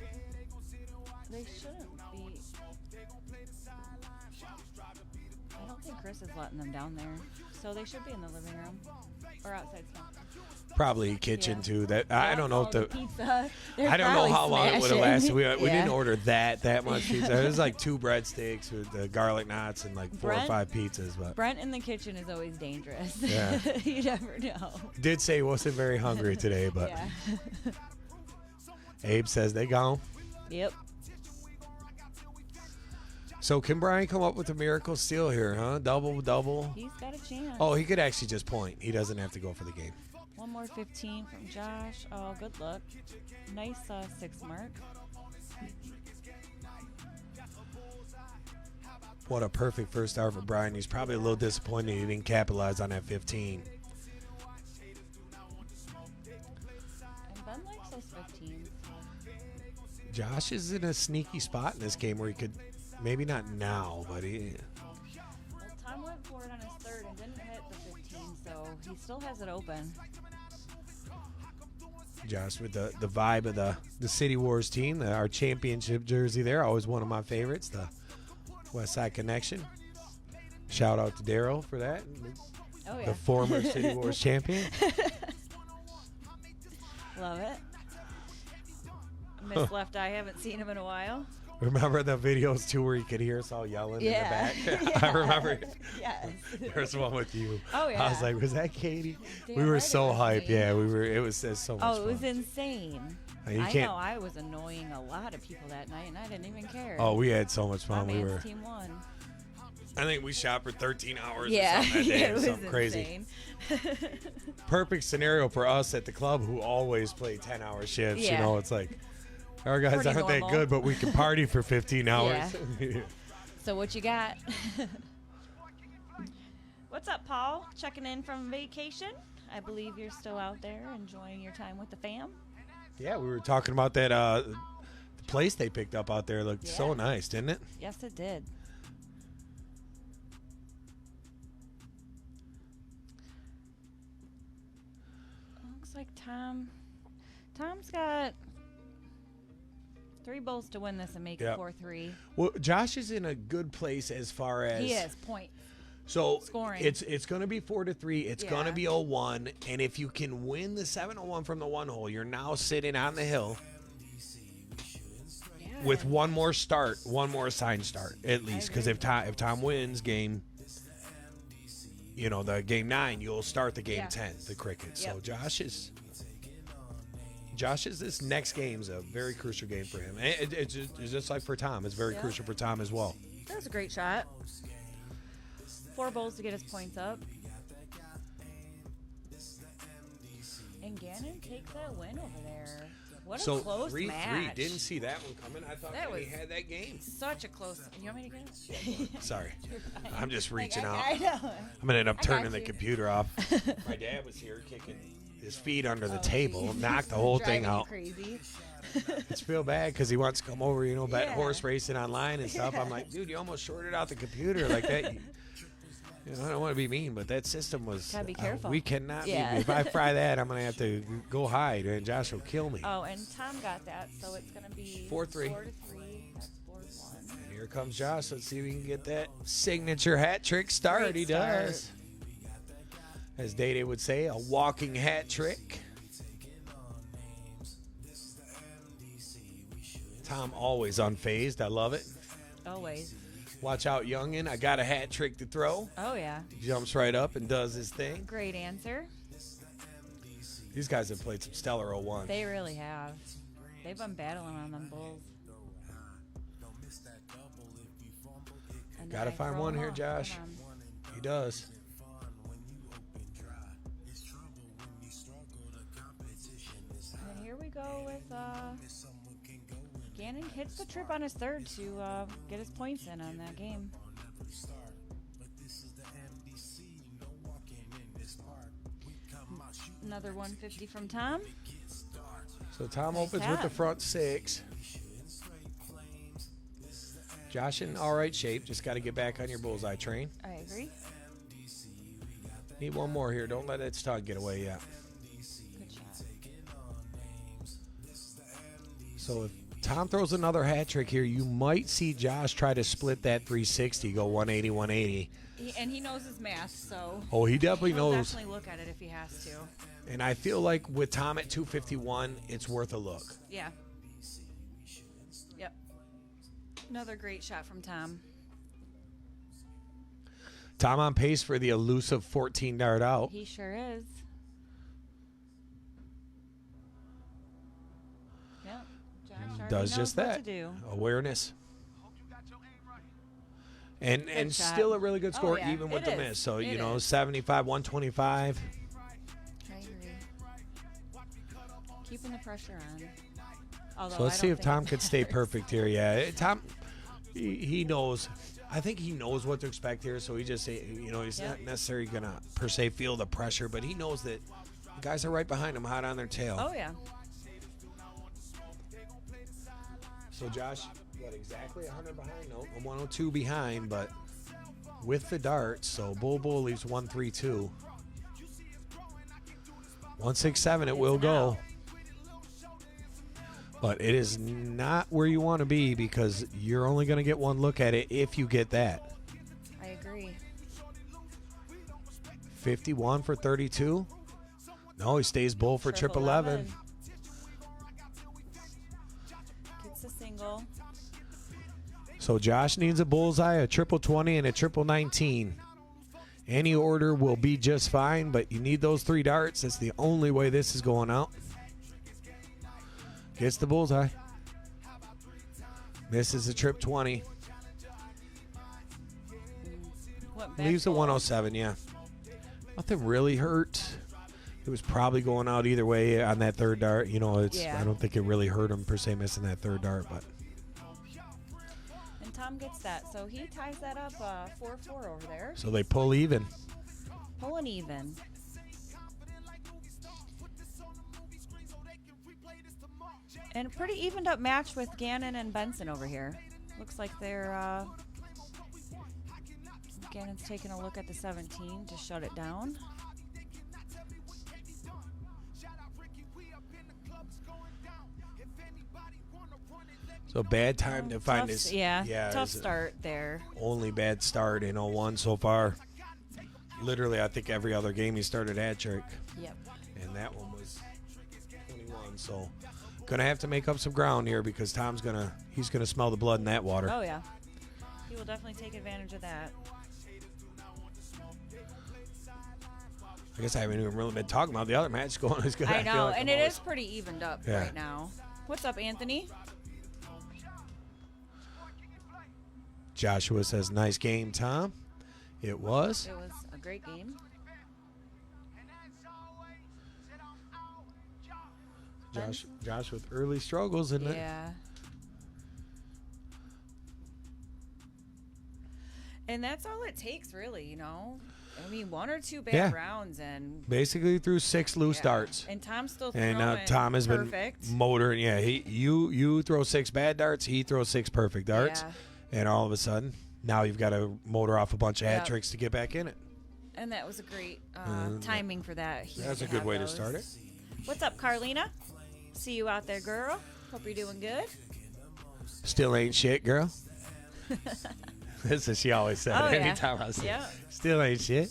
They shouldn't be. I don't think Chris is letting them down there. So they should be in the living room or outside smoking. Probably kitchen Yeah. too. That I don't know if the pizza. I don't know how long it would have lasted. We Yeah. didn't order that much pizza. It was like 2 breadsticks with the garlic knots and like 4 or Brent- 5 pizzas. But Brent in the kitchen is always dangerous. Yeah. You never know. did say he wasn't very hungry today. But Yeah. Abe says they gone. Yep. So can Brian come up with a miracle steal here, huh? Double. He's got a chance. Oh, he could actually just point. He doesn't have to go for the game. One more 15 from Josh. Oh, good luck. Nice 6 mark. What a perfect first start for Brian. He's probably a little disappointed he didn't capitalize on that 15. And Ben likes those 15s. Josh is in a sneaky spot in this game where he could, maybe not now, but he. Well, Tom went for it on his third and didn't hit the 15, so he still has it open. Josh with the vibe of the City Wars team, our championship jersey there, always one of my favorites, the West Side Connection. Shout out to Daryl for that, Oh, yeah. the former City Wars champion. Love it. Miss Left Eye, haven't seen him in a while. Remember the videos too where you could hear us all yelling Yeah. in the back? I remember Yes. there's one with you. Oh, yeah. I was like, was that Katie? Damn we were right so it was hyped. me. Yeah, we were. It was so much fun. Oh, it was insane. You I can't- know I was annoying a lot of people that night, and I didn't even care. Oh, we had so much My fun. We man's were. team won. I think we shot for 13 hours Yeah, or something that day. it was something crazy. insane. Perfect scenario for us at the club who always play 10-hour shifts. You Yeah. know, it's like our guys Pretty aren't normal. that good, but we can party for 15 hours. So what you got? What's up, Paul? Checking in from vacation. I believe you're still out there enjoying your time with the fam. Yeah, we were talking about that. The place they picked up out there looked so Yeah. nice, didn't it? Yes, it did. Looks like Tom's got 3 bowls to win this and make Yep. it 4-3. Well, Josh is in a good place as far as He is point. So Scoring. it's going to be 4-3. It's going to Yeah. be 0-1, and if you can win the 7-1 from the one hole, you're now sitting on the hill Yeah. with one more start, one more assigned start at least. Because if Tom wins game, the game 9, you'll start the game Yeah. 10, the cricket. So Yep. Josh is this next game's a very crucial game for him. And it's just like for Tom. It's very Yeah. crucial for Tom as well. That was a great shot. 4 bowls to get his points up. And Gannon takes that win over there. What a So close 3-3. match. Didn't see that one coming. I thought That that he was- had that game. Such a close. You want me to get it? Sorry. I'm just Like, reaching out. I know. I'm gonna end up I turning got the you. computer off. My dad was here kicking his feet under the Oh, table, geez. knocked the whole thing Driving you out. Crazy. It's feel bad because he wants to come over, bet Yeah. horse racing online and stuff. I'm like, dude, you almost shorted out the computer like that. I don't want to be mean, but that system was. Gotta be careful. We cannot. Yeah. If I fry that, I'm gonna have to go hide, and Josh will kill me. Oh, and Tom got that, so it's gonna be 4-3. 4-3. That's 4-1. And here comes Josh. Let's see if we can get that signature hat trick start. Great He start. does. As Day would say, a walking hat trick. Tom always unfazed. I love it. Always. Watch out, youngin. I got a hat trick to throw. Oh yeah. Jumps right up and does his thing. Great answer. These guys have played some stellar 0-1. They really have. They've been battling on them bulls. And Gotta then I find throw one 'em here, off. Josh. Come on. He does. And here we go with Gannon hits the trip on his third to get his points in on that game. Another 150 from Tom. So Tom Nice opens with the hat. front 6. Josh in all right shape. Just got to get back on your bullseye train. I agree. Need one more here. Don't let that stud get away yet. Good shot. So if Tom throws another hat trick here, you might see Josh try to split that 360, go 180, 180. And he knows his math, so Oh, he definitely he'll knows. definitely look at it if he has to. And I feel like with Tom at 251, it's worth a look. Yeah. Yep. Another great shot from Tom. Tom on pace for the elusive 14 dart out. He sure is. Yep. Josh already Does knows just what that. to do. Awareness. And Good shot. still a really good Oh, score yeah, even with it the is. miss. So, It is. 75, 125. I agree. Keeping the pressure on. Although So let's I see don't if think Tom it can stay matters. perfect here. Yeah, Tom, he knows. I think he knows what to expect here. So he just, he's Yep. not necessarily going to per se feel the pressure, but he knows that the guys are right behind him, hot on their tail. Oh, yeah. So Josh, what, exactly 100 behind? No, 102 behind, but with the darts. So Bull leaves 132. 167, it will It's go. out. But it is not where you want to be because you're only going to get one look at it if you get that. I agree. 51 for 32. No, he stays bull for triple 11. Gets a single. So Josh needs a bullseye, a triple 20, and a triple 19. Any order will be just fine, but you need those 3 darts. That's the only way this is going out. Gets the bullseye. Misses a trip 20. Went back Leaves a full. 107, yeah. Nothing really hurt. It was probably going out either way on that third dart. You know, Yeah. I don't think it really hurt him per se missing that third dart, but And Tom gets that, so he ties that up 4-4 over there. so they pull even. Pulling even. And a pretty evened up match with Gannon and Benson over here. Looks like they're Gannon's taking a look at the 17 to shut it down. So bad time to find Tough, his tough his start there. only bad start in 01 so far. Literally, I think every other game he started hat trick, Yep. and that one was 21. So gonna have to make up some ground here because Tom's he's gonna smell the blood in that water. Oh yeah. He will definitely take advantage of that. I guess I haven't even really been talking about the other match going as good. I feel know, like and I'm it always- is pretty evened up Yeah. right now. What's up, Anthony? Joshua says, "Nice game, Tom." It was. It was a great game. Josh with early struggles, isn't it? Yeah. And that's all it takes, really, you know? I mean, 1 or 2 bad Yeah. rounds and... Basically through 6 loose yeah. darts. And Tom's still throwing And Tom has perfect. been motoring. Yeah, you throw 6 bad darts, he throws 6 perfect darts. Yeah. And all of a sudden, now you've got to motor off a bunch of hat Yep. tricks to get back in it. And that was a great timing for that. He That's had a good have way to those. start it. What's up, Carlina? See you out there, girl. Hope you're doing good. Still ain't shit, girl. That's what she always said. Oh, yeah. Anytime I say, Yeah. still ain't shit.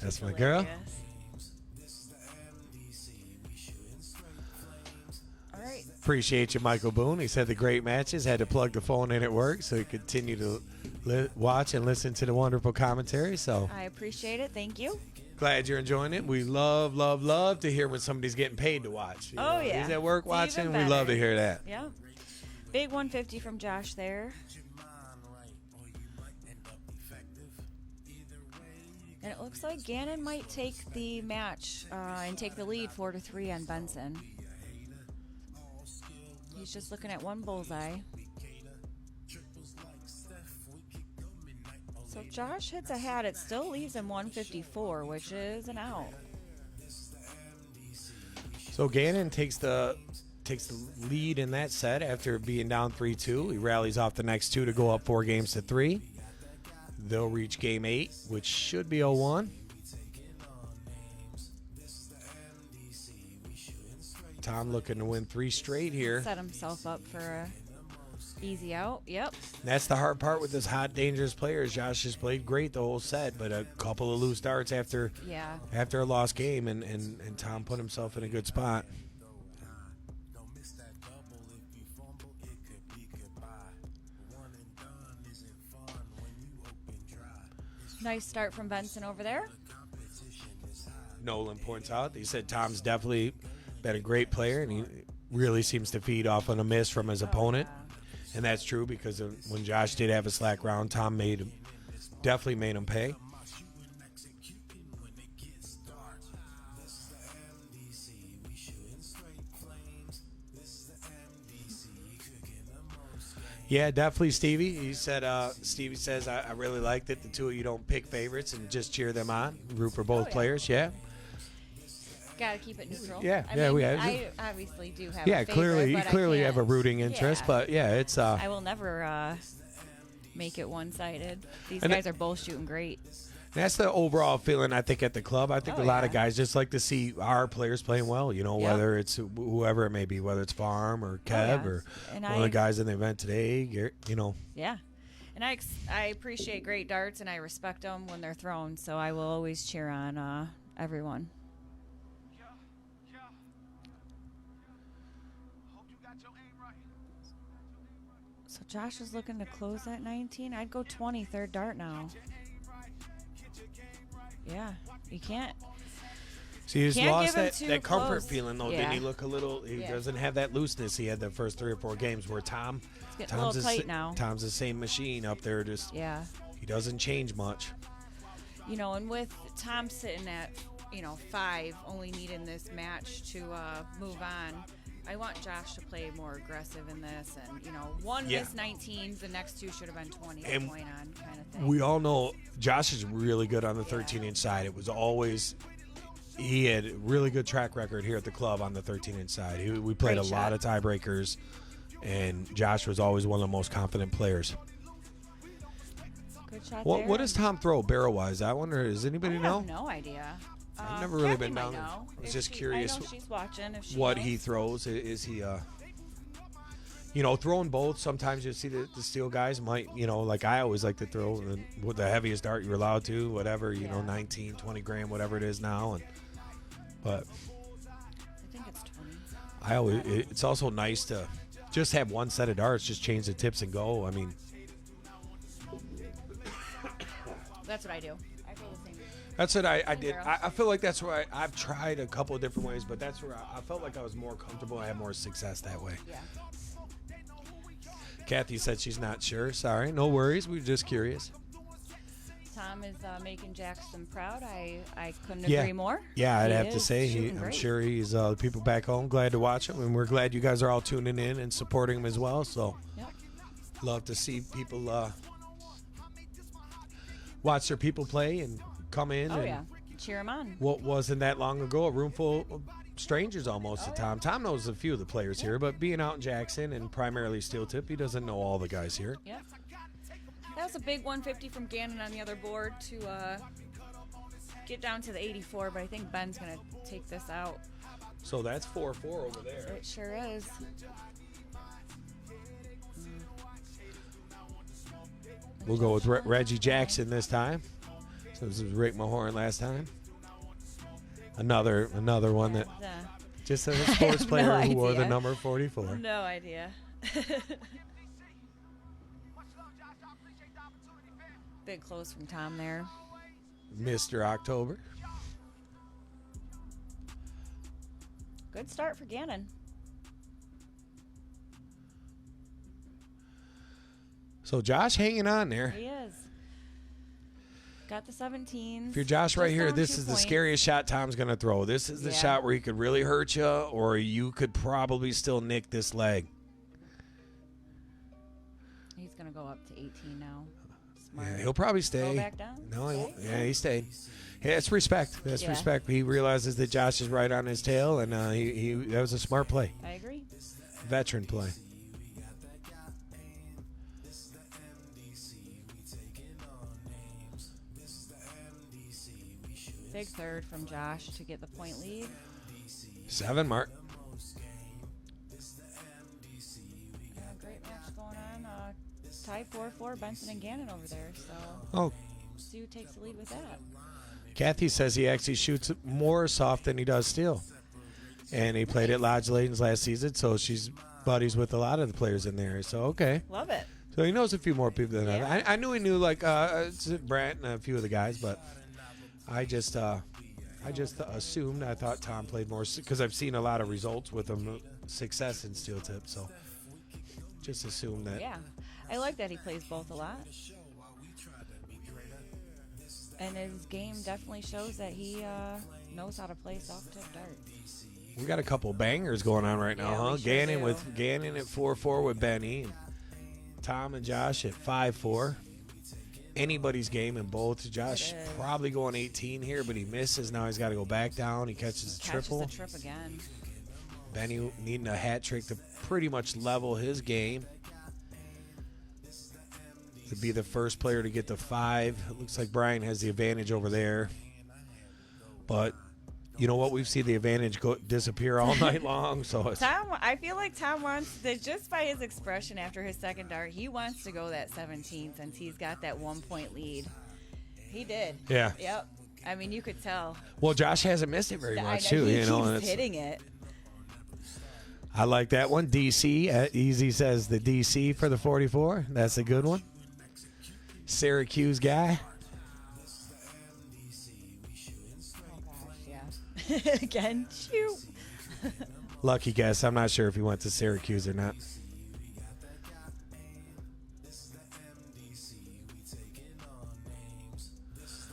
That's my girl. Hilarious. All right. Appreciate you, Michael Boone. He said the great matches. Had to plug the phone in at work so he could continue to watch and listen to the wonderful commentary. So I appreciate it. Thank you. glad you're enjoying it. We love, love, love to hear when somebody's getting paid to watch. You Oh, know, yeah. He's at work It's watching. even We love to better. hear that. Yeah. Big 150 from Josh there. And it looks like Gannon might take the match and take the lead 4-3 on Benson. He's just looking at one bullseye. So if Josh hits a hat, it still leaves him 154, which is an out. So Gannon takes the lead in that set after being down 3-2. He rallies off the next 2 to go up 4 games to 3. They'll reach game 8, which should be 0-1. Tom looking to win 3 straight here. Set himself up for a easy out. Yep. That's the hard part with this hot, dangerous players. Josh has played great the whole set, but a couple of loose darts after Yeah. a lost game, and Tom put himself in a good spot. Nice start from Benson over there. Nolan points out, he said Tom's definitely been a great player, and he really seems to feed off on a miss from his opponent. And that's true because when Josh did have a slack round, Tom definitely made him pay. Yeah, definitely, Stevie. He said, Stevie says, I really liked it. The two of you don't pick favorites and just cheer them on. Root for both Oh, yeah. players, yeah. Got to keep it neutral. Yeah, I yeah, mean, we have- I obviously do have. Yeah, a favorite, clearly, you but I clearly have a can't- rooting interest, yeah. but yeah, it's I will never make it one-sided. These And guys are both shooting great. That's the overall feeling, I think, at the club. I think Oh, a lot of yeah. guys just like to see our players playing well, Yep. whether it's whoever it may be, whether it's Farm or Kev yeah. or And one of the guys in the event today, Yeah. And I appreciate great darts, and I respect them when they're thrown, so I will always cheer on everyone. So Josh is looking to close that 19. I'd go 20, third dart now. Yeah, you can't. See, he's Can't lost give him too that comfort close. feeling, though. Yeah. Didn't he look a little? He Yeah. doesn't have that looseness he had the first 3 or 4 games. Where Tom's getting a little tight now. Tom's the same machine up there. Just Yeah. he doesn't change much. And with Tom sitting at, 5, only needing this match to move on, I want Josh to play more aggressive in this. And, one Yeah. missed 19s, the next 2 should have been 20 And point on kind of thing. We all know Josh is really good on the 13-inch side. It was always he had a really good track record here at the club on the 13-inch side. We played Great a lot of tiebreakers, and Josh was always one of the most confident players. Good shot What there. does Tom throw barrel-wise? I wonder, does anybody I know have no idea. I've never really Kathy been might down there. know. I was If just she- curious I know she's watching. If she what knows. he throws? Is he throwing both? Sometimes you see the steel guys might, like I always like to throw with the heaviest dart you're allowed to, whatever, Yeah. 19, 20 gram, whatever it is now. But I think it's 20. it's also nice to just have one set of darts, just change the tips and go. I mean, That's what I do. I feel the same. that's what I did. Barrel. I feel like that's where I've tried a couple of different ways, but that's where I felt like I was more comfortable. I had more success that way. Yeah. Kathy said she's not sure. Sorry, no worries. We were just curious. Tom is making Jackson proud. I couldn't Yeah. agree more. Yeah, I'd He have to is say shooting I'm great. sure he's the people back home glad to watch him, and we're glad you guys are all tuning in and supporting him as well. So Yep. love to see people watch their people play and come in. Oh and yeah. Cheer him on. What wasn't that long ago, a room full of strangers almost Oh, to Tom. Tom knows a few of the players here, but being out in Jackson and primarily Steel Tip, he doesn't know all the guys here. Yep. That was a big 150 from Gannon on the other board to get down to the 84, but I think Ben's going to take this out. So that's 4-4 over there. It sure is. We'll go with Reggie Jackson this time. So this was Rick Mahorn last time. Another one that just as a sports no player who wore the idea. number 44. No idea. Big close from Tom there. Mr. October. Good start for Gannon. So Josh hanging on there. He is. Got the 17s. If you're Josh right Just here, down this 2 is the points. scariest shot Tom's going to throw. This is the Yeah. shot where he could really hurt you, or you could probably still nick this leg. He's going to go up to 18 now. Smart. Yeah, he'll probably stay. Go back down? No, he stayed. Yeah, that's respect. That's Yeah. respect. He realizes that Josh is right on his tail, and that was a smart play, I agree. veteran play. Big third from Josh to get the point lead. 7 mark. Yeah, great match going on. Tie 4-4, Benson and Gannon over there. So Oh, see who takes the lead with that. Kathy says he actually shoots more soft than he does steel. And he played at Lodge Layton's last season, so she's buddies with a lot of the players in there. So, okay. Love it. So he knows a few more people than Yeah. I knew he knew, like, Brant and a few of the guys, but I just assumed. I thought Tom played more because I've seen a lot of results with him, success in steel tip, so just assumed that. Yeah. I like that he plays both a lot. And his game definitely shows that he knows how to play soft tip dart. We got a couple bangers going on right now, Yeah, huh? we sure do. Gannon at 4-4 with Benny, and Tom and Josh at 5-4. Anybody's game in both. Josh It is. probably going 18 here, but he misses. Now he's got to go back down. He catches a triple. Catches the trip again. Benny needing a hat trick to pretty much level his game. to be the first player to get to 5. It looks like Brian has the advantage over there. But you know what? We've seen the advantage disappear all night long. So it's, Tom, I feel like Tom wants to, just by his expression after his second dart, he wants to go that 17 since he's got that 1-point lead. He did. Yeah. Yep. I mean, you could tell. Well, Josh hasn't missed it very I much, know, too. he You know, keeps and it's, hitting it. I like that one. DC. Easy says the DC for the 44. That's a good one. Syracuse guy. Oh, gosh, yeah. Again, shoot. Lucky guess. I'm not sure if he went to Syracuse or not.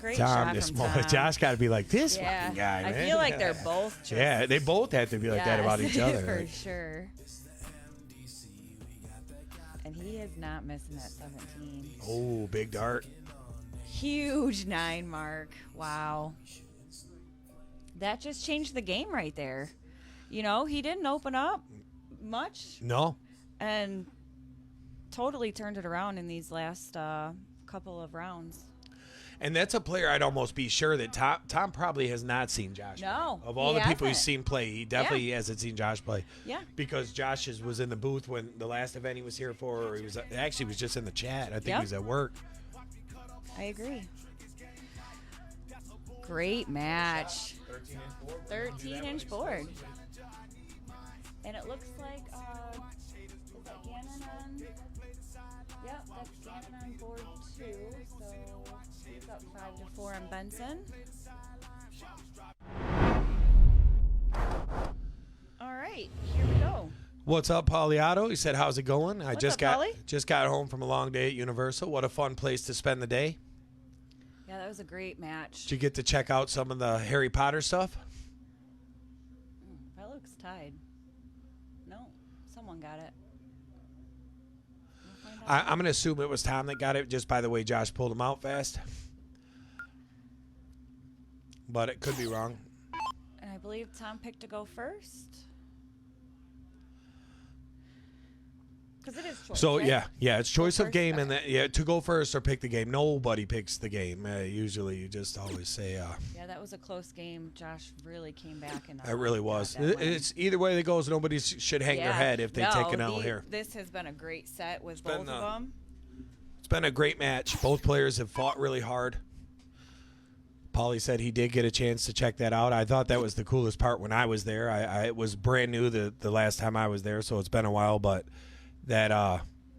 Great Tom, shot this from moment. Tom. Josh got to be like, this Yeah. fucking guy, I man. feel like they're both just, Yeah, they both have to be like that about each other. for Like, sure. And he is not missing that 17. oh, big dart. Huge 9 mark. Wow. That just changed the game right there. You know, he didn't open up much No. and totally turned it around in these last couple of rounds. And that's a player I'd almost be sure that Tom probably has not seen Josh No, play. Of all he the people he's hasn't. seen play, he definitely hasn't seen Josh play. Yeah. Because Josh was in the booth when the last event he was here for, or he was actually was just in the chat. I think Yep. he was at work. I agree. Great match. 13-inch board. And it looks like, is that Gannon on? Yep, that's Gannon on board 2. So he's up 5-4 on Benson. All right, here we go. What's up, Pauliato? He said, "How's it going? I What's just up, Pauly? just got home from a long day at Universal. What a fun place to spend the day. Yeah, that was a great match. Did you get to check out some of the Harry Potter stuff?" That looks tied. No, someone got it. We'll find out. I'm going to assume it was Tom that got it, just by the way Josh pulled him out fast. But it could be wrong. And I believe Tom picked to go first. Because it is choice. So right? yeah, it's choice of first? game, and Okay. that, yeah, to go first or pick the game. Nobody picks the game. Usually, you just always say, Yeah, that was a close game. Josh really came back and it really was. got that win. It's either way that goes. Nobody should hang their head if they take an L here. This has been a great set with been, both of them. It's been a great match. Both players have fought really hard. Paulie said he did get a chance to check that out. I thought that was the coolest part when I was there. It was brand new the last time I was there, so it's been a while. But that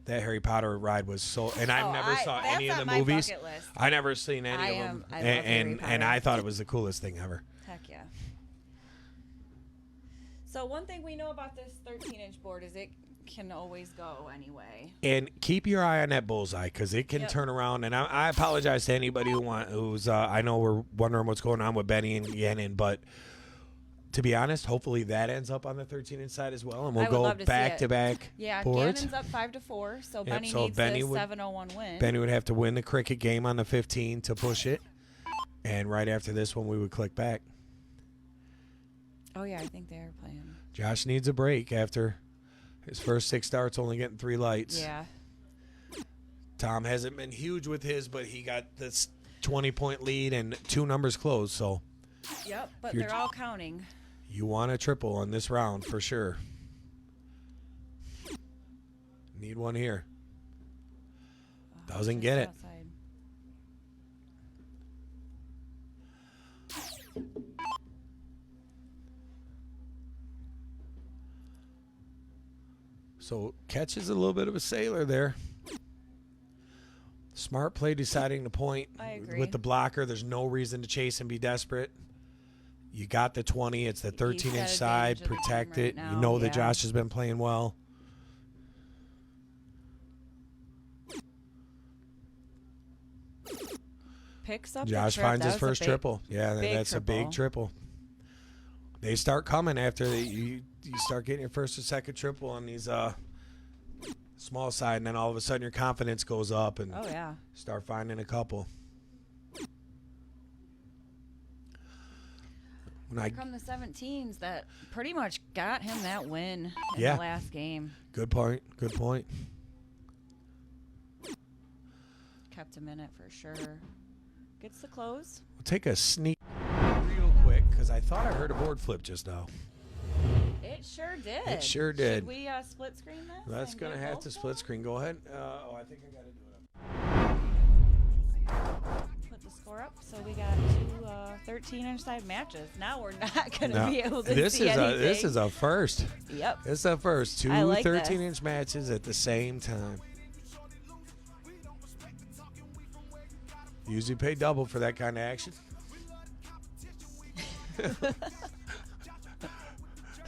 Harry Potter ride was so, and I never saw that's any of on the my movies. bucket list. I never seen any I of am- them, I love Harry and Potter. I thought it was the coolest thing ever. Heck yeah. So one thing we know about this 13-inch board is it can always go anyway. And keep your eye on that bullseye because it can Yep. turn around. And I apologize to anybody who's I know we're wondering what's going on with Benny and Gannon, but to be honest, hopefully that ends up on the 13-inch side as well, and we'll I would go love to see back it. to back Yeah, boards. Gannon's up 5-4, so Benny so needs Benny a would- 7-0-1 win. Benny would have to win the cricket game on the 15 to push it, and right after this one, we would click back. Oh yeah, I think they are playing. Josh needs a break after his first 6 starts, only getting 3 lights. Yeah. Tom hasn't been huge with his, but he got this 20-point lead and 2 numbers closed, so Yep, but You're- they're all counting. you want a triple on this round for sure. Need one here. Doesn't Just get it. outside. So catches a little bit of a sailor there. Smart play deciding the point. I agree. With the blocker, there's no reason to chase and be desperate. You got the 20. It's the He's got 13-inch side. advantage of the game Protect right it. now, You know that yeah. Josh has been playing well. Picks up. Josh the trip. finds That his was a first big- triple. Yeah, big that's a big triple. They start coming after you start getting your first or second triple on these small side, and then all of a sudden your confidence goes up and Oh yeah. start finding a couple. When I, From the 17s that pretty much got him that win in Yeah. the last game. good point. Good point. kept him in it for sure. Gets the close. We'll take a sneak real quick because I thought I heard a board flip just now. It sure did. It sure did. Should we split screen this? That's and going to get have both to of split them? screen. Go ahead. I think I got to do it. Put the score up. So we got two 13-inch side matches. Now we're not going to Now, be able to this see is anything. this is a first. Yep. This is a first. Two I like this. 13-inch matches at the same time. Usually pay double for that kind of action.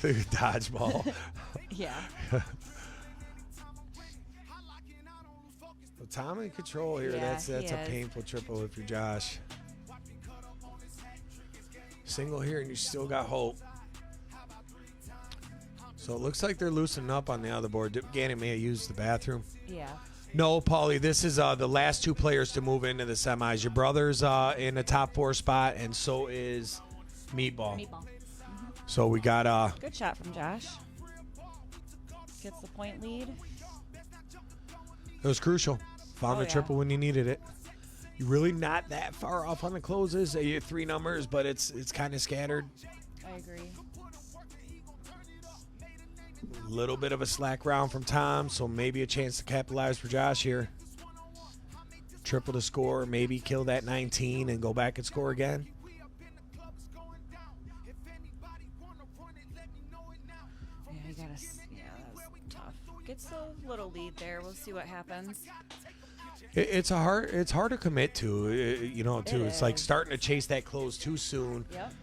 Dodgeball. Yeah. Well, Tom in control here. Yeah, That's he a is. painful triple if you're Josh. Single here, and you still got hope. So it looks like they're loosening up on the other board. Gannon may have used the bathroom. Yeah. No, Paulie, this is the last two players to move into the semis. Your brother's in the top 4 spot, and so is Meatball. Meatball. So we got Good shot from Josh. Gets the point lead. it was crucial. Found Oh, the yeah. triple when you needed it. You're really not that far off on the closes. You have 3 numbers, but it's kind of scattered. I agree. A little bit of a slack round from Tom, so maybe a chance to capitalize for Josh here. Triple the score, maybe kill that 19 and go back and score again. Yeah, you gotta. Yeah, that was tough. Gets a little lead there. We'll see what happens. It's hard to commit to, too. It's like is. starting to chase that close too soon. Yep.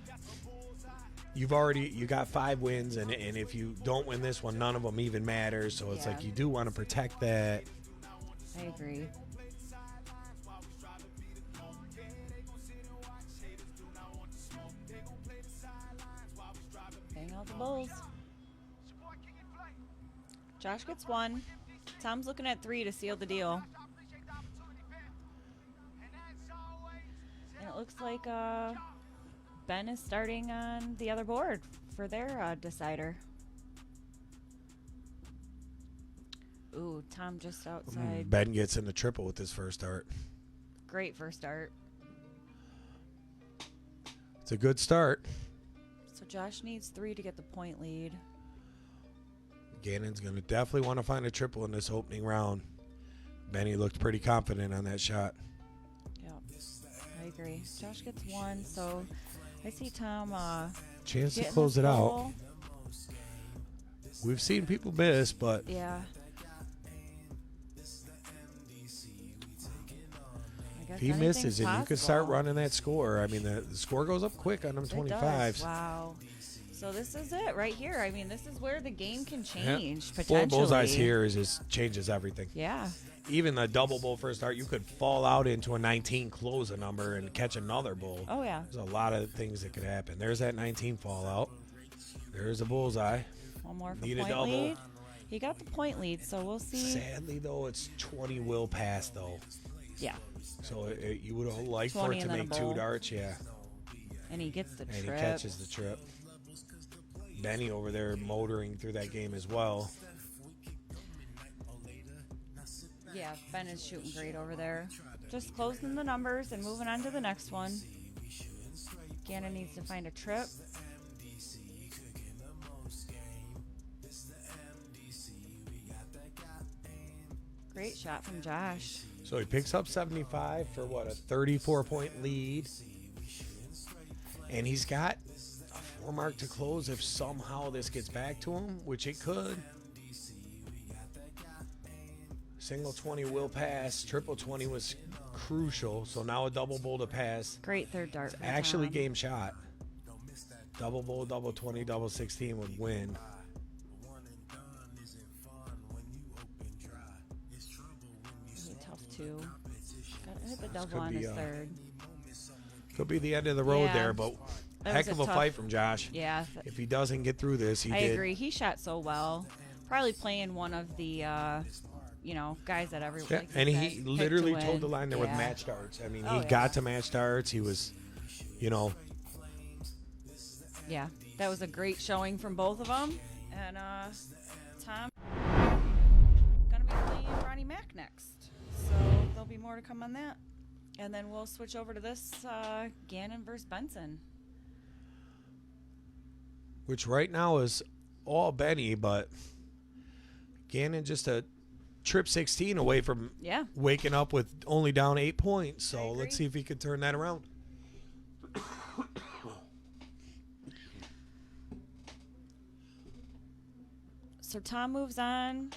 You got 5 wins, and if you don't win this one, none of them even matter. So it's Yeah. like you do want to protect that. I agree. Hang out the Bulls. Josh gets 1. Tom's looking at 3 to seal the deal. And it looks like Ben is starting on the other board for their decider. Ooh, Tom just outside. Ben gets in the triple with his first start. Great first start. It's a good start. So Josh needs 3 to get the point lead. Gannon's going to definitely want to find a triple in this opening round. Benny looked pretty confident on that shot. Yep, I agree. Josh gets 1, so I see Tom Chance to getting close the it out. full. We've seen people miss, but Yeah. I guess if he anything's misses and you can start possible. running that score, I mean, the score goes up quick on them It 25s. does. Wow. So this is it right here. I mean, this is where the game can Yeah. change 4 potentially. bullseyes here just changes everything. Yeah. Even the double bull first start, you could fall out into a 19, close a number, and catch another bull. Oh yeah. There's a lot of things that could happen. There's that 19 fallout. There's a bullseye. One more for Need a point double. lead. He got the point lead, so we'll see. Sadly, though, it's 20 will pass, though. Yeah. So you would have liked for 20 it to and then a make 2 bowl. darts, yeah. And he gets the And trip. he catches the trip. Benny over there motoring through that game as well. Yeah, Ben is shooting great over there. Just closing the numbers and moving on to the next one. Gannon needs to find a trip. Great shot from Josh. So he picks up 75 for what, a 34-point lead. And he's got a 4 mark to close if somehow this gets back to him, which it could. Single 20 will pass. Triple 20 was crucial. So now a double bowl to pass. Great third dart. from Actually, Tom. game shot. Double bowl, double 20, double 16 would win. Really tough too. Got to hit the double could on be, his third. Could be the end of the road Yeah. there, but That heck was of a a tough- fight from Josh. Yeah, If he doesn't get through this, he I did. agree. He shot so well. Probably playing one of the, guys that everyone. Yeah, like and you he said, literally picked to told the win. line there with Yeah. match darts. I mean, Oh, he yeah. got to match darts. He was, Yeah, that was a great showing from both of them. And Tom gonna be playing Ronnie Mack next, so they'll there'll be more to come on that. And then we'll switch over to this Gannon versus Benson. Which right now is all Benny, but Gannon just a trip 16 away from waking up with only down 8 points. So let's see if he can turn that around. So Tom moves on.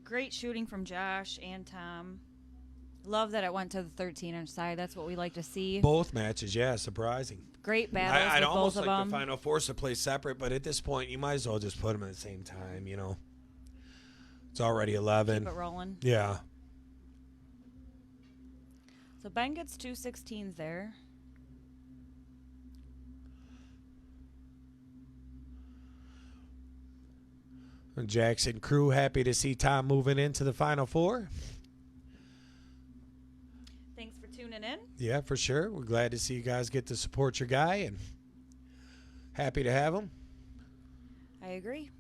Great shooting from Josh and Tom. Love that it went to the 13-inch side. That's what we like to see. Both matches, yeah, surprising. Great battles I'd with almost both of like them. the Final Four to play separate, but at this point, you might as well just put them at the same time, you know. It's already 11. Keep it rolling. Yeah. So Ben gets 2 16s there. And Jackson crew happy to see Tom moving into the Final Four. Thanks for tuning in. Yeah, for sure. We're glad to see you guys get to support your guy and happy to have him. I agree.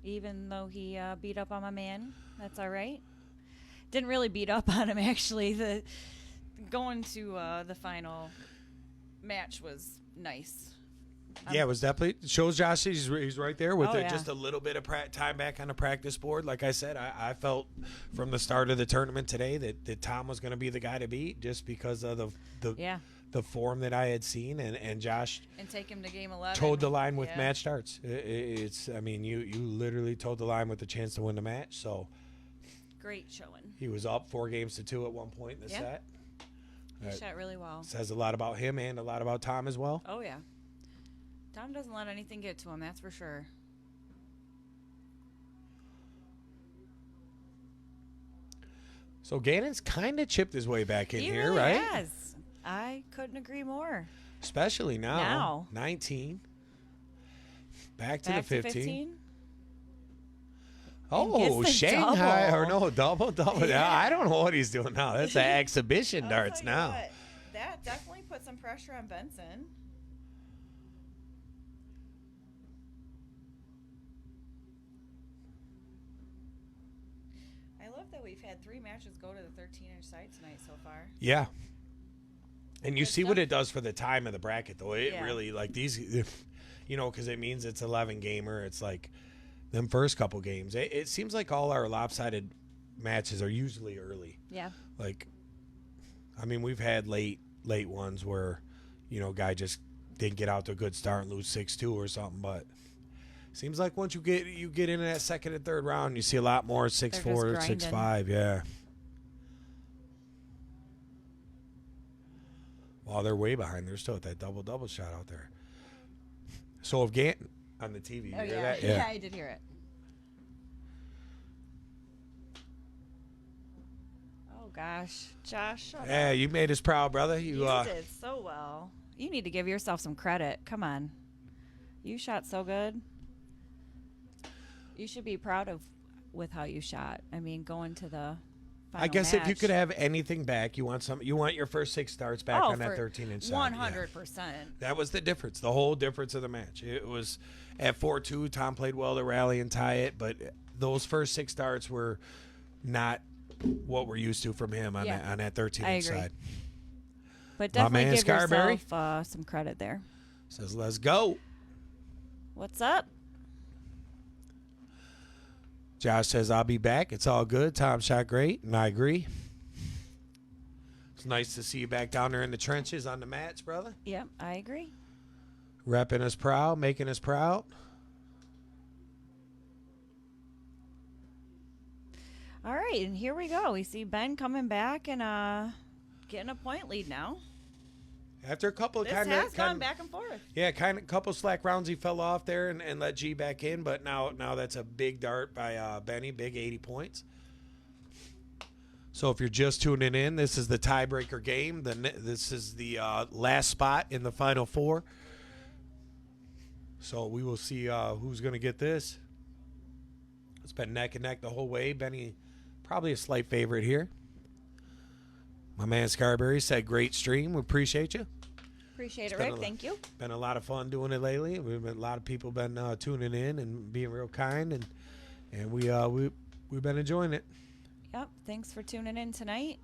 Even though he beat up on my man, that's all right. Didn't really beat up on him, actually. The going to the final match was nice. Yeah, it was definitely shows Josh he's right there with yeah. just a little bit of time back on the practice board. Like I said, I felt from the start of the tournament today that Tom was going to be the guy to beat just because of the form that I had seen, and Josh and take him to game 11. Towed the line with match starts. It's I mean you literally towed the line with the chance to win the match. So great showing. He was up 4-2 at one point in the set. He shot really well. Says a lot about him and a lot about Tom as well. Oh yeah. Tom doesn't let anything get to him, that's for sure. So Gannon's kind of chipped his way back in here, really right? Has. I couldn't agree more. Especially now. 19. Back to the 15. Oh, Shanghai double. Yeah. I don't know what he's doing now. That's an exhibition darts now. What, that definitely put some pressure on Benson. I love that we've had 3 matches go to the 13-inch side tonight so far. Yeah. And you see what it does for the time of the bracket, though. It really, like, these, you know, because it means it's 11 gamer. It's like them first couple games. It seems like all our lopsided matches are usually early. Yeah. Like, I mean, we've had late ones where, you know, guy just didn't get out to a good start and lose 6-2 or something. But seems like once you get into that second and third round, you see a lot more 6-4, 6-5. Yeah. Well, they're way behind. They're still at that double shot out there. So if Ganton on the TV, you hear that? Yeah, I did hear it. Oh gosh, Josh. Yeah, you made us proud, brother. You did so well. You need to give yourself some credit. Come on, you shot so good. You should be proud with how you shot. I mean, going to the final I guess match. if you could have anything back, you want your first 6 starts back on that 13-inch side. 100%. That was the difference, the whole difference of the match. It was at 4-2, Tom played well to rally and tie it, but those first 6 starts were not what we're used to from him on that 13-inch side. But definitely give Scarberry yourself some credit there. Says, let's go. What's up? Josh says, I'll be back. It's all good. Tom shot great, and I agree. It's nice to see you back down there in the trenches on the mats, brother. Yep, I agree. Repping us proud, making us proud. All right, and here we go. We see Ben coming back and getting a point lead now. After a couple of This has gone back and forth. Yeah, kind of couple slack rounds he fell off there and let G back in, but now that's a big dart by Benny, big 80 points. So if you're just tuning in, this is the tiebreaker game. This is the last spot in the Final Four. So we will see who's going to get this. It's been neck and neck the whole way. Benny probably a slight favorite here. My man Scarberry said, great stream. We appreciate you. Appreciate it, Rick. Thank you. Been a lot of fun doing it lately. A lot of people been tuning in and being real kind, and we've been enjoying it. Yep. Thanks for tuning in tonight.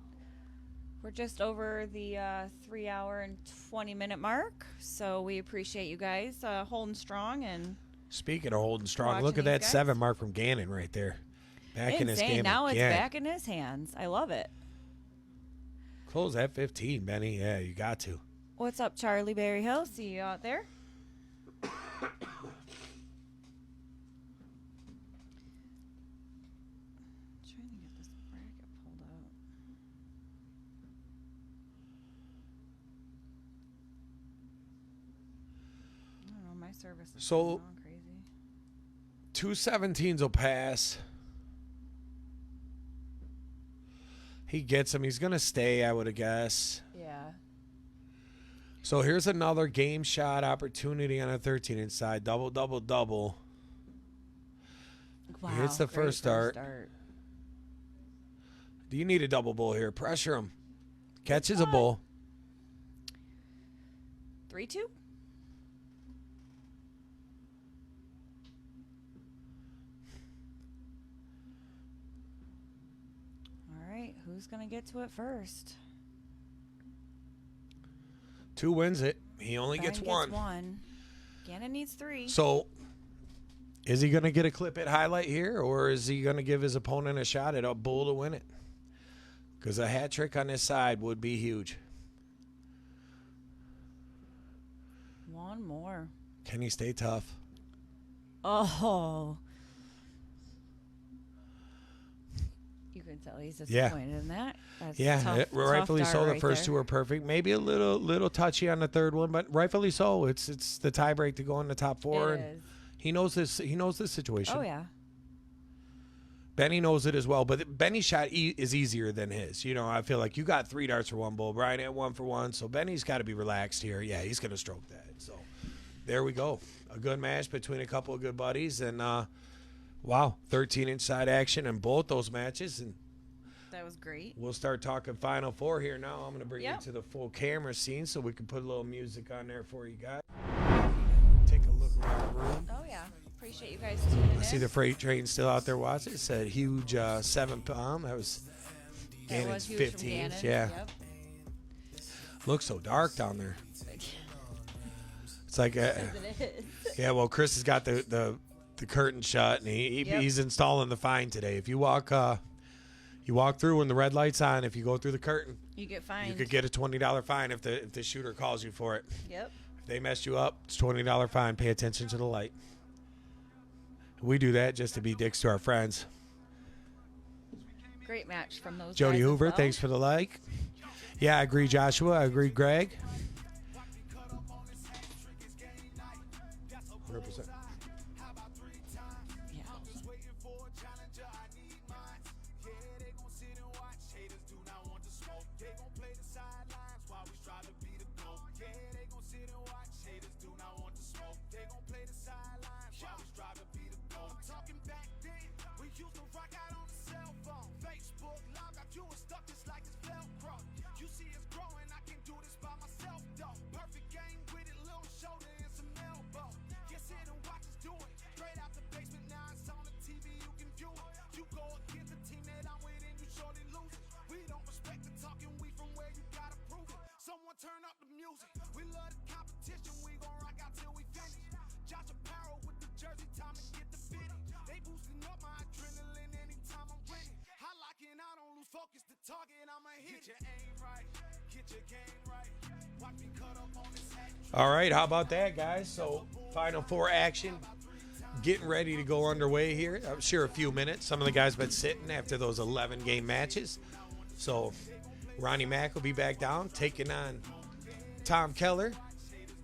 We're just over the 3 hour and 20-minute mark, so we appreciate you guys holding strong. And Speaking of holding strong, watching look at these that guys. 7 mark from Gannon right there. Back in his insane. game Now again. it's back in his hands. I love it. Close at 15, Benny. Yeah, you got to. What's up, Charlie Berryhill? See you out there. Trying to get this bracket pulled out. I don't know. My service is So- going on crazy. 2 17s will pass. He gets him. He's going to stay, I would guess. Yeah. So here's another game shot opportunity on a 13 inside. Double, double, double. Wow. hits the great first start. Do you need a double bull here? Pressure him. Catches a bull. 3-2. All right, who's gonna get to it first? 2 wins it. He only Ben gets one. Gannon needs 3. So is he going to get a clip at highlight here, or is he going to give his opponent a shot at a bull to win it? Because a hat trick on this side would be huge. One more. Can he stay tough? Oh. You can tell he's disappointed in that. That's tough, rightfully tough so. dart The right first there. 2 are perfect. Maybe a little touchy on the third one, but rightfully so. It's the tiebreak to go in the top 4. It And is. he knows this. He knows this situation. Oh, yeah. Benny knows it as well, but Benny's shot is easier than his. You know, I feel like you got 3 darts for 1 bull. Brian had 1 for 1, so Benny's got to be relaxed here. Yeah, he's going to stroke that. So there we go. A good match between a couple of good buddies, and wow, 13 inside action in both those matches. And That was great. we'll start talking Final Four here now. I'm going to bring Yep. you to the full camera scene so we can put a little music on there for you guys. Take a look around the room. Oh, yeah. Appreciate you guys tuning in. I see the freight train still out there watching. It said huge 7-pound. That was That Gannon's was huge from 15. Gannon. Yeah. Yep. Looks so dark down there. It's like, Yes, it is. yeah, well, Chris has got the curtain shut, and Yep. he's installing the fine today. If you walk through when the red light's on, if you go through the curtain, You get fined. you could get a $20 fine if the shooter calls you for it. Yep. If they messed you up, it's $20 fine. Pay attention to the light. We do that just to be dicks to our friends. Great match from those Jody guys as Hoover, well. thanks for the like. Yeah, I agree, Joshua. I agree, Greg. 100%. Yeah. Turn up the music. We love the competition. We gon' rock out till we finish. Josh Apparel with the jersey, time to get the fitting. They boosting up my adrenaline anytime I'm winning. I lock in, I don't lose focus. The target, I'ma hit. Get your aim right, get your game right. Watch me cut up on this hat. All right, how about that, guys? So, Final Four action getting ready to go underway here. I'm sure a few minutes. Some of the guys been sitting after those 11-game matches. So, Ronnie Mack will be back down, taking on Tom Keller.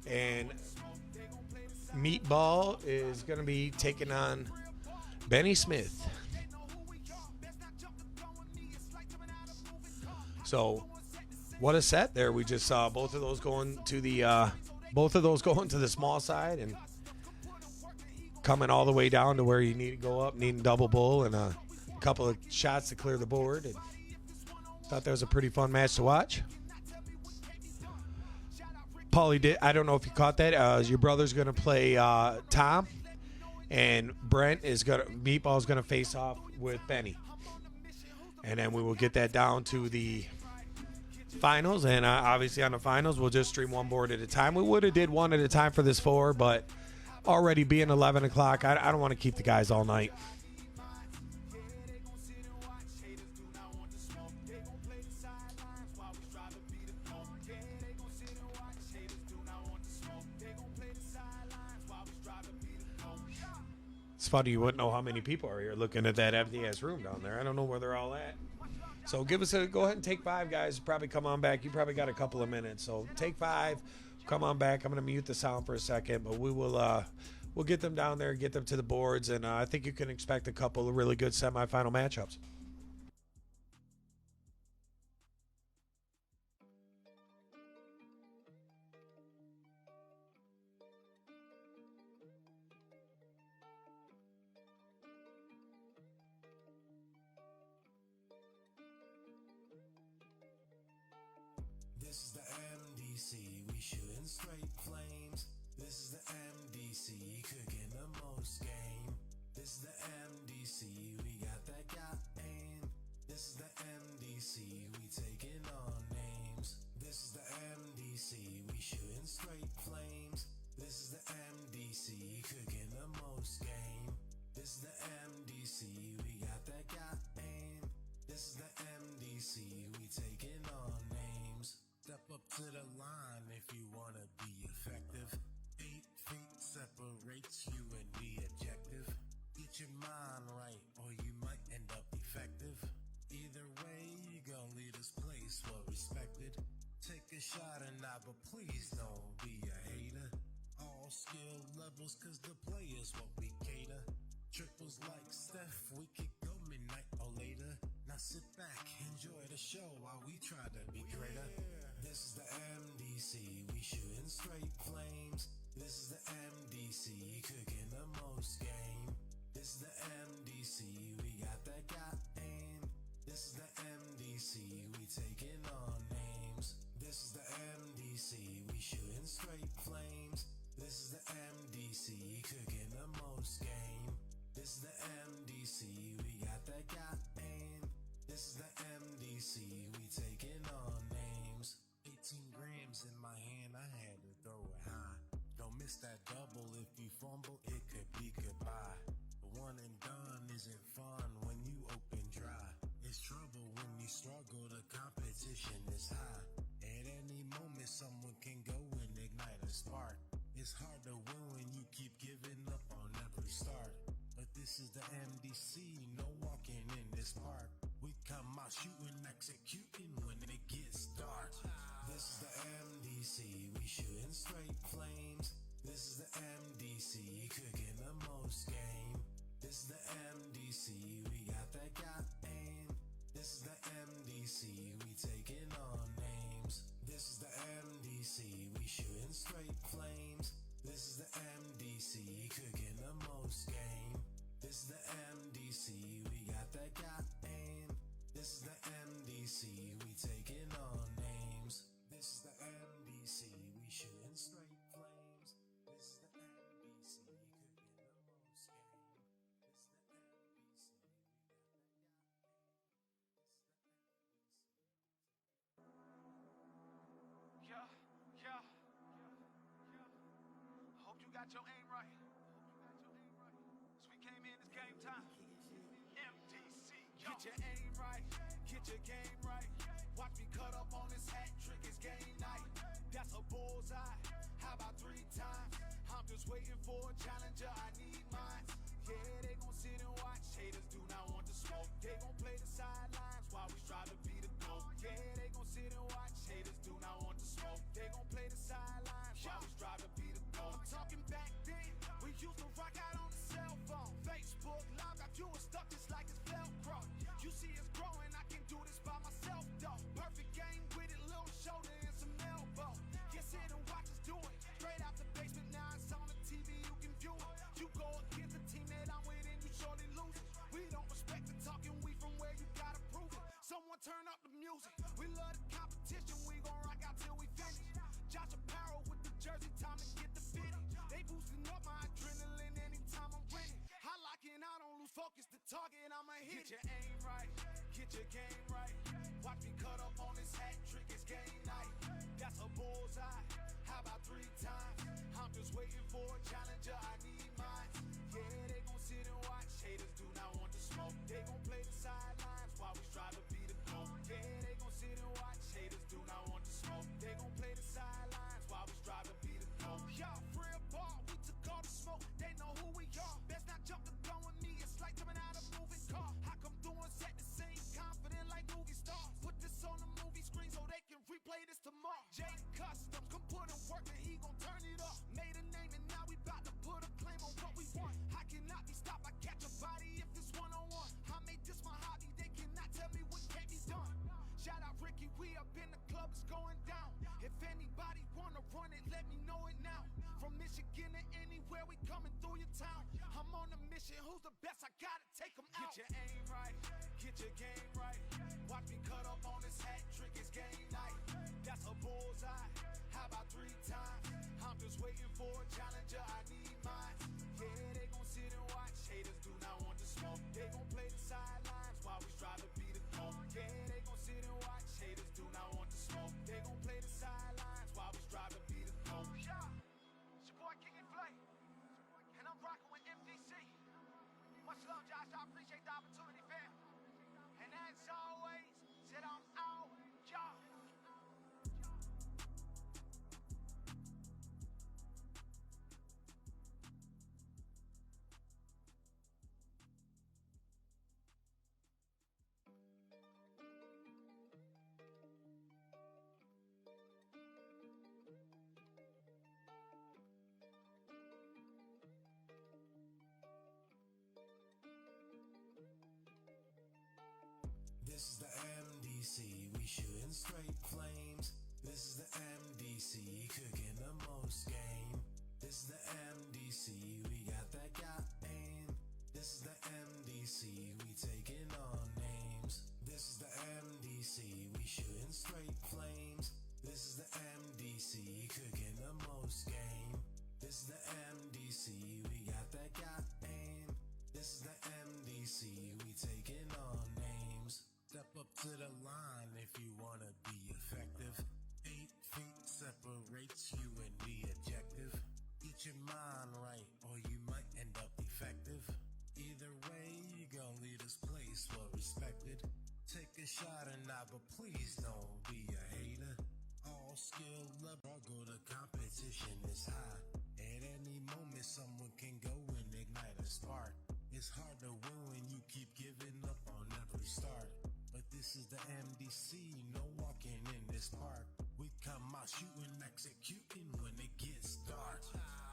And Meatball is going to be taking on Benny Smith. So, what a set there. We just saw both of those going to the small side and coming all the way down to where you need to go up, needing double bull and a couple of shots to clear the board. And thought that was a pretty fun match to watch. Paulie, I don't know if you caught that. Your brother's going to play Tom, and Meatball's going to face off with Benny. And then we will get that down to the finals. And obviously on the finals, we'll just stream one board at a time. We would have did one at a time for this 4, but already being 11 o'clock, I don't want to keep the guys all night. It's funny, you wouldn't know how many people are here looking at that empty ass room down there. I don't know where they're all at. So go ahead and take 5, guys. Probably come on back. You probably got a couple of minutes. So take 5, come on back. I'm going to mute the sound for a second, but we will we'll get them down there, get them to the boards, and I think you can expect a couple of really good semifinal matchups. This is the MDC, we shooting straight flames. This is the MDC, cooking the most game. This is the MDC, we got that aim. This is the MDC, we taking on names. This is the MDC, we shooting straight flames. This is the MDC, cooking the most game. This is the MDC, we got that aim. This is the MDC, we taking on names. Step up to the line if you wanna be effective. 8 feet separates you and the objective. Get your mind right or you might end up effective. Either way, you gon' leave this place well respected. Take a shot or not, but please don't be a hater. All skill levels cause the play is what we cater. Triples like Steph, we could go midnight or later. Now sit back, enjoy the show while we try to be greater. This is the MDC, we shooting straight flames. This is the MDC, cooking the most game. This is the MDC, we got that aim. This is the MDC, we taking on names. This is the MDC, we shooting straight flames. This is the MDC, cooking the most game. This is the MDC, we got that aim. This is the MDC, we taking on names. 18 grams in my hand, I had to throw it high. Don't miss that double, if you fumble, it could be goodbye. The one and done isn't fun when you open dry. It's trouble when you struggle, the competition is high. At any moment, someone can go and ignite a spark. It's hard to win when you keep giving up on every start. But this is the MDC, no walking in this park. We come out shooting, executing when it gets dark. This is the MDC, we shooting straight flames. This is the MDC, cooking the most game. This is the MDC, we got that aim. This is the MDC, we taking on names. This is the MDC, we shooting straight flames. This is the MDC, cooking the most game. This is the MDC, we got that aim. This is the MDC, we taking on names. This is the MDC, we shooting straight flames. This is the MDC, cooking the most game. This is the MDC, Yeah, yeah, yeah. Hope you got your aim right. So we came in, it's game time. MDC, get your aim right, get your game right. Watch me cut up on this hat trick, it's game night. That's a bullseye, how about 3 times? I'm just waiting for a challenger, I need mine. Yeah, they gon' sit and watch, haters do not want to smoke. They gon' play the sidelines while we strive to be the GOAT. Yeah, they gon' sit and watch, haters do not want to smoke. They gon' play the sidelines while we strive to be the GOAT. I'm talking back then, we used to rock out on the cell phone. Facebook Live got you stuck just like it's Velcro. You see it's growing, I can do this by myself though. Perfect game with it, little shoulder and some elbow. Get sit and watch us do it. Straight out the basement, now it's on the TV, you can view it. You smoke. They gon' play the sidelines while we strive to be the goal. Yeah, they gon' sit and watch. Haters do not want to smoke. They gon' play the sidelines while we strive to be the goal. Y'all free ball, we took all the smoke. They know who we are. Best not jump the gun with me. It's like jumping out a moving car. I come through and set the scene, confident like movie stars. Put this on the movie screen so they can replay this tomorrow. Jade Custom, come put in work and he gon' turn it up. Made a name and now we bout to put a claim on what we want. I cannot be stopped. I catch a body if it's one-on-one. I made this my hobby. They cannot tell me what can't be done. Shout out Ricky, we up in the club, it's going down. If anybody wanna run it, let me know it now. From Michigan to anywhere, we coming through your town. I'm on a mission, who's the best? I gotta take them out. Get your aim right, get your game right. Watch me cut up on this hat trick, it's game night. That's a bullseye, how about 3 times? I'm just waiting for a challenger, I need mine. Yeah, they gon' sit and watch, haters do not want to smoke. They gon' play the sidelines while we strive to be the goal. Yeah, they gon' sit and watch, haters do not want to smoke. They gon' play the sidelines while we strive to be the goal. Yeah, it's your boy King and Flay, and I'm rocking with MDC. Much love, Josh, I appreciate the opportunity, fam. And as always, said I'm out, y'all. This is the MDC, we shooting straight flames. This is the MDC, cooking the most game. This is the MDC, we got that aim. This is the MDC, we taking on names. This is the MDC, we shooting straight flames. This is the MDC, cooking the most game. This is the MDC, we got that aim. This is the MDC, we taking on names. Step up to the line if you wanna be effective. 8 feet separates you and the objective. Get your mind right or you might end up effective. Either way, you gon' leave this place well respected. Take a shot or not, but please don't be a hater. All skill level, go the competition is high. At any moment, someone can go and ignite a spark. It's hard to win when you keep giving up on every start. But this is the MDC, no walking in this park. We come out shooting, executing when it gets dark.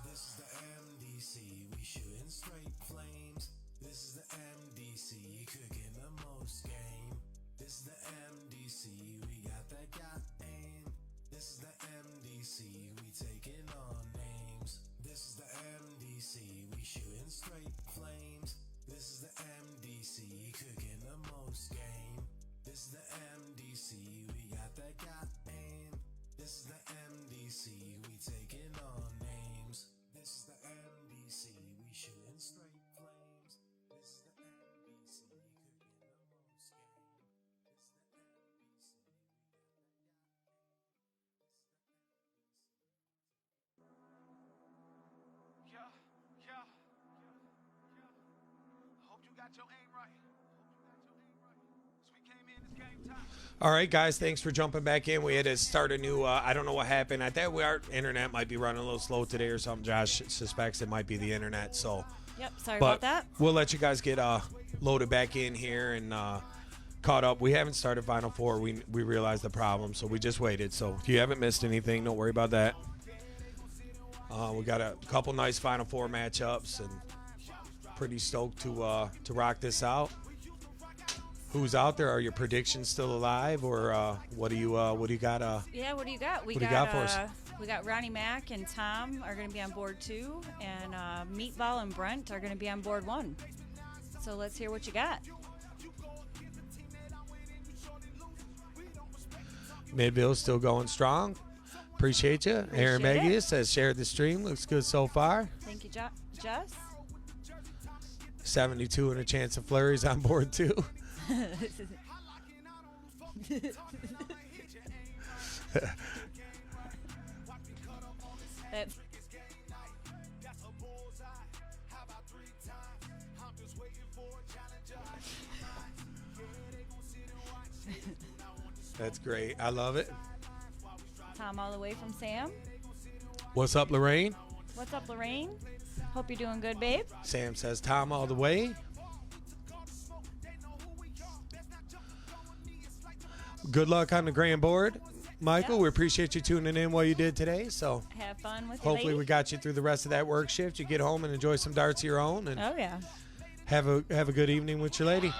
This is the MDC, we shooting straight flames. This is the MDC, cooking the most game. This is the MDC, we got that aim. This is the MDC, we taking on names. This is the MDC, we shooting straight flames. This is the MDC, cooking the most game. This is the MDC, we got that aim. This is the MDC, we taking on names. This is the MDC, we shooting straight flames. This is the MDC, cooking the most game. This is the MDC, we got that Yeah, yeah. Hope you got your aim right. So we came in this game time. All right, guys, thanks for jumping back in. We had to start a new, I don't know what happened. I think our internet might be running a little slow today or something. Josh suspects it might be the internet. So, Yep, sorry but about that. we'll let you guys get loaded back in here and caught up. We haven't started Final Four. We realized the problem, so we just waited. So if you haven't missed anything, don't worry about that. We got a couple nice Final Four matchups and pretty stoked to rock this out. Who's out there? Are your predictions still alive, or what do you got? Yeah, what do you got? What do you got for us? We got Ronnie Mack and Tom are going to be on board 2, and Meatball and Brent are going to be on board 1. So let's hear what you got. Midville's still going strong. Appreciate you. Aaron Appreciate it. Megius says shared the stream. Looks good so far. Thank you, Jess. 72 and a chance of flurries on board 2. That's That's great. I love it. Tom all the way from Sam. What's up, Lorraine? What's up, Lorraine? Hope you're doing good, babe. Sam says Tom all the way. Good luck on the grand board, Michael. Yeah. We appreciate you tuning in while you did today. So Have fun with hopefully your we lady. got you through the rest of that work shift. You get home and enjoy some darts of your own, and Oh, yeah. have a good evening with your lady.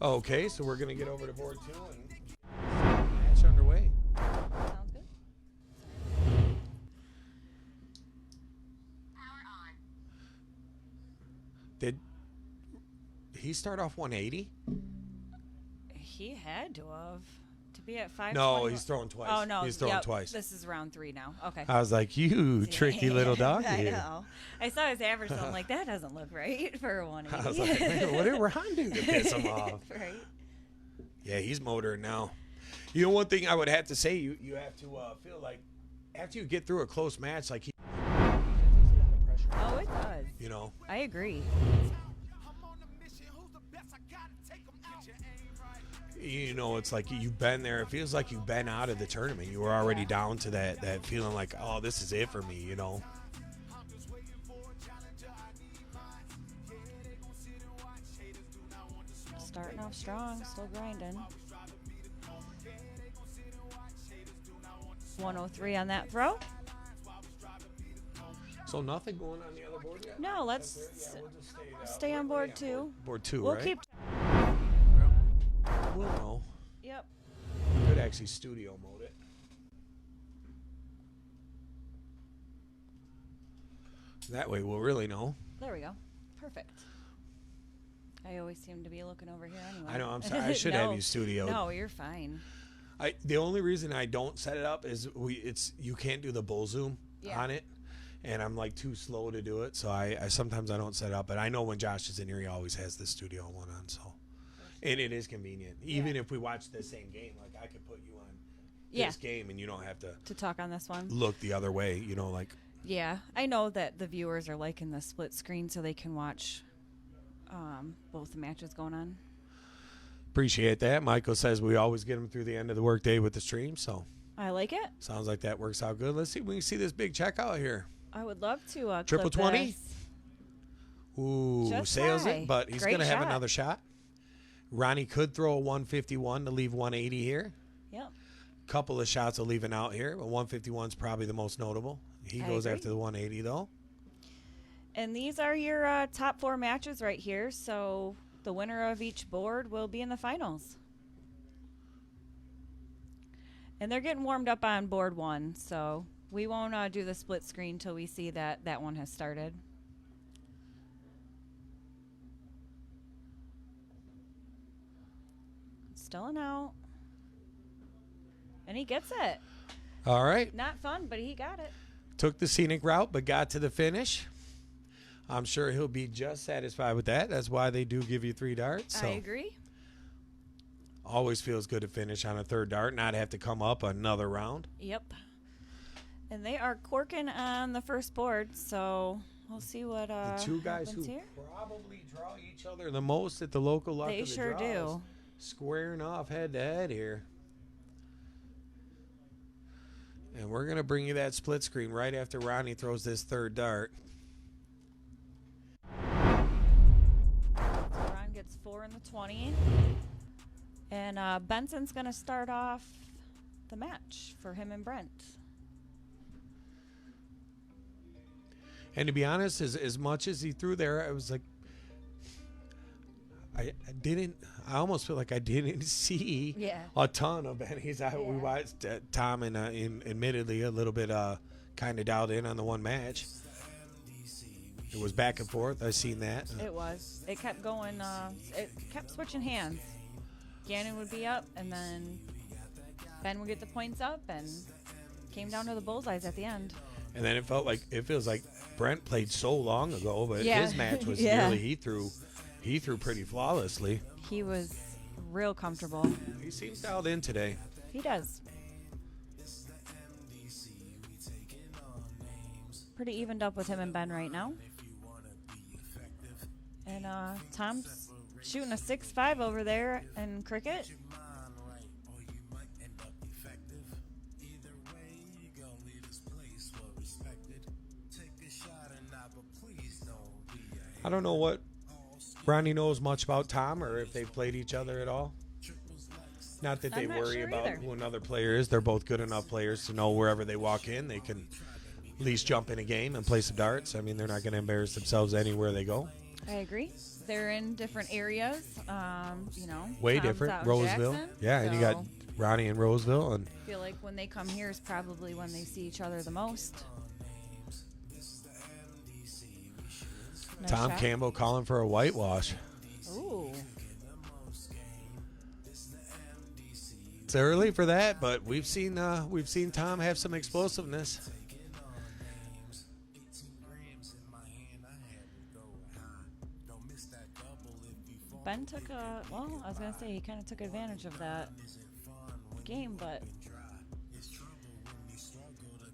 Okay, so we're gonna get over to board 2 and match underway. Sounds good. Did he start off 180? He had to have. To be at 5. No, he's throwing twice. Oh, no. He's throwing yep, twice. This is round 3 now. Okay. I was like, you tricky little dog. I know. I saw his average, so I'm like, that doesn't look right for a 180. I was like, man, what did Ron do to piss him off? Right. Yeah, he's motoring now. You know, one thing I would have to say, you have to feel like after you get through a close match, like he takes a lot of pressure. Oh, it does. You know, I agree. you know, it's like you've been there. It feels like you've been out of the tournament. You were already down to that feeling like, oh, this is it for me. You know. Starting off strong, still grinding. 103 on that throw. So nothing going on the other board yet. No, let's Yeah, we'll just stay on board 2. Board 2, We'll right? keep. We'll know. Yep. Could actually studio mode it. That way we'll really know. There we go. Perfect. I always seem to be looking over here anyway. I know. I'm sorry. I should have you studioed. No, you're fine. The only reason I don't set it up is you can't do the bull zoom Yeah. on it, and I'm like too slow to do it. So I sometimes I don't set it up. But I know when Josh is in here, he always has the studio one on. So, and it is convenient. Even if we watch the same game, like I could put you on Yeah. this game, and you don't have to To talk on this one. look the other way. You know, like Yeah, I know that the viewers are liking the split screen so they can watch both the matches going on. appreciate that. Michael says we always get him through the end of the workday with the stream. So I like it. sounds like that works out good. Let's see if we can see this big checkout here. I would love to Triple clip 20? this. Ooh, Just sails high. it, but he's Great going to have shot. another shot. Ronnie could throw a 151 to leave 180 here. Yep. Couple of shots of leaving out here, but 151 is probably the most notable. He I goes agree. after the 180 though. And these are your top 4 matches right here. So the winner of each board will be in the finals. And they're getting warmed up on board 1, so we won't do the split screen till we see that that one has started. Still an out. And he gets it. All right. Not fun, but he got it. Took the scenic route, but got to the finish. I'm sure he'll be just satisfied with that. That's why they do give you 3 darts. So I agree. always feels good to finish on a 3rd dart, not have to come up another round. Yep. And they are corking on the first board, so we'll see what The 2 guys who happens here. probably draw each other the most at the local luck They of the sure draws, do. squaring off head to head here. And we're going to bring you that split screen right after Ronnie throws this 3rd dart. Ron gets 4 in the 20. And Benson's going to start off the match for him and Brent. And to be honest, as much as he threw there, I was like, I almost feel like I didn't see Yeah. a ton of Benny's. We Yeah. watched Tom and admittedly a little bit kind of dialed in on the one match. It was back and forth. I seen that. It was. It kept going. It kept switching hands. Gannon would be up, and then Ben would get the points up, and came down to the bullseyes at the end. And then it feels like Brent played so long ago, but Yeah. his match was Yeah. really he threw pretty flawlessly. He was real comfortable. He seems dialed in today. He does. Pretty evened up with him and Ben right now. And Tom's shooting a 6.5 over there in cricket. I don't know what Ronnie knows much about Tom or if they've played each other at all. Not that they I'm not worry sure about either. who another player is. They're both good enough players to know wherever they walk in, they can at least jump in a game and play some darts. I mean, they're not going to embarrass themselves anywhere they go. I agree. They're in different areas. Way Tom's different. out in Roseville. Jackson, Yeah, and you got so Ronnie in Roseville. And I feel like when they come here is probably when they see each other the most. Nice Tom shot. Campbell calling for a whitewash. Ooh. It's early for that, but we've seen Tom have some explosiveness. Ben took I was going to say he kind of took advantage of that game, but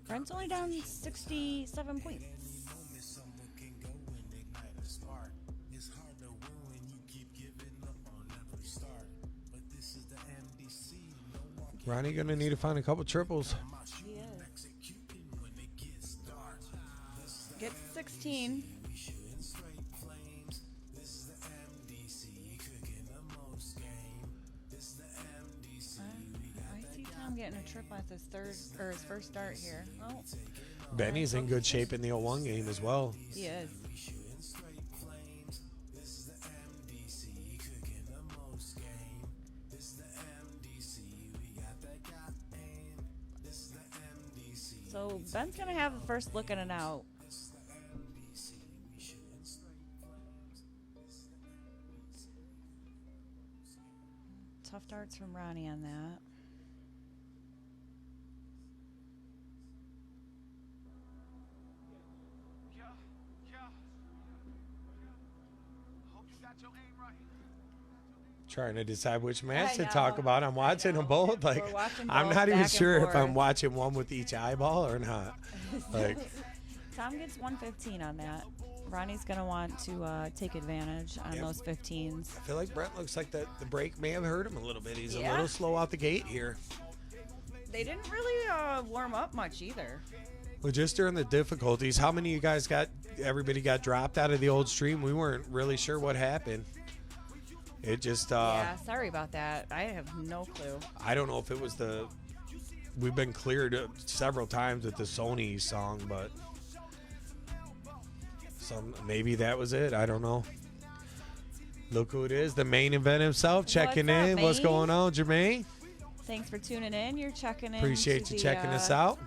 Brent's only down 67 points. Ronnie going to need to find a couple triples. He is. Get 16. I see Tom getting a trip at his his first start here. Oh, Benny's in good shape in the 0-1 game as well. he is. So Ben's gonna have the first look at an out. Tough darts from Ronnie on that. Hope you got your aim right. Trying to decide which match I to talk know, about. I'm watching them both. Like, We're watching I'm both not even back and sure if I'm forth. watching one with each eyeball or not. Like, Tom gets 115 on that. Ronnie's gonna want to take advantage on Yep. those 15s. I feel like Brent looks like the break may have hurt him a little bit. He's a Yeah. little slow out the gate here. They didn't really warm up much either. Well, just during the difficulties, how many of you guys everybody got dropped out of the old stream? We weren't really sure what happened. It just, Yeah, sorry about that. I have no clue. I don't know if it was we've been cleared several times with the Sony song, but maybe that was it. I don't know. Look who it is, the main event himself, checking What's up, in. What's Maine? going on, Jermaine? Thanks for tuning in. You're checking in. Appreciate to you the, checking us out.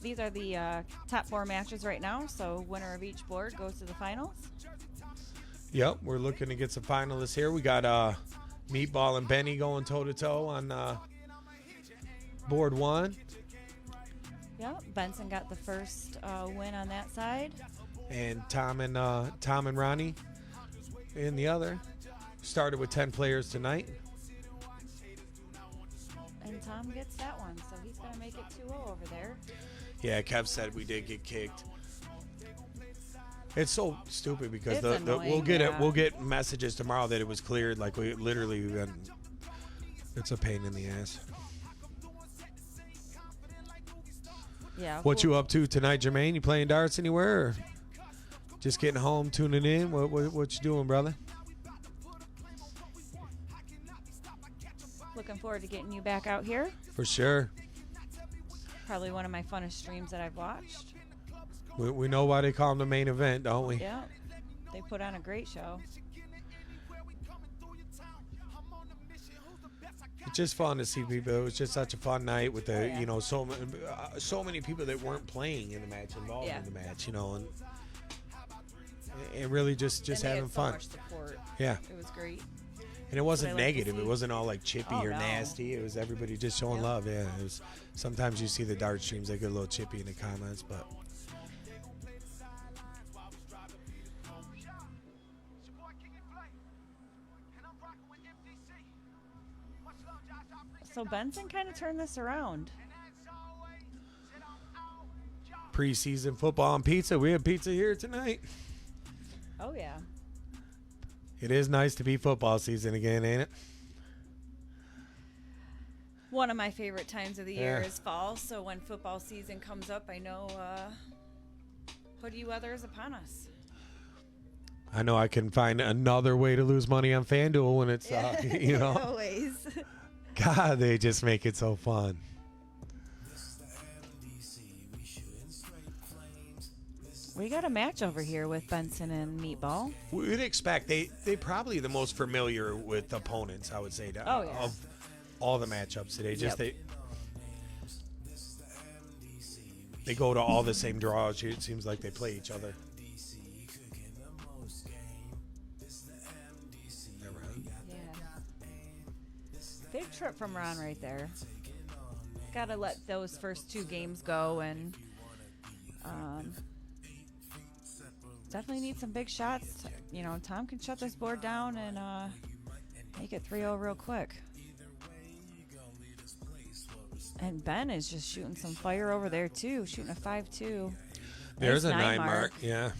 These are the top 4 matches right now. So winner of each board goes to the finals. Yep, we're looking to get some finalists here. We got Meatball and Benny going toe-to-toe on board 1. Yep, Benson got the first win on that side. And Tom and Ronnie in the other. Started with 10 players tonight. And Tom gets that one, so he's going to make it 2-0 over there. Yeah, Kev said we did get kicked. It's so stupid because It's we'll annoying, get yeah. we'll get messages tomorrow that it was cleared. Like we literally been, it's a pain in the ass. Yeah. What you up to tonight, Jermaine? You playing darts anywhere? Or just getting home, tuning in? What you doing, brother? Looking forward to getting you back out here. For sure. Probably one of my funnest streams that I've watched. We know why they call them the main event, don't we? Yeah. They put on a great show. It's just fun to see people. It was just such a fun night with the, yeah. so many people that weren't playing in the match involved Yeah. in the match, and really just And they having had so fun. much support. Yeah, It was great. and it wasn't I like to negative. It see. wasn't all like chippy Oh, or no. nasty. It was everybody just showing Yep. love. Yeah, it was. Sometimes you see the dart streams, they get a little chippy in the comments, but So Benson kind of turned this around. preseason football and pizza. We have pizza here tonight. Oh, yeah. It is nice to be football season again, ain't it? One of my favorite times of the year Yeah. is fall. So when football season comes up, I know hoodie weather is upon us. I know I can find another way to lose money on FanDuel when it's, you know. Always. God, they just make it so fun. We got a match over here with Benson and Meatball. We'd expect they probably the most familiar with opponents, I would say, Oh, yeah. of all the matchups today. Just Yep. they go to all the same draws. It seems like they play each other. Big trip from Ron right there. Got to let those first two games go and definitely need some big shots. You know, Tom can shut this board down and make it 3-0 real quick. And Ben is just shooting some fire over there too, shooting a 5-2. There's Nice a 9 mark. mark. Yeah.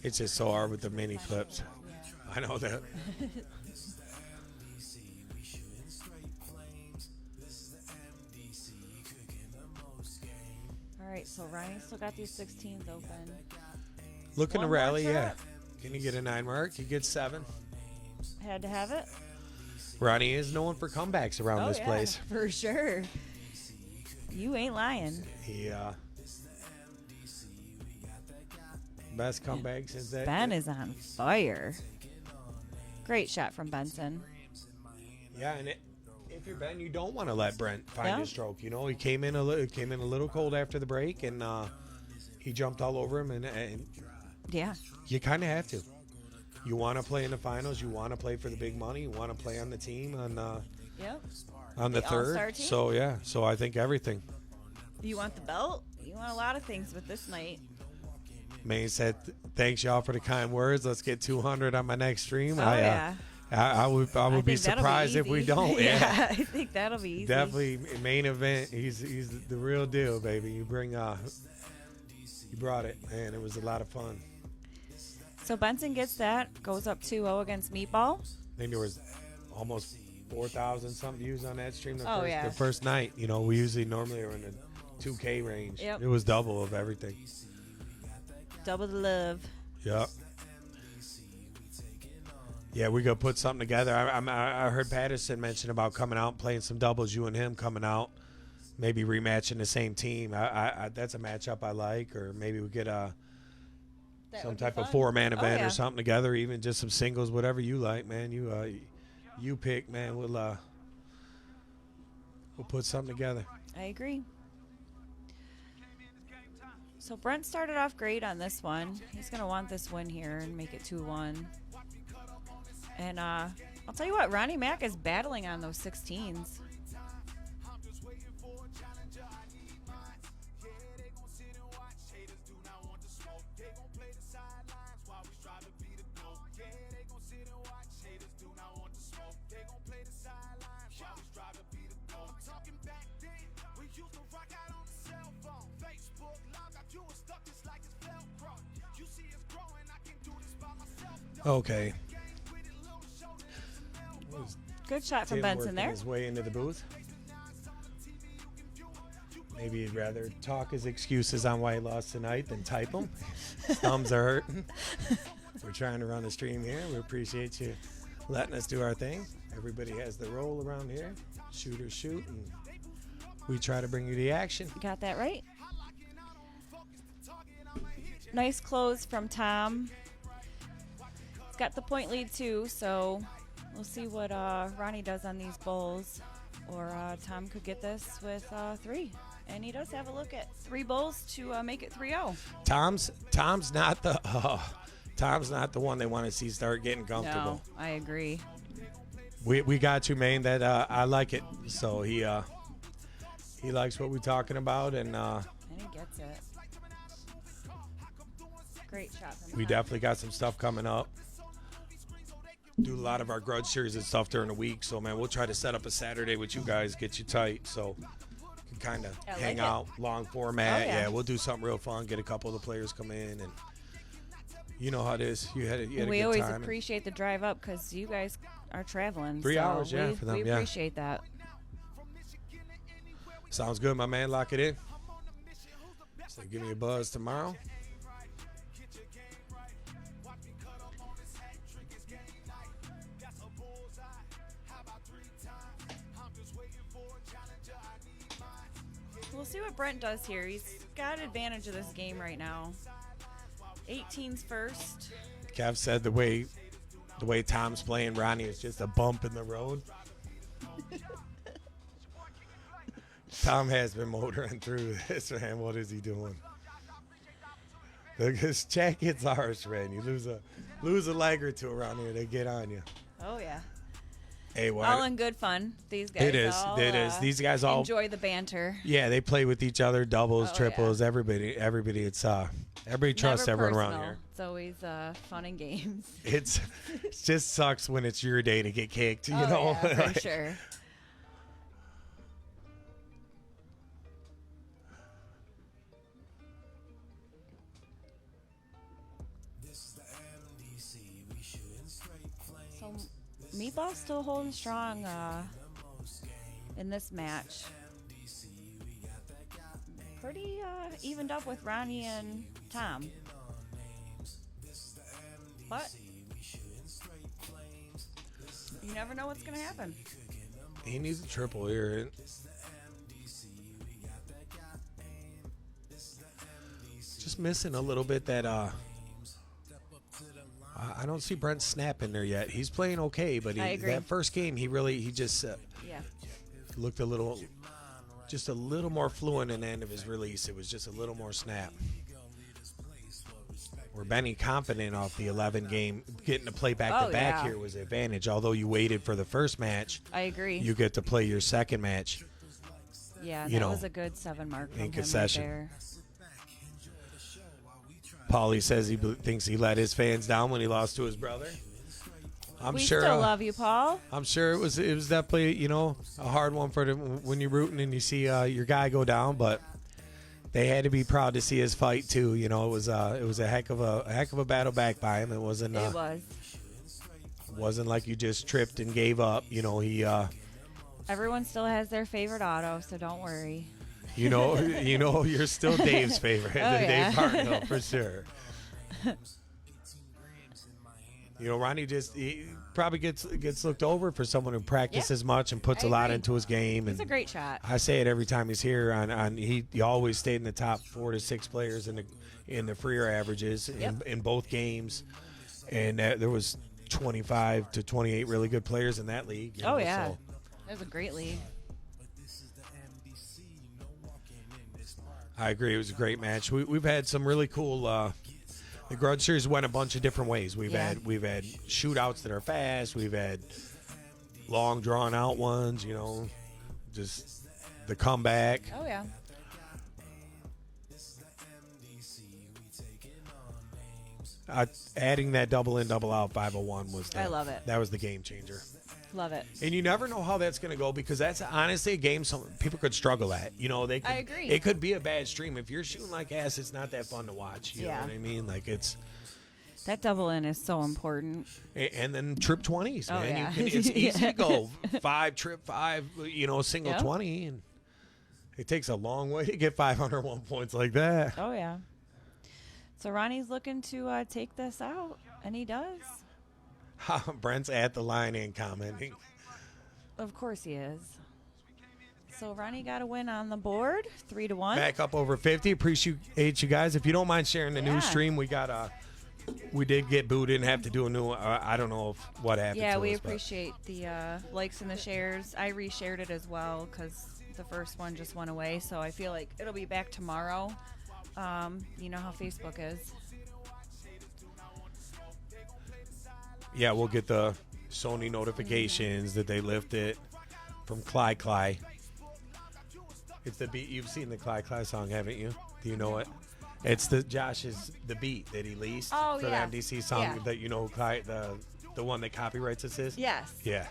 It's just so hard with the mini flips. I know that. All right, so Ryan still got these 16s open. Looking to One more rally, yeah. shot. Can you get a 9 mark? He gets 7. Had to have it. Ronnie is known for comebacks around this place. For sure. You ain't lying. He best comeback since that. Ben is on fire. Great shot from Benson. Yeah, and if you're Ben, you don't want to let Brent find Yeah. his stroke. You know, he came in a little cold after the break, and he jumped all over him, and Yeah. you kind of have to. You want to play in the finals. You want to play for the big money. You want to play on the team Yep. on the The All-Star third. team? So yeah, so I think everything. You want the belt? You want a lot of things with this night. Maine said, "Thanks y'all for the kind words. Let's get 200 on my next stream." Oh, I would I be think that'll surprised if we easy. don't. Yeah, I think that'll be easy. Definitely main event. He's the real deal, baby. You brought it, man. It was a lot of fun. So Benson gets that, goes up 2-0 against Meatball. I think there was almost 4,000 something views on that stream Yeah. the first night. You know, we normally are in the 2K range. Yep. It was double of everything. Double the love. Yep. Yeah, we could put something together. I heard Patterson mention about coming out and playing some doubles. You and him coming out, maybe rematching the same team. That's a matchup I like. Or maybe we get some type of 4-man event or something together. Even just some singles, whatever you like, man. You pick, man. We'll put something together. I agree. So Brent started off great on this one. He's going to want this win here and make it 2-1. And I'll tell you what, Ronnie Mack is battling on those 16s. Okay. Good shot from Tim Benson working there. his way into the booth. Maybe he'd rather talk his excuses on why he lost tonight than type them. His thumbs are hurting. We're trying to run a stream here. We appreciate you letting us do our thing. Everybody has their role around here. Shooters shoot, and we try to bring you the action. Got that right. Nice close from Tom. He's got the point lead too, so we'll see what Ronnie does on these bowls. Or Tom could get this with 3. And he does have a look at 3 bowls to make it 3-0. Tom's not the one they want to see start getting comfortable. No, I agree. We got you, man. That I like it. So he likes what we're talking about, and And he gets it. Great shot from we Tom. definitely got some stuff coming up. Do a lot of our grudge series and stuff during the week. So man, we'll try to set up a Saturday with you guys, get you tight. So kind of I like hang it. out, long format. Oh, yeah. Yeah, we'll do something real fun. Get a couple of the players come in, and you know how it is. You had a We good always time. appreciate the drive up because you guys are traveling. 3 so hours, yeah, we, for them, we yeah. appreciate that. Sounds good, my man. Lock it in. So give me a buzz tomorrow. We'll see what Brent does here. He's got advantage of this game right now. 18's first. Kev said the way Tom's playing Ronnie is just a bump in the road. Tom has been motoring through this, man. What is he doing? Look, his chat gets harsh, man. You lose a leg or two around here, they get on you. Oh, yeah. Hey, what? All in good fun. These guys It is. all, It is. These guys all enjoy the banter. Yeah, they play with each other, doubles, Oh, triples, everybody. It's everybody trusts Never everyone around personal. here. It's always fun and games. It just sucks when it's your day to get kicked, you Oh, know? yeah, for sure. So Meatball's still holding strong in this match. Pretty evened up with Ronnie and Tom. But you never know what's going to happen. He needs a triple here. Just missing a little bit that I don't see Brent Snap in there yet. He's playing okay, but I agree. that first game he just Yeah. looked a little more fluent in the end of his release. It was just a little more snap. Where Benny confident off the 11 game, getting to play back to back here was an advantage. Although you waited for the first match, I agree. you get to play your second match. Yeah, you that know, was a good 7 mark from in him concession. right there. Paulie says he thinks he let his fans down when he lost to his brother. I'm We sure. still love you, Paul. I'm sure it was definitely a hard one for them when you're rooting and you see your guy go down, but they had to be proud to see his fight too. It was a heck of a battle back by him. It wasn't. It was. Wasn't like you just tripped and gave up. He. Everyone still has their favorite auto, so don't worry. You're still Dave's favorite. yeah. Dave Hartnell for sure. Ronnie he probably gets looked over for someone who practices much and puts I a lot agree. into his game. He's And a great shot. I say it every time he's here. He always stayed in the top 4 to 6 players in the Freer averages in both games, and there was 25 to 28 really good players in that league. Oh, yeah. So It was a great league. I agree. It was a great match. We've had some really cool. The Grudge Series went a bunch of different ways. We've had shootouts that are fast. We've had long drawn out ones. Just the comeback. Oh, yeah. Adding that double in, double out 501 was. I love it. That was the game changer. Love it. And you never know how that's going to go because that's honestly a game some people could struggle at. They could, I agree. It could be a bad stream. If you're shooting like ass, it's not that fun to watch. You know what I mean? Like That double in is so important. and then trip 20s, Oh, man. yeah. It's easy to go 5, trip 5, single Yep. 20. And it takes a long way to get 501 points like that. Oh, yeah. So Ronnie's looking to take this out, and he does. Brent's at the line and commenting. Of course he is. So Ronnie got a win on the board, 3-1. Back up over 50. Appreciate you guys. If you don't mind sharing the new stream, we did get booted and have to do a new one. I don't know what happened Yeah, to we us, but appreciate the likes and the shares. I reshared it as well because the first one just went away. So I feel like it'll be back tomorrow. You know how Facebook is. yeah, we'll get the Sony notifications that they lift it from Cly. It's the beat. You've seen the Cly song, haven't you? Do you know it? It's the beat that he leased for yeah. the MDC song Yeah. that Cly, the one that copyrights this is. Yes. Yeah.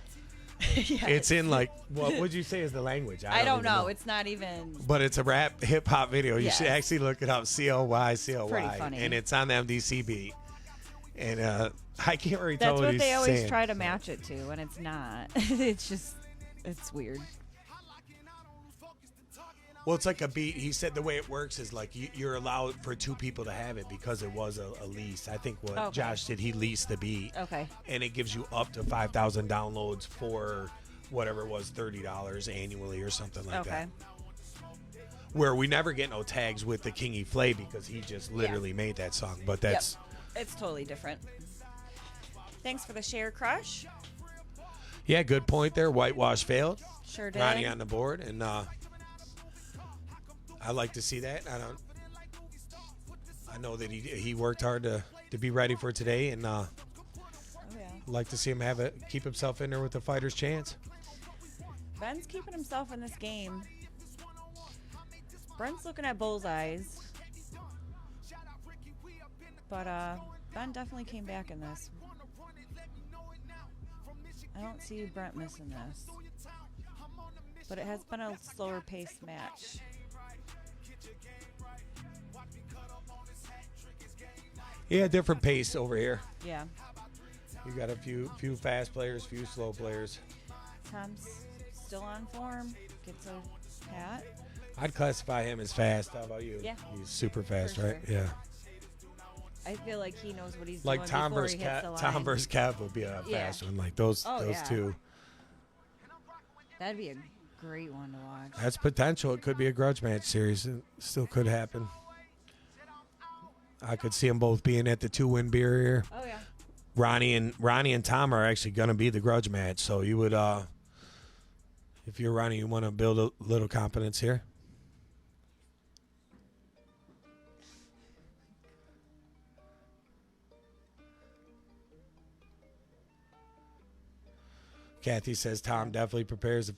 Yeah, It's in like what would you say is the language? I don't even know. It's not even. But it's a rap hip hop video. You should Yes. actually look it up. CLY, pretty funny. and it's on the MDC beat. And I can't really tell That's what what he's they always saying. try to match it to, and it's not. It's weird. Well, it's like a beat. He said the way it works is like you're allowed for two people to have it because it was a lease. I think what Okay. Josh did, he leased the beat. Okay. And it gives you up to 5,000 downloads for whatever it was, $30 annually or something like Okay. that. Where we never get no tags with the Kingy Flay because he just literally made that song. But that's It's totally different. Thanks for the share, Crush. yeah, good point there. Whitewash failed. Sure did. Ronnie on the board, and I like to see that. I know that he worked hard to be ready for today, and Oh, yeah. like to see him keep himself in there with the fighter's chance. Ben's keeping himself in this game. Brent's looking at bullseyes. But Ben definitely came back in this. I don't see Brent missing this. But it has been a slower paced match. Yeah, different pace over here. Yeah. You got a few fast players, few slow players. Tom's still on form. Gets a hat. I'd classify him as fast. How about you? Yeah. He's super fast, For right? sure. Yeah. I feel like he knows what he's Like doing Tom before versus he hits the line. Tom versus Kev would be a Yeah. fast one. Like those Oh, yeah. two. That'd be a great one to watch. That's potential. It could be a grudge match series. It still could happen. I could see them both being at the 2-win barrier. Oh yeah. Ronnie and Tom are actually going to be the grudge match. So you would, if you're Ronnie, you want to build a little confidence here. Kathy says Tom definitely prepares a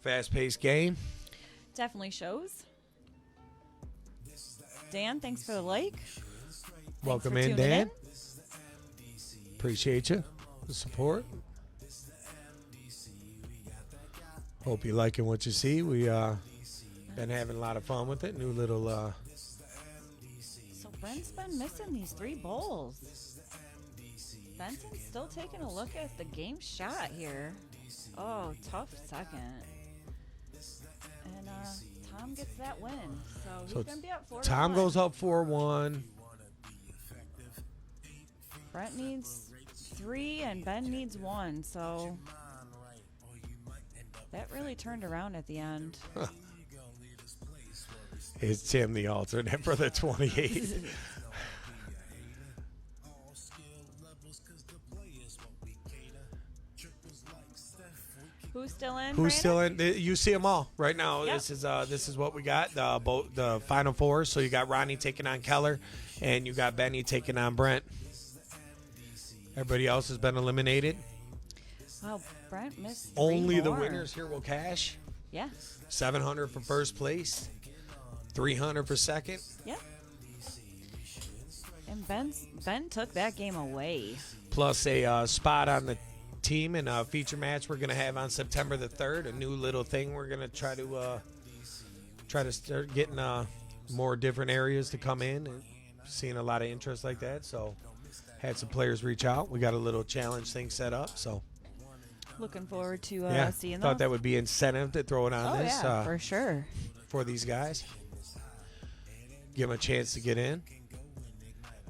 fast-paced game. Definitely shows. Dan, thanks for the like. Welcome for in, tuning Dan. Appreciate you, the support. Hope you're liking what you see. We been having a lot of fun with it. New little So Brent's been missing these 3 bowls. Benton's still taking a look at the game shot here. Oh, tough second. And Tom gets that win. So he's So going to be up 4-1. Tom goes up 4-1. Brent needs 3 and Ben needs 1. So that really turned around at the end. Is Tim the alternate for the 28? Who's still in? Who's still Brandon? in? You see them all right now. Yep. This is what we got. The final 4. So you got Ronnie taking on Keller, and you got Benny taking on Brent. Everybody else has been eliminated. Wow, Brent missed 3 Only the more. winners here will cash. Yeah. 700 for first place, 300 for second. Yeah. And Ben took that game away. Plus a spot on the team in a feature match we're going to have on September the 3rd. A new little thing we're going to try to start getting more different areas to come in, and seeing a lot of interest like that. So had some players reach out. We got a little challenge thing set up. So Looking forward to yeah, seeing thought those. that would be incentive to throw it on Oh this yeah, for sure. for these guys. Give them a chance to get in.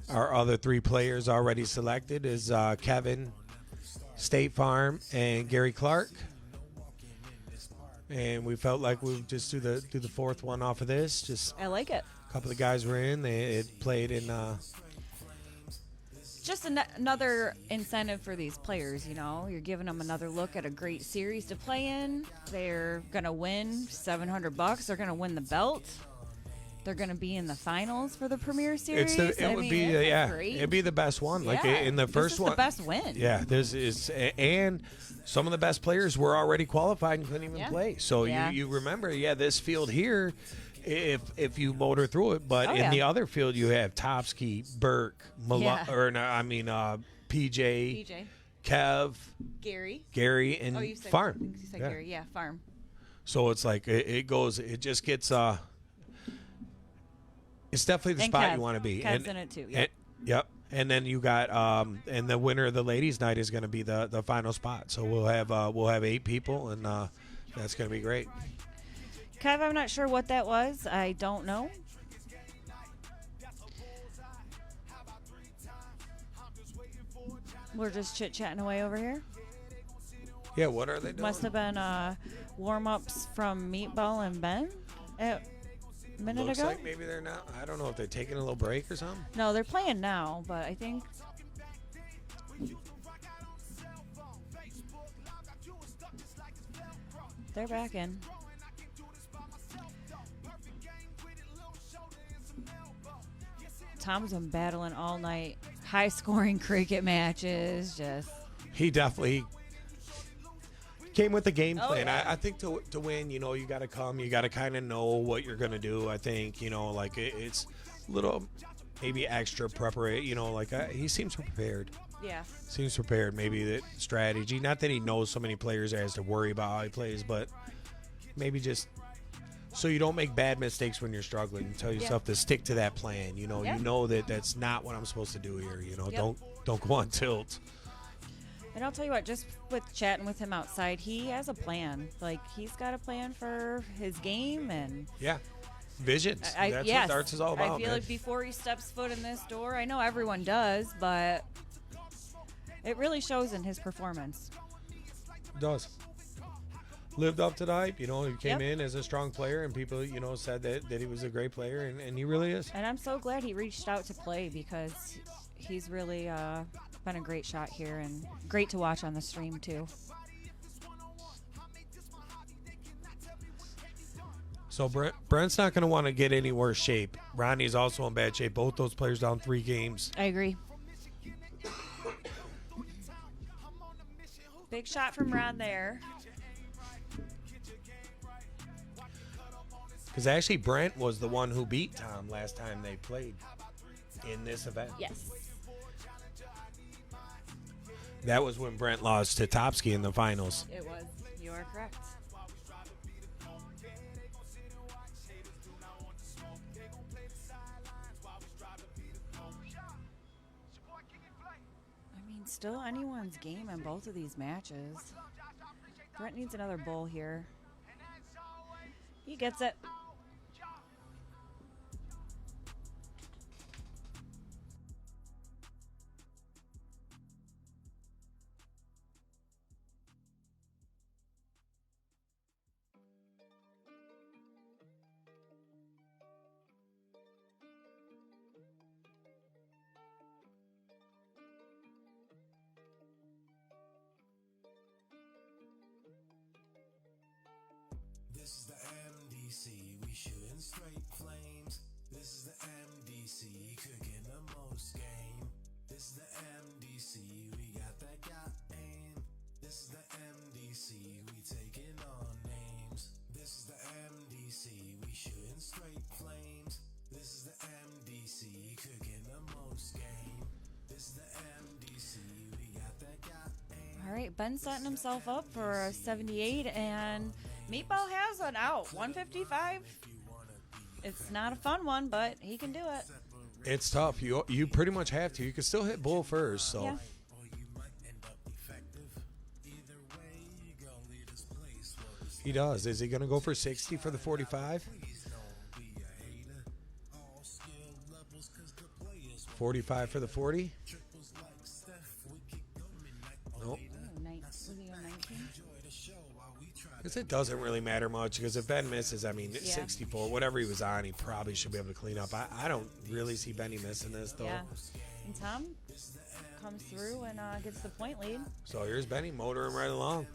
Our other 3 players already selected is Kevin, State Farm, and Gary Clark. And we felt like we would just do the 4th one off of this. Just I like it. a couple of guys were in. They had played in. Just another incentive for these players, you know. You're giving them another look at a great series to play in. They're going to win $700. They're going to win the belt. They're going to be in the finals for the Premier Series. It would be great. it'd be the best one. Like Yeah, in the this first is one, the best win. Yeah, this is, and some of the best players were already qualified and couldn't even Yeah. play. So Yeah. you remember, this field here, if you motor through it, but Oh, in yeah. the other field you have Topsky, Burke, Yeah. PJ, PJ. Kev, Gary. Gary, and Oh, you said Farm. You said Yeah. Gary. Yeah, Farm. So it's like it goes. It just gets. It's definitely the And spot Kev. you want to be. Kev's in it too. Yep. Yep. And then you got and the winner of the ladies' night is going to be the final spot. So we'll have 8 people, and that's going to be great. Kev, I'm not sure what that was. I don't know. We're just chit-chatting away over here. Yeah. What are they doing? Must have been warm-ups from Meatball and Ben a minute Looks ago. like maybe they're not. I don't know if they're taking a little break or something. No, they're playing now, but I think they're back in. Tom's been battling all night. High-scoring cricket matches. Just He definitely came with the game Oh, plan. yeah. I think to win, you got to come. You got to kind of know what you're going to do. I think, like it's a little maybe extra preparation. He seems prepared. yeah. Seems prepared. Maybe that strategy. Not that he knows so many players has to worry about how he plays, but maybe just so you don't make bad mistakes when you're struggling. You tell yourself to stick to that plan. You know that that's not what I'm supposed to do here. Yep. Don't go on tilt. And I'll tell you what, just with chatting with him outside, he has a plan. Like, he's got a plan for his game, and Yeah. Visions. That's yes, what darts is all about. I feel man. like before he steps foot in this door, I know everyone does, but it really shows in his performance. Does. Lived up to the hype. He came Yep. in as a strong player, and people, said that he was a great player, and he really is. And I'm so glad he reached out to play because he's really been a great shot here and great to watch on the stream, too. So Brent's not going to want to get any worse shape. Ronnie's also in bad shape. Both those players down 3 games. I agree. Big shot from Ron there. Because actually, Brent was the one who beat Tom last time they played in this event. Yes. That was when Brent lost to Topsky in the finals. It was. You are correct. I mean, still anyone's game in both of these matches. Brent needs another bowl here. He gets it. This is the MDC, we shooting straight flames. This is the MDC, cooking the most game. This is the MDC, we got aim. This is the MDC, we taking on names. This is the MDC, we shooting straight flames. This is the MDC, cooking the most game. This is the MDC, we got aim. All right, Ben's setting himself up for a 78, and Meatball has an out. 155. It's not a fun one, but he can do it. It's tough. You pretty much have to. You can still hit bull first. So Yeah. he does. Is he going to go for 60 for the 45? 45 for the 40? Nope. Was he on 19? Because it doesn't really matter much. Because if Ben misses, I mean, Yeah. 64, whatever he was on, he probably should be able to clean up. I don't really see Benny missing this, though. Yeah. And Tom comes through and gets the point lead. So here's Benny motoring right along.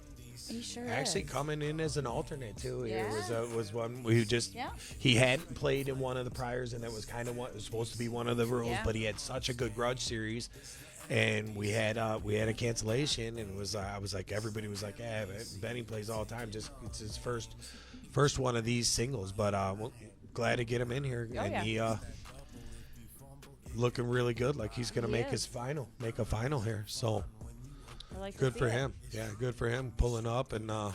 He sure Actually is. coming in as an alternate, too. Here Yeah. was one who just, Yeah. he hadn't played in one of the priors, and that was kind of what was supposed to be one of the rules, Yeah. but he had such a good grudge series. And we had a cancellation, and it was I was like, everybody was like, yeah, Benny plays all the time. Just it's his first one of these singles, but well, glad to get him in here, Oh, and yeah. he looking really good. Like he's gonna He make is. make a final here. So I like to Good see for it. him. Yeah, good for him pulling up and I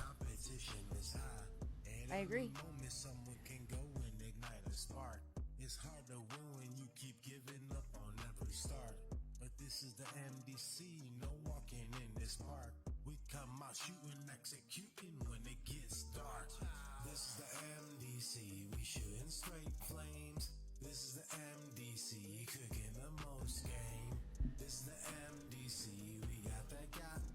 agree. Someone can go and ignite a spark. It's hard to win when you keep giving up on every start. But this is the MDC, no walking in this park. We come out shooting, executing when it gets dark. This is the MDC, we shooting straight flames. This is the MDC, cooking the most game. This is the MDC, we got that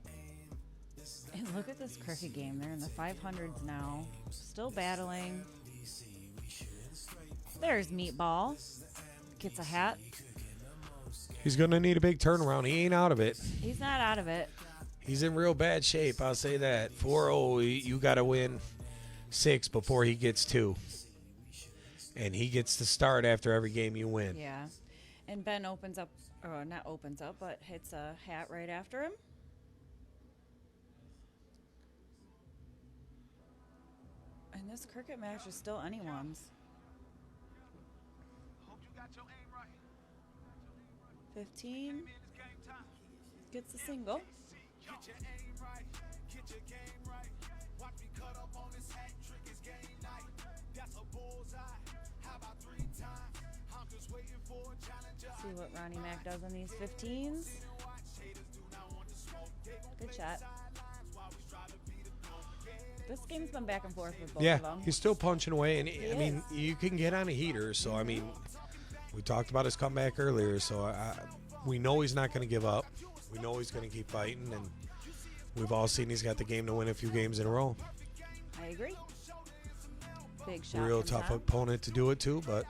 aim. This is the And look at this cricket game. They're in the 500s now. Still battling. There's Meatball. Gets a hat. he's going to need a big turnaround. He ain't out of it. He's not out of it. He's in real bad shape, I'll say that. 4-0, you got to win 6 before he gets 2. And he gets to start after every game you win. Yeah. And Ben opens up, or not opens up, but hits a hat right after him. And this cricket match is still anyone's. Hope you got your aim right. 15 Man, it's game time. gets a single. Get your aim right. Get your game right. Watch me cut up on this hat trick. It's game night. That's a bullseye. How about 3 times? I'm just waiting for a challenger. See what Ronnie Mac does on these 15s. Good shot. This game's been back and forth with both Yeah, of them. he's still punching away. And, I mean, is. you can get on a heater. So, I mean, we talked about his comeback earlier. So, we know he's not going to give up. We know he's going to keep fighting. And we've all seen he's got the game to win a few games in a row. I agree. Big shot. Real from tough Tom. opponent to do it to, but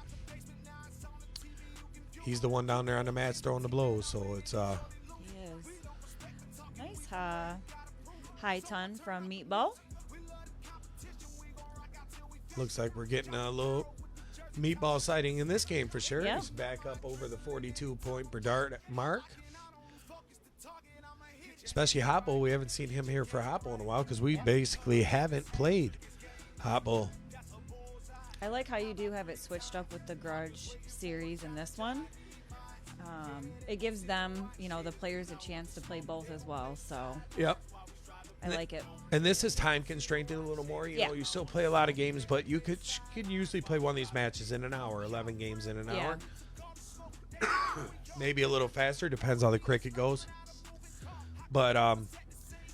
he's the one down there on the mats throwing the blows. So, it's He is. Nice high ton from Meatball. looks like we're getting a little Meatball sighting in this game for sure. Yeah. He's back up over the 42 point per dart mark. Especially Hot Bull. We haven't seen him here for Hot Bull in a while because we basically haven't played Hot Bull. I like how you do have it switched up with the Grudge series in this one. It gives them, the players a chance to play both as well. So Yep. I like it. And this is time constrained a little more. You Yeah. know, you still play a lot of games, but you could usually play one of these matches in an hour, 11 games in an Yeah. hour. Maybe a little faster, depends how the cricket goes. But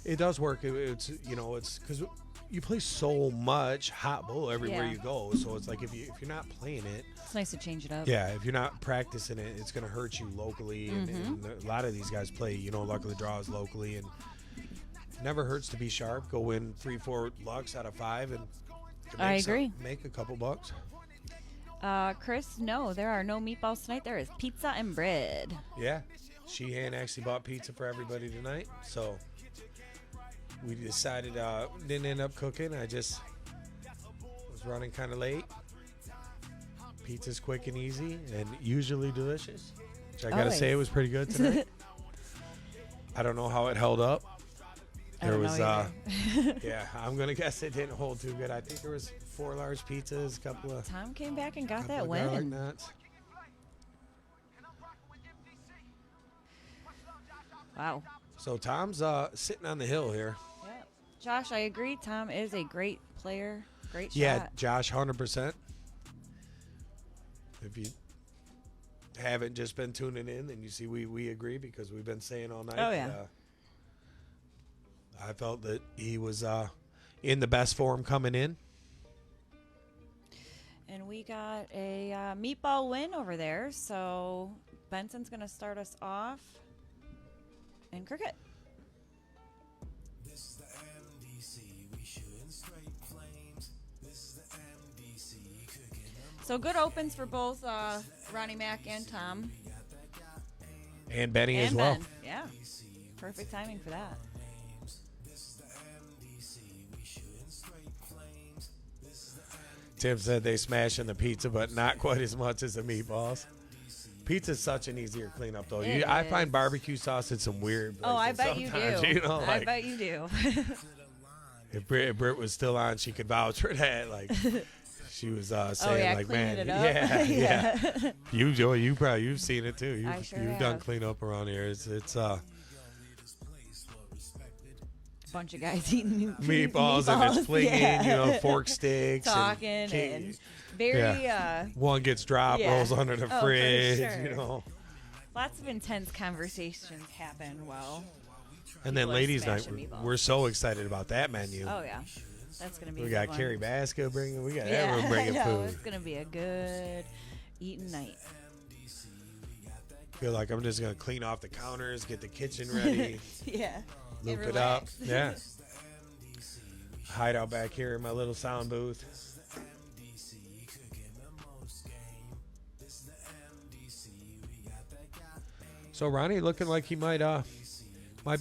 it does work. It's because you play so much Hot Bull everywhere Yeah. you go. So it's like if you're not playing it, It's nice to change it up. yeah, if you're not practicing it, it's going to hurt you locally. And a lot of these guys play, luck of the draws locally. And it never hurts to be sharp. Go win 3-4 lucks out of 5 and I agree. Make a couple bucks. Chris, no, there are no meatballs tonight. There is pizza and bread. Yeah. Sheehan actually bought pizza for everybody tonight. So we decided, didn't end up cooking. I just was running kind of late. Pizza's quick and easy and usually delicious. Which I got to Always. say, it was pretty good tonight. I don't know how it held up. I There don't was, know either. yeah, I'm going to guess it didn't hold too good. I think there was 4 large pizzas, a couple of, Tom came back and got that couple of garlic win. nuts. Wow. So Tom's sitting on the hill here. Yeah. Josh, I agree. Tom is a great player. Great shot. Yeah, Josh, 100%. If you haven't just been tuning in, then you see we agree because we've been saying all night. Oh, yeah. I felt that he was in the best form coming in. And we got a meatball win over there. So Benson's going to start us off in cricket. This is the MDC, we shooting straight flames. This is the MDC, cooking them. So good opens for both Ronnie Mac and Tom. And Benny as And well. Ben. Yeah. Perfect timing for that. This is the MDC, we shooting straight flames. This is the Tim said they smashing the pizza, but not quite as much as the meatballs. Pizza's such an easier cleanup, though. It I is. find barbecue sauce in some weird Oh, I places bet you sometimes, do. I like, bet you do. if Britt was still on, she could vouch for that. Like, she was saying, Oh, yeah, like, cleaning man, it up. yeah. You've seen it too. I sure You've done have. cleanup around here. It's this place for respect bunch of guys eating Meatballs and it's flinging, yeah. you know, fork sticks. Talking and very, one gets dropped, yeah. rolls under the Oh, for fridge, sure. you know. lots of intense conversations happen while. And then people are ladies' night, smashing meatballs. we're so excited about that menu. Oh, yeah. That's going to be We a got good one. Carrie Basco bringing, we got Yeah, everyone bringing I know. food. It's going to be a good eating night. Feel like I'm just going to clean off the counters, get the kitchen ready, Yeah. loop And it up. relax. Yeah. Hide out back here in my little sound booth. So Ronnie looking like he might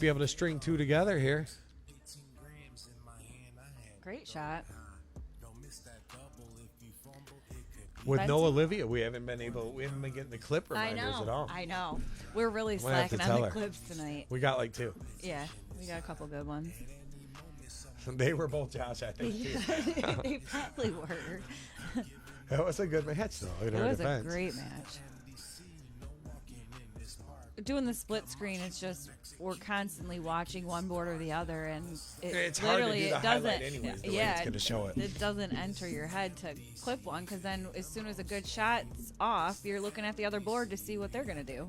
be able to string two together here. Great shot. With no Benson? Olivia, we haven't been getting the clip reminders at all. I know. We're really Might have to slacking on tell the her. clips tonight. We got like two. Yeah. We got a couple good ones. They were both Josh, I think, too. They probably were. That was a good match, though. In It our was defense. a great match. Doing the split screen, it's just we're constantly watching one board or the other, and It's hard to literally do the it doesn't. highlight anyways, the way yeah, it's gonna show it. It doesn't enter your head to clip one, because then as soon as a good shot's off, you're looking at the other board to see what they're gonna do.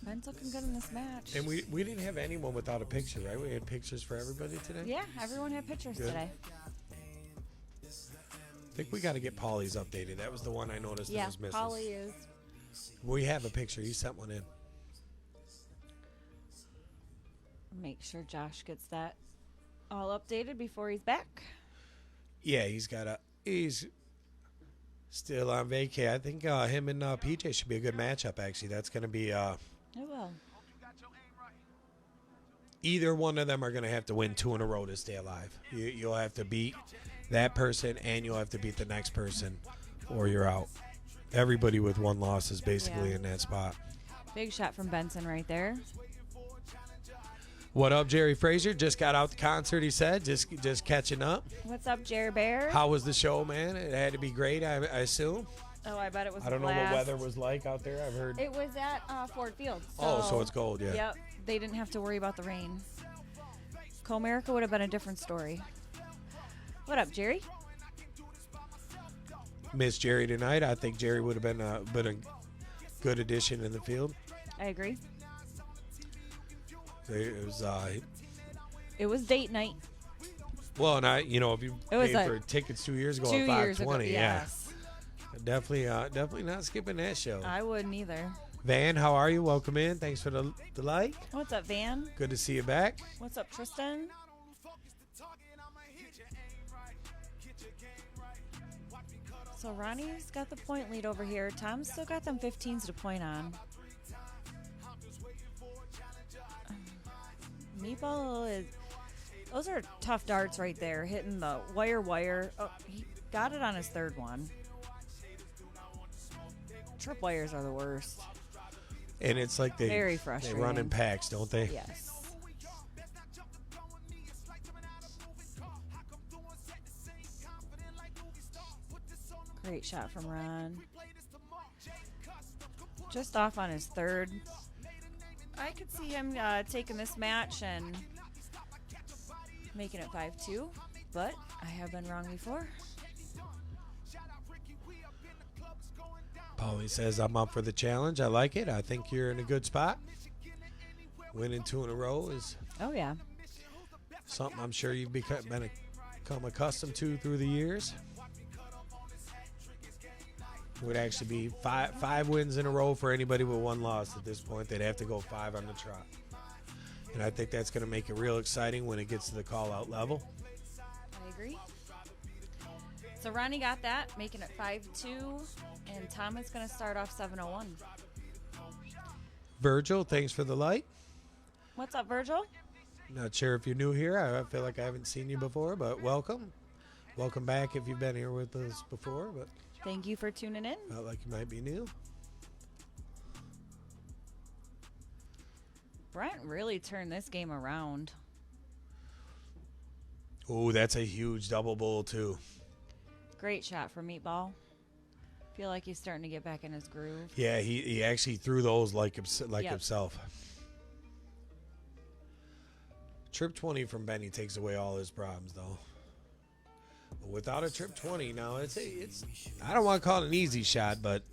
Ben's looking good in this match. And we didn't have anyone without a picture, right? We had pictures for everybody today. Yeah, everyone had pictures Good. today. I think we got to get Polly's updated. That was the one I noticed that Yeah, was missing. Polly is. We have a picture. He sent one in. Make sure Josh gets that all updated before he's back. Yeah, he's still on vacay. I think him and PJ should be a good matchup, actually. That's going to be Oh well. either one of them are going to have to win 2 in a row to stay alive. You'll have to beat that person and you'll have to beat the next person or you're out. Everybody with one loss is basically Yeah. in that spot. Big shot from Benson right there. What up, Jerry Frazier? Just got out the concert, he said. Just catching up. What's up, Jerry Bear? How was the show, man? It had to be great, I assume. Oh, I bet it was. I don't a know what blast. weather was like out there. I've heard. It was at Ford Field. So it's cold, yeah. Yep, they didn't have to worry about the rain. Comerica would have been a different story. What up, Jerry? Miss Jerry tonight. I think Jerry would have been a good addition in the field. I agree. It was It was date night. well, and if you It was paid for tickets 2 years ago 2 at years ago. 520, Yes. definitely not skipping that show. I wouldn't either. Van, how are you? Welcome in. Thanks for the like. What's up, Van? Good to see you back. What's up, Tristan? So Ronnie's got the point lead over here. Tom's still got them 15s to point on. Meatball is... Those are tough darts right there, hitting the wire. Oh, he got it on his third one. Trip wires are the worst. And it's like Very they frustrating. run in packs, don't they? Yes. Great shot from Ron. Just off on his third. I could see him taking this match and making it 5-2, but I have been wrong before. Paulie says, I'm up for the challenge. I like it. I think you're in a good spot. Winning 2 in a row is Oh, yeah. something I'm sure you've become accustomed to through the years. It would actually be five wins in a row for anybody with one loss at this point. They'd have to go 5 on the trot. And I think that's going to make it real exciting when it gets to the call-out level. I agree. So Ronnie got that, making it 5-2, and Tom is going to start off 7-01. Virgil, thanks for the like. What's up, Virgil? Not sure if you're new here. I feel like I haven't seen you before, but welcome. Welcome back if you've been here with us before, but Thank you for tuning in. felt like you might be new. Brent really turned this game around. Oh, that's a huge double bowl, too. Great shot for Meatball. Feel like he's starting to get back in his groove. Yeah, he actually threw those like Yep. himself. Trip 20 from Benny takes away all his problems, though. But without a trip 20, now it's I don't want to call it an easy shot, but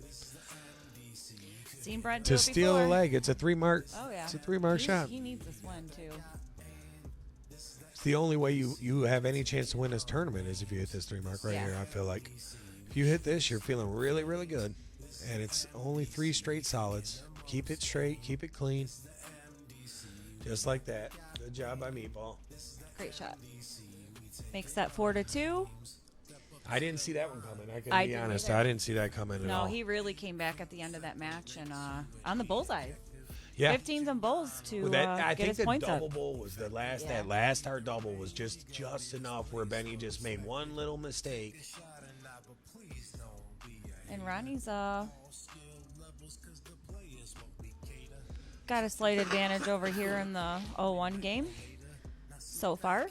Seen Brent do to it steal before. a leg, it's a 3-mark. Oh yeah, It's a 3-mark shot. He needs this win too. It's the only way you have any chance to win this tournament is if you hit this 3-mark right Yeah. here. I feel like if you hit this, you're feeling really, really good. And it's only 3 straight solids. Keep it straight, keep it clean. Just like that. Good job by Meatball. Great shot. Makes that 4-2. I didn't see that one coming. I can I be didn't honest. either. I didn't see that coming at No, all. he really came back at the end of that match and on the bullseye. Yeah. 15s and bulls to Well, I get think his the points double up. bowl was the last. Yeah. That last hard double was just enough where Benny just made one little mistake. And Ronnie's got a slight advantage over here in the 0-1 game so far.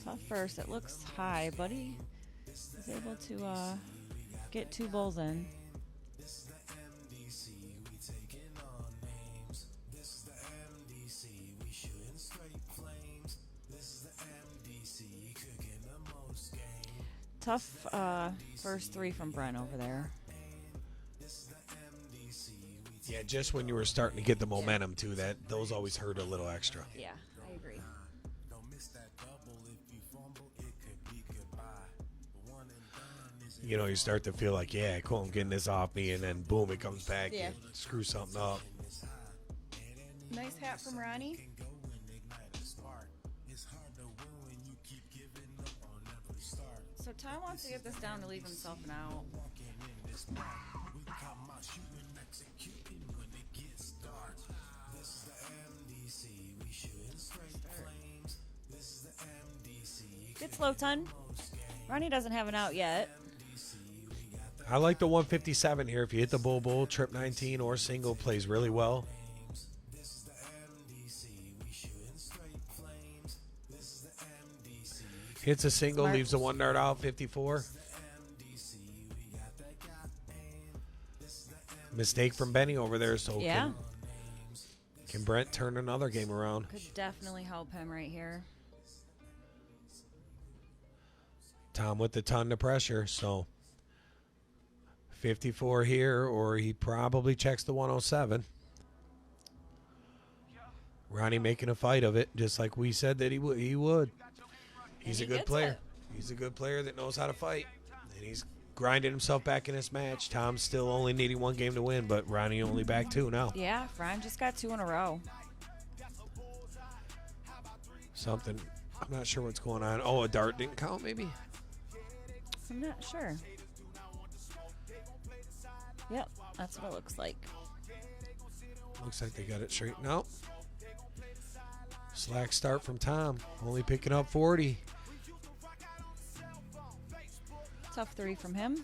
Tough first. It looks high, but he is able to get 2 bowls in. Tough first 3 from Brent over there. Yeah, just when you were starting to get the momentum too, those always hurt a little extra. Yeah, I agree. You know, you start to feel like, yeah, cool, I'm getting this off me, and then boom, it comes back Yeah. and screw something up. Nice hat from Ronnie. So Ty wants to get this down to leave himself an out. Good slow ton. Ronnie doesn't have an out yet. I like the 157 here. If you hit the bull, trip 19 or single, plays really well. Hits a single, Smart. leaves a 1 dart out, 54. Mistake from Benny over there, so Yeah. can Brent turn another game around? Could definitely help him right here. Tom with the ton of pressure, so 54 here, or he probably checks the 107. Ronnie making a fight of it, just like we said that he would. He's he a good gets player. it. He's a good player that knows how to fight, and he's grinding himself back in this match. Tom's still only needing 1 game to win, but Ronnie only back 2 now. Yeah, Ron just got 2 in a row. Something, I'm not sure what's going on. Oh, a dart didn't count, maybe? I'm not sure. Yep, that's what it looks like. Looks like they got it straightened out. Slack start from Tom, only picking up 40. Tough 3 from him.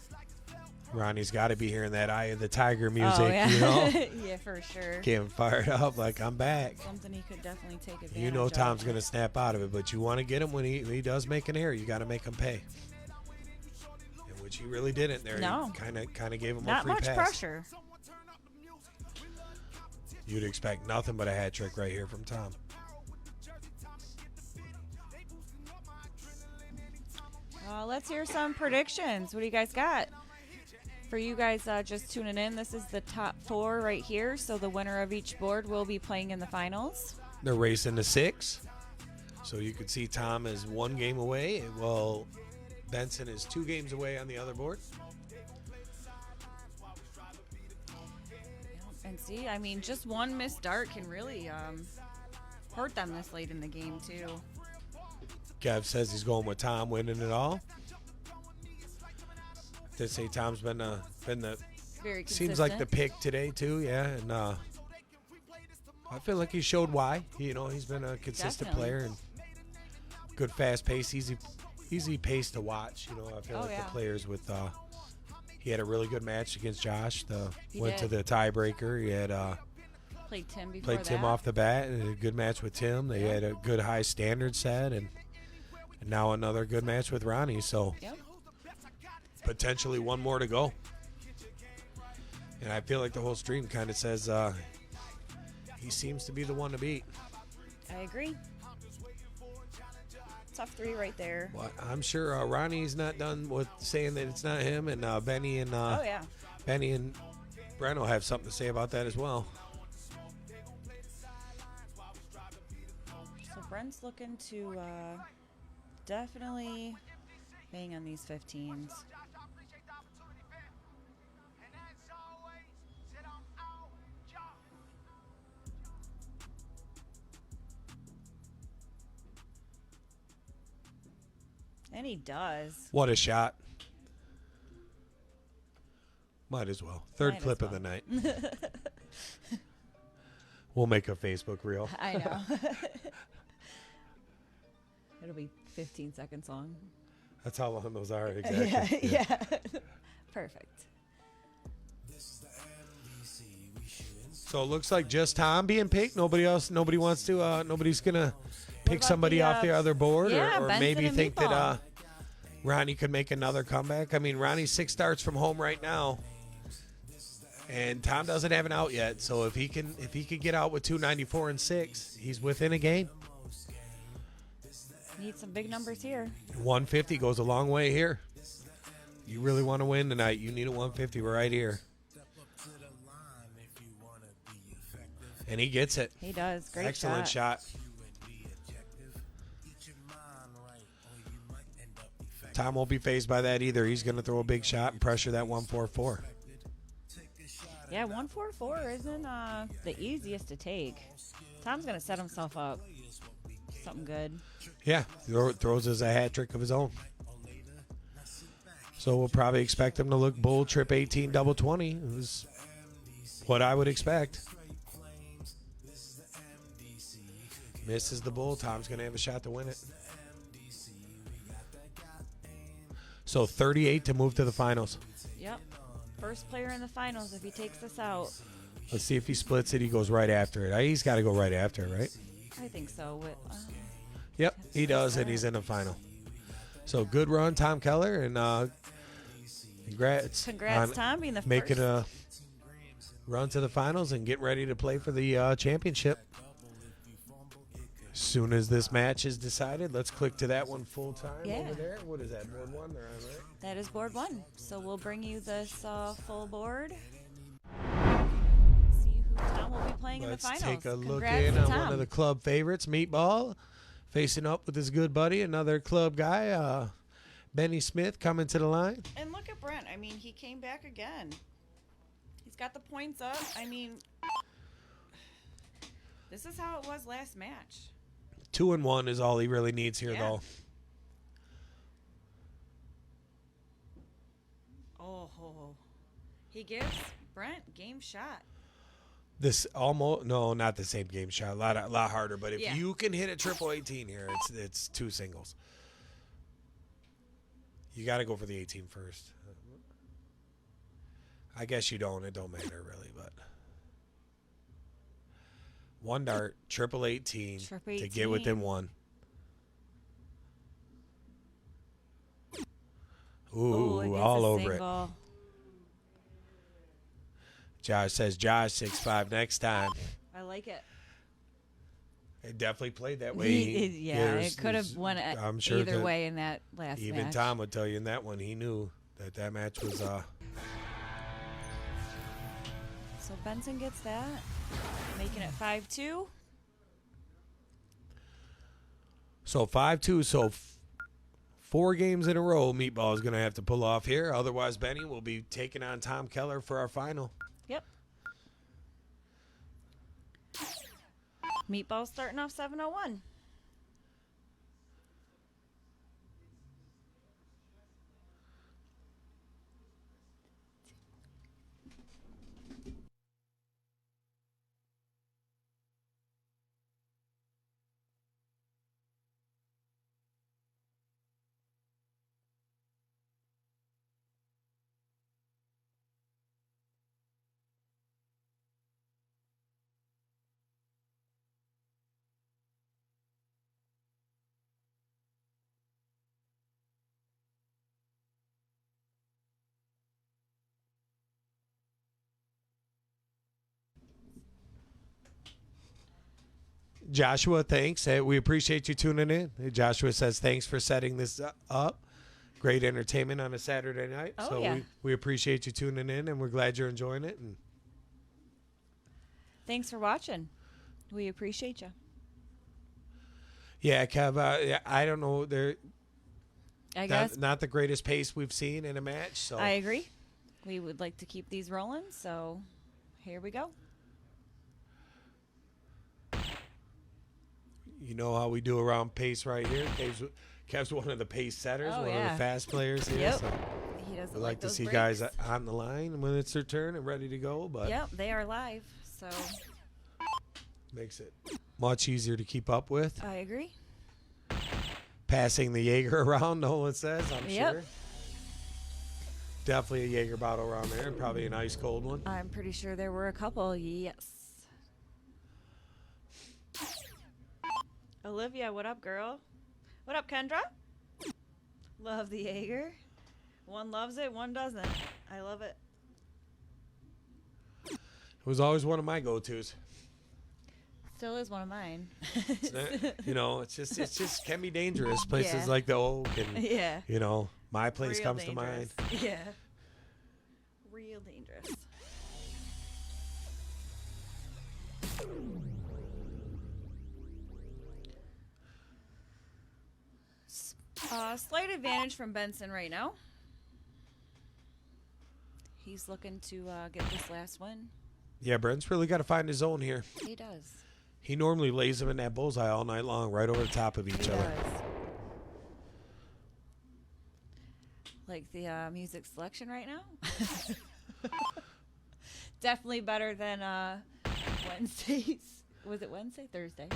Ronnie's got to be hearing that Eye of the Tiger music, Oh, yeah. you know? Yeah, for sure. Getting fired up like, I'm back. Something he could definitely take advantage You know of. Tom's going to snap out of it, but you want to get him when he does make an error. You got to make him pay. And which he really didn't there. No. He kind of gave him a Not free much pass. pressure. You'd expect nothing but a hat trick right here from Tom. Let's hear some predictions. What do you guys got? For you guys just tuning in, this is the top 4 right here. So the winner of each board will be playing in the finals. They're racing to 6. So you could see Tom is 1 game away. Well, Benson is 2 games away on the other board. And see, I mean, just one missed dart can really hurt them this late in the game, too. Kev says he's going with Tom winning it all. Did say Tom's been the Very consistent. seems like the pick today too, yeah, and I feel like he showed why. You know, he's been a consistent Definitely. player and good fast pace, easy pace to watch. You know, I feel Oh, like yeah. the players with he had a really good match against Josh. He Went to did. the tiebreaker. He had Played Tim before Played that. Tim off the bat, and a good match with Tim. They had a good high standard set, and now another good match with Ronnie. So Yep. potentially one more to go. And I feel like the whole stream kind of says he seems to be the one to beat. I agree. Tough 3 right there. Well, I'm sure Ronnie's not done with saying that it's not him, and Benny and Oh, yeah. Benny and Breno have something to say about that as well. So Brent's looking to definitely bang on these 15s. And he does. What a shot. Might as well. Third Might as clip of well. the night. We'll make a Facebook reel. I know. It'll be 15 seconds long. That's how long those are, exactly. Yeah. Perfect. So it looks like just Tom being picked. Nobody else. Nobody wants to. Nobody's gonna pick about somebody the, off the other board, yeah, or Benson maybe and think Meatball. that Ronnie could make another comeback. I mean, Ronnie's 6 starts from home right now, and Tom doesn't have an out yet. So if he can get out with 294 and 6, he's within a game. Need some big numbers here. 150 goes a long way here. You really want to win tonight, you need a 150 right here. And he gets it. He does. Great Excellent shot. Tom won't be phased by that either. He's going to throw a big shot and pressure that 144. Yeah, 144 isn't the easiest to take. Tom's going to set himself up. Something good. Yeah, throws us a hat trick of his own. So we'll probably expect him to look bull, trip 18, double 20. It was what I would expect. Misses the bull. Tom's going to have a shot to win it. So 38 to move to the finals. Yep. First player in the finals if he takes this out. Let's see if he splits it. He goes right after it. He's got to go right after it, right? I think so. Yep, he does, and he's in the final. So good run, Tom Keller, and congrats. Congrats, on Tom, being the making first. a run to the finals and getting ready to play for the championship. As soon as this match is decided, let's click to that one full time Yeah. over there. What is that, board 1? They're on, right? That is board 1. So we'll bring you this full board. See who Tom will be playing Let's in the finals. take a look Congrats in to on Tom. one of the club favorites, Meatball, facing up with his good buddy, another club guy, Benny Smith, coming to the line. And look at Brent. I mean, he came back again. He's got the points up. I mean, this is how it was last match. 2-1 is all he really needs here, Yeah. though. Oh, he gives Brent game shot. This almost not the same game shot, a lot harder. But if Yeah. you can hit a triple 18 here, it's 2 singles. You got to go for the 18 first. I guess you don't. It don't matter really, but 1 dart, triple 18, Triple to get within 1. Ooh, it gets all a over it. single. Josh says Josh 6'5" next time. I like it. It definitely played that way. It could have went I'm sure either that way in that last even match. Tom would tell you in that one, he knew that match was. So Benson gets that, making it 5-2. So 5-2. So 4 games in a row, Meatball is going to have to pull off here. Otherwise, Benny will be taking on Tom Keller for our final. Yep. Meatball starting off 701. Joshua, thanks. We appreciate you tuning in. Joshua says thanks for setting this up. Great entertainment on a Saturday night. Oh, so yeah. we appreciate you tuning in, and we're glad you're enjoying it. And Thanks for watching. We appreciate you. yeah, Kev, I don't know. They're I guess not the greatest pace we've seen in a match. So I agree. We would like to keep these rolling, so here we go. you know how we do around pace right here. Kev's one of the pace setters, Oh, one of yeah. the fast players here. Yep. So He doesn't we like to those see breaks. guys on the line when it's their turn and ready to go. But Yep, they are live, so makes it much easier to keep up with. I agree. Passing the Jaeger around, Nolan says, I'm Yep. sure. Definitely a Jaeger bottle around there, and probably an ice cold one. I'm pretty sure there were a couple, yes. Olivia, what up, girl? What up, Kendra? Love the Jaeger. One loves it, one doesn't. I love it. It was always one of my go-tos. Still is one of mine. It's not, it's just can be dangerous. Places Yeah. like the Oak and Yeah. my place Real comes dangerous. to mind. Yeah. Real dangerous. Slight advantage from Benson right now. He's looking to get this last win. Yeah, Brent's really got to find his zone here. He does. He normally lays them in that bullseye all night long, right over the top of each He other. does. Like the music selection right now. Definitely better than Wednesdays. Was it Wednesday? Thursday.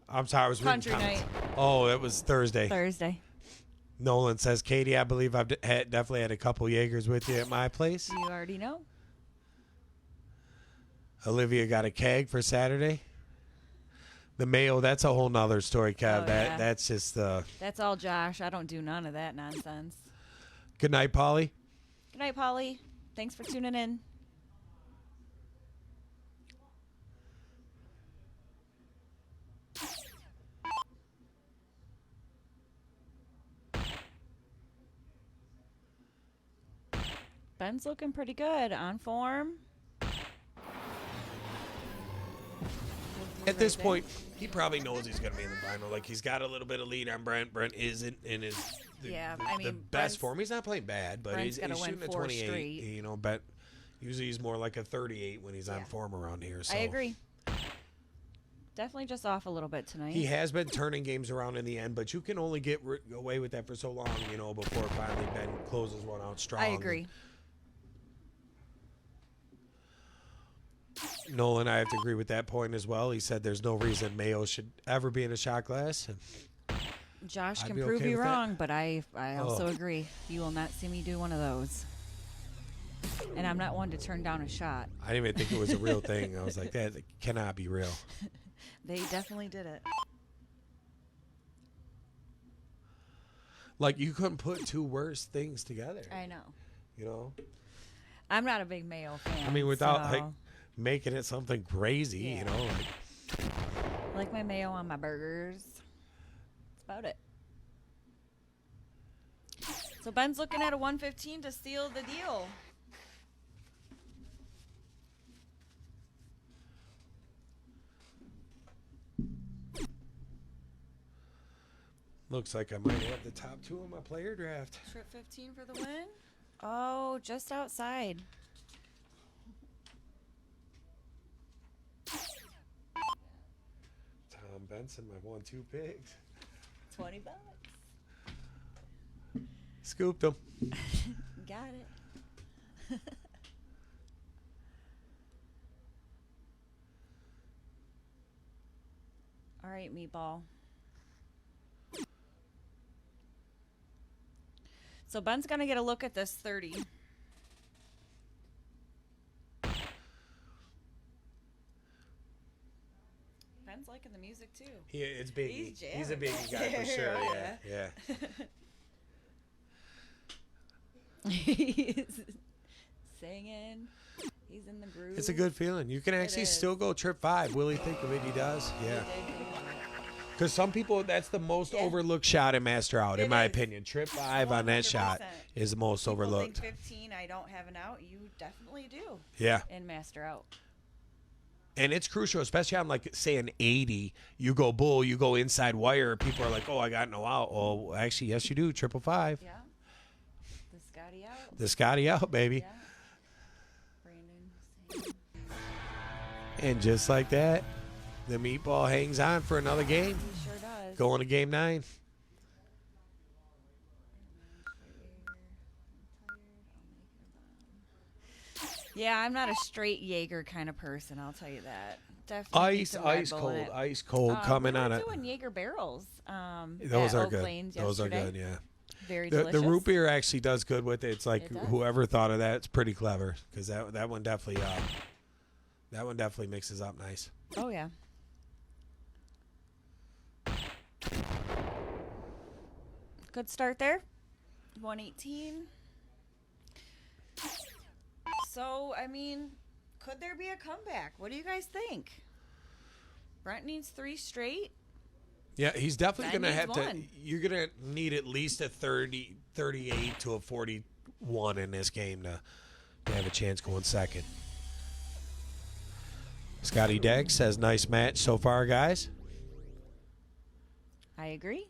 I'm sorry, I was reading Country comments. night. Oh, it was Thursday. Thursday. Nolan says, Katie, I believe I've definitely had a couple Jaegers with you at my place. You already know. Olivia got a keg for Saturday. The mayo, that's a whole nother story, Kev. Oh, yeah. That's just That's all Josh. I don't do none of that nonsense. Good night, Polly. Good night, Polly. Thanks for tuning in. Ben's looking pretty good. On form. At this point, he probably knows he's going to be in the final. Like, he's got a little bit of lead on Brent. Brent isn't in his the Brent's- best form. He's not playing bad, but Brent's he's gotta win shooting at 4 28. straight. But usually he's more like a 38 when he's on Yeah. form around here. So I agree. Definitely just off a little bit tonight. he has been turning games around in the end, but you can only get away with that for so long, before finally Ben closes one out strong. I agree. Nolan, I have to agree with that point as well. He said there's no reason Mayo should ever be in a shot glass. Josh I'd can be prove okay you with that. wrong, but I also Oh. agree. You will not see me do one of those. And I'm not one to turn down a shot. I didn't even think it was a real thing. I was like, that cannot be real. They definitely did it. Like, you couldn't put two worse things together. I know. You know? I'm not a big Mayo fan. I mean, without, so making it something crazy, Yeah. Like, I like my mayo on my burgers. That's about it. So Ben's looking at a 115 to seal the deal. looks like I might have the top two in my player draft. Trip 15 for the win. Oh, just outside. Tom Benson, my 1-2 picks. $20. Scooped him. Got it. All right, meatball. So Ben's gonna get a look at this 30. Ben's liking the music too. It's big. He's He's a jamming biggie back guy for sure. there, Yeah. He's singing. He's in the groove. It's a good feeling. You can actually is. still go trip 5. Will he think of it? He does. Yeah. Because some people, that's the most overlooked shot in Master Out, in my opinion. Trip 5 on that shot 100%. is the most People overlooked. think 15, I don't have an out. You definitely do. Yeah. In Master Out. And it's crucial, especially on, like, say, an 80. You go bull, you go inside wire. People are like, oh, I got no out. Oh, actually, yes, you do. 555. Yeah. The Scotty out. The Scotty out, baby. Yeah. Brandon. And just like that, the meatball hangs on for another game. He sure does. Going to game 9. Yeah, I'm not a straight Jaeger kind of person. I'll tell you that. Definitely Ice, some Red ice Bull cold, in it. ice cold coming we on were it. doing Jaeger barrels. Those at are Oak good. Lanes Those are yesterday. good, yeah. Very The delicious. root beer actually does good with it. It's like It does. whoever thought of that, it's pretty clever because that one definitely mixes up nice. Oh yeah. Good start there. 118. So, I mean, could there be a comeback? What do you guys think? Brent needs 3 straight. Yeah, he's definitely Ben going to needs have to. one. You're going to need at least a 38 to a 41 in this game to have a chance going second. Scotty Degg says, nice match so far, guys. I agree.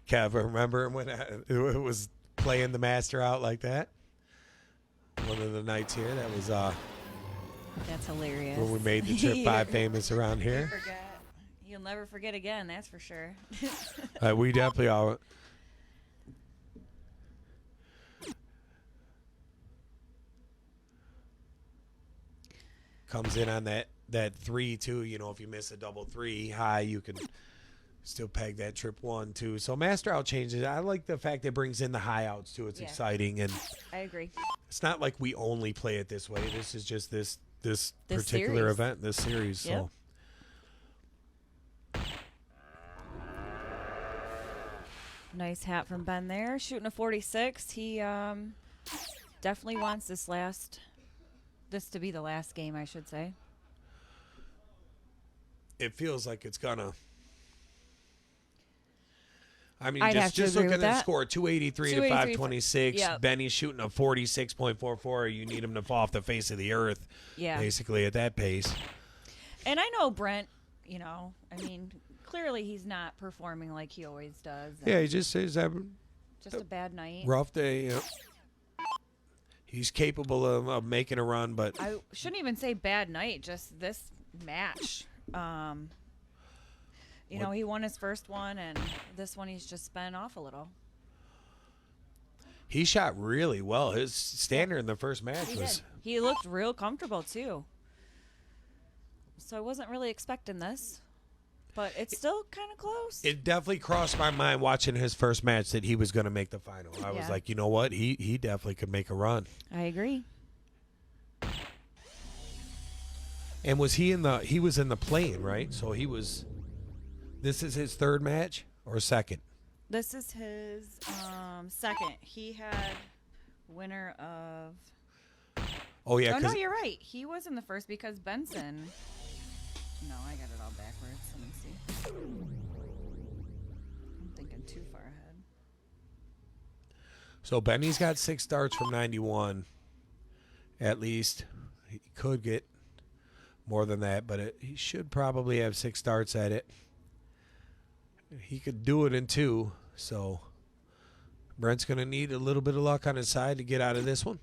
Kev, remember when it was playing the Master Out like that? One of the nights here, that was That's hilarious. when we made the Trip 5 famous around here. Forget. You'll never forget again, that's for sure. We definitely are. Comes in on that 3 too. You know, if you miss a double 3 high, you can still peg that trip 1 too. So Master Out changes. I like the fact it brings in the high outs too. It's Yeah. exciting, and I agree. it's not like we only play it this way. This is just this particular series. event, this series. Yep. So Nice hat from Ben there. Shooting a 46. He definitely wants this to be the last game, I should say. it feels like it's gonna. I mean, I'd have to just agree look at with the that. score: 283 to 283. 526. Yep. Benny's shooting a 46.44. You need him to fall off the face of the earth, Yeah. basically at that pace. And I know Brent, I mean, clearly he's not performing like he always does. Yeah, he just is having Just a bad night. rough day. You know. He's capable of making a run, but I shouldn't even say bad night, just this match. He won his first one, and this one he's just been off a little. he shot really well. His standard in the first match He was. did. He looked real comfortable, too. So I wasn't really expecting this, but it's still kind of close. It definitely crossed my mind watching his first match that he was going to make the final. I was Yeah. like, you know what? He definitely could make a run. I agree. And was he was in the play-in, right? So this is his third match or second? This is his second. He had winner of... Oh, yeah. Oh, no, 'cause you're right. He was in the first because Benson... No, I got it all backwards. Let me see. I'm thinking too far ahead. So Benny's got 6 starts from 91, at least. He could get more than that, but he should probably have 6 starts at it. He could do it in 2, so Brent's going to need a little bit of luck on his side to get out of this one.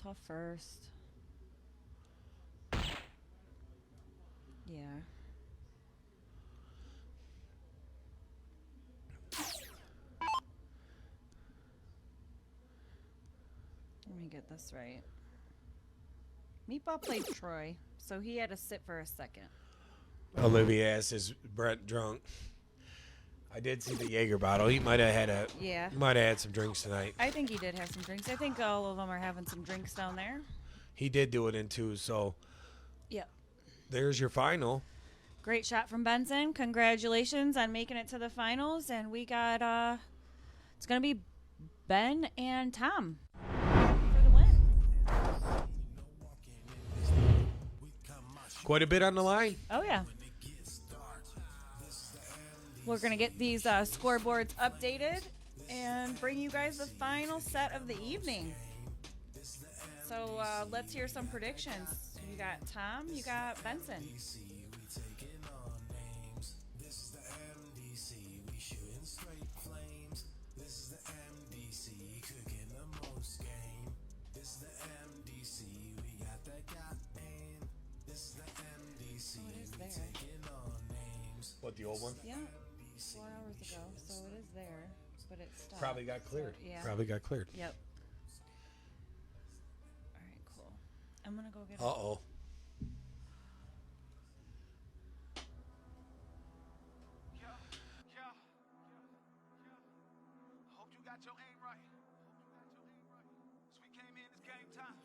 Tough first. Yeah. Let me get this right. Meatball played Troy, so he had to sit for a second. Olivia asks, is Brent drunk? I did see the Jaeger bottle. He might have had some drinks tonight. I think he did have some drinks. I think all of them are having some drinks down there. He did do it in 2, so Yep. there's your final. Great shot from Benson. Congratulations on making it to the finals. And we got It's going to be Ben and Tom for the win. Quite a bit on the line. Oh, yeah. We're going to get these scoreboards updated and bring you guys the final set of the evening. So let's hear some predictions. You got Tom, you got Benson. What, the old one? Yeah, 4 hours ago, so it is there, but it's stopped. Probably got cleared. Yeah. Probably got cleared. Yep. All right, cool. I'm gonna go get. Uh-oh. Hope you got your aim right. So we came in, it's game time.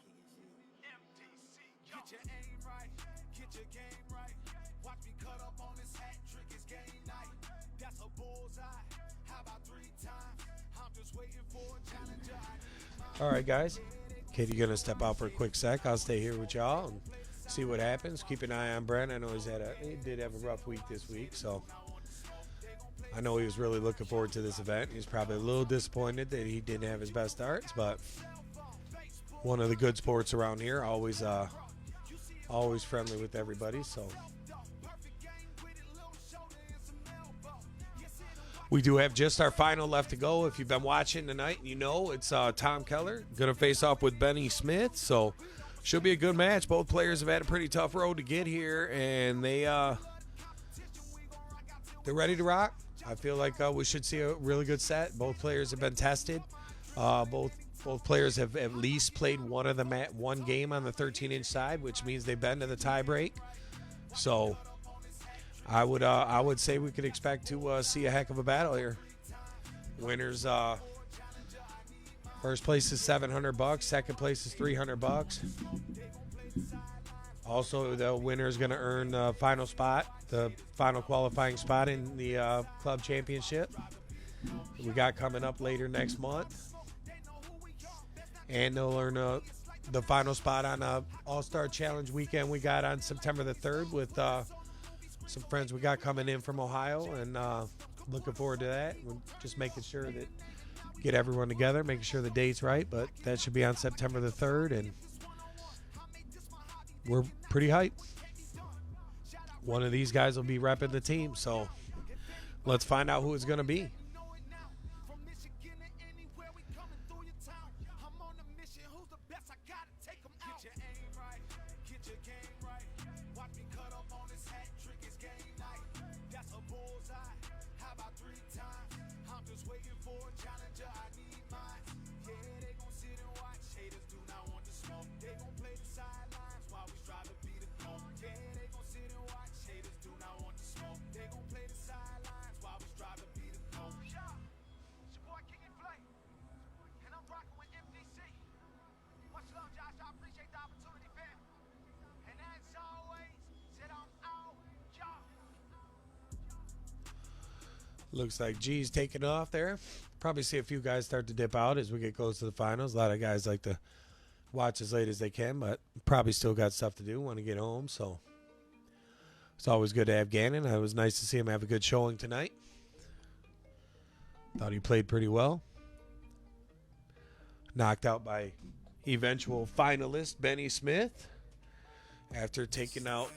MDC. Get your aim right. Get your game right. Watch me cut up on this hat trick. It's game night. That's a bullseye. How about 3 times? I'm just waiting for a challenger. All right, guys. Katie gonna step out for a quick sec. I'll stay here with y'all and see what happens. Keep an eye on Brent. I know he did have a rough week this week, so I know he was really looking forward to this event. He's probably a little disappointed that he didn't have his best starts, but one of the good sports around here. Always friendly with everybody. So we do have just our final left to go. If you've been watching tonight, you know it's Tom Keller going to face off with Benny Smith. So should be a good match. Both players have had a pretty tough road to get here, and they're ready to rock. I feel like we should see a really good set. Both players have been tested. Both players have at least played one game on the 13-inch side, which means they've been to the tie break. So I would say we could expect to see a heck of a battle here. Winners, first place is $700. Second place is $300. Also, the winner is going to earn the final spot, the final qualifying spot in the club championship we got coming up later next month. And they'll earn the final spot on All-Star Challenge weekend we got on September the 3rd with some friends we got coming in from Ohio, and looking forward to that. We're just making sure that get everyone together, making sure the date's right, but that should be on September the 3rd, and we're pretty hyped. One of these guys will be repping the team, so let's find out who it's going to be. Looks like G's taking off there. Probably see a few guys start to dip out as we get close to the finals. A lot of guys like to watch as late as they can, but probably still got stuff to do, want to get home. So it's always good to have Gannon. It was nice to see him have a good showing tonight. Thought he played pretty well. Knocked out by eventual finalist Benny Smith after taking out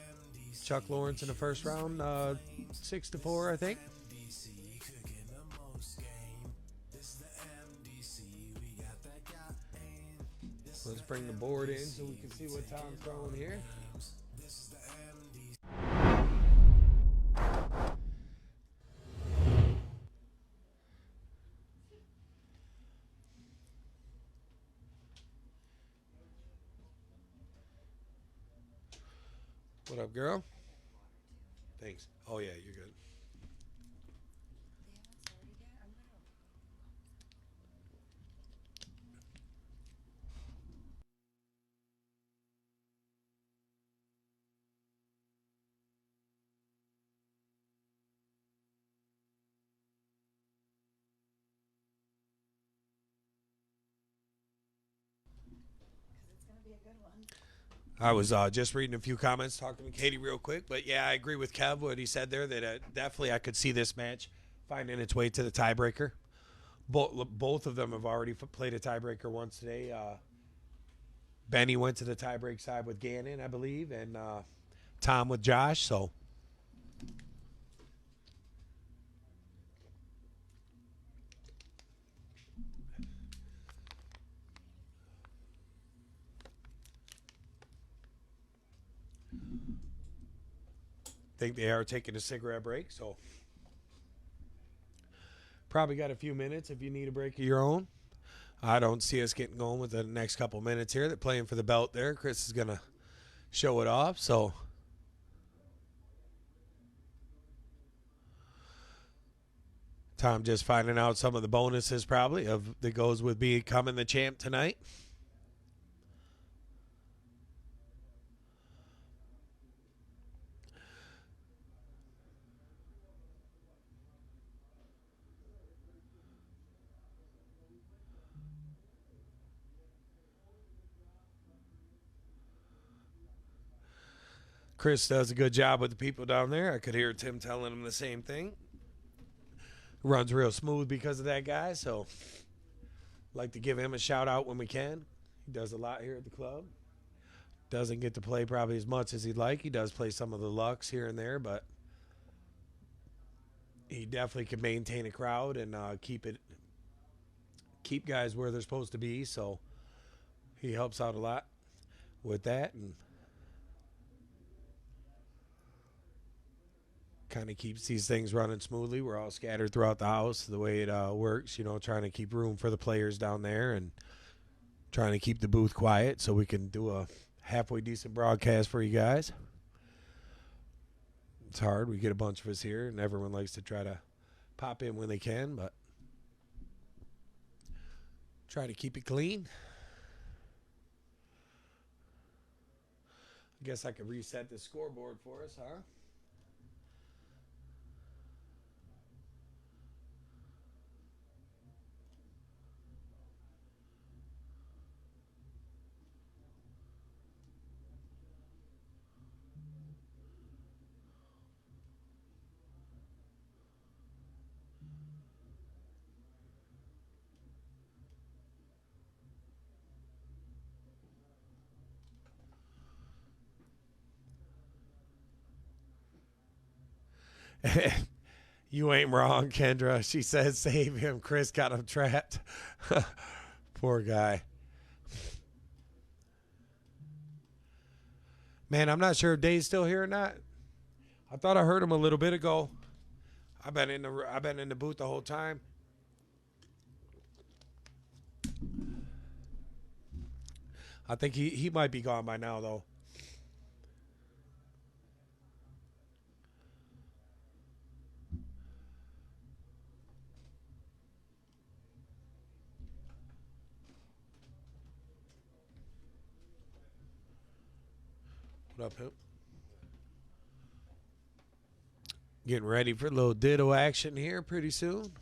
Chuck Lawrence in the first round, 6-4, I think. Let's bring the board in so we can see what Tom's throwing here. What up, girl? Thanks. Oh, yeah, you're good. I was just reading a few comments, talking to Katie real quick. But, yeah, I agree with Kev, what he said there, that definitely I could see this match finding its way to the tiebreaker. Both of them have already played a tiebreaker once today. Benny went to the tiebreak side with Gannon, I believe, and Tom with Josh. So I think they are taking a cigarette break. So probably got a few minutes if you need a break of your own. I don't see us getting going with the next couple minutes here. They're playing for the belt there. Chris is going to show it off. So Tom just finding out some of the bonuses probably that goes with becoming the champ tonight. Chris does a good job with the people down there. I could hear Tim telling him the same thing. Runs real smooth because of that guy, so like to give him a shout out when we can. He does a lot here at the club. Doesn't get to play probably as much as he'd like. He does play some of the Lux here and there, but he definitely can maintain a crowd and keep guys where they're supposed to be. So he helps out a lot with that and kind of keeps these things running smoothly. We're all scattered throughout the house the way it works, trying to keep room for the players down there and trying to keep the booth quiet so we can do a halfway decent broadcast for you guys. It's hard. We get a bunch of us here, and everyone likes to try to pop in when they can, but try to keep it clean. I guess I could reset the scoreboard for us, huh? You ain't wrong, Kendra. She says save him. Chris got him trapped. Poor guy. Man, I'm not sure if Dave's still here or not. I thought I heard him a little bit ago. I've been in the booth the whole time. I think he might be gone by now though. What up, Hip? Getting ready for a little ditto action here pretty soon.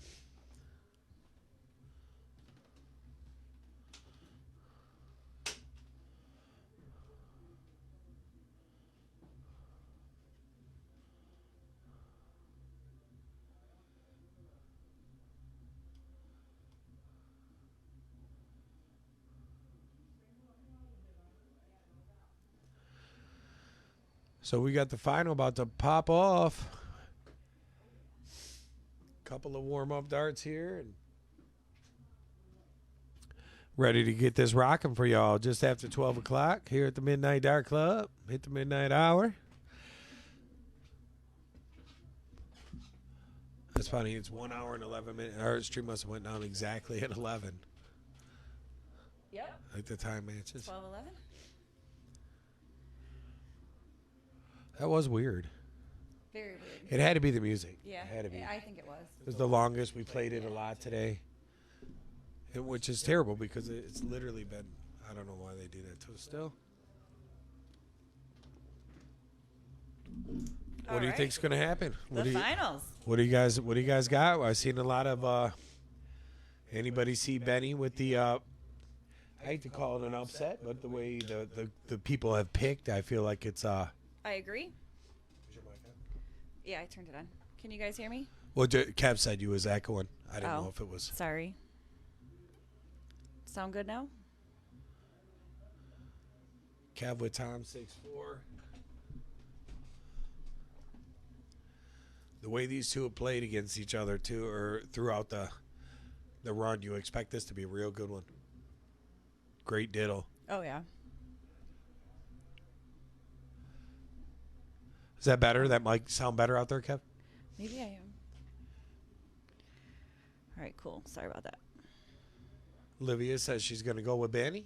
So we got the final about to pop off. Couple of warm-up darts here. And ready to get this rocking for y'all just after 12 o'clock here at the Midnight Dart Club. Hit the midnight hour. That's funny. It's 1 hour and 11 minutes. Our stream must have went down exactly at 11. Yep. Like the time matches. 12:11. That was weird. Very weird. It had to be the music. Yeah. It had to be. I think it was. It was the longest. We played it a lot today. Which is terrible because it's literally been, I don't know why they do that to us still. What do you think's going to happen? The finals. What do you guys got? I've seen a lot of anybody see Benny with the I hate to call it an upset, but the way the people have picked, I feel like it's I agree. Yeah, I turned it on. Can you guys hear me? Well, Kev said you was echoing. I didn't know if it was. Sorry. Sound good now? Kev with Tom 6'4". The way these two have played against each other too, or throughout the run, you expect this to be a real good one. Great diddle. Oh, yeah. Is that better? That might sound better out there, Kev? Maybe I am. All right, cool. Sorry about that. Olivia says she's going to go with Benny.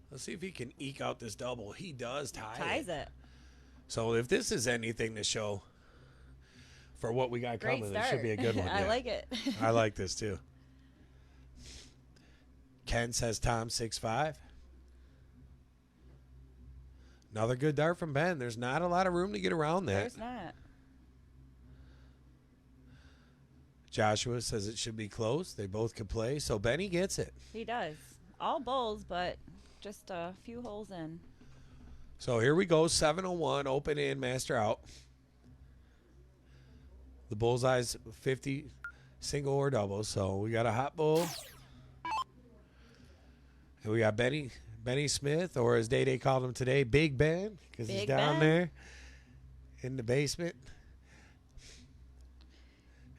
Let's see if he can eke out this double. He does Ties it. So if this is anything to show for what we got Great coming, start. it should be a good one. I Yeah. like it. I like this too. Ken says Tom 6'5". Another good dart from Ben. There's not a lot of room to get around that. There's not. Joshua says it should be close. They both can play, so Benny gets it. He does. All bowls, but just a few holes in. So here we go, 701, open in, master out. The bullseye's 50, single or double. So we got a hot bull. And we got Benny Smith, or as Day called him today, Big Ben, because he's Big down Ben. there in the basement.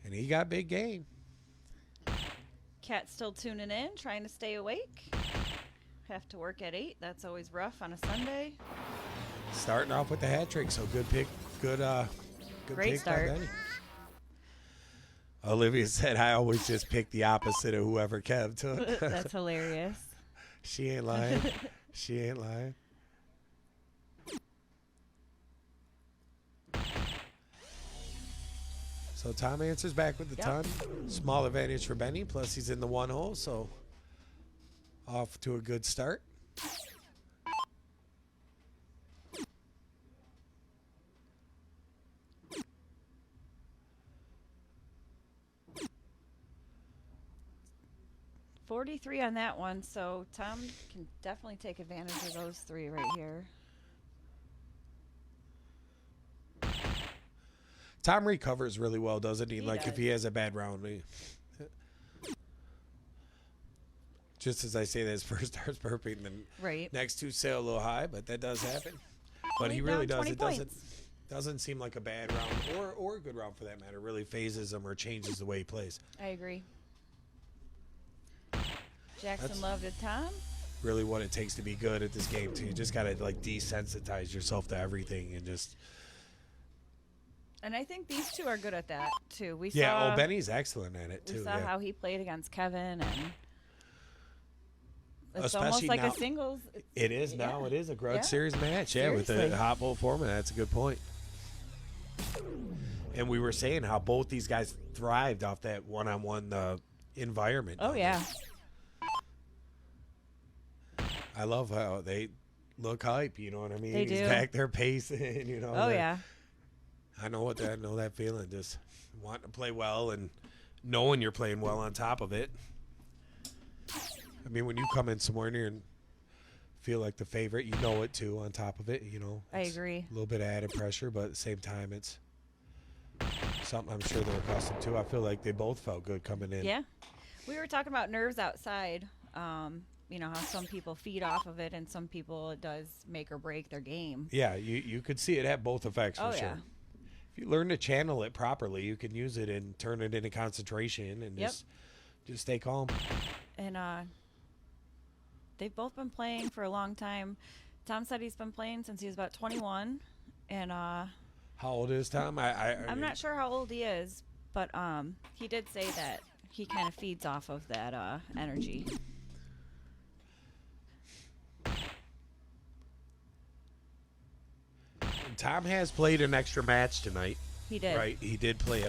And he got big game. Cat's still tuning in, trying to stay awake. Have to work at 8. That's always rough on a Sunday. Starting off with the hat trick, so good pick, good Great pick start. by Benny. Olivia said, I always just pick the opposite of whoever Kev took. That's hilarious. She ain't lying. She ain't lying. So Tom answers back with the Yep. ton. Small advantage for Benny, plus he's in the one hole, so off to a good start. $43 on that one, so Tom can definitely take advantage of those 3 right here. Tom recovers really well, doesn't he? He Like if does. he has a bad round, just as I say that, his first start's perfect, and then Right. next two sail a little high, but that does happen. But he Lead really down does. 20 It points. doesn't seem like a bad round or a good round for that matter. Really phases him or changes the way he plays. I agree. Jackson That's- loved it, Tom. Really, what it takes to be good at this game too. You just gotta like desensitize yourself to everything and just And I think these two are good at that too. We yeah. saw Oh, Benny's excellent at it we too. saw Yeah. how he played against Kevin, and it's Especially almost like now- a singles. It is now. Yeah. It is a grudge Yeah. series match. Yeah, with Seriously. the hot bowl format. That's a good point. And we were saying how both these guys thrived off that one-on-one environment. Oh yeah, I love how they look hype. You know what I mean? They He's do. back there pacing. You know. oh they're- yeah. I know that feeling. Just wanting to play well and knowing you're playing well on top of it. I mean, when you come in somewhere near and feel like the favorite, you know it too. On top of it, you know. I It's agree. A little bit of added pressure, but at the same time, it's something I'm sure they're accustomed to. I feel like they both felt good coming in. Yeah, we were talking about nerves outside. You know how some people feed off of it, and some people it does make or break their game. Yeah, you could see it have both effects for Oh, sure. yeah. If you learn to channel it properly, you can use it and turn it into concentration and Yep. just stay calm. And they've both been playing for a long time. Tom said he's been playing since he was about 21, and How old is Tom? I'm not sure how old he is, but he did say that he kind of feeds off of that energy. Tom has played an extra match tonight. He did. Right, he did play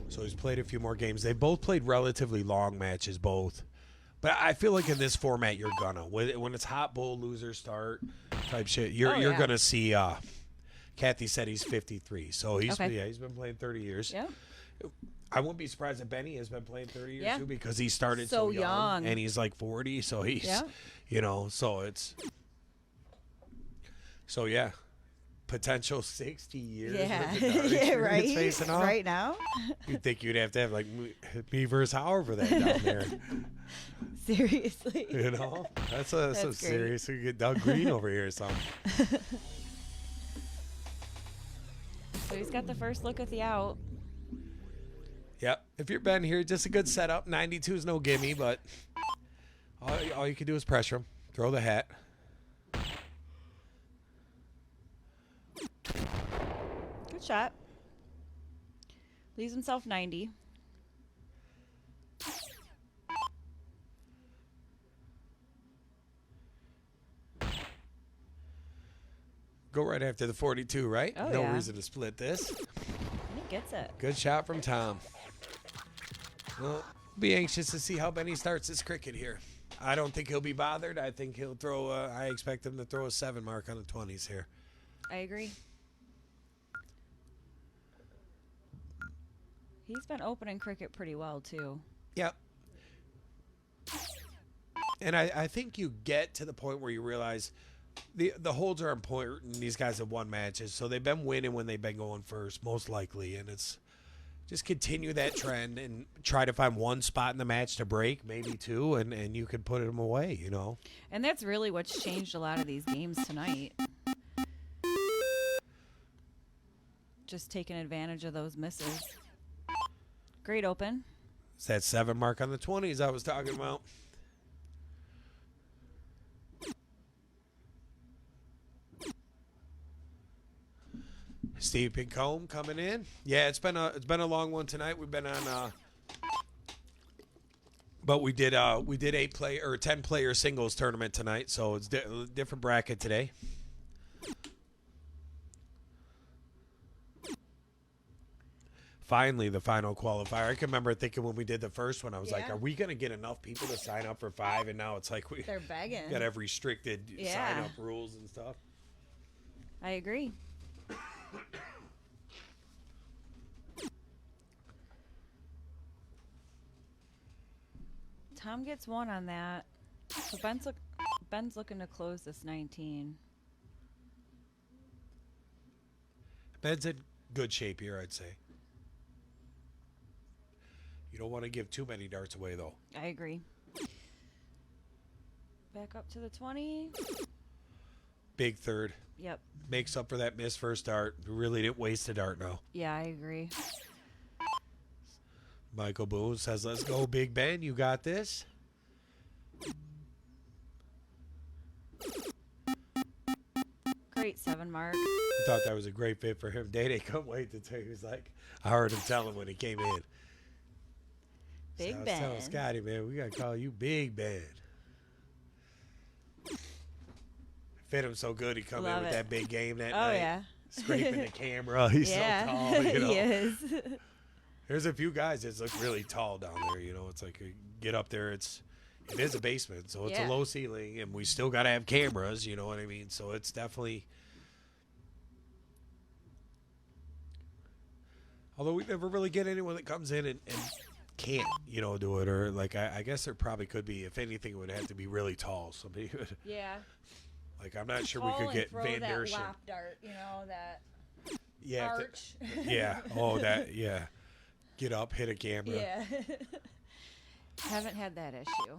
so he's played a few more games. They both played relatively long matches, both. But I feel like in this format, you're gonna when it's hot bull loser start type shit, you're Oh, yeah. gonna see. Kathy said he's 53, so he's Okay. he's been playing 30 years. Yeah. I wouldn't be surprised if Benny has been playing 30 years Yeah. too, because he started So so young, young. and he's like 40, so he's, Yeah. you know, so it's, so yeah, potential 60 years. Yeah. with the Dart Yeah, experience right. facing off. Right now. You'd think you'd have to have like me versus Howard for that down there. Seriously. You know, that's some That's great. serious. We get Doug Green over here or something. So he's got the first look at the out. Yep. If you're Ben here, just a good setup. 92 is no gimme, but all you can do is pressure him. Throw the hat. Good shot. Leaves himself 90. Go right after the 42, right? Oh, no yeah. reason to split this. And he gets it. Good shot from Tom. Well, be anxious to see how Benny starts his cricket here. I don't think he'll be bothered. I think he'll throw. I expect him to throw a 7 mark on the 20s here. I agree. He's been opening cricket pretty well, too. Yep. And I think you get to the point where you realize the holds are important. These guys have won matches, so they've been winning when they've been going first, most likely. And it's just continue that trend and try to find one spot in the match to break, maybe two, and you can put them away, you know. And that's really what's changed a lot of these games tonight. Just taking advantage of those misses. Great open. It's that 7 mark on the 20s I was talking about. Steve Pincombe coming in. Yeah, it's been a long one tonight. We've been on but we did 10 player singles tournament tonight, so it's different bracket today. Finally, the final qualifier. I can remember thinking when we did the first one, I was like, Yeah. are we going to get enough people to sign up for 5? And now it's like we They're begging. got to have restricted Yeah. sign up rules and stuff. I agree. Tom gets 1 on that. So Ben's looking to close this 19. Ben's in good shape here, I'd say. You don't want to give too many darts away, though. I agree. Back up to the 20. Big third. Yep. Makes up for that missed first dart. We really didn't waste a dart now. Yeah, I agree. Michael Boone says, let's go, Big Ben. You got this. Great 7 mark. I thought that was a great fit for him. Day couldn't wait to tell you. He was like, I heard him tell him when he came in. Big So I was Ben. telling Scotty, man, we got to call you Big Ben. Fit him so good, he come Love in with it. that big game that Oh, night. yeah. Scraping the camera. He's Yeah. so tall, you know. He is. There's a few guys that look really tall down there, you know. It's like you get up there, it is a basement, so it's Yeah. a low ceiling, and we still got to have cameras, you know what I mean? So it's definitely. Although we never really get anyone that comes in and can't, you know, do it, or like I guess there probably could be. If anything, it would have to be really tall. Somebody would. Yeah. Like I'm not sure we could get Van Der Scher. lap dart, you know, that Yeah, arch. yeah. Oh, that. Yeah. Get up, hit a camera. Yeah. Haven't had that issue.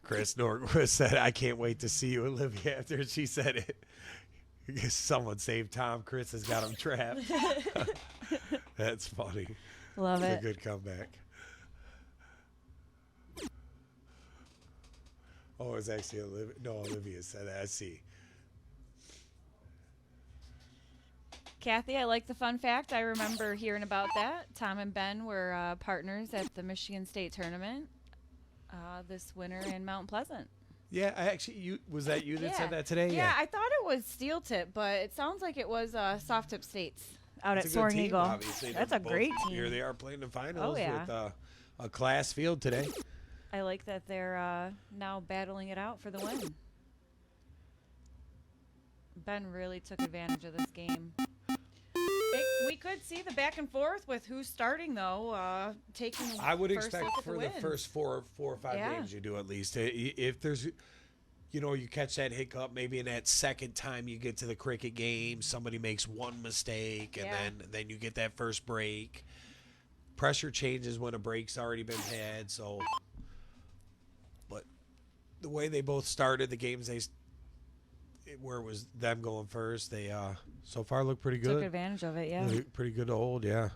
Chris Norquist said, I can't wait to see you, Olivia, after she said it. Someone saved Tom. Chris has got him trapped. That's funny. Love It's it. a good comeback. Oh, it's actually Olivia. No, Olivia said that. I see. Kathy, I like the fun fact. I remember hearing about that. Tom and Ben were partners at the Michigan State tournament this winter in Mount Pleasant. Yeah, I actually, was that you that Yeah. said that today? Yeah, I thought it was steel tip, but it sounds like it was soft tip states out It's at a good Soaring team, Eagle. obviously. That's They're a great both- team. Here they are playing the finals Oh, yeah. with a class field today. I like that they're now battling it out for the win. Ben really took advantage of this game. We could see the back and forth with who's starting, though. Taking I would first expect look at for the wins. first four or five Yeah. games you do at least. If there's, you catch that hiccup, maybe in that second time you get to the cricket game, somebody makes one mistake, and Yeah. then you get that first break. Pressure changes when a break's already been had. So, but the way they both started the games, where it was them going first, they so far look pretty Took good. advantage of it, yeah. Look pretty good to hold, yeah.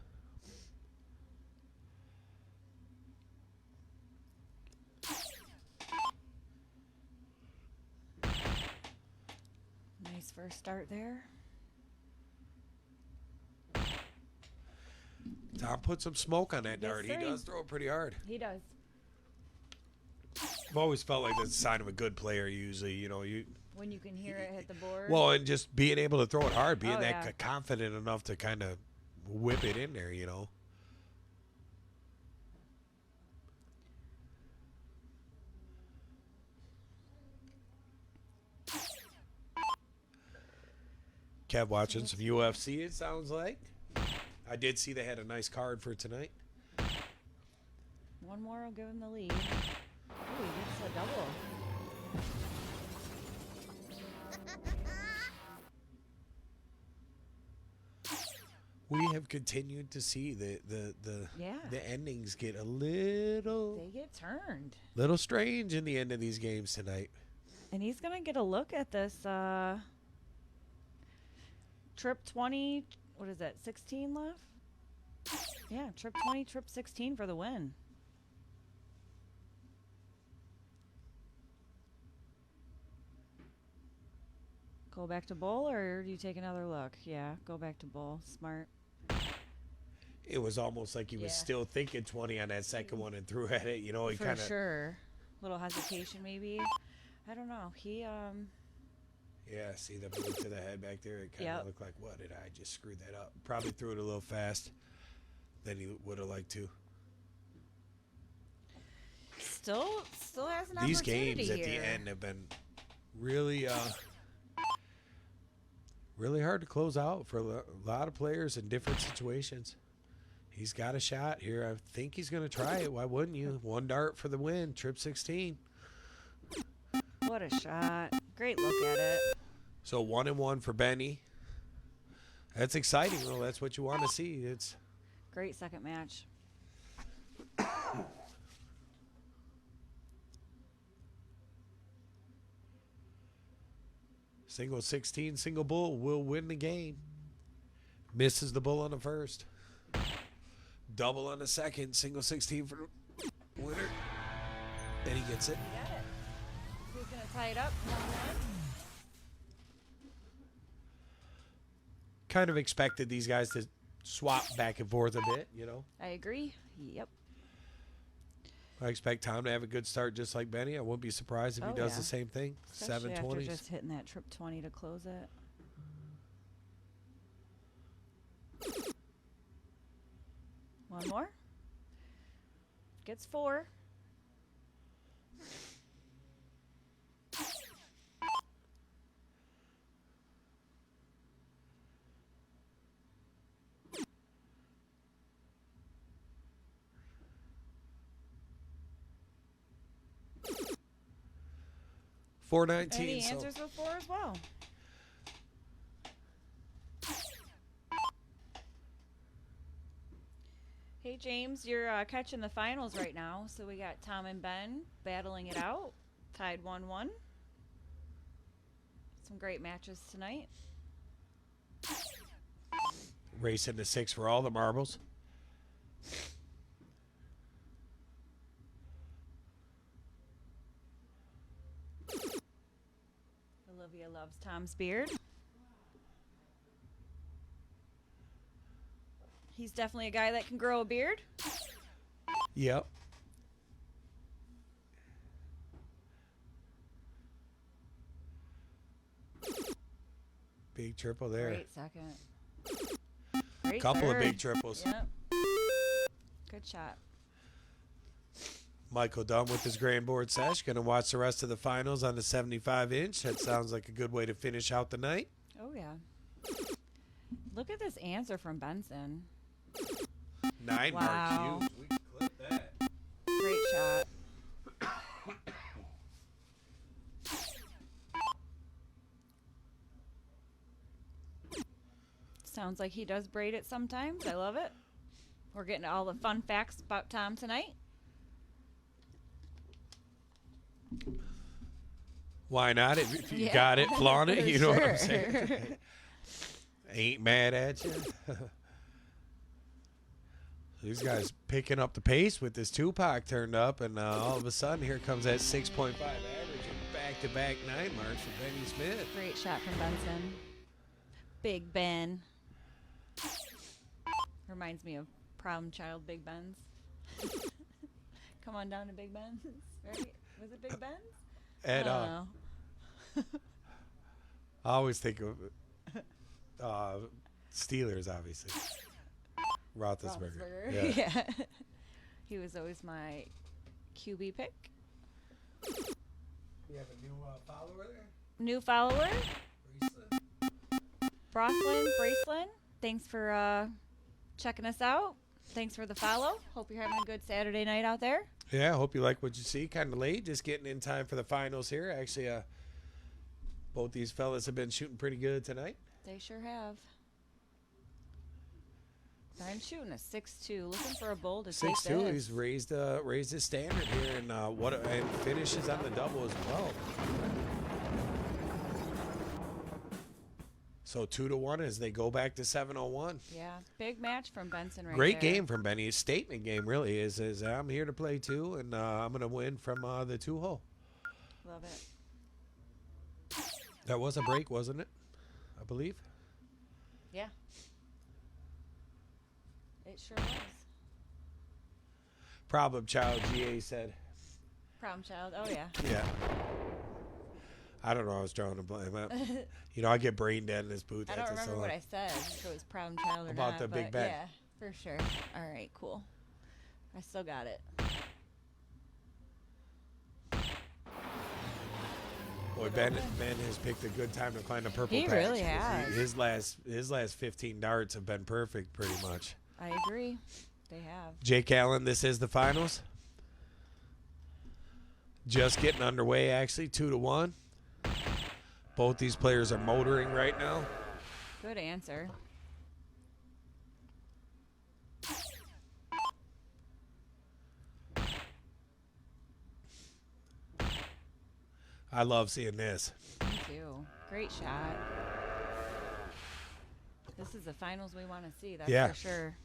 Nice first start there. Tom put some smoke on that Yes, dart. sir. He does throw it pretty hard. He does. I've always felt like that's a sign of a good player. Usually, you. When you can hear it hit the board. Well, and just being able to throw it hard, being Oh, that yeah. confident enough to kind of whip it in there, Kev watching some UFC, it sounds like. I did see they had a nice card for tonight. One more will give him the lead. Ooh, he gets a double. We have continued to see Yeah. the endings get a little They get turned. strange in the end of these games tonight. And he's going to get a look at this trip 20. What is that, 16 left? Yeah, trip 20, trip 16 for the win. Go back to bowl, or do you take another look? Yeah, go back to bowl. Smart. It was almost like he was Yeah. still thinking 20 on that second one and threw at it. He For kind of sure. Little hesitation, maybe. I don't know. He, Yeah, see the boot to the head back there. It kind of Yep. looked like, what did I just screw that up? Probably threw it a little fast than he would have liked to. still has an These opportunity games at here. the end have been really, really hard to close out for a lot of players in different situations. He's got a shot here. I think he's going to try it. Why wouldn't you? One dart for the win, trip 16. What a shot. Great look at it. So 1-1 for Benny. That's exciting, though. That's what you want to see. It's Great second match. single 16, single bull will win the game. Misses the bull on the first. Double on the second, single 16 for the winner. And he gets it. He got it. Who's going to tie it up? 1-1? Kind of expected these guys to swap back and forth a bit, I agree. Yep. I expect Tom to have a good start just like Benny. I wouldn't be surprised if he Oh, does yeah. the same thing. Especially after 720s. just hitting that trip 20 to close it. One more. Gets 4. And 419. he So answers with 4 as well. Hey, James, you're catching the finals right now. So we got Tom and Ben battling it out. Tied 1-1. Some great matches tonight. racing to 6 for all the marbles. Olivia loves Tom's beard. He's definitely a guy that can grow a beard. Yep. Big triple there. Great second. Great Couple of third. big triples. Yep. Good shot. Michael done with his grand board sesh. Going to watch the rest of the finals on the 75-inch. That sounds like a good way to finish out the night. Oh, yeah. Look at this answer from Benson. 9 Wow. mark Hughes. We can clip that. Great shot. Sounds like he does braid it sometimes. I love it. We're getting all the fun facts about Tom tonight. Why not? If you Yeah. got it, flaunt it. For You know what I'm sure. saying? Ain't mad at you. These guys picking up the pace with this Tupac turned up, and all of a sudden here comes that 6.5 average and back-to-back 9 marks for Benny Smith. Great shot from Benson. Big Ben. Reminds me of Problem Child Big Ben's. Come on down to Big Ben's, right? Was it Big Ben's? And I don't know. I always think of Steelers, obviously. Roethlisberger. Roethlisberger. Yeah. He was always my QB pick. We have a new follower there? New follower, Braceland. Thanks for checking us out. Thanks for the follow. Hope you're having a good Saturday night out there. Yeah, I hope you like what you see. Kind of late, just getting in time for the finals here. Actually, both these fellas have been shooting pretty good tonight. They sure have. I'm shooting a 6.2. Looking for a bowl to take 6'2", this. he's raised his standard here, and and finishes on the double as well. So 2-1 as they go back to 701. Yeah, big match from Benson right Great there. game from Benny. His statement game really is I'm here to play too, and I'm going to win from the 2-hole. Love it. That was a break, wasn't it? I believe. Yeah. It sure was. Problem child, GA said. Problem child. Oh, yeah. Yeah. I don't know. I was drawing a blame. I get brain dead in this booth. I don't after so remember what long. I said, if it was problem child or About not. the Big but Ben. Yeah, for sure. All right, cool. I still got it. Boy, Ben has picked a good time to climb the purple He patch. really has. His last 15 darts have been perfect, pretty much. I agree. They have. Jake Allen, this is the finals. Just getting underway, actually, 2-1. Both these players are motoring right now. Good answer. I love seeing this. Me too. Great shot. This is the finals we want to see, that's Yeah. for sure.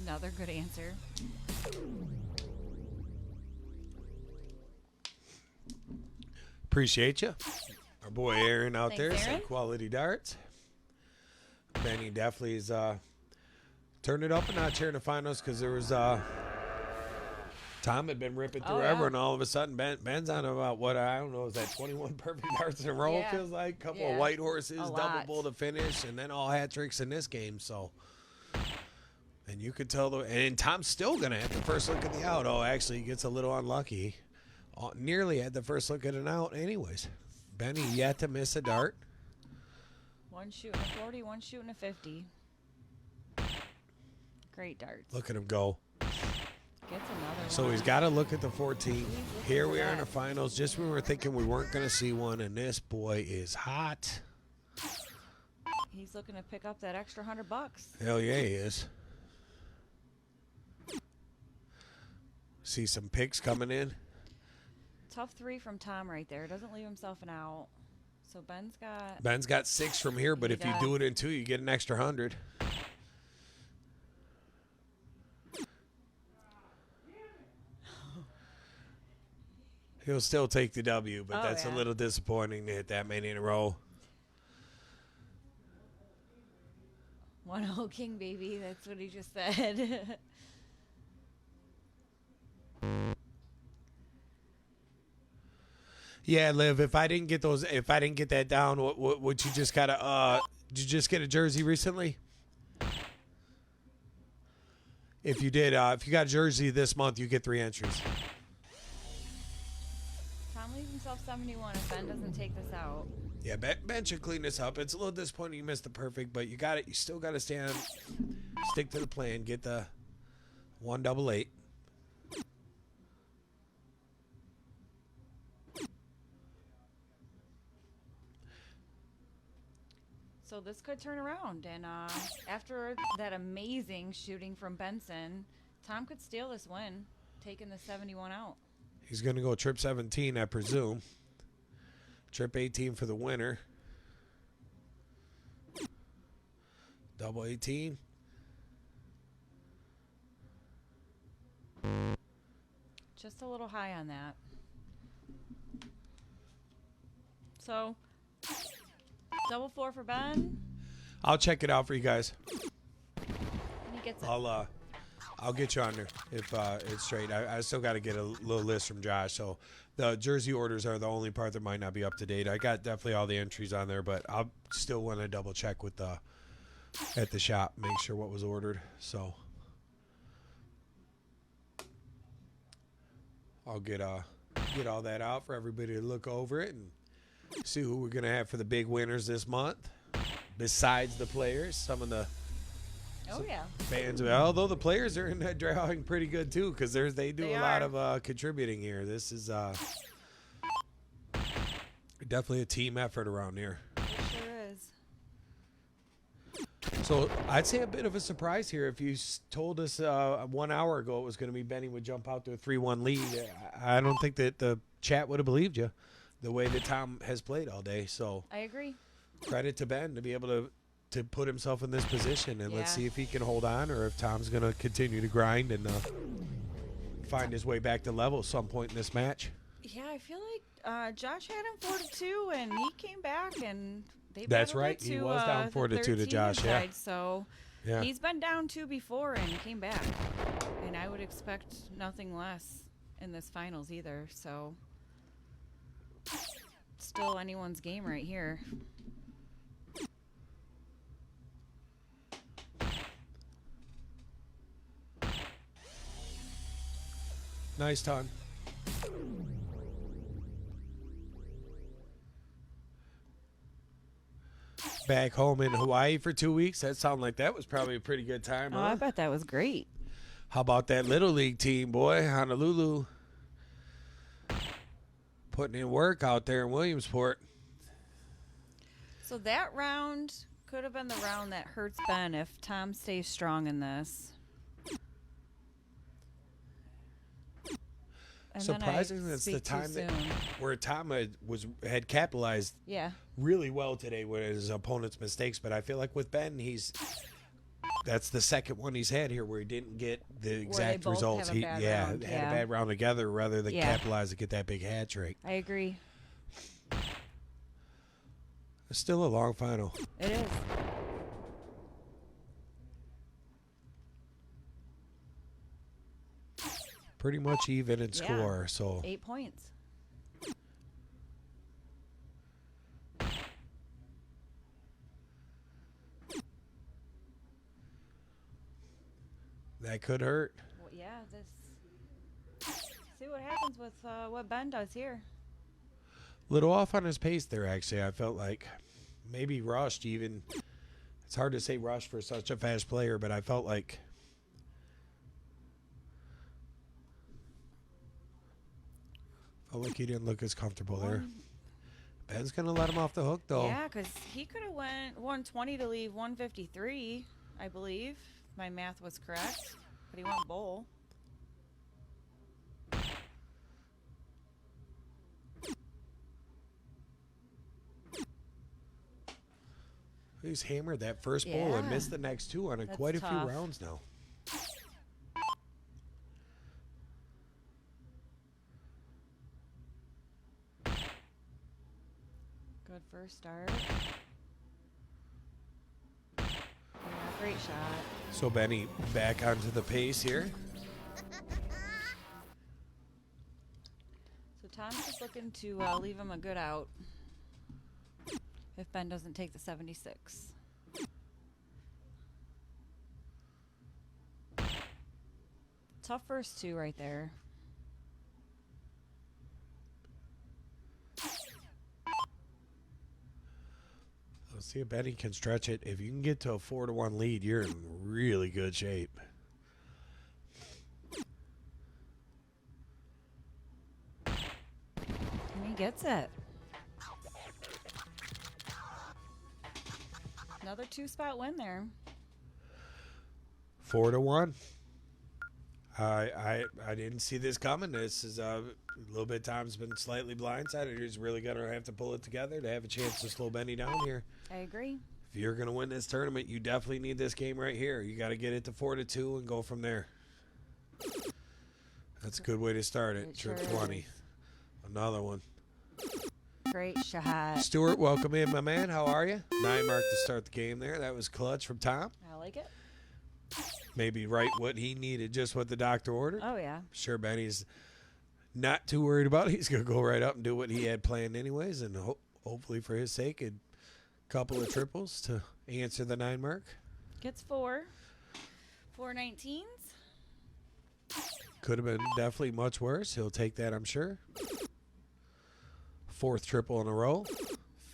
Another good answer. Appreciate you. Our boy Aaron out Thanks, there, some Aaron. quality darts. Benny definitely is turned it up a notch here in the finals because there was Tom had been ripping through yeah. ever, and all of a sudden Ben's on about what I don't know, is that 21 perfect darts in a row? Yeah. It feels like couple Yeah. of white horses, A double lot. bull to finish, and then all hat tricks in this game. So, and you could tell and Tom's still gonna have the first look at the out. Oh, actually, he gets a little unlucky. Nearly had the first look at an out, anyways. Benny yet to miss a dart. One shooting a 40, one shooting a 50. Great darts. Look at him go. Gets another So one. he's got to look at the 14. looking Here for we are in that. the finals. Just when we were thinking we weren't going to see one, and this boy is hot. He's looking to pick up that extra $100. Hell yeah, he is. See some picks coming in. Tough 3 from Tom right there. Doesn't leave himself an out. So Ben's got 6 from here, but He if you does. do it in 2, you get an extra 100. He'll still take the W, but Oh, that's a yeah. little disappointing to hit that many in a row. 1-0 King, baby. That's what he just said. Yeah, Liv. If I didn't get that down, what would you just gotta? Did you just get a jersey recently? If you did, if you got a jersey this month, you get 3 entries. Tom leaves himself 71 if Ben doesn't take this out. Yeah, Ben should clean this up. It's a little disappointing you missed the perfect, but you got it. You still got to stick to the plan. Get the 188. So this could turn around, and after that amazing shooting from Benson, Tom could steal this win, taking the 71 out. He's going to go trip 17, I presume. Trip 18 for the winner. Double 18. Just a little high on that. So, double 4 for Ben. I'll check it out for you guys. And he gets it. I'll get you on there if it's straight. I still got to get a little list from Josh. So the jersey orders are the only part that might not be up to date. I got definitely all the entries on there, but I'll still want to double check with at the shop, make sure what was ordered. So I'll get all that out for everybody to look over it and see who we're gonna have for the big winners this month. Besides the players, some of the fans. Although the players are in that drawing pretty good too, because they do a lot of contributing here. This is definitely a team effort around here. It sure is. So I'd say a bit of a surprise here. If you told us 1 hour ago it was going to be Benny would jump out to a 3-1 lead, I don't think that the chat would have believed you the way that Tom has played all day. So I agree. Credit to Ben to be able to put himself in this position, and let's Yeah. see if he can hold on or if Tom's going to continue to grind and find his way back to level at some point in this match. Yeah, I feel like Josh had him 4-2, and he came back, and they That's battled right. it He to, was down the 4-2 to third Josh, team yeah. side, so Yeah. he's been down 2 before and came back, and I would expect nothing less in this finals either. So still anyone's game right here. Nice ton. Back home in Hawaii for 2 weeks. That sounded like that was probably a pretty good time, Oh, huh? I bet that was great. How about that Little League team, boy? Honolulu. Putting in work out there in Williamsport. So that round could have been the round that hurts Ben if Tom stays strong in this. And then I Surprisingly, it's the speak too time that soon. where Tom had capitalized Yeah. really well today with his opponent's mistakes. But I feel like with Ben, that's the second one he's had here where he didn't get the exact both results. have a bad round, had yeah. a bad round together rather than Yeah. capitalize to get that big hat trick. I agree. It's still a long final. It is. Pretty much even in Yeah. score. So 8 points. that could hurt. Well, yeah, see what happens with what Ben does here. Little off on his pace there, actually. I felt like maybe rushed even. It's hard to say rushed for such a fast player, but I felt like he didn't look as comfortable there. Ben's going to let him off the hook, though. Yeah, because he could have went 120 to leave 153, I believe. If my math was correct. But he went bowl. He's hammered that first bowl and Yeah. missed the next two on That's quite a few tough. rounds now. Good first start. Yeah, great shot. So Benny back onto the pace here. So Tom should Just looking to leave him a good out if Ben doesn't take the 76. Tough first two right there. Let's see if Benny can stretch it. If you can get to a 4-1 lead, you're in really good shape. And he gets it. Another 2-spot win there. 4-1. I didn't see this coming. This is a little bit. Tom's been slightly blindsided. He's really gonna have to pull it together to have a chance to slow Benny down here. I agree. If you're gonna win this tournament, you definitely need this game right here. You got to get it to 4-2 and go from there. That's a good way to start it. It Trip sure 20. is. Another one. Great shot. Stuart, welcome in, my man. How are you? 9 mark to start the game there. That was clutch from Tom. I like it. Maybe right what he needed, just what the doctor ordered. Oh, yeah. Sure, Benny's not too worried about it. He's going to go right up and do what he had planned anyways, and hopefully for his sake, a couple of triples to answer the 9 mark. Gets 4. 419s. Could have been definitely much worse. He'll take that, I'm sure. 4th triple in a row.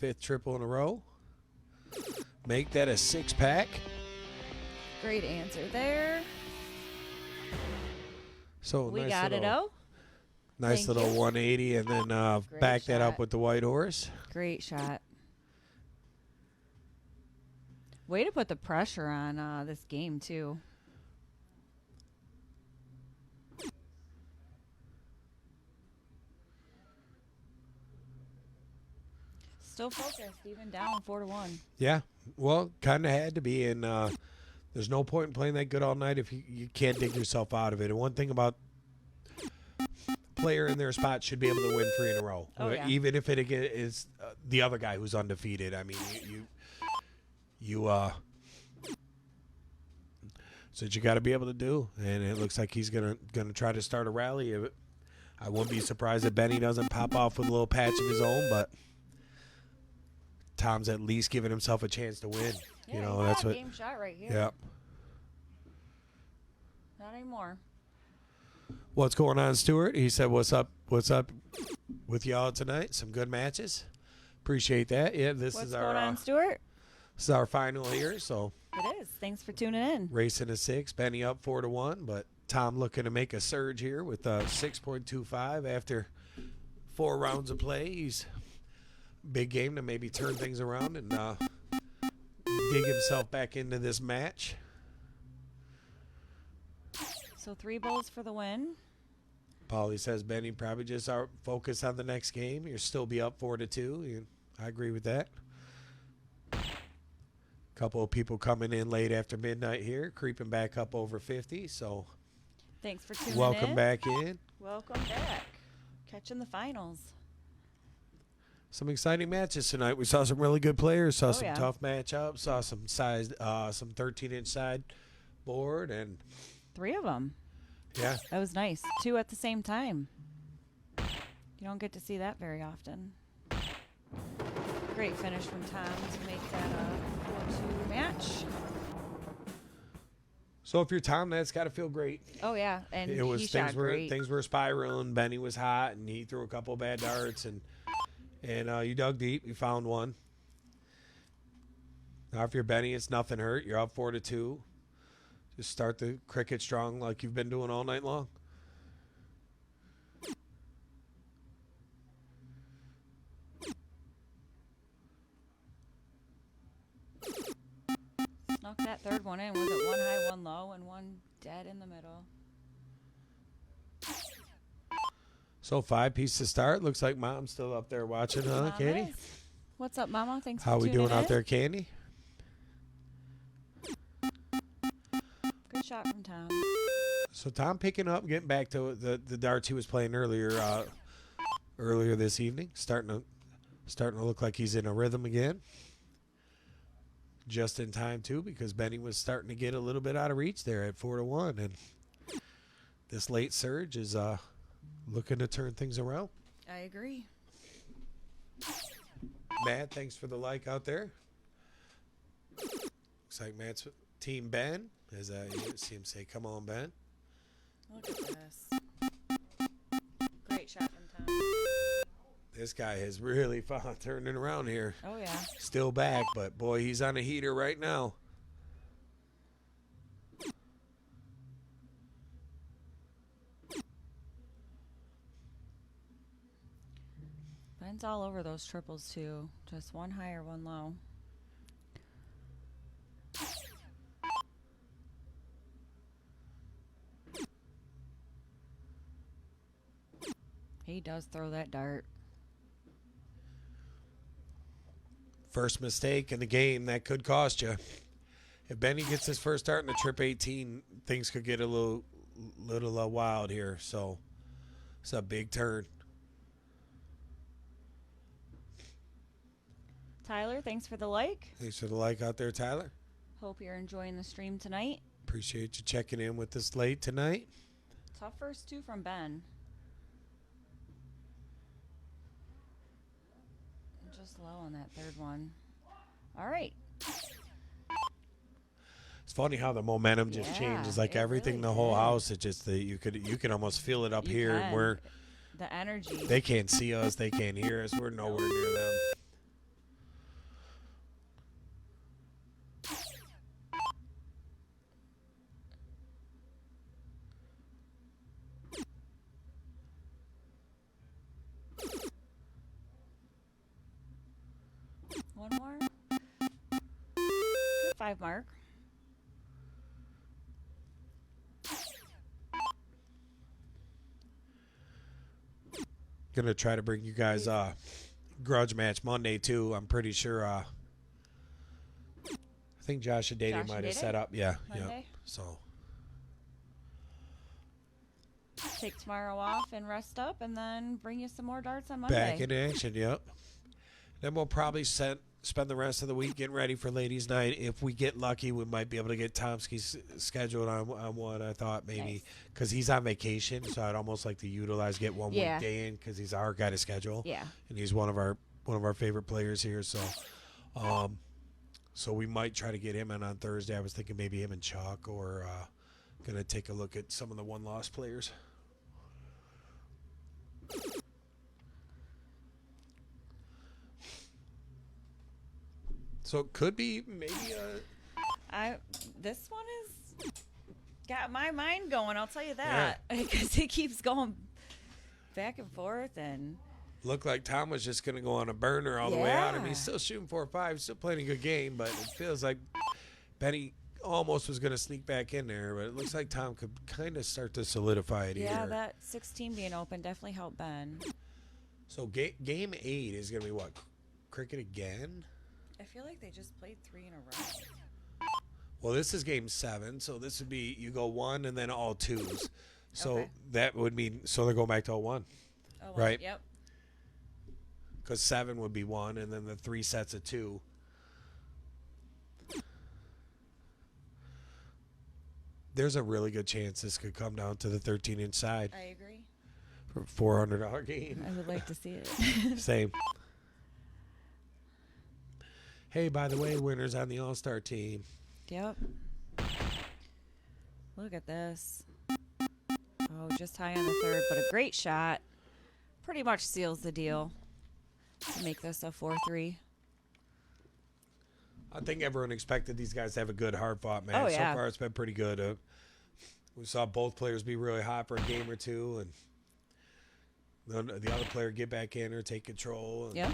5th triple in a row. Make that a 6-pack. Great answer there. So We nice got it, little, oh. nice Thank little you. 180, and then Great back that up shot. with the white horse. Great shot. Way to put the pressure on this game, too. Still focused, even down 4-1. Yeah, well, kind of had to be, and there's no point in playing that good all night if you can't dig yourself out of it. And one thing about player in their spot should be able to win 3 in a row, Oh, yeah. even if it is the other guy who's undefeated. I mean, you so you got to be able to do, and it looks like he's gonna try to start a rally. I wouldn't be surprised if Benny doesn't pop off with a little patch of his own, but Tom's at least giving himself a chance to win. Yeah, You know, he's that's got a what. game shot right here. Yeah. Not anymore. What's going on, Stuart? He said, "What's up? What's up with y'all tonight? Some good matches. Appreciate that. Yeah, this What's is going our on, Stuart? this is our final here. So It is. Thanks for tuning in. racing a 6, Benny up 4-1, but Tom looking to make a surge here with a 6.25 after 4 rounds of play. He's big game to maybe turn things around and dig himself back into this match. So 3 bowls for the win. Paulie says Benny probably just focus on the next game. You'll still be up 4-2. I agree with that. Couple of people coming in late after midnight here, creeping back up over 50. So Thanks for tuning in. welcome back in. Welcome back. Catching the finals. Some exciting matches tonight. We saw some really good players. Saw some yeah. tough matchups. Saw some size, some 13-inch side board, and 3 of them. yeah, That was nice. 2 at the same time. You don't get to see that very often. Great finish from Tom to make that a 4-2 match. So if you're Tom, that's got to feel great. Oh, yeah. And It was he things shot were great. things were spiraling. Benny was hot, and he threw a couple of bad darts, and you dug deep. You found one. Now if you're Benny, it's nothing hurt. You're up 4-2. Just start the cricket strong like you've been doing all night long. Snuck that 3rd one in. Was it 1 high, 1 low, and 1 dead in the middle? So 5 pieces to start. Looks like Mom's still up there watching, huh, Mom Katie? is. What's up, Mama? Thanks How for we tuning doing out in. there, Candy? Good shot from Tom. So Tom picking up, getting back to the darts he was playing earlier this evening. Starting to look like he's in a rhythm again. Just in time too, because Benny was starting to get a little bit out of reach there at 4-1, and this late surge is looking to turn things around. I agree. Matt, thanks for the like out there. Looks like Matt's with Team Ben. As I see him say, come on, Ben. Look at this. Great shot from Tom. This guy has really found turning around here. Oh, yeah. Still back, but boy, he's on a heater right now. Ben's all over those triples, too. Just one high or one low. He does throw that dart. First mistake in the game, that could cost you. If Benny gets his first start in the trip 18, things could get a little wild here. So it's a big turn. Tyler, thanks for the like. Thanks for the like out there, Tyler. Hope you're enjoying the stream tonight. Appreciate you checking in with us late tonight. Tough first two from Ben. Just low on that third one. All right. It's funny how the momentum just Yeah, changes. Like it everything, really the whole did. house. It just you can almost feel it up You here, can. and we're The energy. they can't see us, they can't hear us. We're nowhere near them. One more. Good 5 mark. Gonna try to bring you guys grudge match Monday too. I'm pretty sure. I think Josh and Dady Josh might and have Dady? set up. Yeah, yeah. Monday? So Take tomorrow off and rest up, and then bring you some more darts on Monday. back in action. Yep. Then we'll probably spend the rest of the week getting ready for ladies' night. If we get lucky, we might be able to get Tomsky scheduled on one. I thought maybe Nice. because he's on vacation, so I'd almost like to get one Yeah. weekday in because he's our guy to schedule. Yeah. And he's one of our favorite players here. So, so we might try to get him in on Thursday. I was thinking maybe him and Chuck, or gonna take a look at some of the one-loss players. So it could be maybe This one is got my mind going. I'll tell you that because it keeps going back and forth, and looked like Tom was just going to go on a burner all the way out. I mean, Yeah. he's still shooting 4 or 5, still playing a good game, but it feels like Benny almost was going to sneak back in there, but it looks like Tom could kind of start to solidify it yeah, here. that 16 being open definitely helped Ben. So game 8 is going to be what? Cricket again? I feel like they just played 3 in a row. Well, this is game 7, so this would be you go 1 and then all 2s. So Okay. that would mean they're going back to all 1. Oh, well, Right. Yep. Because 7 would be 1, and then the 3 sets of 2. There's a really good chance this could come down to the 13-inch side I agree. for a $400 game. I would like to see it. Same. Hey, by the way, winners on the All-Star team. Yep. Look at this. Oh, just high on the third, but a great shot. Pretty much seals the deal to make this a 4-3. I think everyone expected these guys to have a good hard-fought match. Oh, yeah. So far, it's been pretty good. We saw both players be really hot for a game or two, and then the other player get back in or take control. And Yep.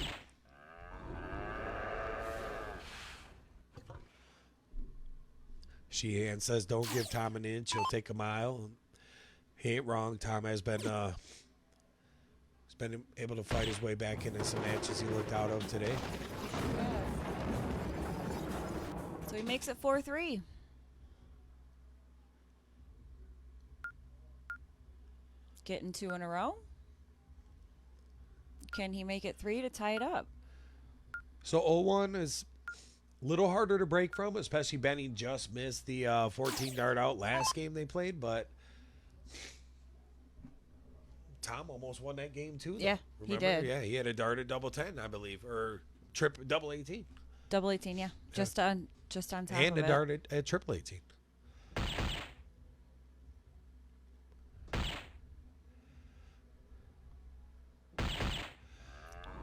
Sheehan says, "Don't give Tom an inch; he'll take a mile." He ain't wrong. Tom has been able to fight his way back into some matches he looked out of today. So he makes it 4-3. Getting 2 in a row. Can he make it 3 to tie it up? So 0-1 is a little harder to break from, especially Benny just missed the 14 dart out last game they played, but Tom almost won that game too. Though. Yeah, he Remember? did. Yeah, he had a dart at double 10, I believe, or double 18, Double 18, yeah. Just on top and of a it. dart at triple 18.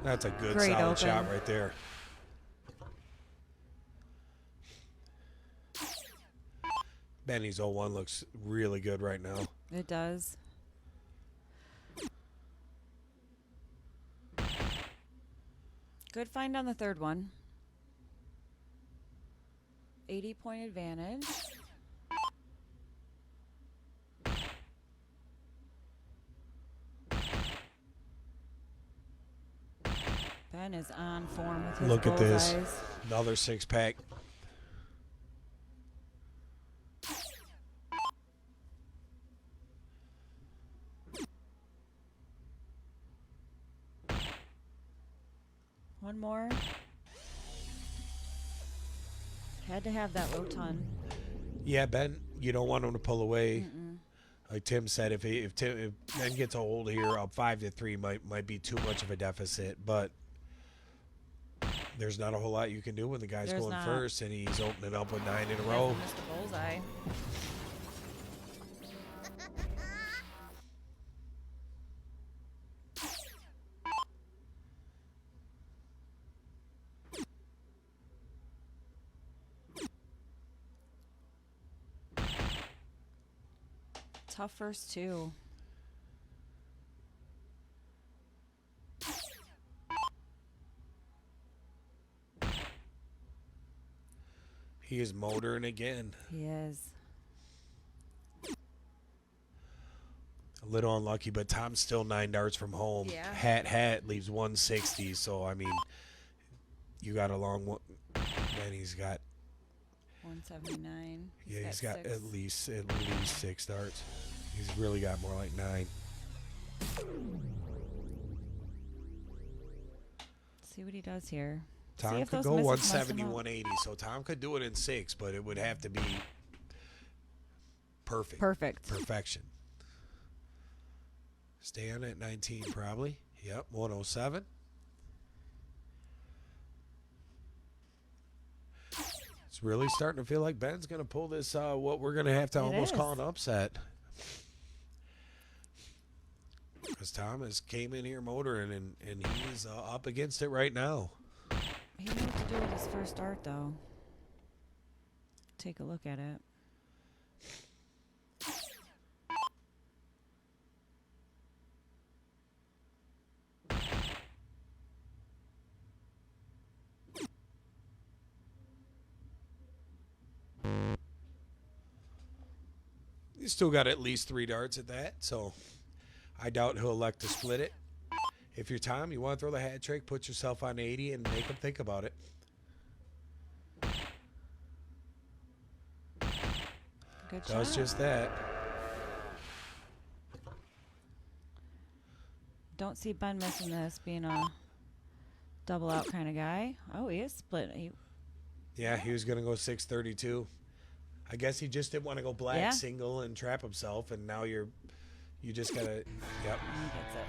That's a good Great solid open. shot right there. Benny's 0-1 looks really good right now. It does. Good find on the third one. 80-point advantage. Ben is on form with his Look at this. bullseyes. Another 6-pack. One more. Had to have that low ton. Yeah, Ben, you don't want him to pull away. Like Tim said, if Ben gets a hold here, up 5-3 might be too much of a deficit. But there's not a whole lot you can do when the guy's There's going not. first and he's opening up with 9 in a row. Hasn't missed a bullseye. Tough first two. He is motoring again. He is. A little unlucky, but Tom's still 9 darts from home. Yeah. Hat leaves 160. So I mean, you got a long one. And he's got 179. he's got six. at least 6 darts. He's really got more like 9. See what he does here. See Tom if could those go misses mess him 170, up. 180. So Tom could do it in 6, but it would have to be perfect. Perfect. Perfection. Stay on at 19 probably. Yep, 107. It's really starting to feel like Ben's going to pull this, what we're going to have to It almost is. call an upset. Because Thomas came in here motoring, and he's up against it right now. He knew what to do with his first dart, though. Take a look at it. He's still got at least 3 darts at that, so I doubt he'll elect to split it. If you're Tom, you want to throw the hat trick, put yourself on 80 and make him think about it. Good Does shot. just that. Don't see Ben missing this, being a double out kind of guy. Oh, he is split. Yeah, he was going to go 632. I guess he just didn't want to go black Yeah. single and trap himself, and now you just got to, yep. He gets it.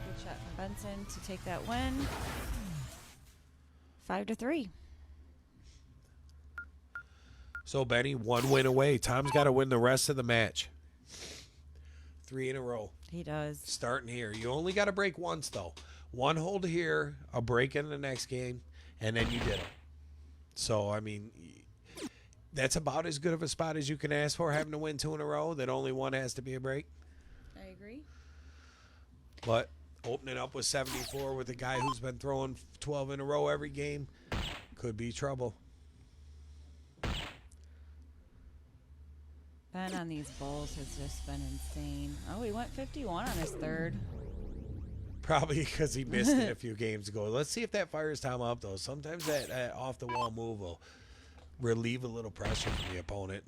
Good shot from Benson to take that win. 5-3. So, Benny, 1 win away. Tom's got to win the rest of the match. 3 in a row. He does. Starting here. You only got to break once, though. 1 hold here, a break in the next game, and then you did it. So, I mean, that's about as good of a spot as you can ask for, having to win 2 in a row, that only 1 has to be a break. I agree. But opening up with 74 with a guy who's been throwing 12 in a row every game could be trouble. Ben on these bowls has just been insane. Oh, he went 51 on his third. Probably because he missed it a few games ago. Let's see if that fires Tom up, though. Sometimes that off-the-wall move will relieve a little pressure from the opponent.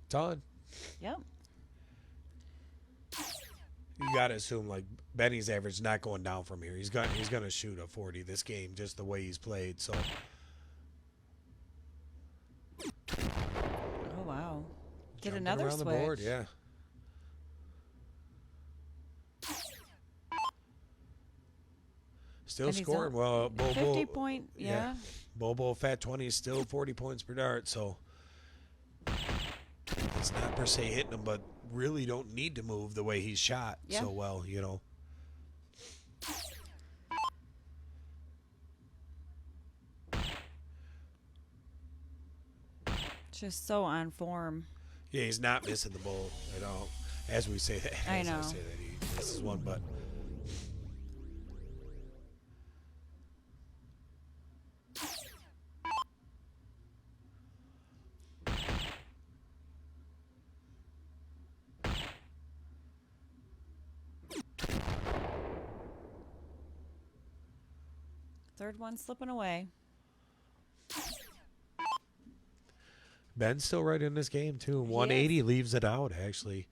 Done. Yep. You got to assume, like, Benny's average not going down from here. He's going to shoot a 40 this game, just the way he's played. So Get Jumping another around switch. the board, yeah. Still And he's scoring up well. 50 point, yeah. Bobo Fat 20 is still 40 points per dart, so it's not per se hitting him, but really don't need to move the way he's shot Yeah. so well, you know. Just so on form. Yeah, he's not missing the bowl at all. As we say that, I as know. I say that, he misses one, but Third one slipping away. Ben's still right in this game too. He 180 leaves it out actually.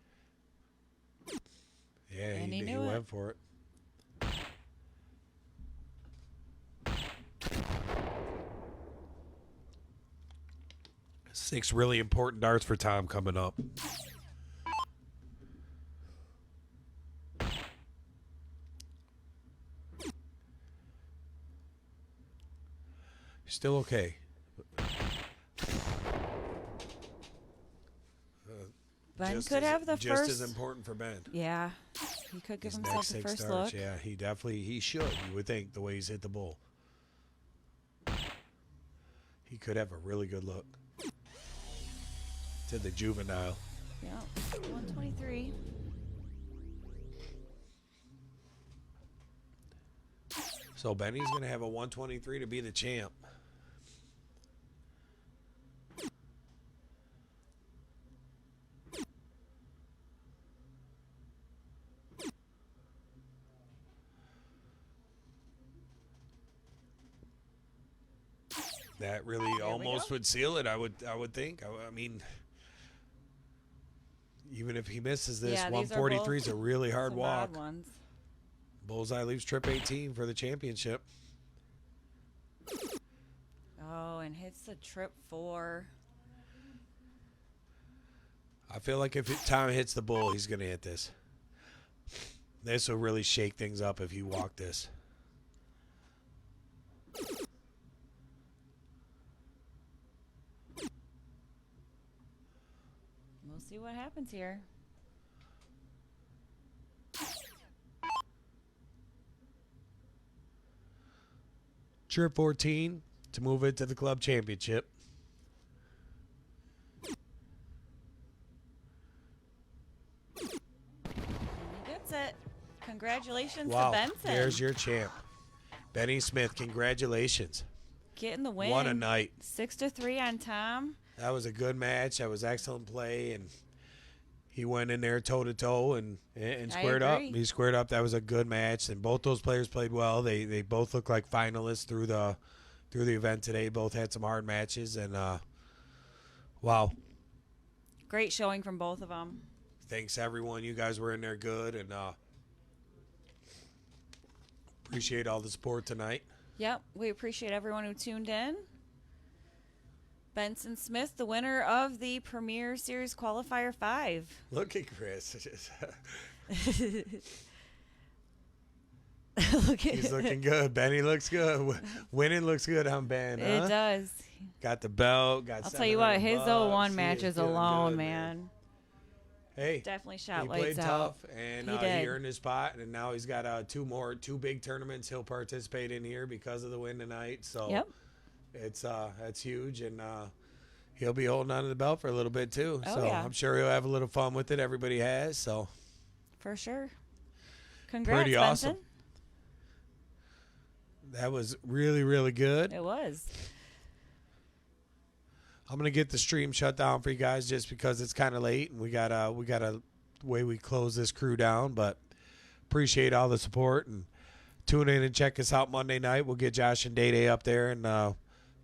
Yeah, And he he knew it. went for it. Six really important darts for Tom coming up. Still okay. Ben Just could as- have the just first. as important for Ben. Yeah. He could give His himself next the six first starts, look. yeah, he should. You would think the way he's hit the bull, he could have a really good look to the juvenile. Yeah. 123. So Benny's gonna have a 123 to be the champ. That really we almost go. would seal it. I would think. I mean, even if he misses this, Yeah, these are 143 is both a really hard Some walk. bad ones. Bullseye leaves trip 18 for the championship. Oh, and hits the trip 4. I feel like if Tom hits the bull, he's going to hit this. This will really shake things up if he walked this. We'll see what happens here. Trip 14 to move it to the club championship. And he gets it. Congratulations Wow, to Benson. there's your champ. Benny Smith, congratulations. Getting the win. What a night. 6-3 on Tom. That was a good match. That was excellent play, and he went in there toe-to-toe and squared up. agree. He squared up. That was a good match, and both those players played well. They both look like finalists through the event today. Both had some hard matches, and wow. Great showing from both of them. Thanks, everyone. You guys were in there good, and appreciate all the support tonight. Yep, we appreciate everyone who tuned in. Benson Smith, the winner of the Premier Series Qualifier 5. Look at Chris. Look at He's looking good. Benny looks good. Winning looks good on Ben, huh? It does. Got the belt. Got I'll tell you what, his 01 He matches is feeling alone, good, man. Hey, Definitely shot he lights played out. tough, and He he did. earned his spot, and now he's got two big tournaments he'll participate in here because of the win tonight. So Yep. it's that's huge, and he'll be holding on to the belt for a little bit too. Oh, So yeah. I'm sure he'll have a little fun with it. Everybody has, so For sure. Congrats, pretty awesome. Benson. That was really, really good. It was. I'm gonna get the stream shut down for you guys just because it's kind of late and we got a way we close this crew down. But appreciate all the support and tune in and check us out Monday night. We'll get Josh and Day Day up there and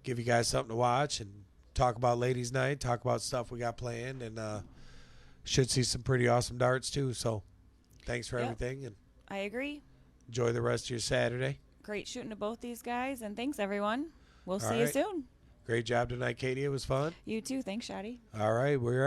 give you guys something to watch and talk about ladies' night, talk about stuff we got planned, and should see some pretty awesome darts too. So thanks for Yep. everything and I agree. enjoy the rest of your Saturday. Great shooting to both these guys, and thanks, everyone. We'll All see you right. soon. Great job tonight, Katie. It was fun. You too. Thanks, Shotty. All right, we're